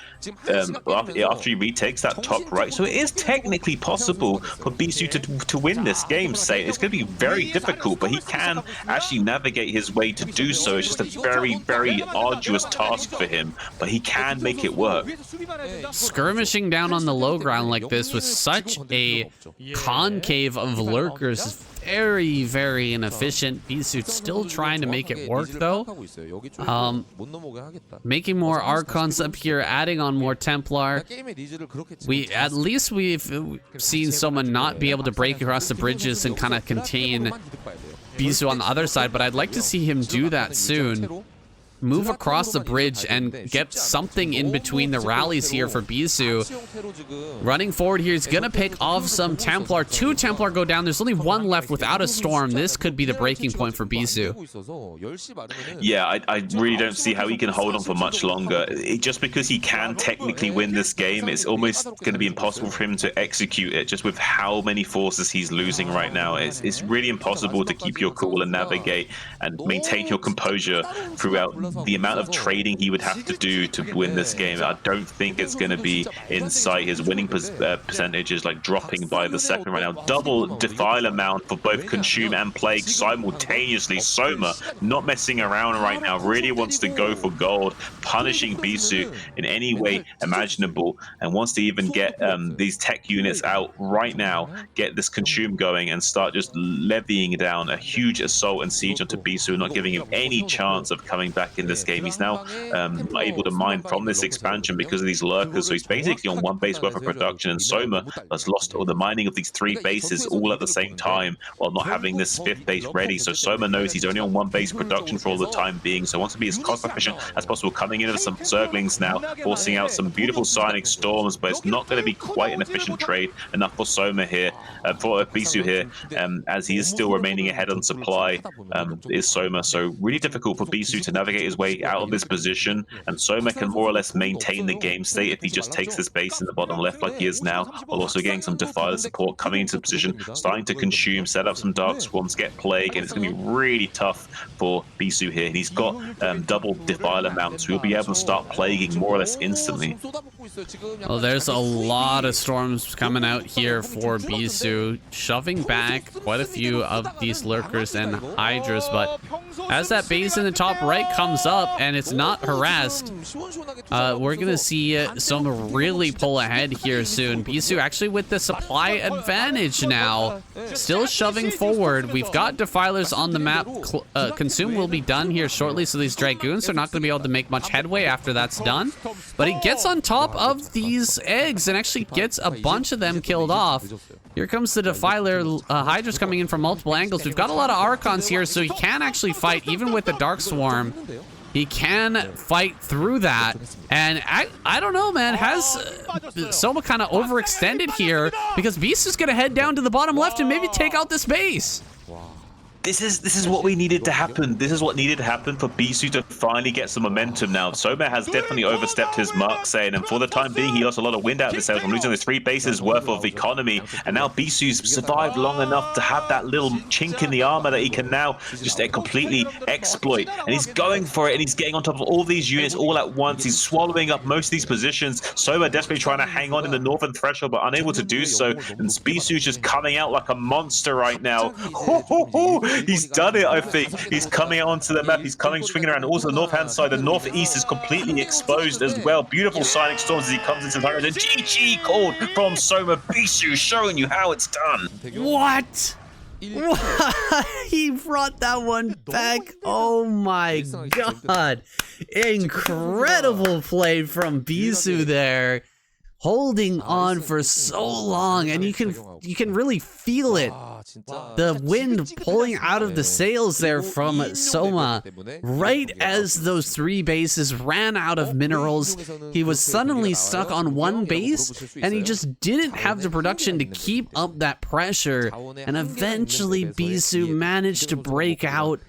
after he retakes that top right. So it is technically possible for Bisu to win this game. Say it's going to be very difficult, but he can actually navigate his way to do so. It's just a very, very arduous task for him, but he can make it work. Skirmishing down on the low ground like this with such a concave of lurkers is very, very inefficient. Bisu still trying to make it work though. Making more Archons up here, adding on more Templar. At least we've seen someone not be able to break across the bridges and kind of contain Bisu on the other side, but I'd like to see him do that soon. Move across the bridge and get something in between the rallies here for Bisu. Running forward here, he's gonna pick off some Templar. 2 Templar go down. There's only 1 left without a storm. This could be the breaking point for Bisu. Yeah, I really don't see how he can hold on for much longer. Just because he can technically win this game, it's almost going to be impossible for him to execute it just with how many forces he's losing right now. It's really impossible to keep your cool and navigate and maintain your composure throughout the amount of trading he would have to do to win this game. I don't think it's going to be in sight. His winning percentage is like dropping by the second right now. Double defile amount for both Consume and Plague simultaneously. Soma not messing around right now, really wants to go for gold, punishing Bisu in any way imaginable, and wants to even get these tech units out right now, get this Consume going and start just levying down a huge assault and siege onto Bisu, not giving him any chance of coming back in this game. He's now able to mine from this expansion because of these lurkers, so he's basically on 1 base worth of production, and Soma has lost all the mining of these 3 bases all at the same time while not having this 5th base ready. So Soma knows he's only on 1 base production for all the time being, so wants to be as cost efficient as possible, coming in with some Zerglings now, forcing out some beautiful Psionic Storms, but it's not going to be quite an efficient trade enough for Soma here, for Bisu here, as he is still remaining ahead on supply, is Soma. So really difficult for Bisu to navigate his way out of this position, and Soma can more or less maintain the game state if he just takes this base in the bottom left like he is now, while also getting some Defiler support, coming into position, starting to consume, set up some Dark Swarms, get Plague, and it's going to be really tough for Bisu here. And he's got double Defiler mounts, so he'll be able to start plaguing more or less instantly. Well, there's a lot of storms coming out here for Bisu, shoving back quite a few of these lurkers and hydras, but as that base in the top right comes up and it's not harassed, we're gonna see some really pull ahead here soon. Bisu actually with the supply advantage now, still shoving forward. We've got defilers on the map. Consume will be done here shortly, so these dragoons are not going to be able to make much headway after that's done, but he gets on top of these eggs and actually gets a bunch of them killed off. Here comes the Defiler. Hydra's coming in from multiple angles. We've got a lot of Archons here, so he can actually fight even with the Dark Swarm. He can fight through that, and I don't know, man. Has Soma kind of overextended here, because Beast is going to head down to the bottom left and maybe take out this base. This is what we needed to happen. This is what needed to happen for Bisou to finally get some momentum now. Soma has definitely overstepped his mark, saying, and for the time being, he lost a lot of wind out of the sails from losing those 3 bases worth of economy. And now Bisou's survived long enough to have that little chink in the armor that he can now just completely exploit. And he's going for it, and he's getting on top of all these units all at once. He's swallowing up most of these positions. Soma desperately trying to hang on in the northern threshold, but unable to do so. And Bisou's just coming out like a monster right now. He's done it, I think. He's coming out onto the map. He's coming, swinging around. Also, the north-hand side, the northeast is completely exposed as well. Beautiful Sonic Storms as he comes into the and GG called from Soma. Bisou showing you how it's done. What? He brought that one back. Oh my god. Incredible play from Bisou there. Holding on for so long, and you can really feel it. The wind pulling out of the sails there from Soma. Right as those 3 bases ran out of minerals, he was suddenly stuck on 1 base, and he just didn't have the production to keep up that pressure. And eventually Bisou managed to break out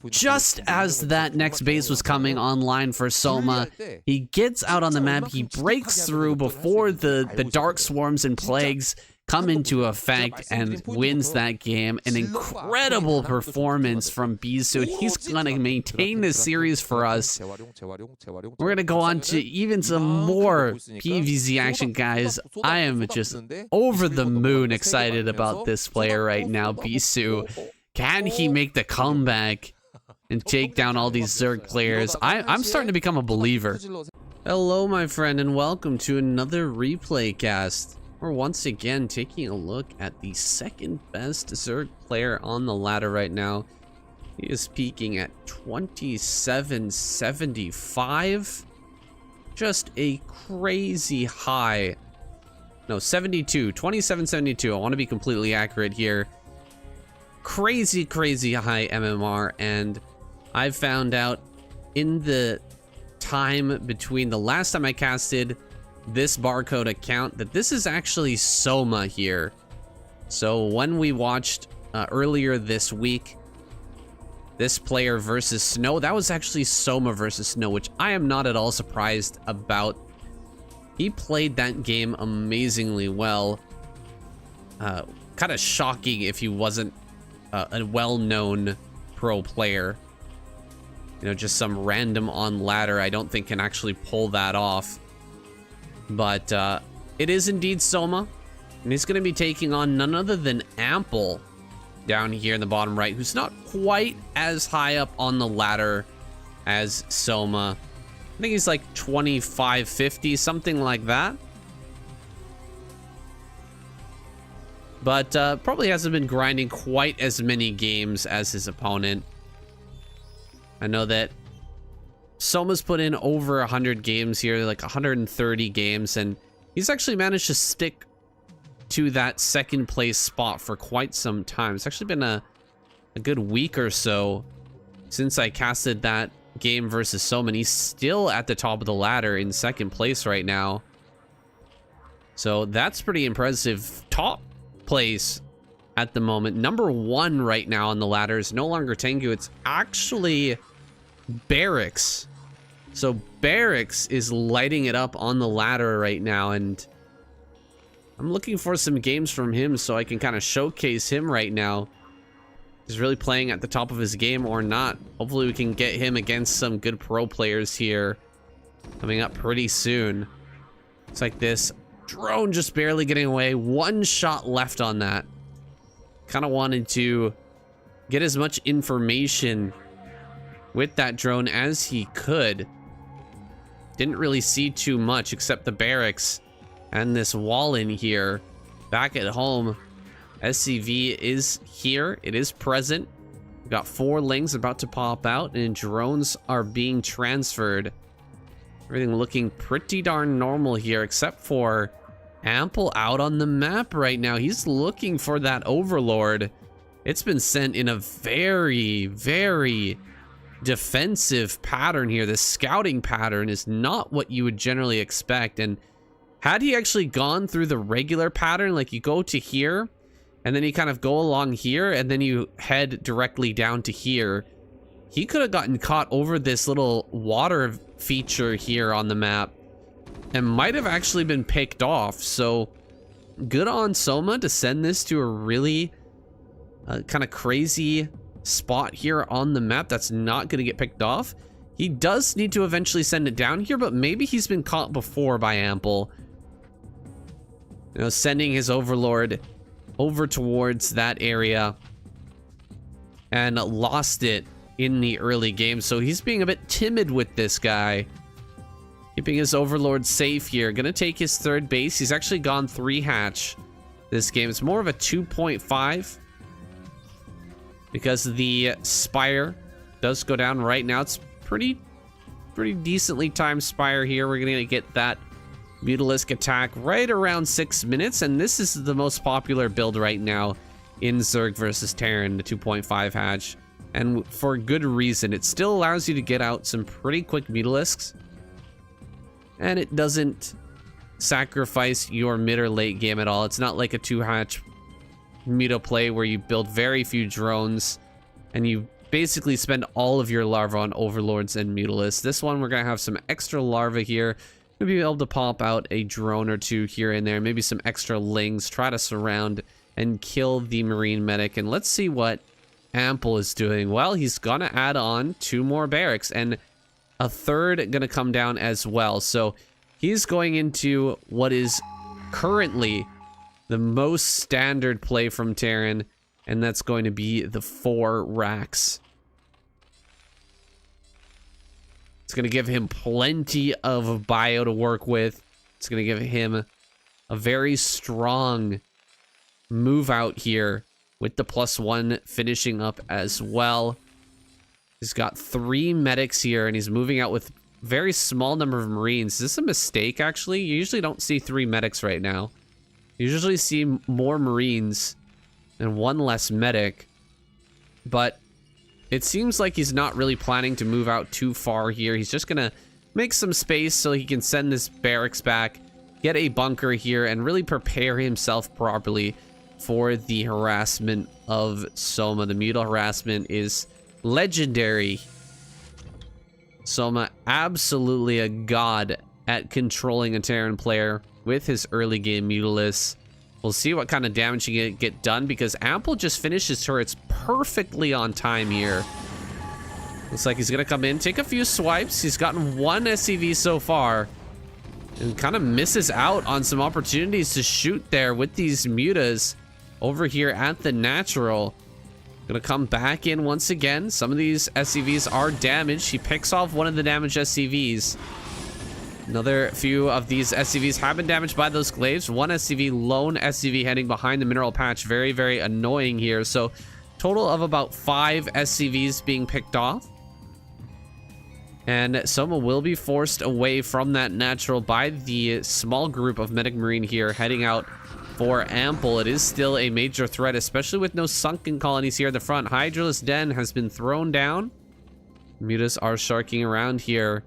just as that next base was coming online for Soma. He gets out on the map, he breaks through before the dark swarms and plagues come into effect and wins that game. An incredible performance from Bisou. He's gonna maintain this series for us. We're gonna go on to even some more PvZ action, guys. I am just over the moon excited about this player right now, Bisou. Can he make the comeback and take down all these Zerg players? I'm starting to become a believer. Hello, my friend, and welcome to another replay cast. We're once again taking a look at the second best Zerg player on the ladder right now. He is peaking at 2775. Just a crazy high. No, 2772. I want to be completely accurate here. Crazy high MMR, and I found out in the time between the last time I casted this barcode account that this is actually Soma here. So when we watched earlier this week this player versus Snow, that was actually Soma versus Snow, which I am not at all surprised about. He played that game amazingly well. Kind of shocking if he wasn't a well-known pro player. You know, just some random on ladder I don't think can actually pull that off. But it is indeed Soma, and he's going to be taking on none other than Ample down here in the bottom right, who's not quite as high up on the ladder as Soma. I think he's like 2550, something like that. But probably hasn't been grinding quite as many games as his opponent. I know that Soma's put in over 100 games here, like 130 games, and he's actually managed to stick to that second place spot for quite some time. It's actually been a good week or so since I casted that game versus Soma, and he's still at the top of the ladder in second place right now. So that's pretty impressive. Top place at the moment. Number 1 right now on the ladder is no longer Tengu. It's actually Barracks. So Barracks is lighting it up on the ladder right now, and I'm looking for some games from him so I can kind of showcase him right now. He's really playing at the top of his game or not. Hopefully we can get him against some good pro players here coming up pretty soon. It's like this drone just barely getting away. 1 shot left on that. Kind of wanted to get as much information with that drone as he could. Didn't really see too much except the barracks and this wall in here. Back at home, SCV is here. It is present. We've got 4 lings about to pop out, and drones are being transferred. Everything looking pretty darn normal here, except for Ample out on the map right now. He's looking for that Overlord. It's been sent in a very defensive pattern here. The scouting pattern is not what you would generally expect, and had he actually gone through the regular pattern, like you go to here and then you kind of go along here, and then you head directly down to here. He could have gotten caught over this little water feature here on the map and might have actually been picked off. So good on Soma to send this to a really kind of crazy spot here on the map that's not going to get picked off. He does need to eventually send it down here, but maybe he's been caught before by Ample. You know, sending his Overlord over towards that area and lost it in the early game. So he's being a bit timid with this guy. Keeping his Overlord safe here. Gonna take his third base. He's actually gone 3 hatch this game. It's more of a 2.5 because the Spire does go down right now. It's pretty decently timed Spire here. We're gonna get that Mutalisk attack right around 6 minutes, and this is the most popular build right now in Zerg versus Terran, the 2.5 hatch, and for good reason. It still allows you to get out some pretty quick Mutalisks, and it doesn't sacrifice your mid or late game at all. It's not like a 2-hatch Muta play where you build very few drones and you basically spend all of your larvae on Overlords and Mutalisks. This one, we're gonna have some extra larvae here. We'll be able to pop out a drone or 2 here and there, maybe some extra lings, try to surround and kill the Marine Medic. And let's see what Ample is doing. Well, he's gonna add on 2 more barracks and a third gonna come down as well. So he's going into what is currently the most standard play from Terran, and that's going to be the 4 racks. It's going to give him plenty of bio to work with. It's going to give him a very strong move out here with the +1 finishing up as well. He's got 3 medics here, and he's moving out with very small number of Marines. Is this a mistake, actually? You usually don't see 3 medics right now. You usually see more Marines and 1 less medic. But it seems like he's not really planning to move out too far here. He's just gonna make some space so he can send this barracks back, get a bunker here, and really prepare himself properly for the harassment of Soma. The Muta harassment is legendary. Soma, absolutely a god at controlling a Terran player with his early game Mutalisks. We'll see what kind of damage he can get done, because Ample just finished his turrets perfectly on time here. Looks like he's gonna come in, take a few swipes. He's gotten 1 SCV so far, and kind of misses out on some opportunities to shoot there with these Mutas over here at the natural. Gonna come back in once again. Some of these SCVs are damaged. He picks off one of the damaged SCVs. Another few of these SCVs have been damaged by those glaives. 1 SCV, lone SCV heading behind the mineral patch. Very, very annoying here. So total of about 5 SCVs being picked off. And Soma will be forced away from that natural by the small group of Medic Marine here heading out for Ample. It is still a major threat, especially with no sunken colonies here at the front. Hydralisk Den has been thrown down. Mutas are sharking around here.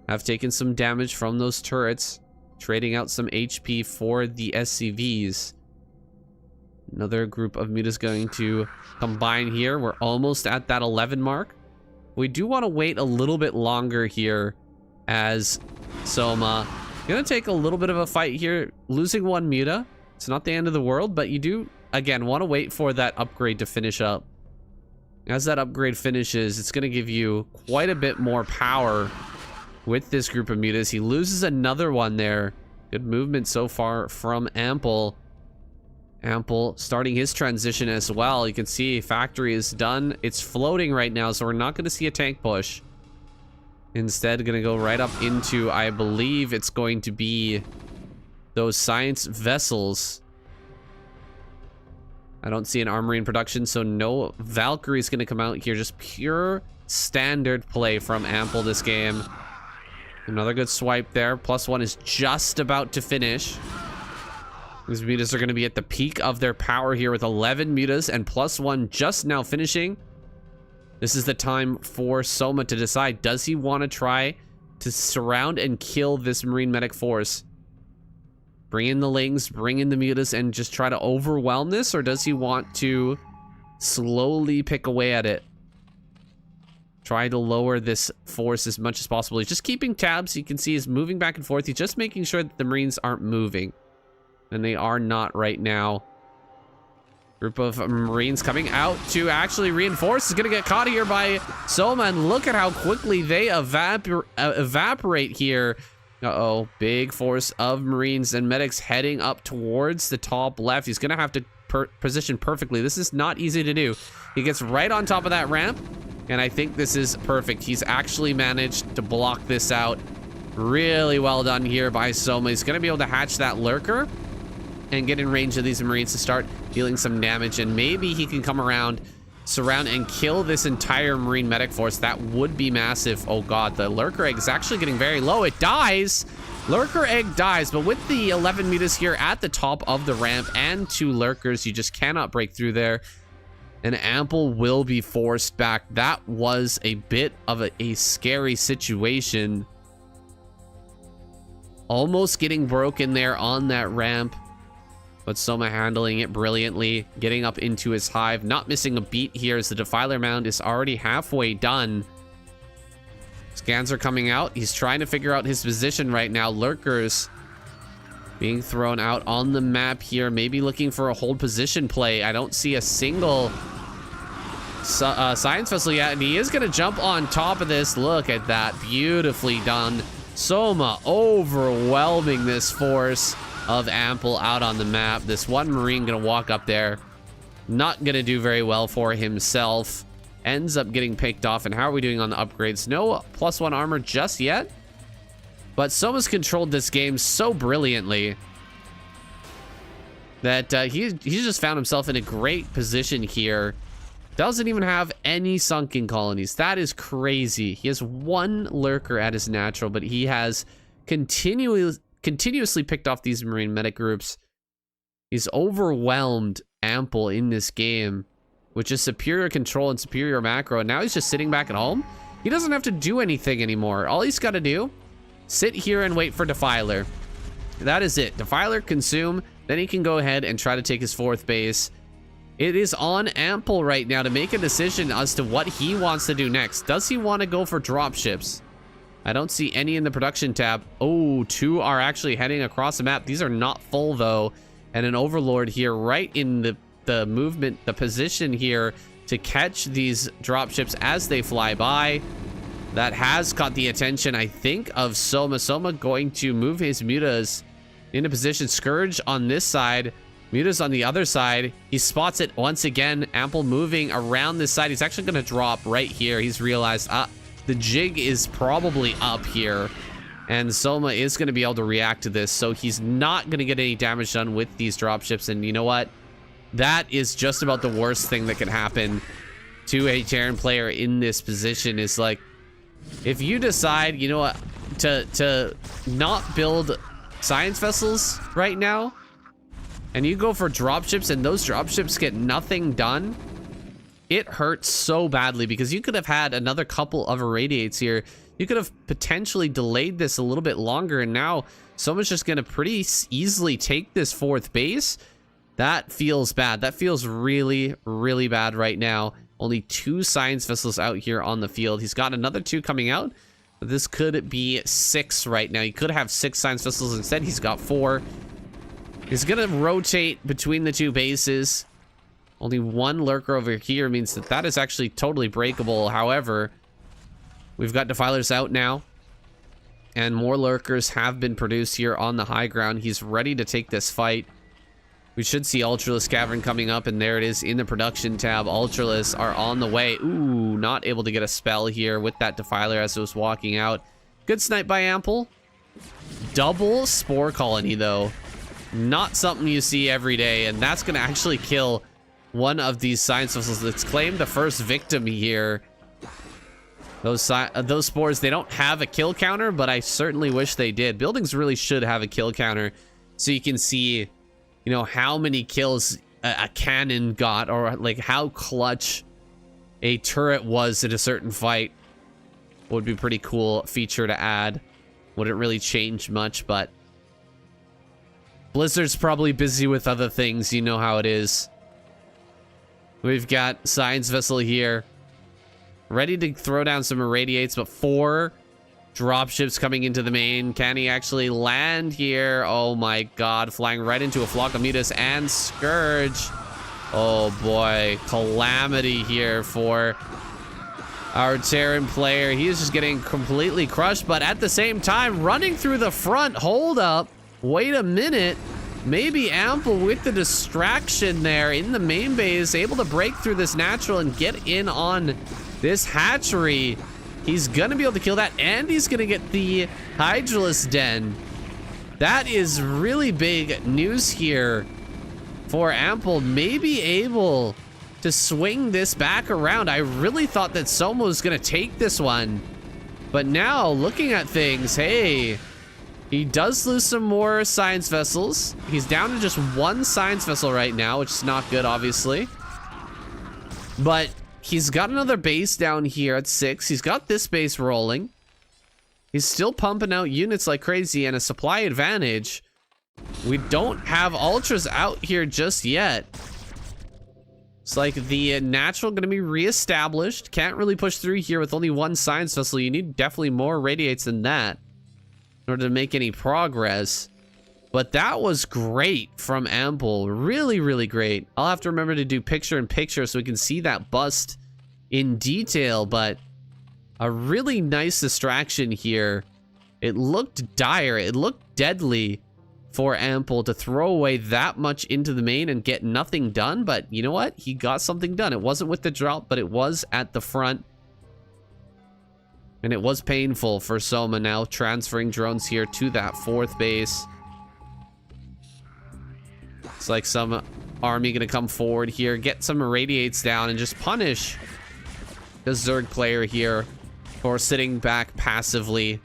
Have taken some damage from those turrets, trading out some HP for the SCVs. Another group of Mutas going to combine here. We're almost at that 11 mark. We do want to wait a little bit longer here as Soma. Gonna take a little bit of a fight here. Losing 1 Muta. It's not the end of the world, but you do, again, want to wait for that upgrade to finish up. As that upgrade finishes, it's gonna give you quite a bit more power with this group of Mutas. He loses another one there. Good movement so far from Ample. Ample starting his transition as well. You can see factory is done. It's floating right now, so we're not going to see a tank push. Instead, going to go right up into, I believe it's going to be those science vessels. I don't see an armory in production, so no Valkyrie is going to come out here. Just pure standard play from Ample this game. Another good swipe there. +1 is just about to finish. These Mutas are going to be at the peak of their power here with 11 Mutas and +1 just now finishing. This is the time for Soma to decide. Does he want to try to surround and kill this Marine Medic force? Bring in the Lings, bring in the Mutas, and just try to overwhelm this? Or does he want to slowly pick away at it? Try to lower this force as much as possible. He's just keeping tabs. You can see he's moving back and forth. He's just making sure that the Marines aren't moving. And they are not right now. Group of Marines coming out to actually reinforce. Is going to get caught here by Soma. And look at how quickly they evaporate here. Uh-oh. Big force of Marines and medics heading up towards the top left. He's going to have to position perfectly. This is not easy to do. He gets right on top of that ramp. And I think this is perfect. He's actually managed to block this out. Really well done here by Soma. He's going to be able to hatch that lurker and get in range of these Marines to start dealing some damage. And maybe he can come around, surround, and kill this entire Marine medic force. That would be massive. Oh god, the lurker egg is actually getting very low. It dies. Lurker egg dies, but with the 11 meters here at the top of the ramp and 2 lurkers, you just cannot break through there. And Ample will be forced back. That was a bit of a scary situation. Almost getting broken there on that ramp. But Soma handling it brilliantly. Getting up into his hive. Not missing a beat here as the Defiler Mound is already halfway done. Scans are coming out. He's trying to figure out his position right now. Lurkers being thrown out on the map here. Maybe looking for a hold position play. I don't see a single Science Vessel yet. And he is going to jump on top of this. Look at that. Beautifully done. Soma overwhelming this force of Ample out on the map. This one Marine going to walk up there. Not going to do very well for himself. Ends up getting picked off. And how are we doing on the upgrades? No +1 armor just yet. But Soma's controlled this game so brilliantly that he's just found himself in a great position here. Doesn't even have any sunken colonies. That is crazy. He has 1 lurker at his natural, but he has continuously picked off these Marine medic groups. He's overwhelmed Ample in this game, which is superior control and superior macro. And now he's just sitting back at home. He doesn't have to do anything anymore. All he's got to do, sit here and wait for Defiler. That is it. Defiler, consume. Then he can go ahead and try to take his 4th base. It is on Ample right now to make a decision as to what he wants to do next. Does he want to go for dropships? I don't see any in the production tab. Oh, 2 are actually heading across the map. These are not full though. And an Overlord here right in the movement, the position here to catch these dropships as they fly by. That has caught the attention, I think, of Soma. Soma going to move his Mutas into position. Scourge on this side. Mutas on the other side. He spots it once again. Ample moving around this side. He's actually going to drop right here. He's realized, the jig is probably up here. And Soma is going to be able to react to this. So he's not going to get any damage done with these dropships. And you know what? That is just about the worst thing that can happen to a Terran player in this position. Is like, if you decide, you know what, to not build science vessels right now, and you go for dropships and those dropships get nothing done, it hurts so badly because you could have had another couple of irradiates here. You could have potentially delayed this a little bit longer, and now someone's just going to pretty easily take this 4th base. That feels bad. That feels really, really bad right now. Only 2 science vessels out here on the field. He's got another 2 coming out. But this could be 6 right now. He could have 6 science vessels. Instead, he's got 4. He's going to rotate between the 2 bases. Only 1 lurker over here means that is actually totally breakable. However, we've got Defilers out now. And more lurkers have been produced here on the high ground. He's ready to take this fight. We should see Ultralisk Cavern coming up, and there it is in the production tab. Ultralisks are on the way. Ooh, not able to get a spell here with that Defiler as it was walking out. Good snipe by Ample. Double Spore Colony, though. Not something you see every day, and that's going to actually kill one of these science vessels. Let's claim the first victim here. Those spores, they don't have a kill counter, but I certainly wish they did. Buildings really should have a kill counter so you can see, you know, how many kills a cannon got, or like how clutch a turret was in a certain fight. Would be pretty cool feature to add. Wouldn't really change much, but Blizzard's probably busy with other things. You know how it is. We've got Science Vessel here. Ready to throw down some irradiates, but 4 dropships coming into the main. Can he actually land here? Oh my god, flying right into a flock of mutas and Scourge. Oh boy, calamity here for our Terran player. He is just getting completely crushed, but at the same time, running through the front. Hold up. Wait a minute. Maybe Ample with the distraction there in the main base, able to break through this natural and get in on this hatchery. He's gonna be able to kill that, and he's gonna get the Hydralis Den. That is really big news here for Ample. Maybe able to swing this back around. I really thought that Soma was gonna take this one, but now looking at things, hey, he does lose some more science vessels. He's down to just 1 science vessel right now, which is not good, obviously. But he's got another base down here at 6. He's got this base rolling. He's still pumping out units like crazy and a supply advantage. We don't have ultras out here just yet. It's like the natural going to be reestablished. Can't really push through here with only 1 science vessel. You need definitely more radiates than that in order to make any progress. But that was great from Ample. Really, really great. I'll have to remember to do picture-in-picture so we can see that bust in detail, but a really nice distraction here. It looked dire. It looked deadly for Ample to throw away that much into the main and get nothing done, but you know what? He got something done. It wasn't with the drop, but it was at the front. And it was painful for Soma now transferring drones here to that 4th base. It's like some army gonna come forward here, get some irradiates down, and just punish the Zerg player here for sitting back passively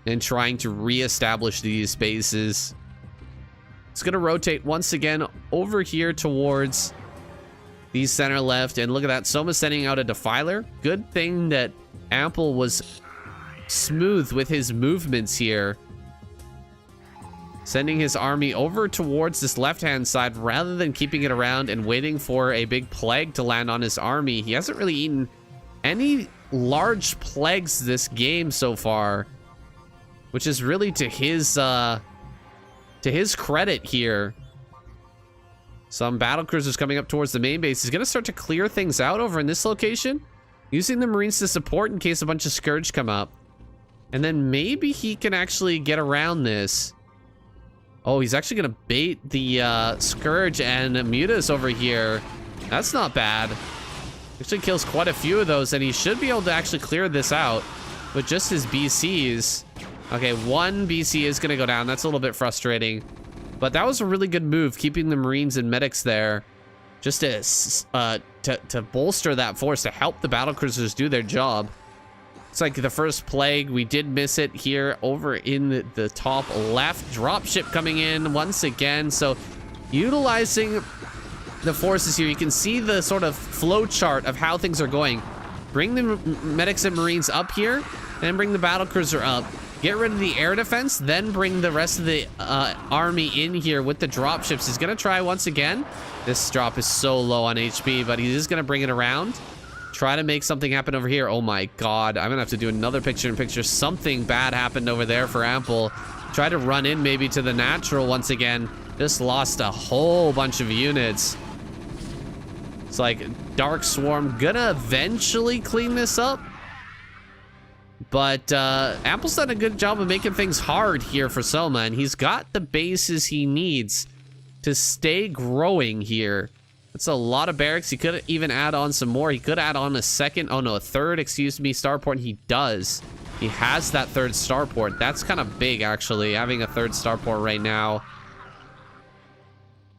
and trying to reestablish these bases. It's gonna rotate once again over here towards the center left, and look at that, Soma sending out a Defiler. Good thing that Ample was smooth with his movements here, sending his army over towards this left-hand side rather than keeping it around and waiting for a big plague to land on his army. He hasn't really eaten any large plagues this game so far, which is really to his credit here. Some battle cruisers coming up towards the main base. He's going to start to clear things out over in this location, using the Marines to support in case a bunch of Scourge come up. And then maybe he can actually get around this. Oh, he's actually going to bait the Scourge and Mutas over here. That's not bad. Actually kills quite a few of those, and he should be able to actually clear this out with just his BCs. Okay, 1 BC is going to go down. That's a little bit frustrating. But that was a really good move, keeping the Marines and medics there, just to bolster that force, to help the battlecruisers do their job. It's like the first plague. We did miss it here over in the top left. Dropship coming in once again. So utilizing the forces here, you can see the sort of flow chart of how things are going. Bring the medics and Marines up here, then bring the battlecruiser up. Get rid of the air defense, then bring the rest of the army in here with the dropships. He's going to try once again. This drop is so low on HP, but he is going to bring it around. Try to make something happen over here. Oh my god, I'm going to have to do another picture-in-picture. Something bad happened over there for Ample. Try to run in maybe to the natural once again. Just lost a whole bunch of units. It's like Dark Swarm gonna eventually clean this up. But Ample's done a good job of making things hard here for Soma, and he's got the bases he needs to stay growing here. That's a lot of barracks. He could even add on some more. He could add on a second, oh no, a third, excuse me, starport. He does. He has that third starport. That's kind of big, actually, having a third starport right now.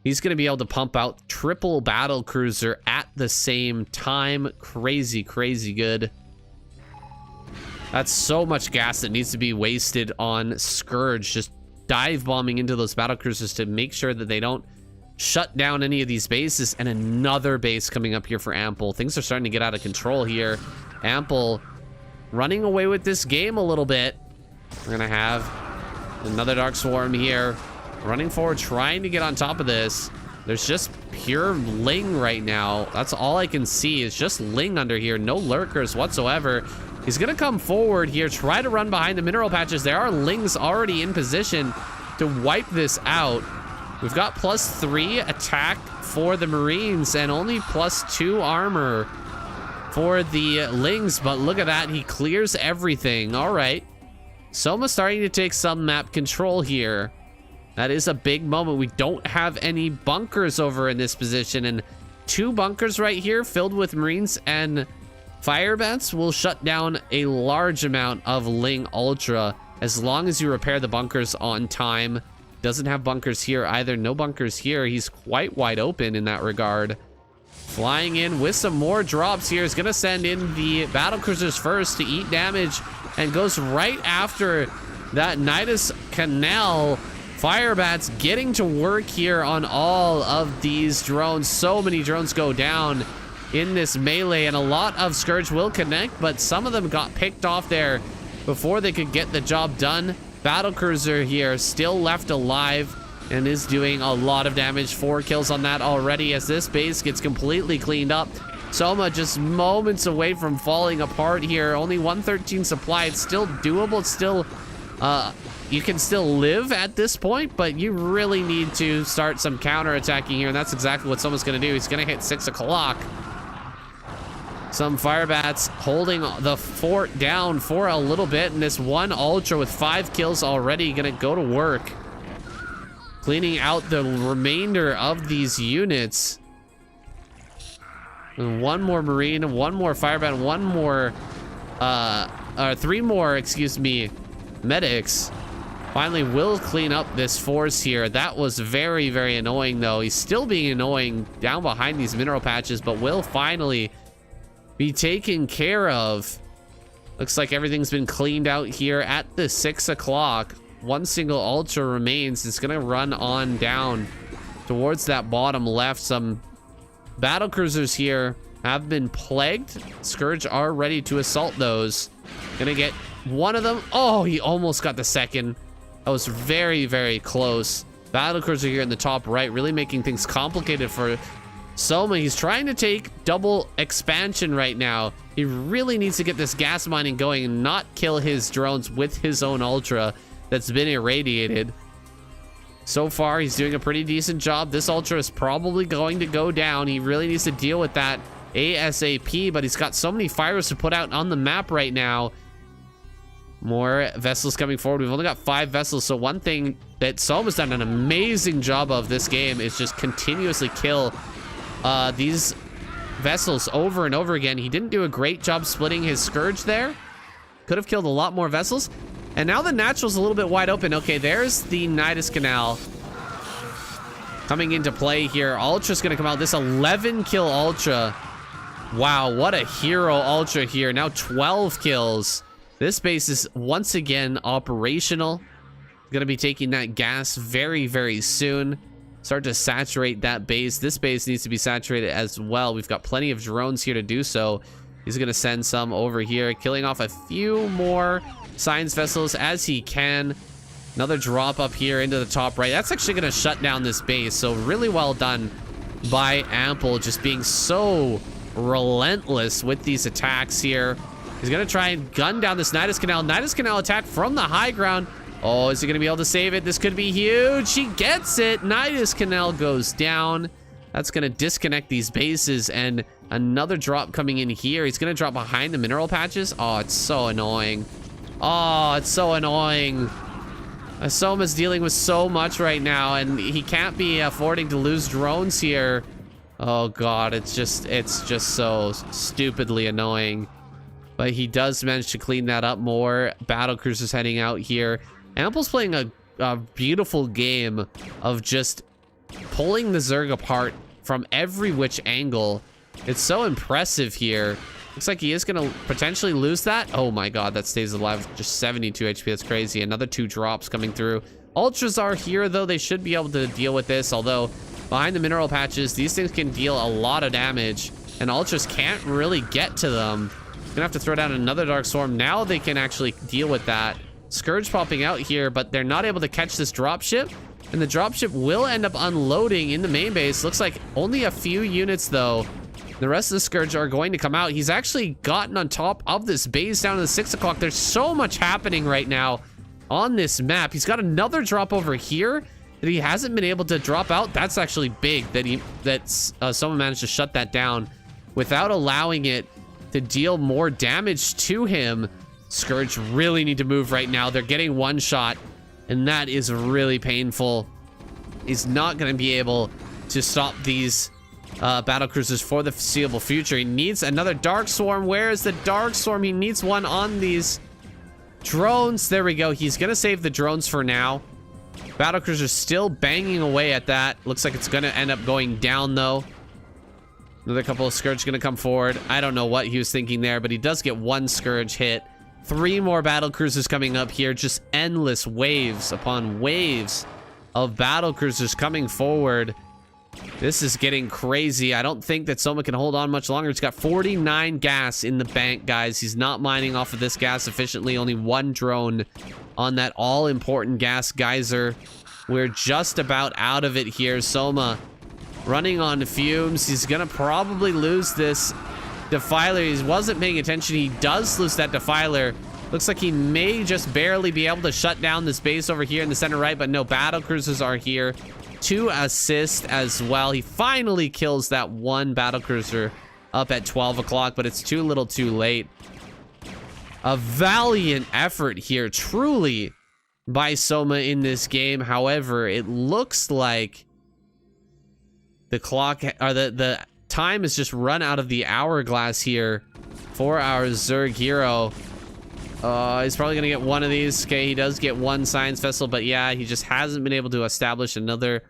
He's going to be able to pump out triple battle cruiser at the same time. Crazy, crazy good. That's so much gas that needs to be wasted on Scourge, just dive bombing into those battle cruisers to make sure that they don't shut down any of these bases. And another base coming up here for Ample. Things are starting to get out of control here. Ample running away with this game a little bit. We're gonna have another Dark Swarm here. running forward, trying to get on top of this. There's just pure Ling right now. That's all I can see is just Ling under here. No lurkers whatsoever. He's going to come forward here, try to run behind the mineral patches. There are Lings already in position to wipe this out. We've got +3 attack for the Marines and only +2 armor for the Lings. But look at that. He clears everything. All right. Soma starting to take some map control here. That is a big moment. We don't have any bunkers over in this position, and 2 bunkers right here filled with Marines and fire bats will shut down a large amount of Ling Ultra as long as you repair the bunkers on time. Doesn't have bunkers here either. No bunkers here. He's quite wide open in that regard. Flying in with some more drops here. Is going to send in the battlecruisers first to eat damage and goes right after that Nidus Canal. Firebats getting to work here on all of these drones. So many drones go down in this melee, and a lot of Scourge will connect, but some of them got picked off there before they could get the job done. Battlecruiser here still left alive and is doing a lot of damage. 4 kills on that already as this base gets completely cleaned up. Soma just moments away from falling apart here. Only 113 supply. It's still doable. It's still you can still live at this point, but you really need to start some counter-attacking here, and that's exactly what Soma's going to do. He's going to hit 6 o'clock. Some Firebats holding the fort down for a little bit, and this one Ultra with 5 kills already going to go to work. Cleaning out the remainder of these units. And 1 more Marine, 1 more Firebat, 1 more, 3 more, excuse me, medics. Finally will clean up this force here. That was very, very annoying though. He's still being annoying down behind these mineral patches, but will finally be taken care of. Looks like everything's been cleaned out here at the 6 o'clock. 1 single Ultra remains. It's gonna run on down towards that bottom left. Some battle cruisers here have been plagued. Scourge are ready to assault those. Gonna get one of them. Oh, he almost got the second. That was very, very close. Battlecruiser here in the top right, really making things complicated for Soma. He's trying to take double expansion right now. He really needs to get this gas mining going and not kill his drones with his own Ultra that's been irradiated. So far, he's doing a pretty decent job. This Ultra is probably going to go down. He really needs to deal with that ASAP, but he's got so many fires to put out on the map right now. More vessels coming forward. We've only got 5 vessels, so one thing that Soma's done an amazing job of this game is just continuously kill these vessels over and over again. He didn't do a great job splitting his Scourge there. Could have killed a lot more vessels. And now the Natural's a little bit wide open. Okay, there's the Nidus Canal coming into play here. Ultra's gonna come out. This 11 kill Ultra. Wow, what a hero Ultra here. Now 12 kills. This base is once again operational. Gonna be taking that gas very, very soon. Start to saturate that base. This base needs to be saturated as well. We've got plenty of drones here to do so. He's gonna send some over here, killing off a few more science vessels as he can. Another drop up here into the top right. That's actually gonna shut down this base. So really well done by Ample, just being so relentless with these attacks here. He's gonna try and gun down this Nidus Canal. Nidus Canal attack from the high ground. Oh, is he gonna be able to save it? This could be huge. He gets it. Nidus Canal goes down. That's gonna disconnect these bases, and another drop coming in here. He's gonna drop behind the mineral patches. Oh, it's so annoying. Oh, it's so annoying. Soma's dealing with so much right now, and he can't be affording to lose drones here. Oh god, it's just so stupidly annoying. But he does manage to clean that up more. Battlecruisers heading out here. Ample's playing a beautiful game of just pulling the Zerg apart from every which angle. It's so impressive here. Looks like he is going to potentially lose that. Oh my god, that stays alive. Just 72 HP. That's crazy. Another 2 drops coming through. Ultras are here, though. They should be able to deal with this. Although, behind the mineral patches, these things can deal a lot of damage. And Ultras can't really get to them. Gonna have to throw down another Dark Swarm. Now they can actually deal with that. Scourge popping out here, but they're not able to catch this dropship. And the dropship will end up unloading in the main base. Looks like only a few units, though. The rest of the Scourge are going to come out. He's actually gotten on top of this base down to the 6 o'clock. There's so much happening right now on this map. He's got another drop over here that he hasn't been able to drop out. That's actually big that someone managed to shut that down without allowing it to deal more damage to him. Scourge really need to move right now. They're getting one shot, and that is really painful. He's not going to be able to stop these battle cruisers for the foreseeable future. He needs another Dark Swarm. Where is the Dark Swarm? He needs one on these drones. There we go. He's going to save the drones for now. Battle cruisers still banging away at that. Looks like it's going to end up going down, though. Another couple of Scourge going to come forward. I don't know what he was thinking there, but he does get one Scourge hit. 3 more battle cruisers coming up here. Just endless waves upon waves of battle cruisers coming forward. This is getting crazy. I don't think that Soma can hold on much longer. He's got 49 gas in the bank, guys. He's not mining off of this gas efficiently. Only 1 drone on that all-important gas geyser. We're just about out of it here. Soma running on fumes. He's gonna probably lose this Defiler. He wasn't paying attention. He does lose that Defiler. Looks like he may just barely be able to shut down this base over here in the center right, but no, battle cruisers are here to assist as well. He finally kills that one battle cruiser up at 12 o'clock, but it's too little too late. A valiant effort here, truly, by Soma in this game. However, it looks like the clock, or the time has just run out of the hourglass here for our Zerg hero. He's probably gonna get one of these. Okay, he does get one science vessel, but yeah, he just hasn't been able to establish another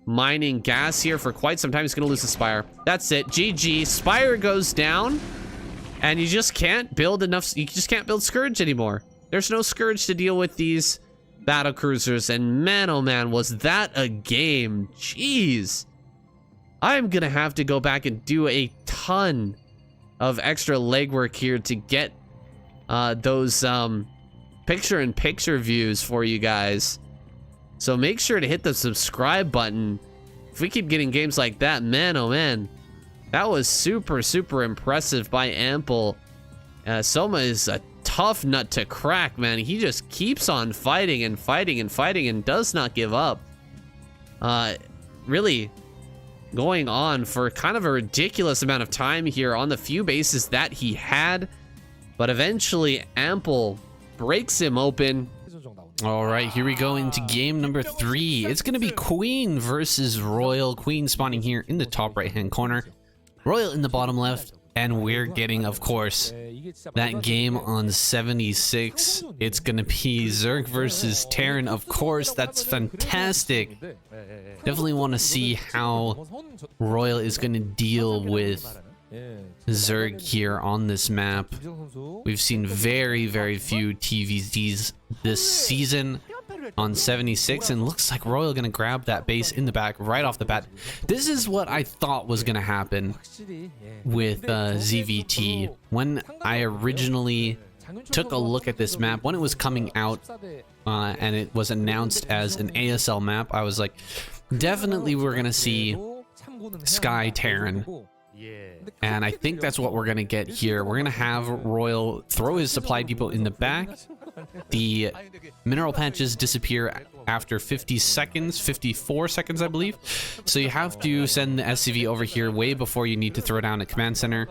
mining gas here for quite some time. He's gonna lose the Spire. That's it. GG. Spire goes down, and you just can't build enough. You just can't build Scourge anymore. There's no Scourge to deal with these battle cruisers, and man, oh man, was that a game. Jeez. I'm gonna have to go back and do a ton of extra legwork here to get those picture-in-picture views for you guys. So make sure to hit the subscribe button. If we keep getting games like that, man, oh man, that was super, super impressive by Ample. Soma is a tough nut to crack, man. He just keeps on fighting and fighting and fighting and does not give up. Really going on for kind of a ridiculous amount of time here on the few bases that he had, but eventually Ample breaks him open. All right, here we go into game number 3. It's gonna be Queen versus Royal. Queen spawning here in the top right hand corner, Royal in the bottom left, and we're getting, of course, that game on 76. It's gonna be Zerg versus Terran, of course. That's fantastic. Definitely want to see how Royal is gonna deal with Zerg here on this map. We've seen very, very few TVZs this season on 76, and looks like Royal gonna grab that base in the back right off the bat. This is what I thought was gonna happen with ZVT. When I originally took a look at this map, when it was coming out and it was announced as an ASL map, I was like, definitely we're gonna see Sky Terran. And I think that's what we're gonna get here. We're gonna have Royal throw his supply depot in the back. The mineral patches disappear after 50 seconds, 54 seconds, I believe. So you have to send the SCV over here way before you need to throw down a command center.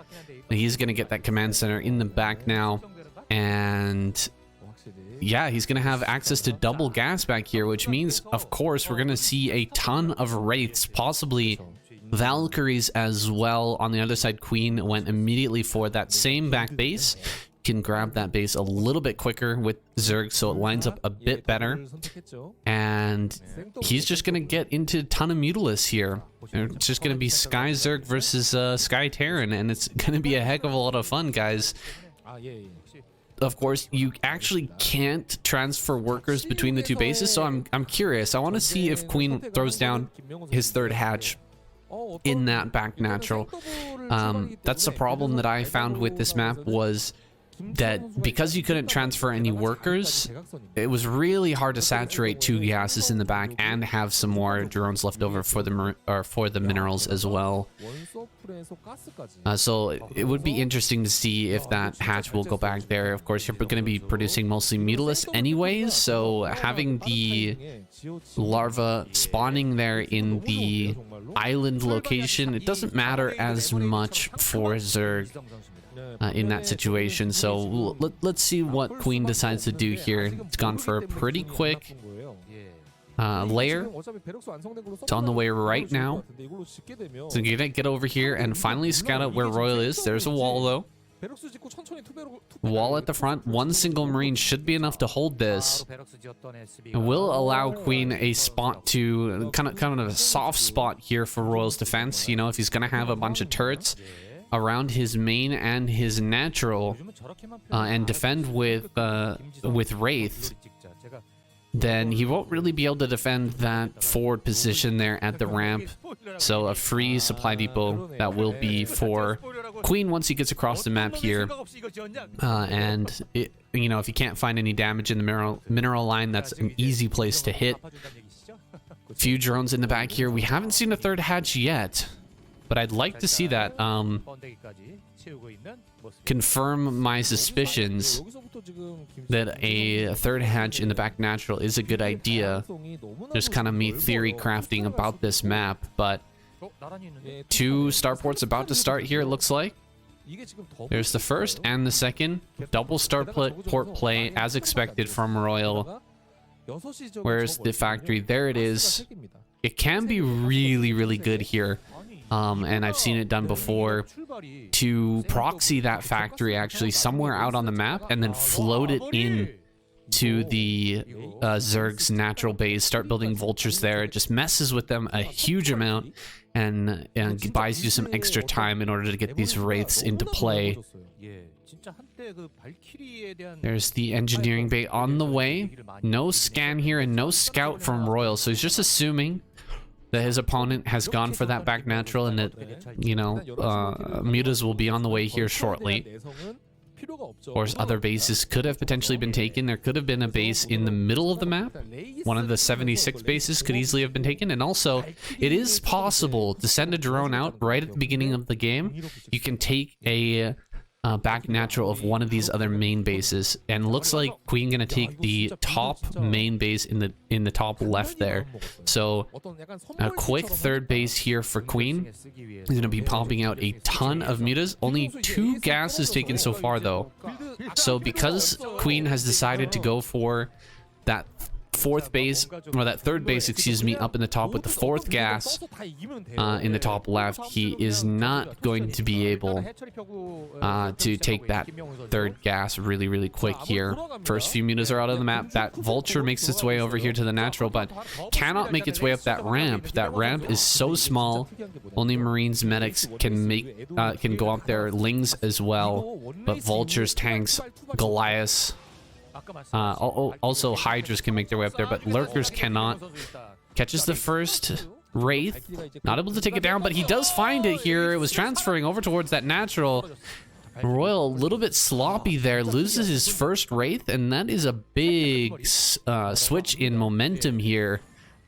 And he's gonna get that command center in the back now. And yeah, he's gonna have access to double gas back here, which means, of course, we're gonna see a ton of Wraiths, possibly Valkyries as well. On the other side, Queen went immediately for that same back base. Can grab that base a little bit quicker with Zerg, so it lines up a bit better. And he's just going to get into a ton of Mutalists here. It's just going to be Sky Zerg versus Sky Terran, and it's going to be a heck of a lot of fun, guys. Of course, you actually can't transfer workers between the two bases, so I'm curious. I want to see if Queen throws down his third hatch in that back natural. That's the problem that I found with this map, was that because you couldn't transfer any workers, it was really hard to saturate 2 gases in the back and have some more drones left over for the minerals as well. So it would be interesting to see if that hatch will go back there. Of course, you're going to be producing mostly Mutalisk anyways, so having the larva spawning there in the island location, it doesn't matter as much for Zerg in that situation. So let's see what Queen decides to do here. It's gone for a pretty quick layer. It's on the way right now. So you're gonna get over here and finally scout out where Royal is. There's a wall though. Wall at the front. 1 single Marine should be enough to hold this. It will allow Queen a spot to kind of a soft spot here for Royal's defense. You know, if he's gonna have a bunch of turrets around his main and his natural and defend with Wraith, then he won't really be able to defend that forward position there at the ramp. So a free supply depot that will be for Queen once he gets across the map here. And you know, if you can't find any damage in the mineral line, that's an easy place to hit. Few drones in the back here. We haven't seen a third hatch yet, but I'd like to see that confirm my suspicions that a third hatch in the back natural is a good idea. Just kind of me theory crafting about this map, but 2 starports about to start here, it looks like. There's the first and the second. Double starport play as expected from Royal. Where's the factory? There it is. It can be really, really good here. And I've seen it done before, to proxy that factory actually somewhere out on the map and then float it in to the Zerg's natural base, start building vultures there. It just messes with them a huge amount and buys you some extra time in order to get these wraiths into play. There's the engineering bay on the way. No scan here and no scout from Royal, so he's just assuming that his opponent has gone for that back natural and that, you know, mutas will be on the way here shortly. Of course, other bases could have potentially been taken. There could have been a base in the middle of the map. One of the 76 bases could easily have been taken. And also, it is possible to send a drone out right at the beginning of the game. You can take a back natural of one of these other main bases, and looks like Queen gonna take the top main base in the top left there. So a quick third base here for Queen. He's gonna be popping out a ton of mutas. Only 2 gases taken so far though. So because Queen has decided to go for that fourth base, or that third base, excuse me, up in the top with the 4th gas in the top left, he is not going to be able to take that 3rd gas really, really quick here. First few mutas are out of the map. That vulture makes its way over here to the natural, but cannot make its way up that ramp. That ramp is so small. Only Marines, medics can go up there. Lings as well, but vultures, tanks, Goliaths. Also Hydras can make their way up there, but Lurkers cannot. Catches the first Wraith, not able to take it down, but he does find it here. It was transferring over towards that natural. Royal, a little bit sloppy there, loses his first Wraith, and that is a big switch in momentum here.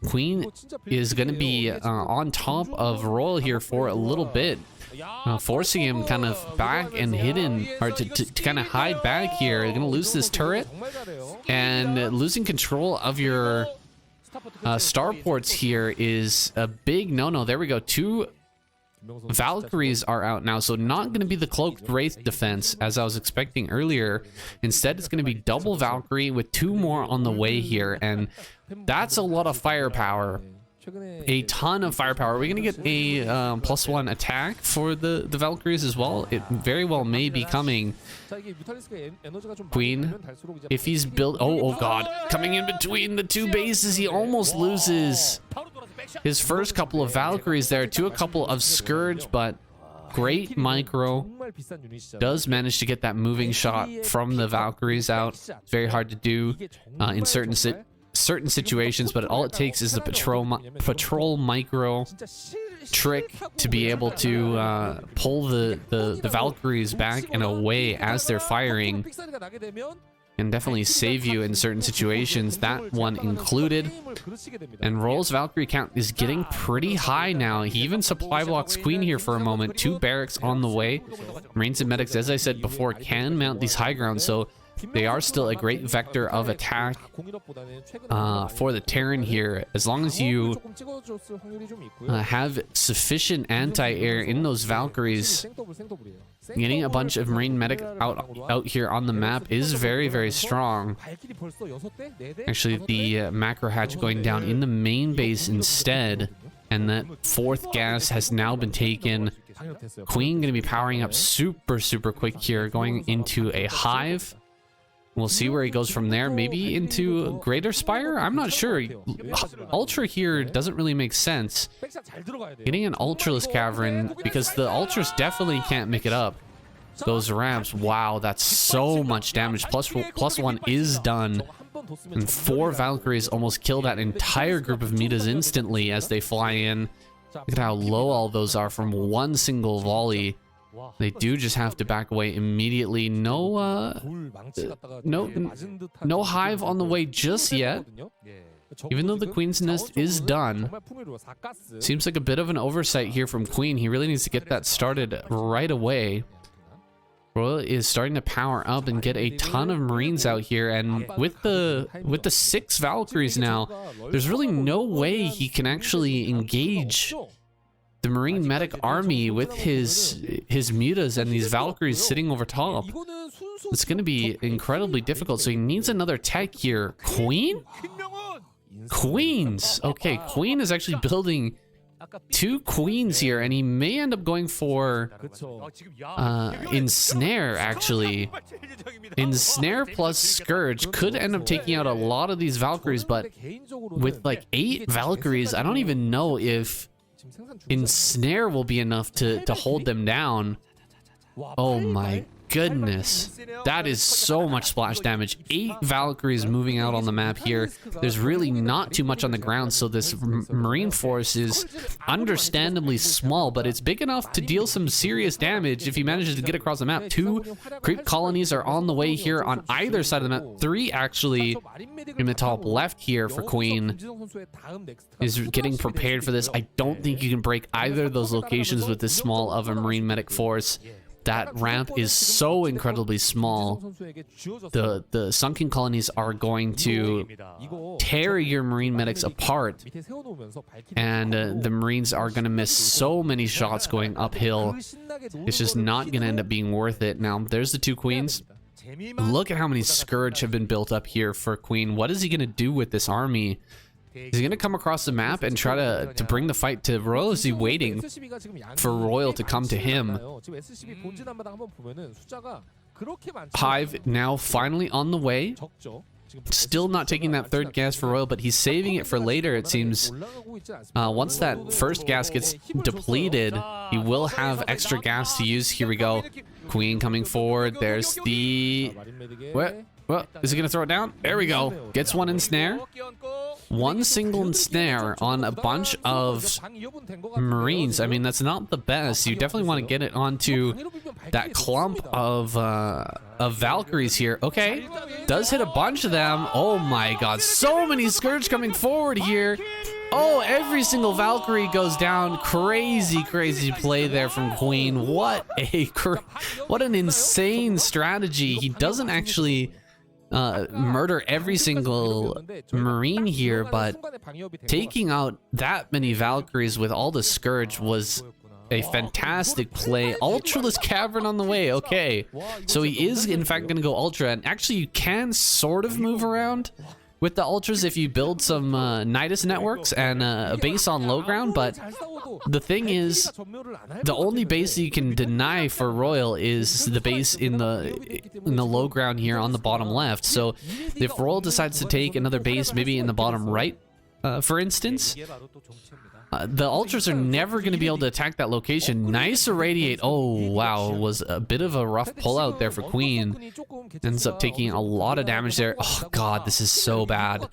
Queen is going to be on top of Royal here for a little bit. Forcing him kind of back and hidden, or to kind of hide back here. You're gonna lose this turret, and losing control of your starports here is a big no-no. There we go. 2 Valkyries are out now, so not going to be the cloaked Wraith defense as I was expecting earlier. Instead, it's going to be double Valkyrie with 2 more on the way here, and that's a lot of firepower. A ton of firepower. Are we going to get a +1 attack for the Valkyries as well? It very well may be coming. Queen, if he's built... Oh god. Coming in between the 2 bases, he almost loses his first couple of Valkyries there to a couple of Scourge, but great micro. Does manage to get that moving shot from the Valkyries out. Very hard to do in certain certain situations, but all it takes is the patrol micro trick to be able to pull the Valkyries back and away as they're firing, and definitely save you in certain situations, that one included. And Royal's Valkyrie count is getting pretty high now. He even supply blocks Queen here for a moment. 2 barracks on the way. Marines and medics, as I said before, can mount these high grounds, so they are still a great vector of attack for the Terran here. As long as you have sufficient anti-air in those Valkyries, getting a bunch of Marine medic out here on the map is very, very strong. Actually, the macro hatch going down in the main base instead, and that 4th gas has now been taken. Queen going to be powering up super, super quick here, going into a hive. We'll see where he goes from there. Maybe into Greater Spire? I'm not sure. Ultra here doesn't really make sense. Getting an Ultraless Cavern, because the Ultras definitely can't make it up. Those ramps, wow, that's so much damage. Plus 1 is done. And 4 Valkyries almost kill that entire group of Mitas instantly as they fly in. Look at how low all those are from one single volley. They do just have to back away immediately. No hive on the way just yet. Even though the Queen's Nest is done. Seems like a bit of an oversight here from Queen. He really needs to get that started right away. Royal is starting to power up and get a ton of Marines out here, and with the 6 Valkyries now, there's really no way he can actually engage the Marine medic army with his mutas and these Valkyries sitting over top. It's going to be incredibly difficult, so he needs another tech here. Queen? Queens! Okay, Queen is actually building 2 queens here, and he may end up going for Ensnare, actually. Ensnare plus Scourge could end up taking out a lot of these Valkyries, but with like 8 Valkyries, I don't even know if Ensnare will be enough to hold them down. Oh my goodness, that is so much splash damage. 8 Valkyries moving out on the map here. There's really not too much on the ground, so this Marine force is understandably small, but it's big enough to deal some serious damage if he manages to get across the map. 2 creep colonies are on the way here on either side of the map. 3 actually in the top left here for Queen is getting prepared for this. I don't think you can break either of those locations with this small of a Marine medic force. That ramp is so incredibly small. The sunken colonies are going to tear your Marine medics apart, and the Marines are going to miss so many shots going uphill. It's just not going to end up being worth it. Now, there's the 2 queens. Look at how many Scourge have been built up here for Queen. What is he going to do with this army? Is he going to come across the map and try to bring the fight to Royal? Is he waiting for Royal to come to him? Hive now finally on the way. Still not taking that 3rd gas for Royal, but he's saving it for later, it seems. Once that 1st gas gets depleted, he will have extra gas to use. Here we go. Queen coming forward. There's the... What? Well, is he going to throw it down? There we go. Gets one Ensnare. 1 single Ensnare on a bunch of Marines. I mean, that's not the best. You definitely want to get it onto that clump of Valkyries here. Okay. Does hit a bunch of them. Oh my god. So many Scourge coming forward here. Oh, every single Valkyrie goes down. Crazy, crazy play there from Queen. What an insane strategy. He doesn't actually... murder every single Marine here, but taking out that many Valkyries with all the Scourge was a fantastic play. Ultraless Cavern on the way. Okay, so he is in fact going to go Ultra, and actually you can sort of move around with the Ultras if you build some Nidus networks and a base on low ground, but the thing is, the only base you can deny for Royal is the base in the low ground here on the bottom left. So if Royal decides to take another base maybe in the bottom right for instance, the Ultras are never going to be able to attack that location. Nice irradiate. Oh, wow. It was a bit of a rough pullout there for Queen. Ends up taking a lot of damage there. Oh, God, this is so bad.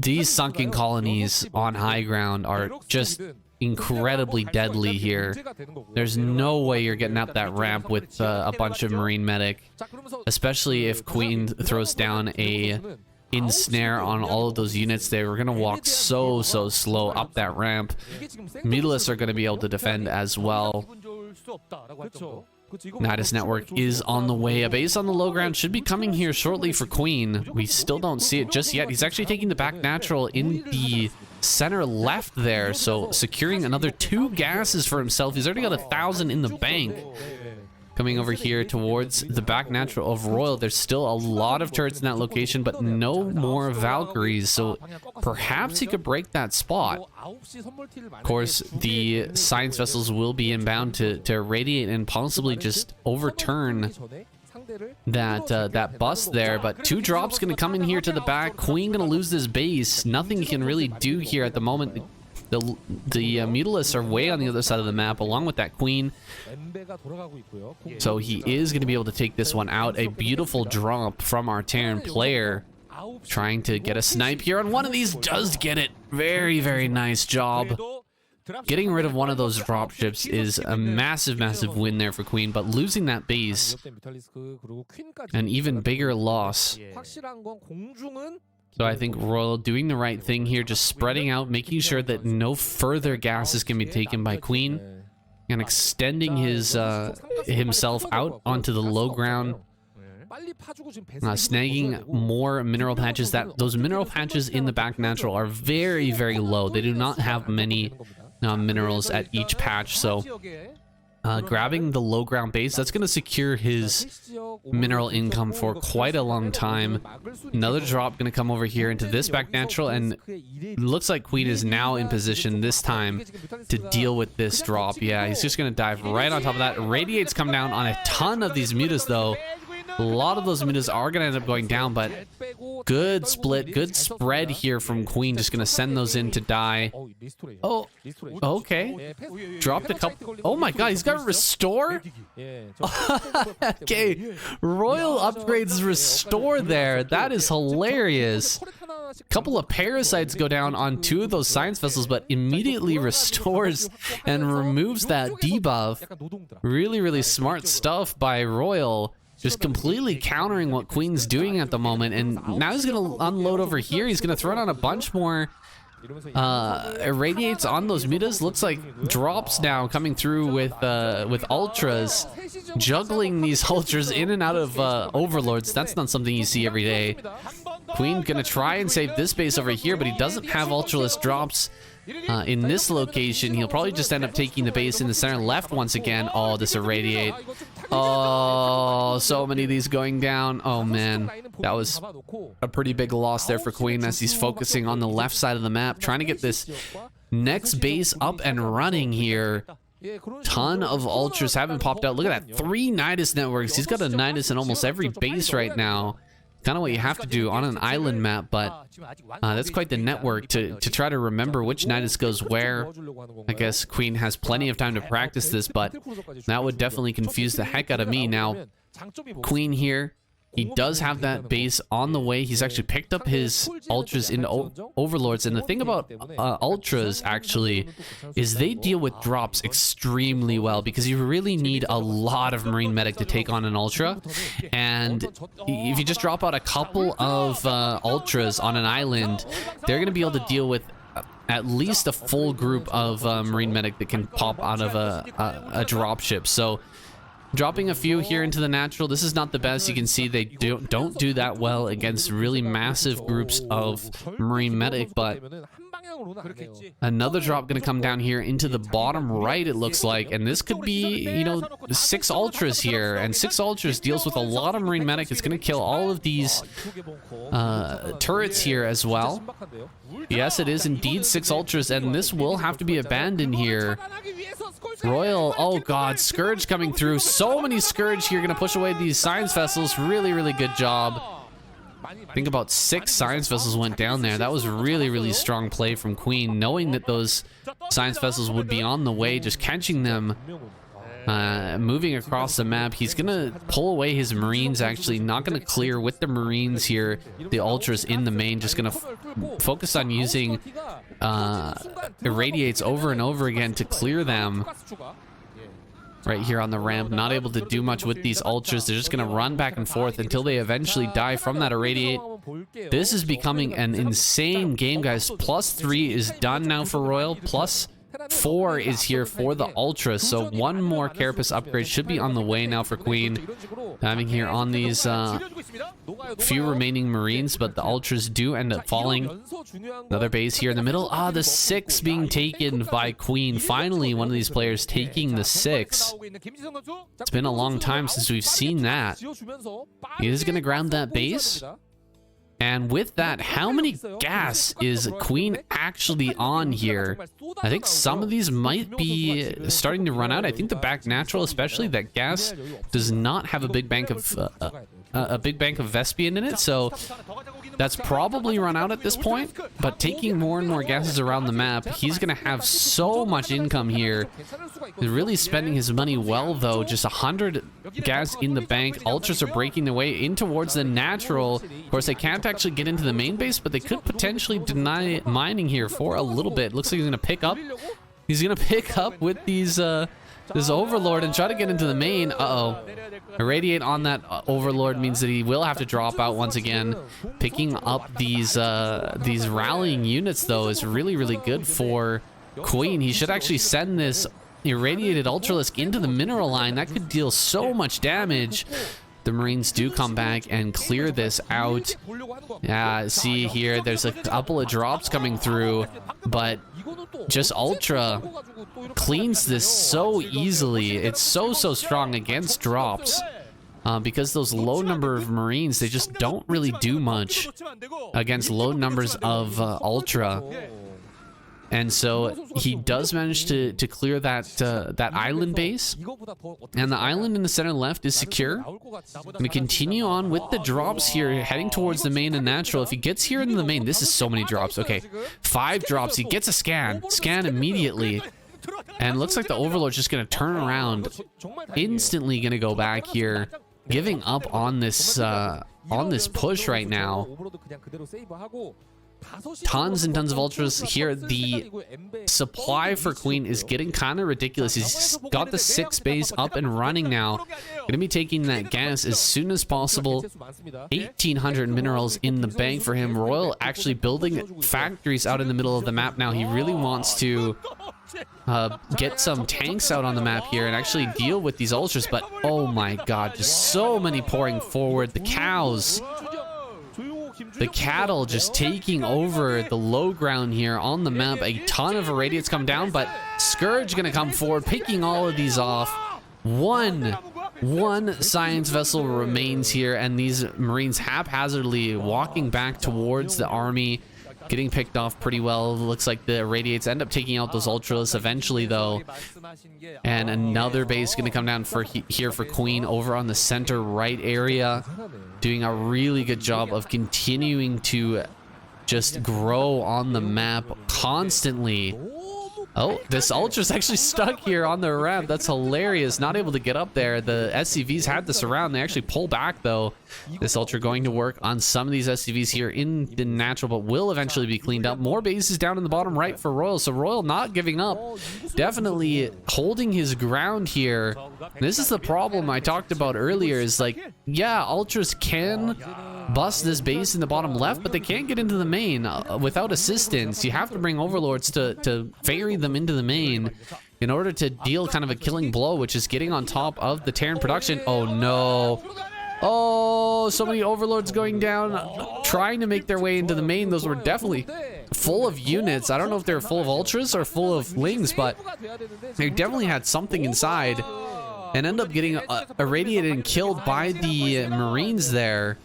These sunken colonies on high ground are just incredibly deadly here. There's no way you're getting up that ramp with a bunch of Marine Medic, especially if Queen throws down a ensnare on all of those units there. We're going to walk so slow up that ramp. Mutalisks are going to be able to defend as well. Nidus Network is on the way. A base on the low ground should be coming here shortly for Queen. We still don't see it just yet. He's actually taking the back natural in the center left there, so securing another 2 gases for himself. He's already got 1,000 in the bank. Coming over here towards the back natural of Royal. There's still a lot of turrets in that location, but no more Valkyries, so perhaps he could break that spot. Of course, the science vessels will be inbound to irradiate and possibly just overturn that bust there, but 2 drops going to come in here to the back. Queen going to lose this base. Nothing he can really do here at the moment. The Mutalisks are way on the other side of the map, along with that Queen. So he is going to be able to take this one out. A beautiful drop from our Terran player. Trying to get a snipe here on one of these. Does get it. Very, very nice job. Getting rid of one of those dropships is a massive win there for Queen, but losing that base, an even bigger loss. So I think Royal doing the right thing here, just spreading out, making sure that no further gases can be taken by Queen, and extending his himself out onto the low ground, snagging more mineral patches. Those mineral patches in the back natural are very, very low. They do not have many minerals at each patch, so grabbing the low ground base, that's going to secure his mineral income for quite a long time. Another drop going to come over here into this back natural, and it looks like Queen is now in position this time to deal with this drop. Yeah, he's just going to dive right on top of that. Radiates come down on a ton of these mutas, though. A lot of those mutas are going to end up going down, but good split, good spread here from Queen. Just going to send those in to die. Oh, okay. Dropped a couple. Oh my god, he's got Restore? Okay, Royal upgrades Restore there. That is hilarious. A couple of parasites go down on 2 of those science vessels, but immediately restores and removes that debuff. Really, really smart stuff by Royal. Just completely countering what Queen's doing at the moment. And now he's going to unload over here. He's going to throw down a bunch more irradiates on those mutas. Looks like drops now coming through with ultras. Juggling these ultras in and out of overlords. That's not something you see every day. Queen going to try and save this base over here, but he doesn't have ultraless drops in this location. He'll probably just end up taking the base in the center left once again. Oh, this irradiate. Oh, so many of these going down. Oh man, that was a pretty big loss there for Queen as he's focusing on the left side of the map, trying to get this next base up and running here. Ton of ultras haven't popped out. Look at that, 3 Nidus networks. He's got a Nidus in almost every base right now. Kind of what you have to do on an island map, but that's quite the network to try to remember which Nidus goes where. I guess Queen has plenty of time to practice this, but that would definitely confuse the heck out of me. Now, Queen here, he does have that base on the way. He's actually picked up his ultras into overlords, and the thing about ultras actually is they deal with drops extremely well, because you really need a lot of Marine Medic to take on an ultra, and if you just drop out a couple of ultras on an island, they're going to be able to deal with at least a full group of Marine Medic that can pop out of a dropship. So dropping a few here into the natural, this is not the best. You can see they don't do that well against really massive groups of Marine Medic, but another drop going to come down here into the bottom right, it looks like, and this could be, you know, 6 ultras here, and 6 ultras deals with a lot of Marine Medic. It's going to kill all of these turrets here as well. Yes, it is indeed 6 ultras, and this will have to be abandoned here. Royal, oh god, Scourge coming through. So many Scourge here, going to push away these science vessels. Really, really good job. I think about 6 science vessels went down there. That was really, really strong play from Queen, knowing that those science vessels would be on the way, just catching them, moving across the map. He's gonna pull away his Marines, actually, not gonna clear with the Marines here. The Ultras in the main, just gonna focus on using irradiates over and over again to clear them. Right here on the ramp, not able to do much with these Ultras. They're just gonna run back and forth until they eventually die from that irradiate. This is becoming an insane game, guys. +3 is done now for Royal. +4 is here for the Ultra. So one more Carapace upgrade should be on the way now for Queen. Having here on these few remaining Marines, but the Ultras do end up falling. Another base here in the middle. Ah, the 6 being taken by Queen. Finally, one of these players taking the 6. It's been a long time since we've seen that. He is going to ground that base. And with that, how many gas is Queen actually on here? I think some of these might be starting to run out. I think the back natural, especially, that gas does not have a big bank of Vespian in it, so that's probably run out at this point. But taking more and more gases around the map, he's gonna have so much income here. He's really spending his money well, though. Just 100 gas in the bank. Ultras are breaking their way in towards the natural. Of course, they can't actually get into the main base, but they could potentially deny mining here for a little bit. Looks like he's gonna pick up. He's gonna pick up with these this Overlord and try to get into the main. Uh-oh. Irradiate on that Overlord means that he will have to drop out once again. Picking up these rallying units, though, is really, really good for Queen. He should actually send this irradiated Ultralisk into the mineral line. That could deal so much damage. The Marines do come back and clear this out. Yeah, see here, there's a couple of drops coming through, but just Ultra cleans this so easily. It's so strong against drops. Because those low number of Marines, they just don't really do much against low numbers of Ultra. And so he does manage to clear that island base, and the island in the center left is secure. We continue on with the drops here, heading towards the main and natural. If he gets here into the main, this is so many drops. Okay, 5 drops. He gets a scan immediately, and looks like the Overlord's just gonna turn around, instantly gonna go back here, giving up on this push right now. Tons and tons of Ultras here. The supply for Queen is getting kind of ridiculous. He's got the 6 base up and running now. Gonna be taking that gas as soon as possible. 1,800 minerals in the bank for him. Royal actually building factories out in the middle of the map now. He really wants to get some tanks out on the map here and actually deal with these Ultras, but oh my god, just so many pouring forward. The cows, the cattle just taking over the low ground here on the map. A ton of irradiates come down, but Scourge gonna come forward, picking all of these off. One science vessel remains here, and these Marines haphazardly walking back towards the army, getting picked off pretty well. Looks like the irradiates end up taking out those Ultras eventually, though. And another base going to come down here for Queen over on the center right area. Doing a really good job of continuing to just grow on the map constantly. Oh, this Ultra's actually stuck here on the ramp. That's hilarious. Not able to get up there. The SCVs had this around. They actually pull back, though. This Ultra going to work on some of these SCVs here in the natural, but will eventually be cleaned up. More bases down in the bottom right for Royal. So Royal not giving up. Definitely holding his ground here. This is the problem I talked about earlier, is like, yeah, Ultras can bust this base in the bottom left, but they can't get into the main without assistance. You have to bring Overlords to ferry them into the main in order to deal kind of a killing blow, which is getting on top of the Terran production. Oh no. Oh, so many Overlords going down, trying to make their way into the main. Those were definitely full of units. I don't know if they're full of Ultras or full of Lings, but they definitely had something inside and end up getting irradiated and killed by the Marines there.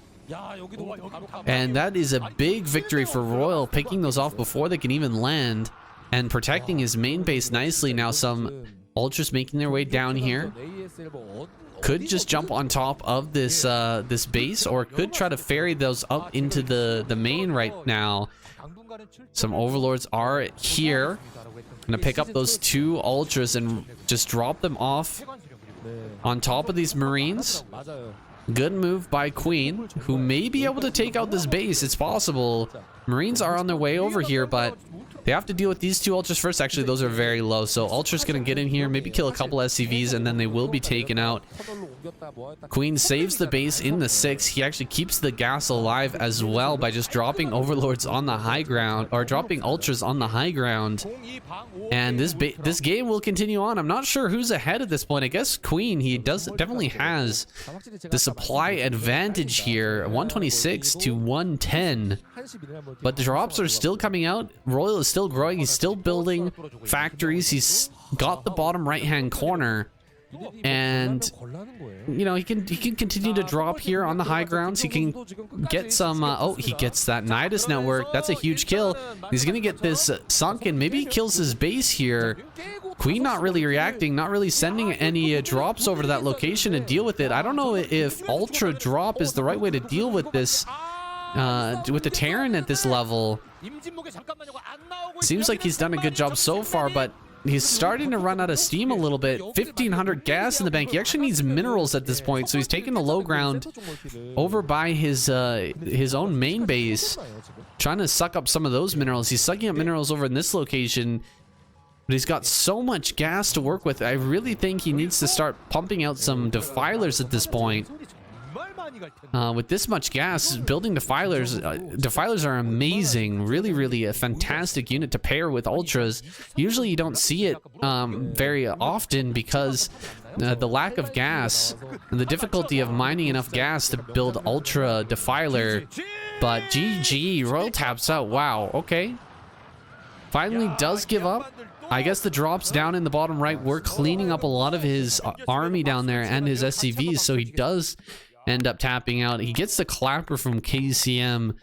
And that is a big victory for Royal, picking those off before they can even land and protecting his main base nicely. Now some Ultras making their way down here. Could just jump on top of this this base, or could try to ferry those up into the main right now. Some overlords are here. Gonna pick up those 2 ultras and just drop them off on top of these marines. Good move by Queen, who may be able to take out this base. It's possible. Marines are on their way over here, but they have to deal with these 2 ultras first. Actually, those are very low, so Ultra's gonna get in here, maybe kill a couple SCVs, and then they will be taken out. Queen saves the base in the 6. He actually keeps the gas alive as well by just dropping overlords on the high ground, or dropping ultras on the high ground. And this game will continue on. I'm not sure who's ahead at this point. I guess Queen, he definitely has the supply advantage here, 126 to 110. But the drops are still coming out. Royal is still growing. He's still building factories. He's got the bottom right-hand corner. And you know, he can continue to drop here on the high grounds. He can get some oh, he gets that Nidus network. That's a huge kill. He's gonna get this sunken. Maybe he kills his base here. Queen not really reacting, not really sending any drops over to that location to deal with it. I don't know if ultra drop is the right way to deal with this with the Terran at this level. Seems like he's done a good job so far, but he's starting to run out of steam a little bit. 1,500 gas in the bank. He actually needs minerals at this point, so he's taking the low ground over by his own main base, trying to suck up some of those minerals. He's sucking up minerals over in this location, but he's got so much gas to work with. I really think he needs to start pumping out some defilers at this point. With this much gas, building defilers are amazing. Really a fantastic unit to pair with ultras. Usually you don't see it very often because the lack of gas and the difficulty of mining enough gas to build ultra defiler. But GG, Royal taps out. Wow, okay. Finally does give up. I guess the drops down in the bottom right were cleaning up a lot of his army down there and his SCVs, so he does end up tapping out. He gets the clapper from KCM.